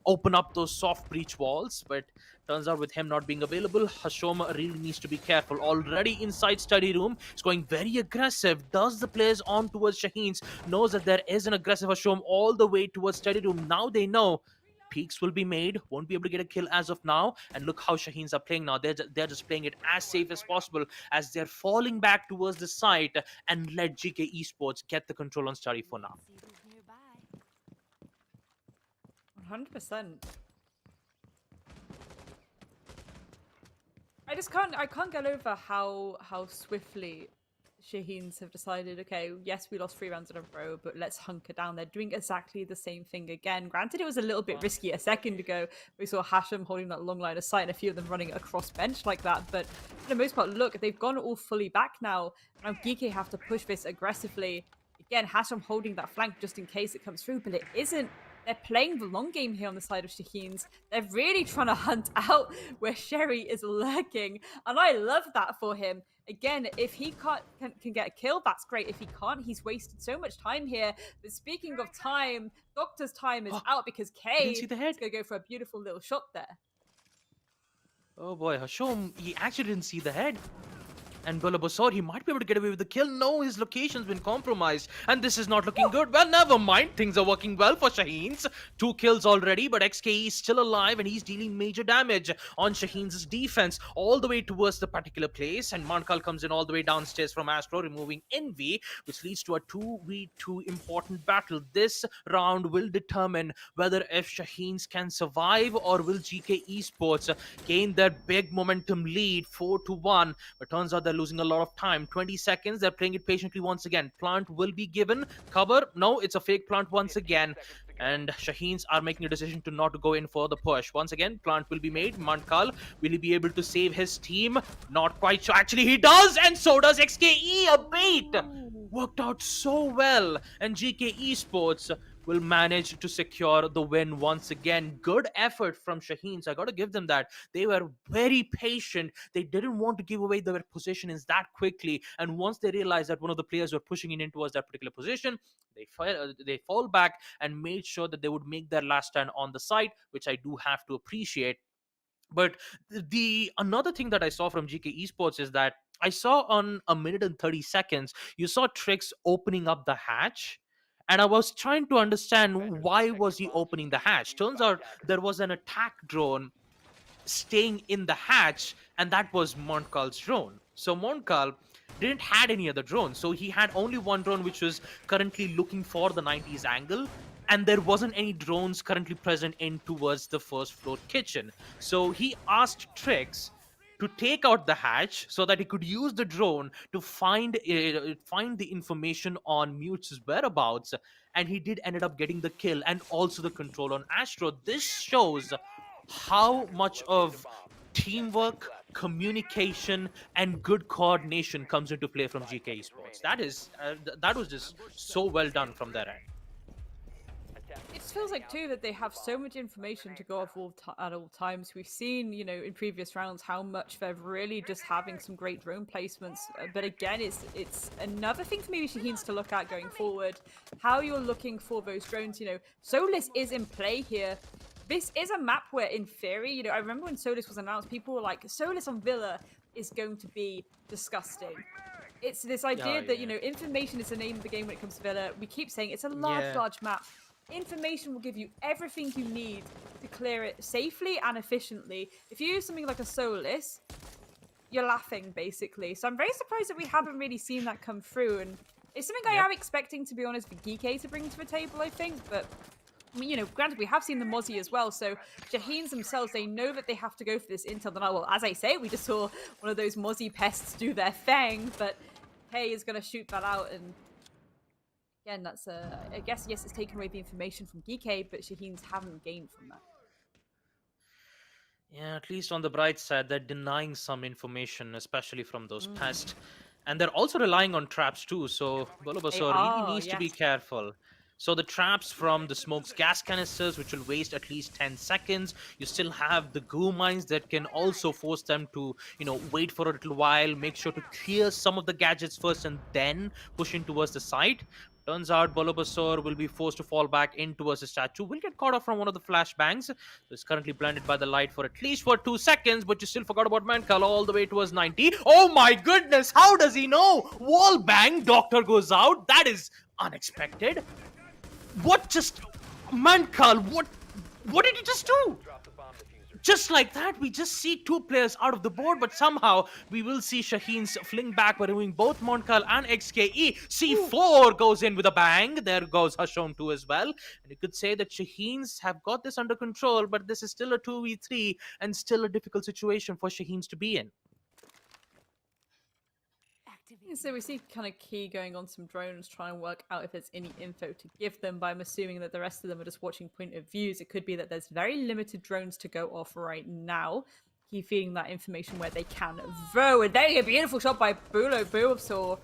I: open up those soft breach walls. But turns out with him not being available, Hashoma really needs to be careful. Already inside study room, it's going very aggressive. Does the players on towards Shaheens knows that there is an aggressive Hashom all the way towards study room. Now they know. Peaks will be made, won't be able to get a kill as of now. And look how Shaheens are playing now. They're just playing it as safe as possible as they're falling back towards the site and let GK Esports get the control on study for now.
J: 100%. I can't get over how swiftly Shaheens have decided, okay, yes, we lost 3 rounds in a row, but let's hunker down. They're doing exactly the same thing again. Granted, it was a little bit risky a second ago. We saw Hashem holding that long line of sight and a few of them running across bench like that. But for the most part, look, they've gone all fully back now. Now GEEKAY have to push this aggressively. Again, Hashem holding that flank just in case it comes through, but it isn't. They're playing the long game here on the side of Shaheens. They're really trying to hunt out where Sherry is lurking. And I love that for him. Again, if he can get a kill, that's great. If he can't, he's wasted so much time here. But speaking of time, Doctor's time is out because Kay is going to go for a beautiful little shot there.
I: Oh boy, Hashom, he actually didn't see the head. And Bulbasaur, he might be able to get away with the kill. No, his location's been compromised. And this is not looking good. Well, never mind. Things are working well for Shaheens. 2 kills already, but XKE is still alive and he's dealing major damage on Shaheens' defense all the way towards the particular place. And Mankal comes in all the way downstairs from Astro, removing Envy, which leads to a 2v2 important battle. This round will determine whether if Shaheens can survive or will GK Esports gain their big momentum lead 4-1. But turns out they're losing a lot of time. 20 seconds. They're playing it patiently once again. Plant will be given cover. No, it's a fake plant once again. And Shaheens are making a decision to not go in for the push. Once again, plant will be made. Mankal, will he be able to save his team? Not quite sure. Actually, he does, and so does XKE. A bait! Worked out so well. And GK Esports will manage to secure the win once again. Good effort from Shaheens. I got to give them that. They were very patient. They didn't want to give away their positions that quickly. And once they realized that one of the players were pushing in towards that particular position, they fall back and made sure that they would make their last stand on the site, which I do have to appreciate. But the another thing that I saw from GK Esports is that I saw on 1 minute and 30 seconds, you saw Trix opening up the hatch. And I was trying to understand why was he opening the hatch. Turns out there was an attack drone staying in the hatch, and that was Montcal's drone. So Montcal didn't had any other drone. So he had only one drone which was currently looking for the 90s angle. And there wasn't any drones currently present in towards the first floor kitchen. So he asked Trix to take out the hatch so that he could use the drone to find the information on Mute's whereabouts, and he did ended up getting the kill and also the control on Astro. This shows how much of teamwork, communication, and good coordination comes into play from GK Esports. That was just so well done from their end.
J: It feels like too that they have so much information to go off at all times. We've seen, in previous rounds how much they're really just having some great drone placements. But again, it's another thing for maybe Shaheens to look at going forward. How you're looking for those drones. Solis is in play here. This is a map where, in theory, I remember when Solis was announced, people were like, Solis on Villa is going to be disgusting. It's this idea that, information is the name of the game when it comes to Villa. We keep saying it's a large map. Information will give you everything you need to clear it safely and efficiently. If you use something like a Solis, you're laughing, basically. So I'm very surprised that we haven't really seen that come through. And it's something I am expecting, to be honest, for GEEKAY to bring to the table, I think. But, granted, we have seen the Mozzie as well. So Shaheens themselves, they know that they have to go for this intel. Well, as I say, we just saw one of those Mozzie pests do their thing. But Kay is going to shoot that out, and again, that's I guess, yes, it's taken away the information from GEEKAY, but Shaheens haven't gained from that.
I: Yeah, at least on the bright side, they're denying some information, especially from those pests. And they're also relying on traps too, so Bulbasaur really needs to be careful. So the traps from the smokes gas canisters, which will waste at least 10 seconds. You still have the goo mines that can also force them to, wait for a little while, make sure to clear some of the gadgets first and then push in towards the site. Turns out Bulbasaur will be forced to fall back in towards the statue. Will get caught off from one of the flashbangs. So it's currently blinded by the light for at least 2 seconds, but you still forgot about Mankal all the way towards 90. Oh my goodness, how does he know? Wall bang, Doctor goes out. That is unexpected. Mankal, what did he just do? Just like that, we just see 2 players out of the board, but somehow we will see Shaheens fling back by removing both Montcal and XKE. C4 goes in with a bang. There goes Hashom too as well. And you could say that Shaheens have got this under control, but this is still a 2v3 and still a difficult situation for Shaheens to be in.
J: So we see kind of Key going on some drones, trying to work out if there's any info to give them. But I'm assuming that the rest of them are just watching point of views. It could be that there's very limited drones to go off right now. Key feeding that information where they can. Vo, and there a beautiful shot by Bulbasaur.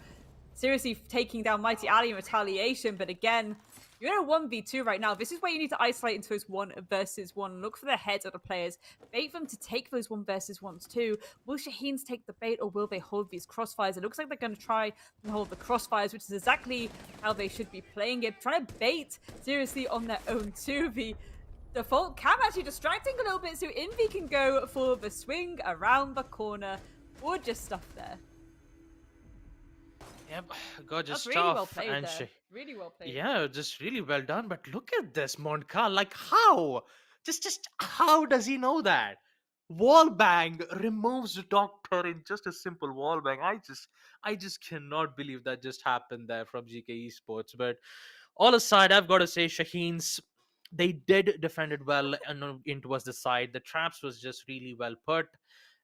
J: Seriously taking down Mighty Ali in retaliation. But again, you're in a 1v2 right now. This is where you need to isolate into those 1 versus 1. Look for the heads of the players. Bait them to take those 1 versus 1s too. Will Shaheens take the bait or will they hold these crossfires? It looks like they're going to try and hold the crossfires, which is exactly how they should be playing it. Trying to bait seriously on their own too. The default cam actually distracting a little bit so Envy can go for the swing around the corner. Gorgeous stuff there.
I: Yep, gorgeous
J: That's
I: stuff.
J: really well played
I: and
J: there. Really well played.
I: Yeah, just really well done. But look at this, Montcal. Like how? Just how does he know that? Wall bang removes the doctor in just a simple wall bang. I just cannot believe that just happened there from GK Esports. But all aside, I've got to say, Shaheens, they did defend it well and in towards the side. The traps was just really well put.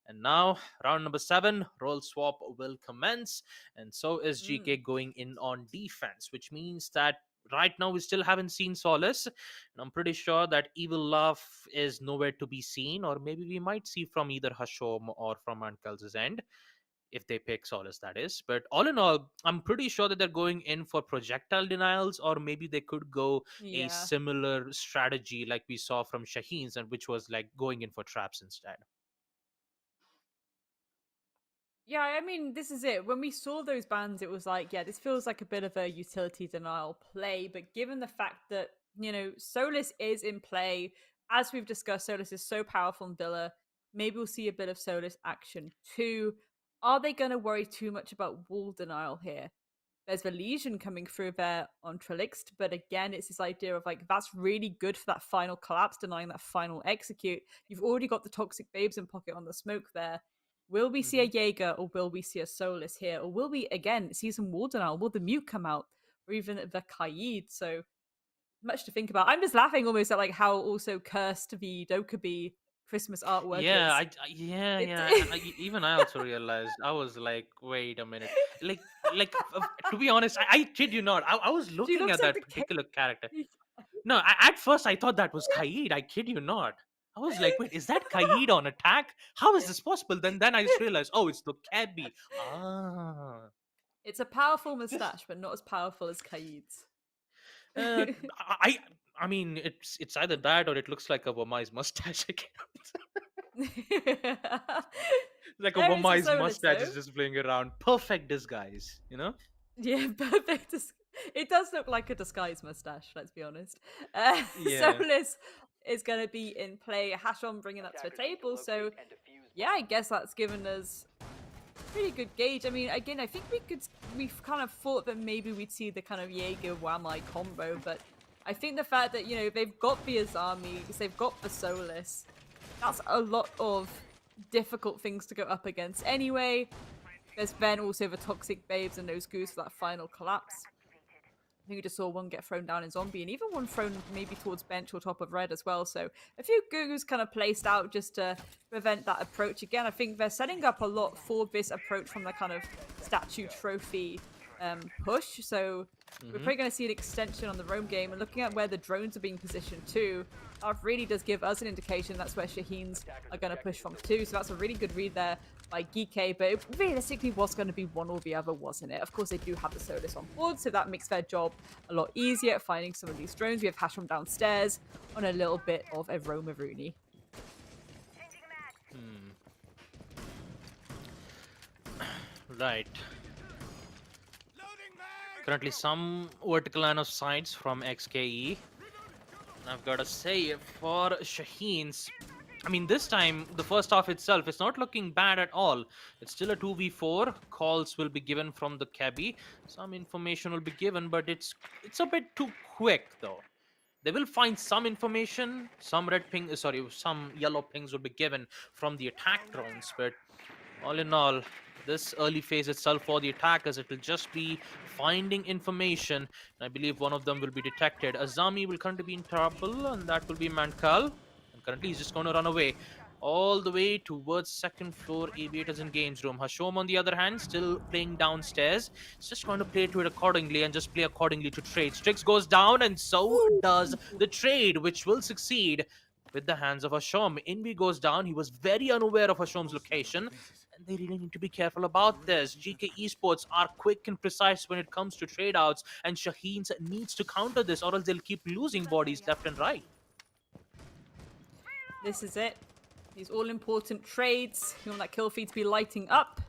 I: And now, round number 7, role swap will commence. And so is GK going in on defense, which means that right now we still haven't seen Solace. And I'm pretty sure that Evil Love is nowhere to be seen, or maybe we might see from either Hashom or from Ankel's end. If they pick Solace, that is. But all in all, I'm pretty sure that they're going in for projectile denials, or maybe they could go a similar strategy like we saw from Shaheens, and which was like going in for traps instead.
J: Yeah, I mean, this is it. When we saw those bans, it was like, yeah, this feels like a bit of a utility denial play. But given the fact that, Solus is in play, as we've discussed, Solus is so powerful in Villa, maybe we'll see a bit of Solus action too. Are they going to worry too much about wall denial here? There's the Legion coming through there on Trelixt, but again, it's this idea of like, that's really good for that final collapse, denying that final execute. You've already got the Toxic Babes in pocket on the smoke there. Will we see a Jaeger or will we see a Solus here? Or will we, again, see some wall denial? Will the Mute come out? Or even the Kaid? So much to think about. I'm just laughing almost at like how also cursed the Dokkaebi Christmas artwork is.
I: Even I also realized. I was like, wait a minute. To be honest, I kid you not. I was looking at that particular character. No, at first I thought that was Kaid. I kid you not. I was like, wait, is that Kaid on attack? How is this possible? Then I just realized, oh, it's the Cabby. Ah.
J: It's a powerful mustache, but not as powerful as Kaid's.
I: I mean, it's either that or it looks like a Wamai's mustache again. Like a Wamai's mustache is just playing around. Perfect disguise,
J: Yeah, perfect. It does look like a disguised mustache, let's be honest. Solus is going to be in play. Hashon bringing that to the table. So, yeah, I guess that's given us pretty good gauge. I mean, again, I think we've kind of thought that maybe we'd see the kind of Jaeger Wamai combo, but I think the fact that, they've got the Azamis, they've got the Solus, that's a lot of difficult things to go up against anyway. There's then also the Toxic Babes and those Goose for that final collapse. I think we just saw one get thrown down in Zombie, and even one thrown maybe towards bench or top of Red as well. So a few Goos kind of placed out just to prevent that approach. Again, I think they're setting up a lot for this approach from the kind of statue trophy push. So we're probably going to see an extension on the roam game, and looking at where the drones are being positioned too, that really does give us an indication that's where Shaheens are going to push from too. So that's a really good read there by GEEKAY, but it realistically was going to be one or the other, wasn't it? Of course, they do have the Solus on board, so that makes their job a lot easier at finding some of these drones. We have Hashram downstairs on a little bit of a Roma-Rooney.
I: Right. Currently some vertical line of sights from XKE. And I've got to say, for Shaheens, I mean, this time, the first half itself is not looking bad at all. It's still a 2v4. Calls will be given from the cabby. Some information will be given, but it's a bit too quick, though. They will find some information. Some some yellow pings will be given from the attack drones. But all in all, this early phase itself for the attackers, it will just be finding information. And I believe one of them will be detected. Azami will currently be in trouble, and that will be Mankal. Currently, he's just going to run away. all the way towards second floor Aviators and Games room. Hashom, on the other hand, still playing downstairs. He's just going to play to it accordingly and just play accordingly to trade. Strix goes down, and so does the trade, which will succeed with the hands of Hashom. Invi goes down. He was very unaware of Hashom's location, and they really need to be careful about this. GK Esports are quick and precise when it comes to trade outs, and Shaheens needs to counter this, or else they'll keep losing bodies left and right.
J: This is it. These all-important trades. You want that kill feed to be lighting up.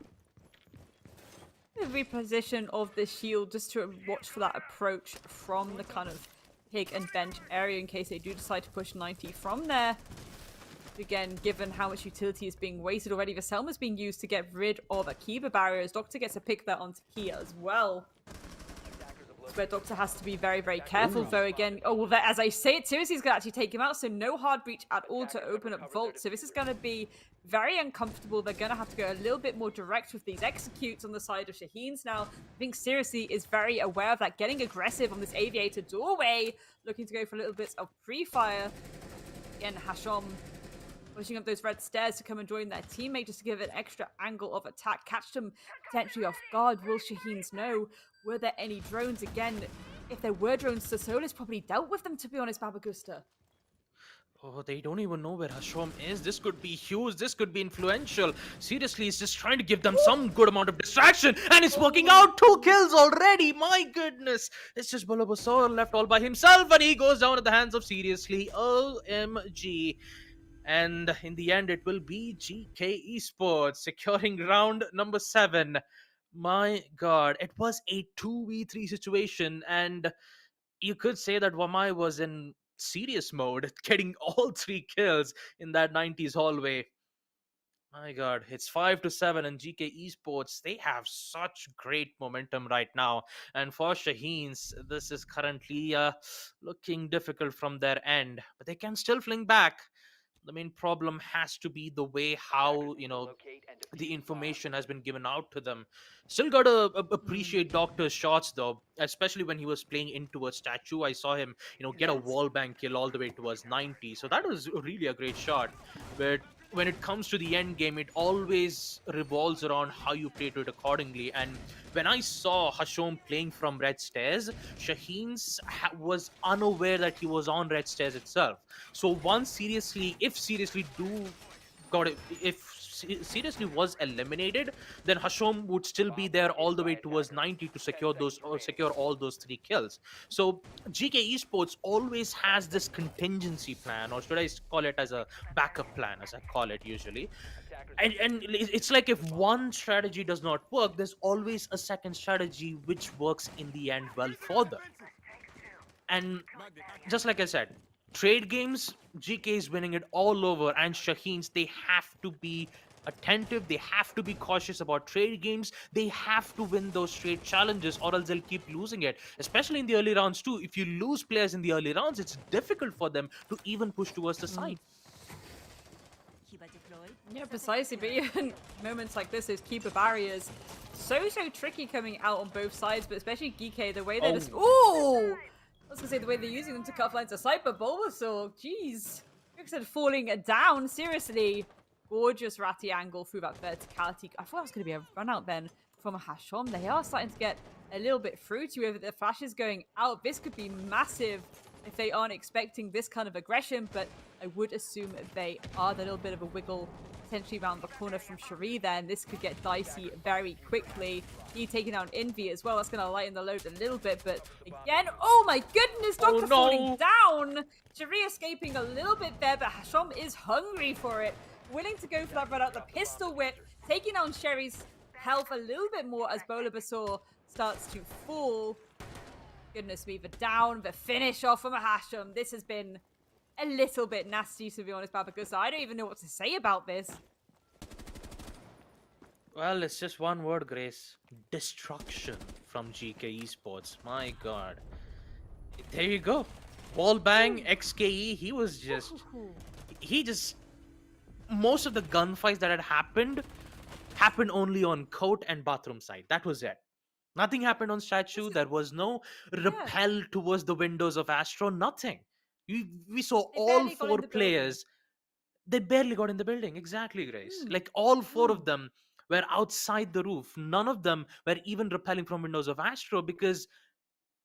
J: The reposition of the shield just to watch for that approach from the kind of pig and bench area in case they do decide to push 90 from there. Again, given how much utility is being wasted already, the Selma is being used to get rid of Akiba barriers. Doctor gets a pick that onto Kia as well. That's where Doctor has to be very, very careful, though. Again, oh, well, as I say it, seriously, he's going to actually take him out, so no hard breach at all to open up Vault. So this is going to be very uncomfortable. They're going to have to go a little bit more direct with these executes on the side of Shaheens now. I think seriously is very aware of that, getting aggressive on this Aviator doorway, looking to go for a little bit of pre-fire. Again, Hashom pushing up those red stairs to come and join their teammate just to give an extra angle of attack. Catch them potentially off guard. Will Shaheens know? Were there any drones? Again, if there were drones, Sasola's probably dealt with them, to be honest, Babagusta.
I: Oh, they don't even know where Hashom is. This could be huge. This could be influential. Seriously, he's just trying to give them some good amount of distraction. And it's working out. 2 kills already. My goodness. It's just Bulabasor left all by himself. And he goes down at the hands of Seriously. OMG. And in the end, it will be GK Esports securing round number 7. My God, it was a 2v3 situation. And you could say that Wamai was in serious mode, getting all 3 kills in that 90s hallway. My God, it's 5-7, and GK Esports, they have such great momentum right now. And for Shaheens, this is currently looking difficult from their end, but they can still fling back. The main problem has to be the way how, the information has been given out to them. Still gotta appreciate Doctor's shots though, especially when he was playing into a statue. I saw him, get a wall bang kill all the way towards 90. So that was really a great shot. But when it comes to the end game, it always revolves around how you play to it accordingly. And when I saw Hashom playing from red stairs, Shaheens was unaware that he was on red stairs itself. So if seriously seriously was eliminated, then Hashom would still be there all the way towards 90 to secure all those 3 kills. So GK Esports always has this contingency plan, or should I call it as a backup plan, as I call it usually. And it's like if one strategy does not work, there's always a second strategy which works in the end well for them. And just like I said, trade games, GK is winning it all over, and Shaheens, they have to be attentive, they have to be cautious about trade games, they have to win those trade challenges, or else they'll keep losing it, especially in the early rounds too. If you lose players in the early rounds, it's difficult for them to even push towards the side.
J: Yeah, precisely, but even moments like this, those keeper barriers, so tricky coming out on both sides, but especially GK, the way they're just... Ooh! I was gonna say the way they're using them to cut lines of sight, but Bulbasaur, jeez. Rick said falling down, seriously. Gorgeous ratty angle through that verticality. I thought it was gonna be a run out then from a Hashom. They are starting to get a little bit fruity with the flashes going out. This could be massive if they aren't expecting this kind of aggression, but I would assume they are. A little bit of a wiggle potentially around the corner from Cherie there, and this could get dicey very quickly. He taking down Envy as well. That's going to lighten the load a little bit, but again, oh my goodness, Doctor falling down. Cherie escaping a little bit there, but Hashom is hungry for it. Willing to go for that run out. The pistol whip, taking down Cherie's health a little bit more as Bulbasaur starts to fall. Goodness me, the down, the finish off from a Hashom. This has been a little bit nasty, to be honest, Babagusa. I don't even know what to say about this.
I: Well, it's just one word, Grace. Destruction from GK Esports. My God. There you go. Wallbang, XKE, he just... Most of the gunfights that had happened only on court and bathroom side. That was it. Nothing happened on statue. There was no repel towards the windows of Astro. Nothing. We saw all 4 players. They barely got in the building. Exactly, Grace.
J: Hmm.
I: Like all four of them were outside the roof. None of them were even rappelling from windows of Astro because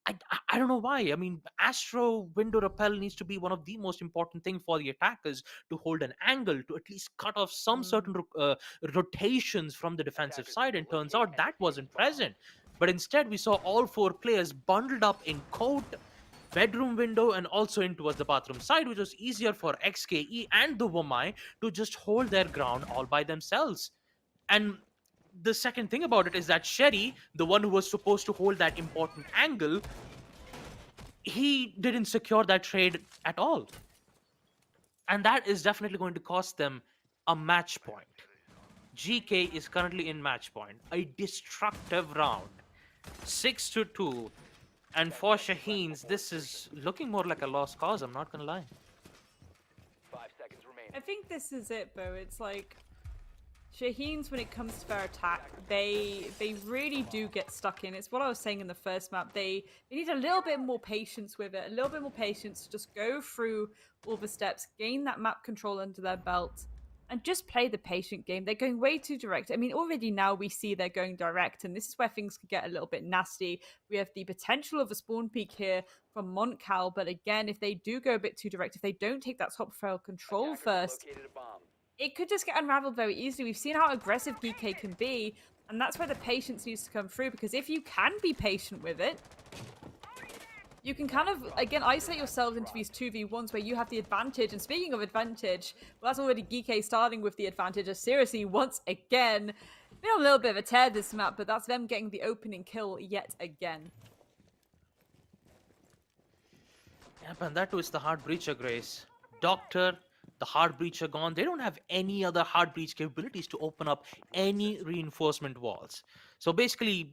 I: I don't know why. I mean, Astro window rappel needs to be one of the most important thing for the attackers to hold an angle to at least cut off some certain rotations from the defensive side. And turns out that wasn't present. But instead, we saw all four players bundled up in coat, bedroom window, and also in towards the bathroom side, which was easier for XKE and the Womai to just hold their ground all by themselves. And the second thing about it is that Sherry, the one who was supposed to hold that important angle, he didn't secure that trade at all. And that is definitely going to cost them a match point. GK is currently in match point, a destructive round. 6-2. And for Shaheens, this is looking more like a lost cause, I'm not gonna lie.
H: 5 seconds remaining.
J: I think this is it, Bo. It's like Shaheens, when it comes to their attack, they really do get stuck in. It's what I was saying in the first map. They need a little bit more patience with it, a little bit more patience to just go through all the steps, gain that map control under their belt, and just play the patient game. They're going way too direct. I mean, already now we see they're going direct, and this is where things could get a little bit nasty. We have the potential of a spawn peak here from Montcal, but again, if they do go a bit too direct, if they don't take that top rail control
H: Attackers have
J: first,
H: located a bomb.
J: it could just get unraveled very easily. We've seen how aggressive GK can be, and that's where the patience needs to come through, because if you can be patient with it, you can kind of, again, isolate yourselves into these 2v1s where you have the advantage. And speaking of advantage, well, that's already GK starting with the advantage. As seriously, once again, been on a little bit of a tear this map, but that's them getting the opening kill yet again.
I: Yep, and that was the hard breacher, Grace. Doctor, the hard breacher gone. They don't have any other hard breach capabilities to open up any reinforcement walls. So basically,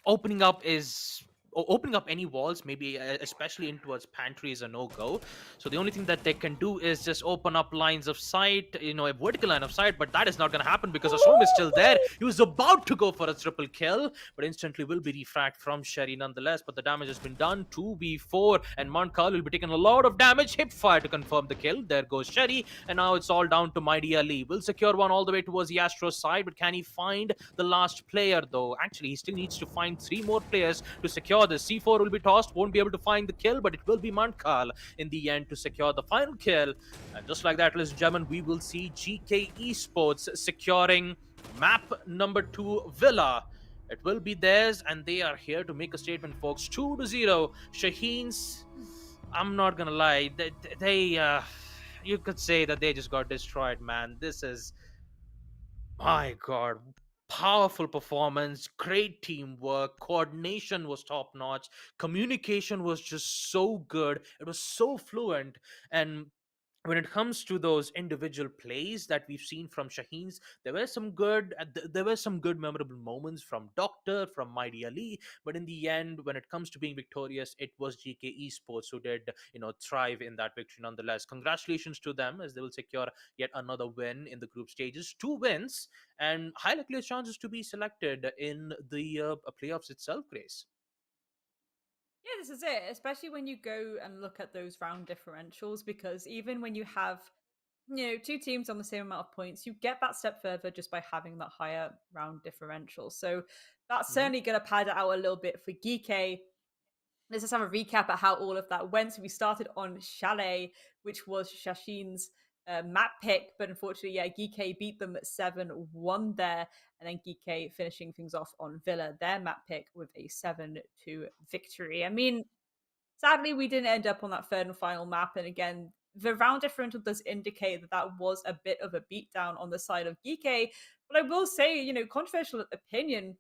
I: opening up is opening up any walls, maybe especially in towards pantry, is a no-go. So the only thing that they can do is just open up lines of sight, a vertical line of sight, but that is not going to happen because Asrom is still there. He was about to go for a triple kill, but instantly will be refract from Sherry nonetheless. But the damage has been done. 2v4, and Montcal will be taking a lot of damage. Hip fire to confirm the kill. There goes Sherry, and now it's all down to Mighty Ali. Will secure one all the way towards the Astro side, but can he find the last player though? Actually, he still needs to find 3 more players to secure this. C4 will be tossed, won't be able to find the kill, but it will be Montcal in the end to secure the final kill. And just like that, ladies and gentlemen, we will see GK Esports securing map number 2, Villa. It will be theirs, and they are here to make a statement, folks. 2-0. Shaheens, I'm not gonna lie, they you could say that they just got destroyed, man. This is, my god, powerful performance, great teamwork, coordination was top notch, communication was just so good, it was so fluent. And when it comes to those individual plays that we've seen from Shaheens, there were some good memorable moments from Doctor, from Mighty Ali, but in the end, when it comes to being victorious, it was GK Esports who did, thrive in that victory nonetheless. Congratulations to them as they will secure yet another win in the group stages, 2 wins, and high likeliest chances to be selected in the playoffs itself, Grace.
J: Yeah, this is it, especially when you go and look at those round differentials, because even when you have, 2 teams on the same amount of points, you get that step further just by having that higher round differential. So that's
I: Mhm.
J: certainly going to pad it out a little bit for GK. Let's just have a recap at how all of that went. So we started on Chalet, which was Shashin's map pick, but unfortunately, yeah, GK beat them 7-1 there, and then GK finishing things off on Villa, their map pick, with a 7-2 victory. I mean, sadly, we didn't end up on that third and final map, and again, the round differential does indicate that that was a bit of a beatdown on the side of GK. But I will say, controversial opinion,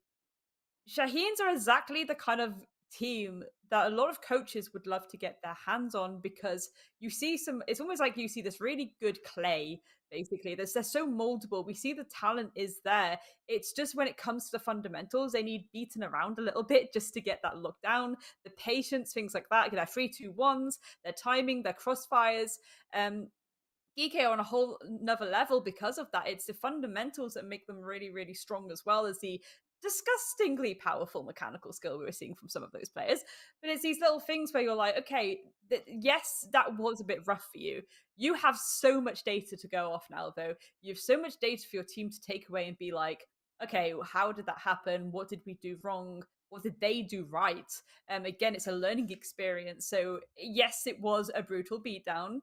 J: Shaheens are exactly the kind of team that a lot of coaches would love to get their hands on, because you see it's almost like you see this really good clay, basically. They're so moldable. We see the talent is there. It's just when it comes to the fundamentals, they need beaten around a little bit just to get that look down. The patience, things like that, their 3-2-1s, their timing, their crossfires. GK are on a whole another level because of that. It's the fundamentals that make them really, really strong, as well as the disgustingly powerful mechanical skill we were seeing from some of those players. But it's these little things where you're like, okay, yes, that was a bit rough for you. You have so much data to go off now, though. You have so much data for your team to take away and be like, okay, how did that happen? What did we do wrong? What did they do right? Again, it's a learning experience. So yes, it was a brutal beatdown,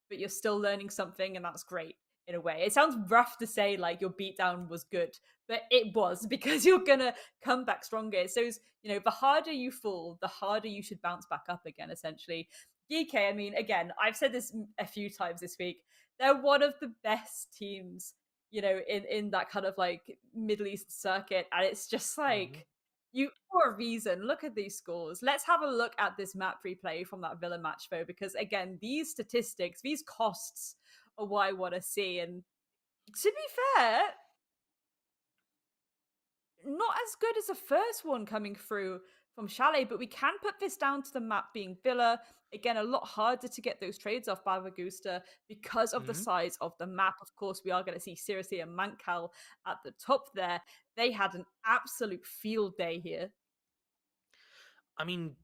J: but you're still learning something, and that's great in a way. It sounds rough to say like your beatdown was good, but it was because you're gonna come back stronger. So it's, the harder you fall, the harder you should bounce back up again, essentially. GK, I mean, again, I've said this a few times this week. They're one of the best teams, in that kind of like Middle East circuit. And it's just
I: Hmm.
J: like you for a reason. Look at these scores. Let's have a look at this map replay from that Villa match, though, because again, these statistics, these costs are what I want to see. And to be fair, not as good as the first one coming through from Chalet, but we can put this down to the map being Villa. Again, a lot harder to get those trades off by Ragusta because of the
I: Hmm.
J: size of the map. Of course, we are going to see seriously a Mankal at the top there. They had an absolute field day here.
I: I mean,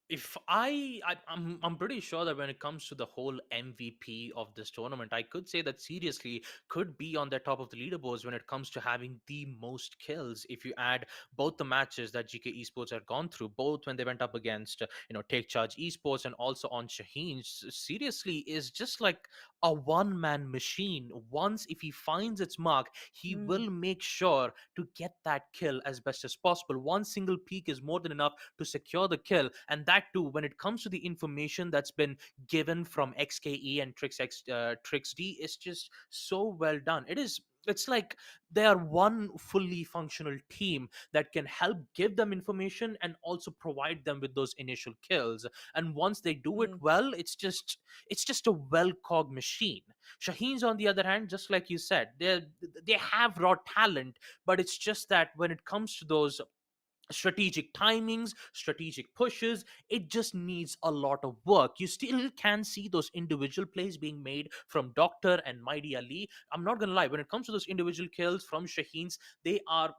I: if I'm pretty sure that when it comes to the whole MVP of this tournament, I could say that seriously could be on the top of the leaderboards when it comes to having the most kills. If you add both the matches that GK Esports had gone through, both when they went up against Take Charge Esports and also on Shaheens, seriously is just like a one-man machine. Once if he finds its mark, he
J: Mm.
I: will make sure to get that kill as best as possible. One single peak is more than enough to secure the kill, and that too when it comes to the information that's been given from XKE and TrixD is just so well done. It's like they are one fully functional team that can help give them information and also provide them with those initial kills. And once they do it
J: Mm.
I: well, it's just a well cogged machine. Shaheens, on the other hand, just like you said, they have raw talent, but it's just that when it comes to those strategic timings, strategic pushes, it just needs a lot of work. You still can see those individual plays being made from Doctor and Mighty Ali. I'm not gonna lie, when it comes to those individual kills from Shaheens, they are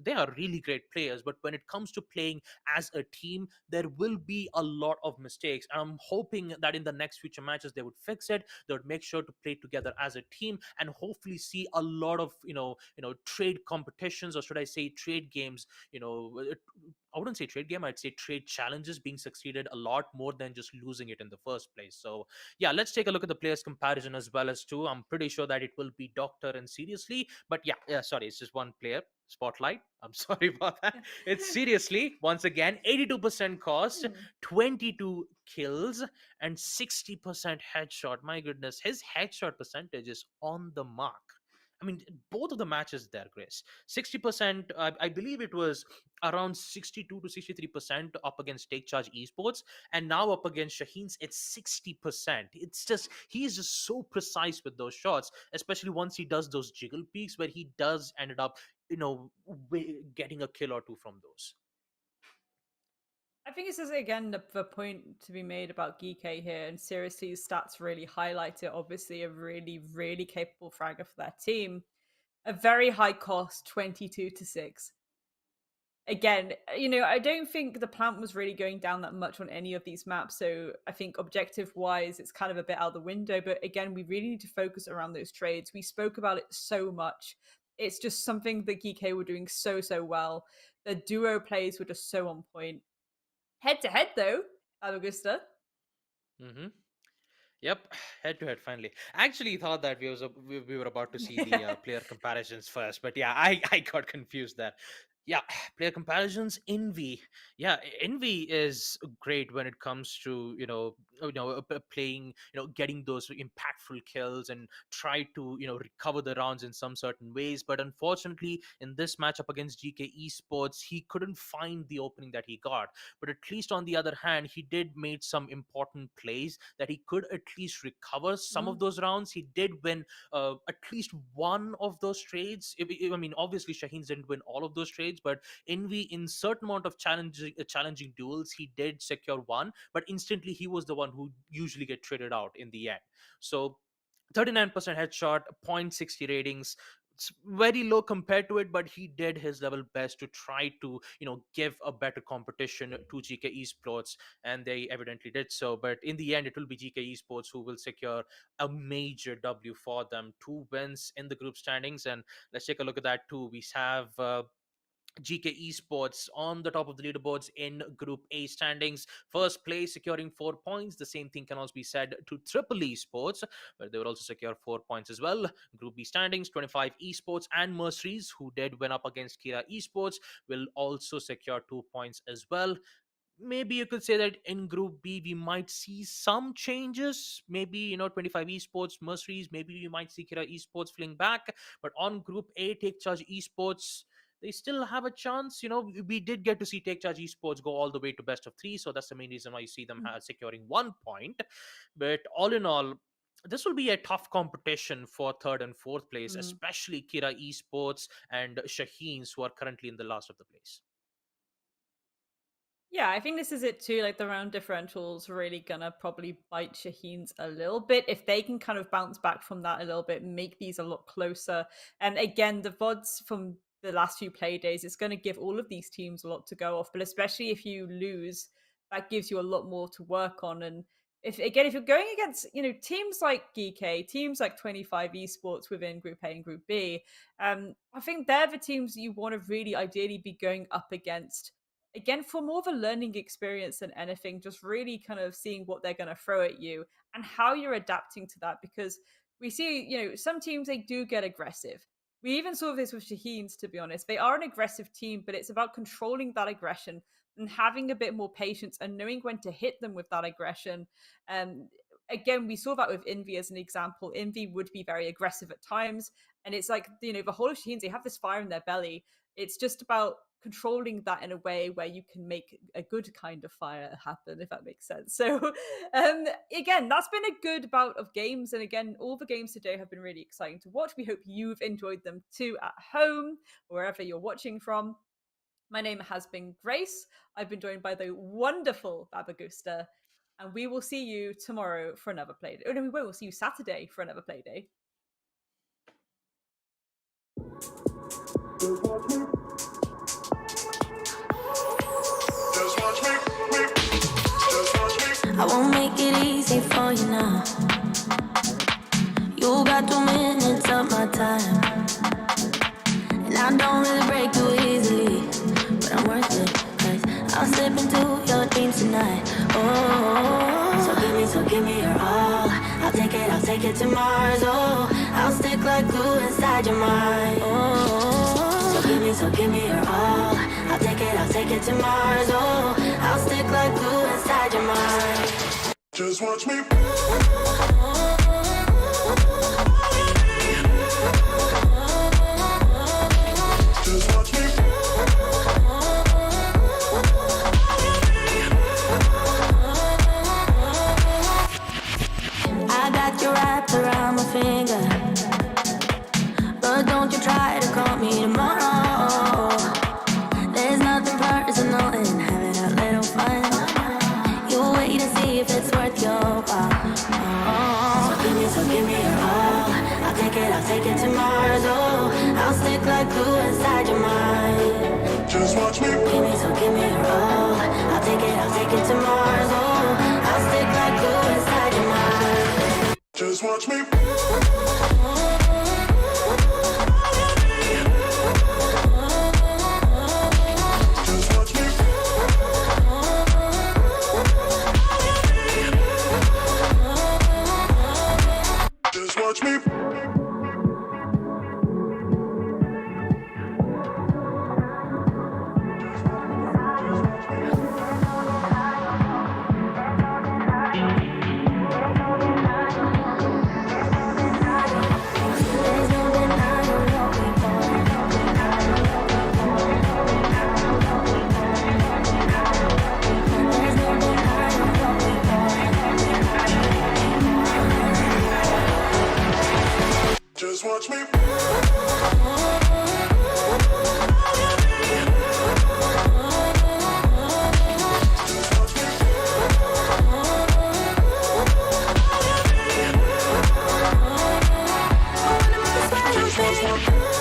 I: they are really great players. But when it comes to playing as a team, there will be a lot of mistakes. And I'm hoping that in the next future matches they would fix it. They would make sure to play together as a team and hopefully see a lot of trade competitions, or should I say trade games. I wouldn't say trade game, I'd say trade challenges being succeeded a lot more than just losing it in the first place. So yeah, let's take a look at the players comparison as well as two. I'm pretty sure that it will be Doctor and Seriously, but yeah, sorry, it's just one player. Spotlight, I'm sorry about that. It's Seriously, once again, 82% cost,
J: Mm.
I: 22 kills, and 60% headshot. My goodness, his headshot percentage is on the mark. I mean, both of the matches there, Grace. 60%, I believe it was around 62 to 63% up against Take Charge Esports, and now up against Shaheens, it's 60%. It's just, he's just so precise with those shots, especially once he does those jiggle peaks where he does ended up, getting a kill or two from those.
J: I think this is again the point to be made about GK here, and seriously, his stats really highlight it. Obviously, a really, really capable fragger for their team. A very high cost, 22 to 6. Again, I don't think the plant was really going down that much on any of these maps. So I think objective wise, it's kind of a bit out the window. But again, we really need to focus around those trades. We spoke about it so much. It's just something that GK were doing so, so well. The duo plays were just so on point. Head to head, though, Augusta.
I: Mm-hmm. Yep, head to head finally. I actually thought that we were about to see the player comparisons first, but yeah, I got confused there. Yeah, player comparisons. Envy, yeah, Envy is great when it comes to playing, getting those impactful kills and try to recover the rounds in some certain ways. But unfortunately, in this matchup against GK Esports, he couldn't find the opening that he got. But at least on the other hand, he did made some important plays that he could at least recover some of
J: Mm.
I: those rounds. He did win at least one of those trades. I mean, obviously Shaheens didn't win all of those trades, but Envy in certain amount of challenging duels, he did secure one, but instantly he was the one who usually get traded out in the end. So 39% headshot, 0.60 ratings, it's very low compared to it, but he did his level best to try to, give a better competition to GK Esports, and they evidently did so. But in the end, it will be GK Esports who will secure a major W for them, 2 wins in the group standings. And let's take a look at that too. We have GK Esports on the top of the leaderboards in Group A standings. First place securing 4 points. The same thing can also be said to Triple Esports, where they will also secure 4 points as well. Group B standings, 25 Esports and Mercenaries, who did win up against Kira Esports, will also secure 2 points as well. Maybe you could say that in Group B we might see some changes. Maybe 25 Esports, Mercenaries, maybe you might see Kira Esports fling back. But on Group A, Take Charge Esports, they still have a chance. We did get to see Take Charge Esports go all the way to best of 3, so that's the main reason why you see them securing 1 point. But all in all, this will be a tough competition for third and fourth place, especially Kira Esports and Shaheens, who are currently in the last of the place.
J: Yeah, I think this is it too. Like the round differentials really gonna probably bite Shaheens a little bit if they can kind of bounce back from that a little bit, make these a lot closer. And again, the VODs from the last few play days, it's going to give all of these teams a lot to go off. But especially if you lose, that gives you a lot more to work on. And if you're going against teams like GEEKAY, teams like 25 Esports within Group A and Group B, I think they're the teams you want to really ideally be going up against. Again, for more of a learning experience than anything, just really kind of seeing what they're going to throw at you and how you're adapting to that. Because we see, some teams, they do get aggressive. We even saw this with Shaheens, to be honest. They are an aggressive team, but it's about controlling that aggression and having a bit more patience and knowing when to hit them with that aggression. Again, we saw that with Envy as an example. Envy would be very aggressive at times. And it's like, the whole of Shaheens, they have this fire in their belly. It's just about controlling that in a way where you can make a good kind of fire happen, if that makes sense. So again, that's been a good bout of games, and again, all the games today have been really exciting to watch. We hope you've enjoyed them too at home, wherever you're watching from. My name has been Grace. I've been joined by the wonderful Babagusta, and we will see you tomorrow for another play day. Oh no, we won't. We'll see you Saturday for another play day.
A: I won't make it easy for you now. You got 2 minutes of my time, and I don't really break too easily, but I'm worth it, 'cause I'll slip into your dreams tonight. Oh, so give me your all. I'll take it to Mars. Oh, I'll stick like glue inside your mind. Oh, so give me your all. I'll take it to Mars. Oh, I'll stick like glue inside your mind.
B: Just watch me. Just watch me.
A: I got you wrapped around my finger, but don't you try to call me tomorrow. There's nothing personal in having a little fun. You wait and see if it's worth your while. Oh, so give me your all. I'll take it to Mars. Oh, I'll stick like glue inside your mind.
B: Just watch me.
A: Give me your all. I'll take it to Mars. Oh, I'll stick like glue inside your mind.
B: Just watch me. Just watch me. Just watch me. Just watch me.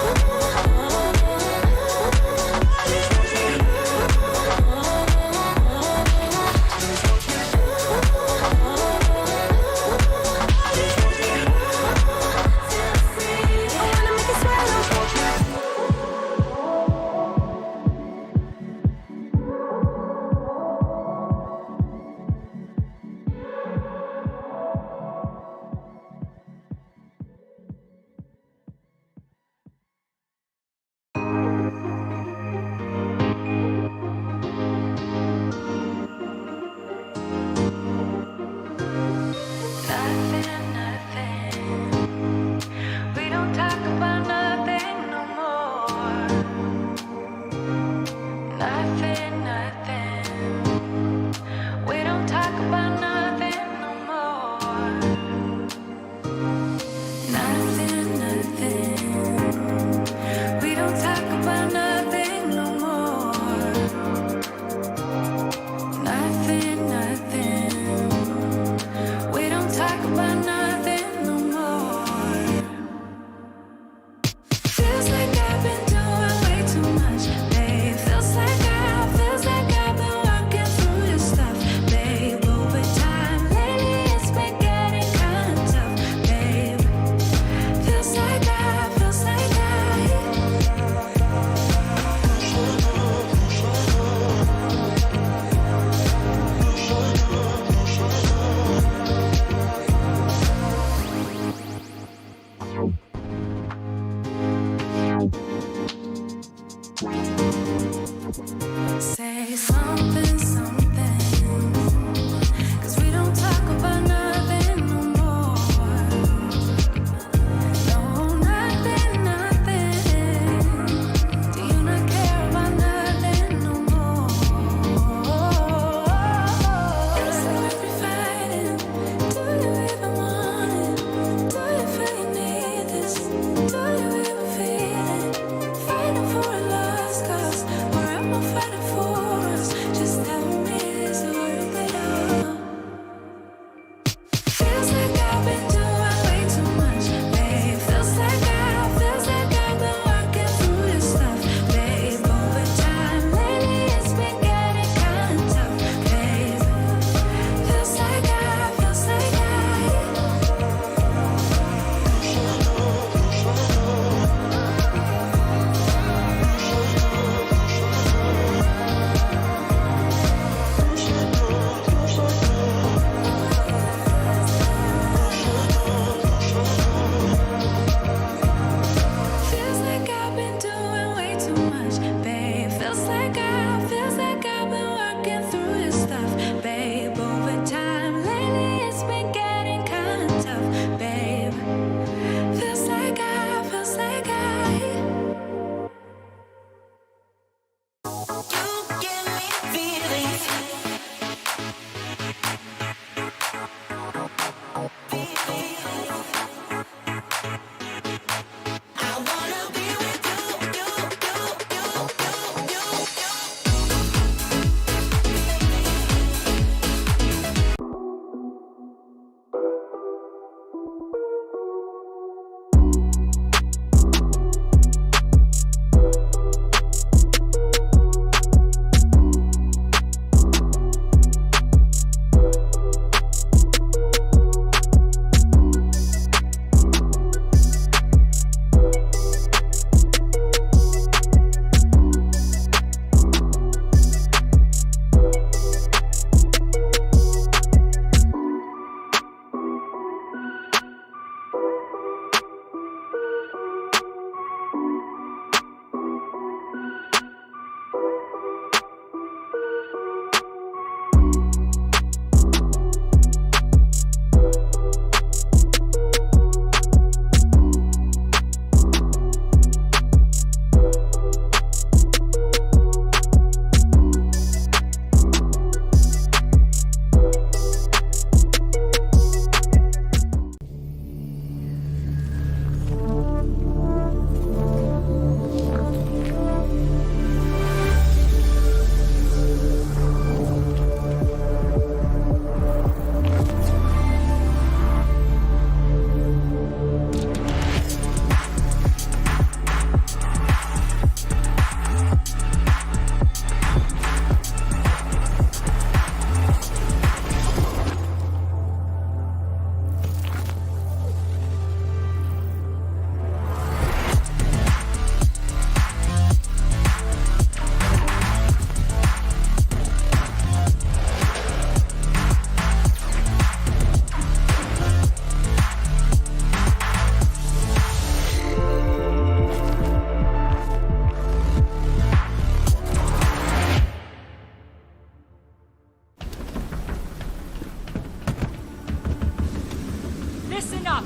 C: Listen up.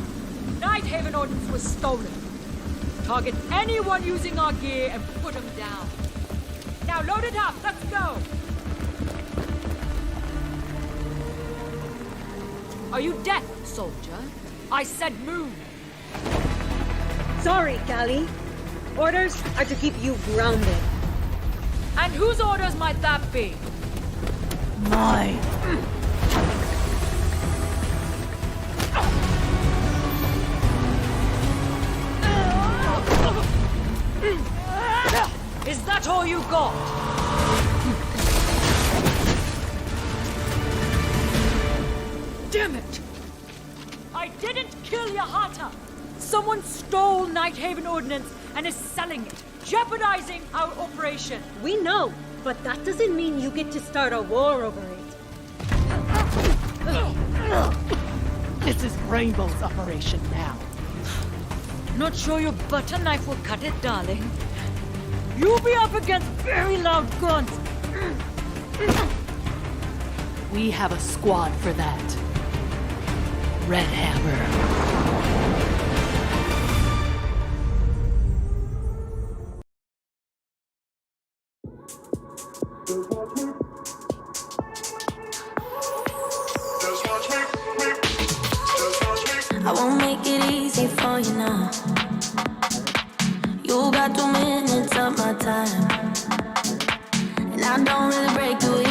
C: Nighthaven Ordnance was stolen. Target anyone using our gear and put them down. Now load it up. Let's go. Are you deaf, soldier? I said move.
D: Sorry, Callie. Orders are to keep you grounded.
C: And whose orders might that be?
E: Mine.
C: Is that all you got? Damn it! I didn't kill Yahata! Someone stole Nighthaven Ordnance and is selling it, jeopardizing our operation.
D: We know, but that doesn't mean you get to start a war over it.
E: This is Rainbow's operation now.
C: Not sure your butter knife will cut it, darling. You'll be up against very loud guns.
E: We have a squad for that. Red Hammer.
B: Just watch me. Just watch me.
A: I won't make it easy for you now. You got 2 minutes of my time, and I don't really break too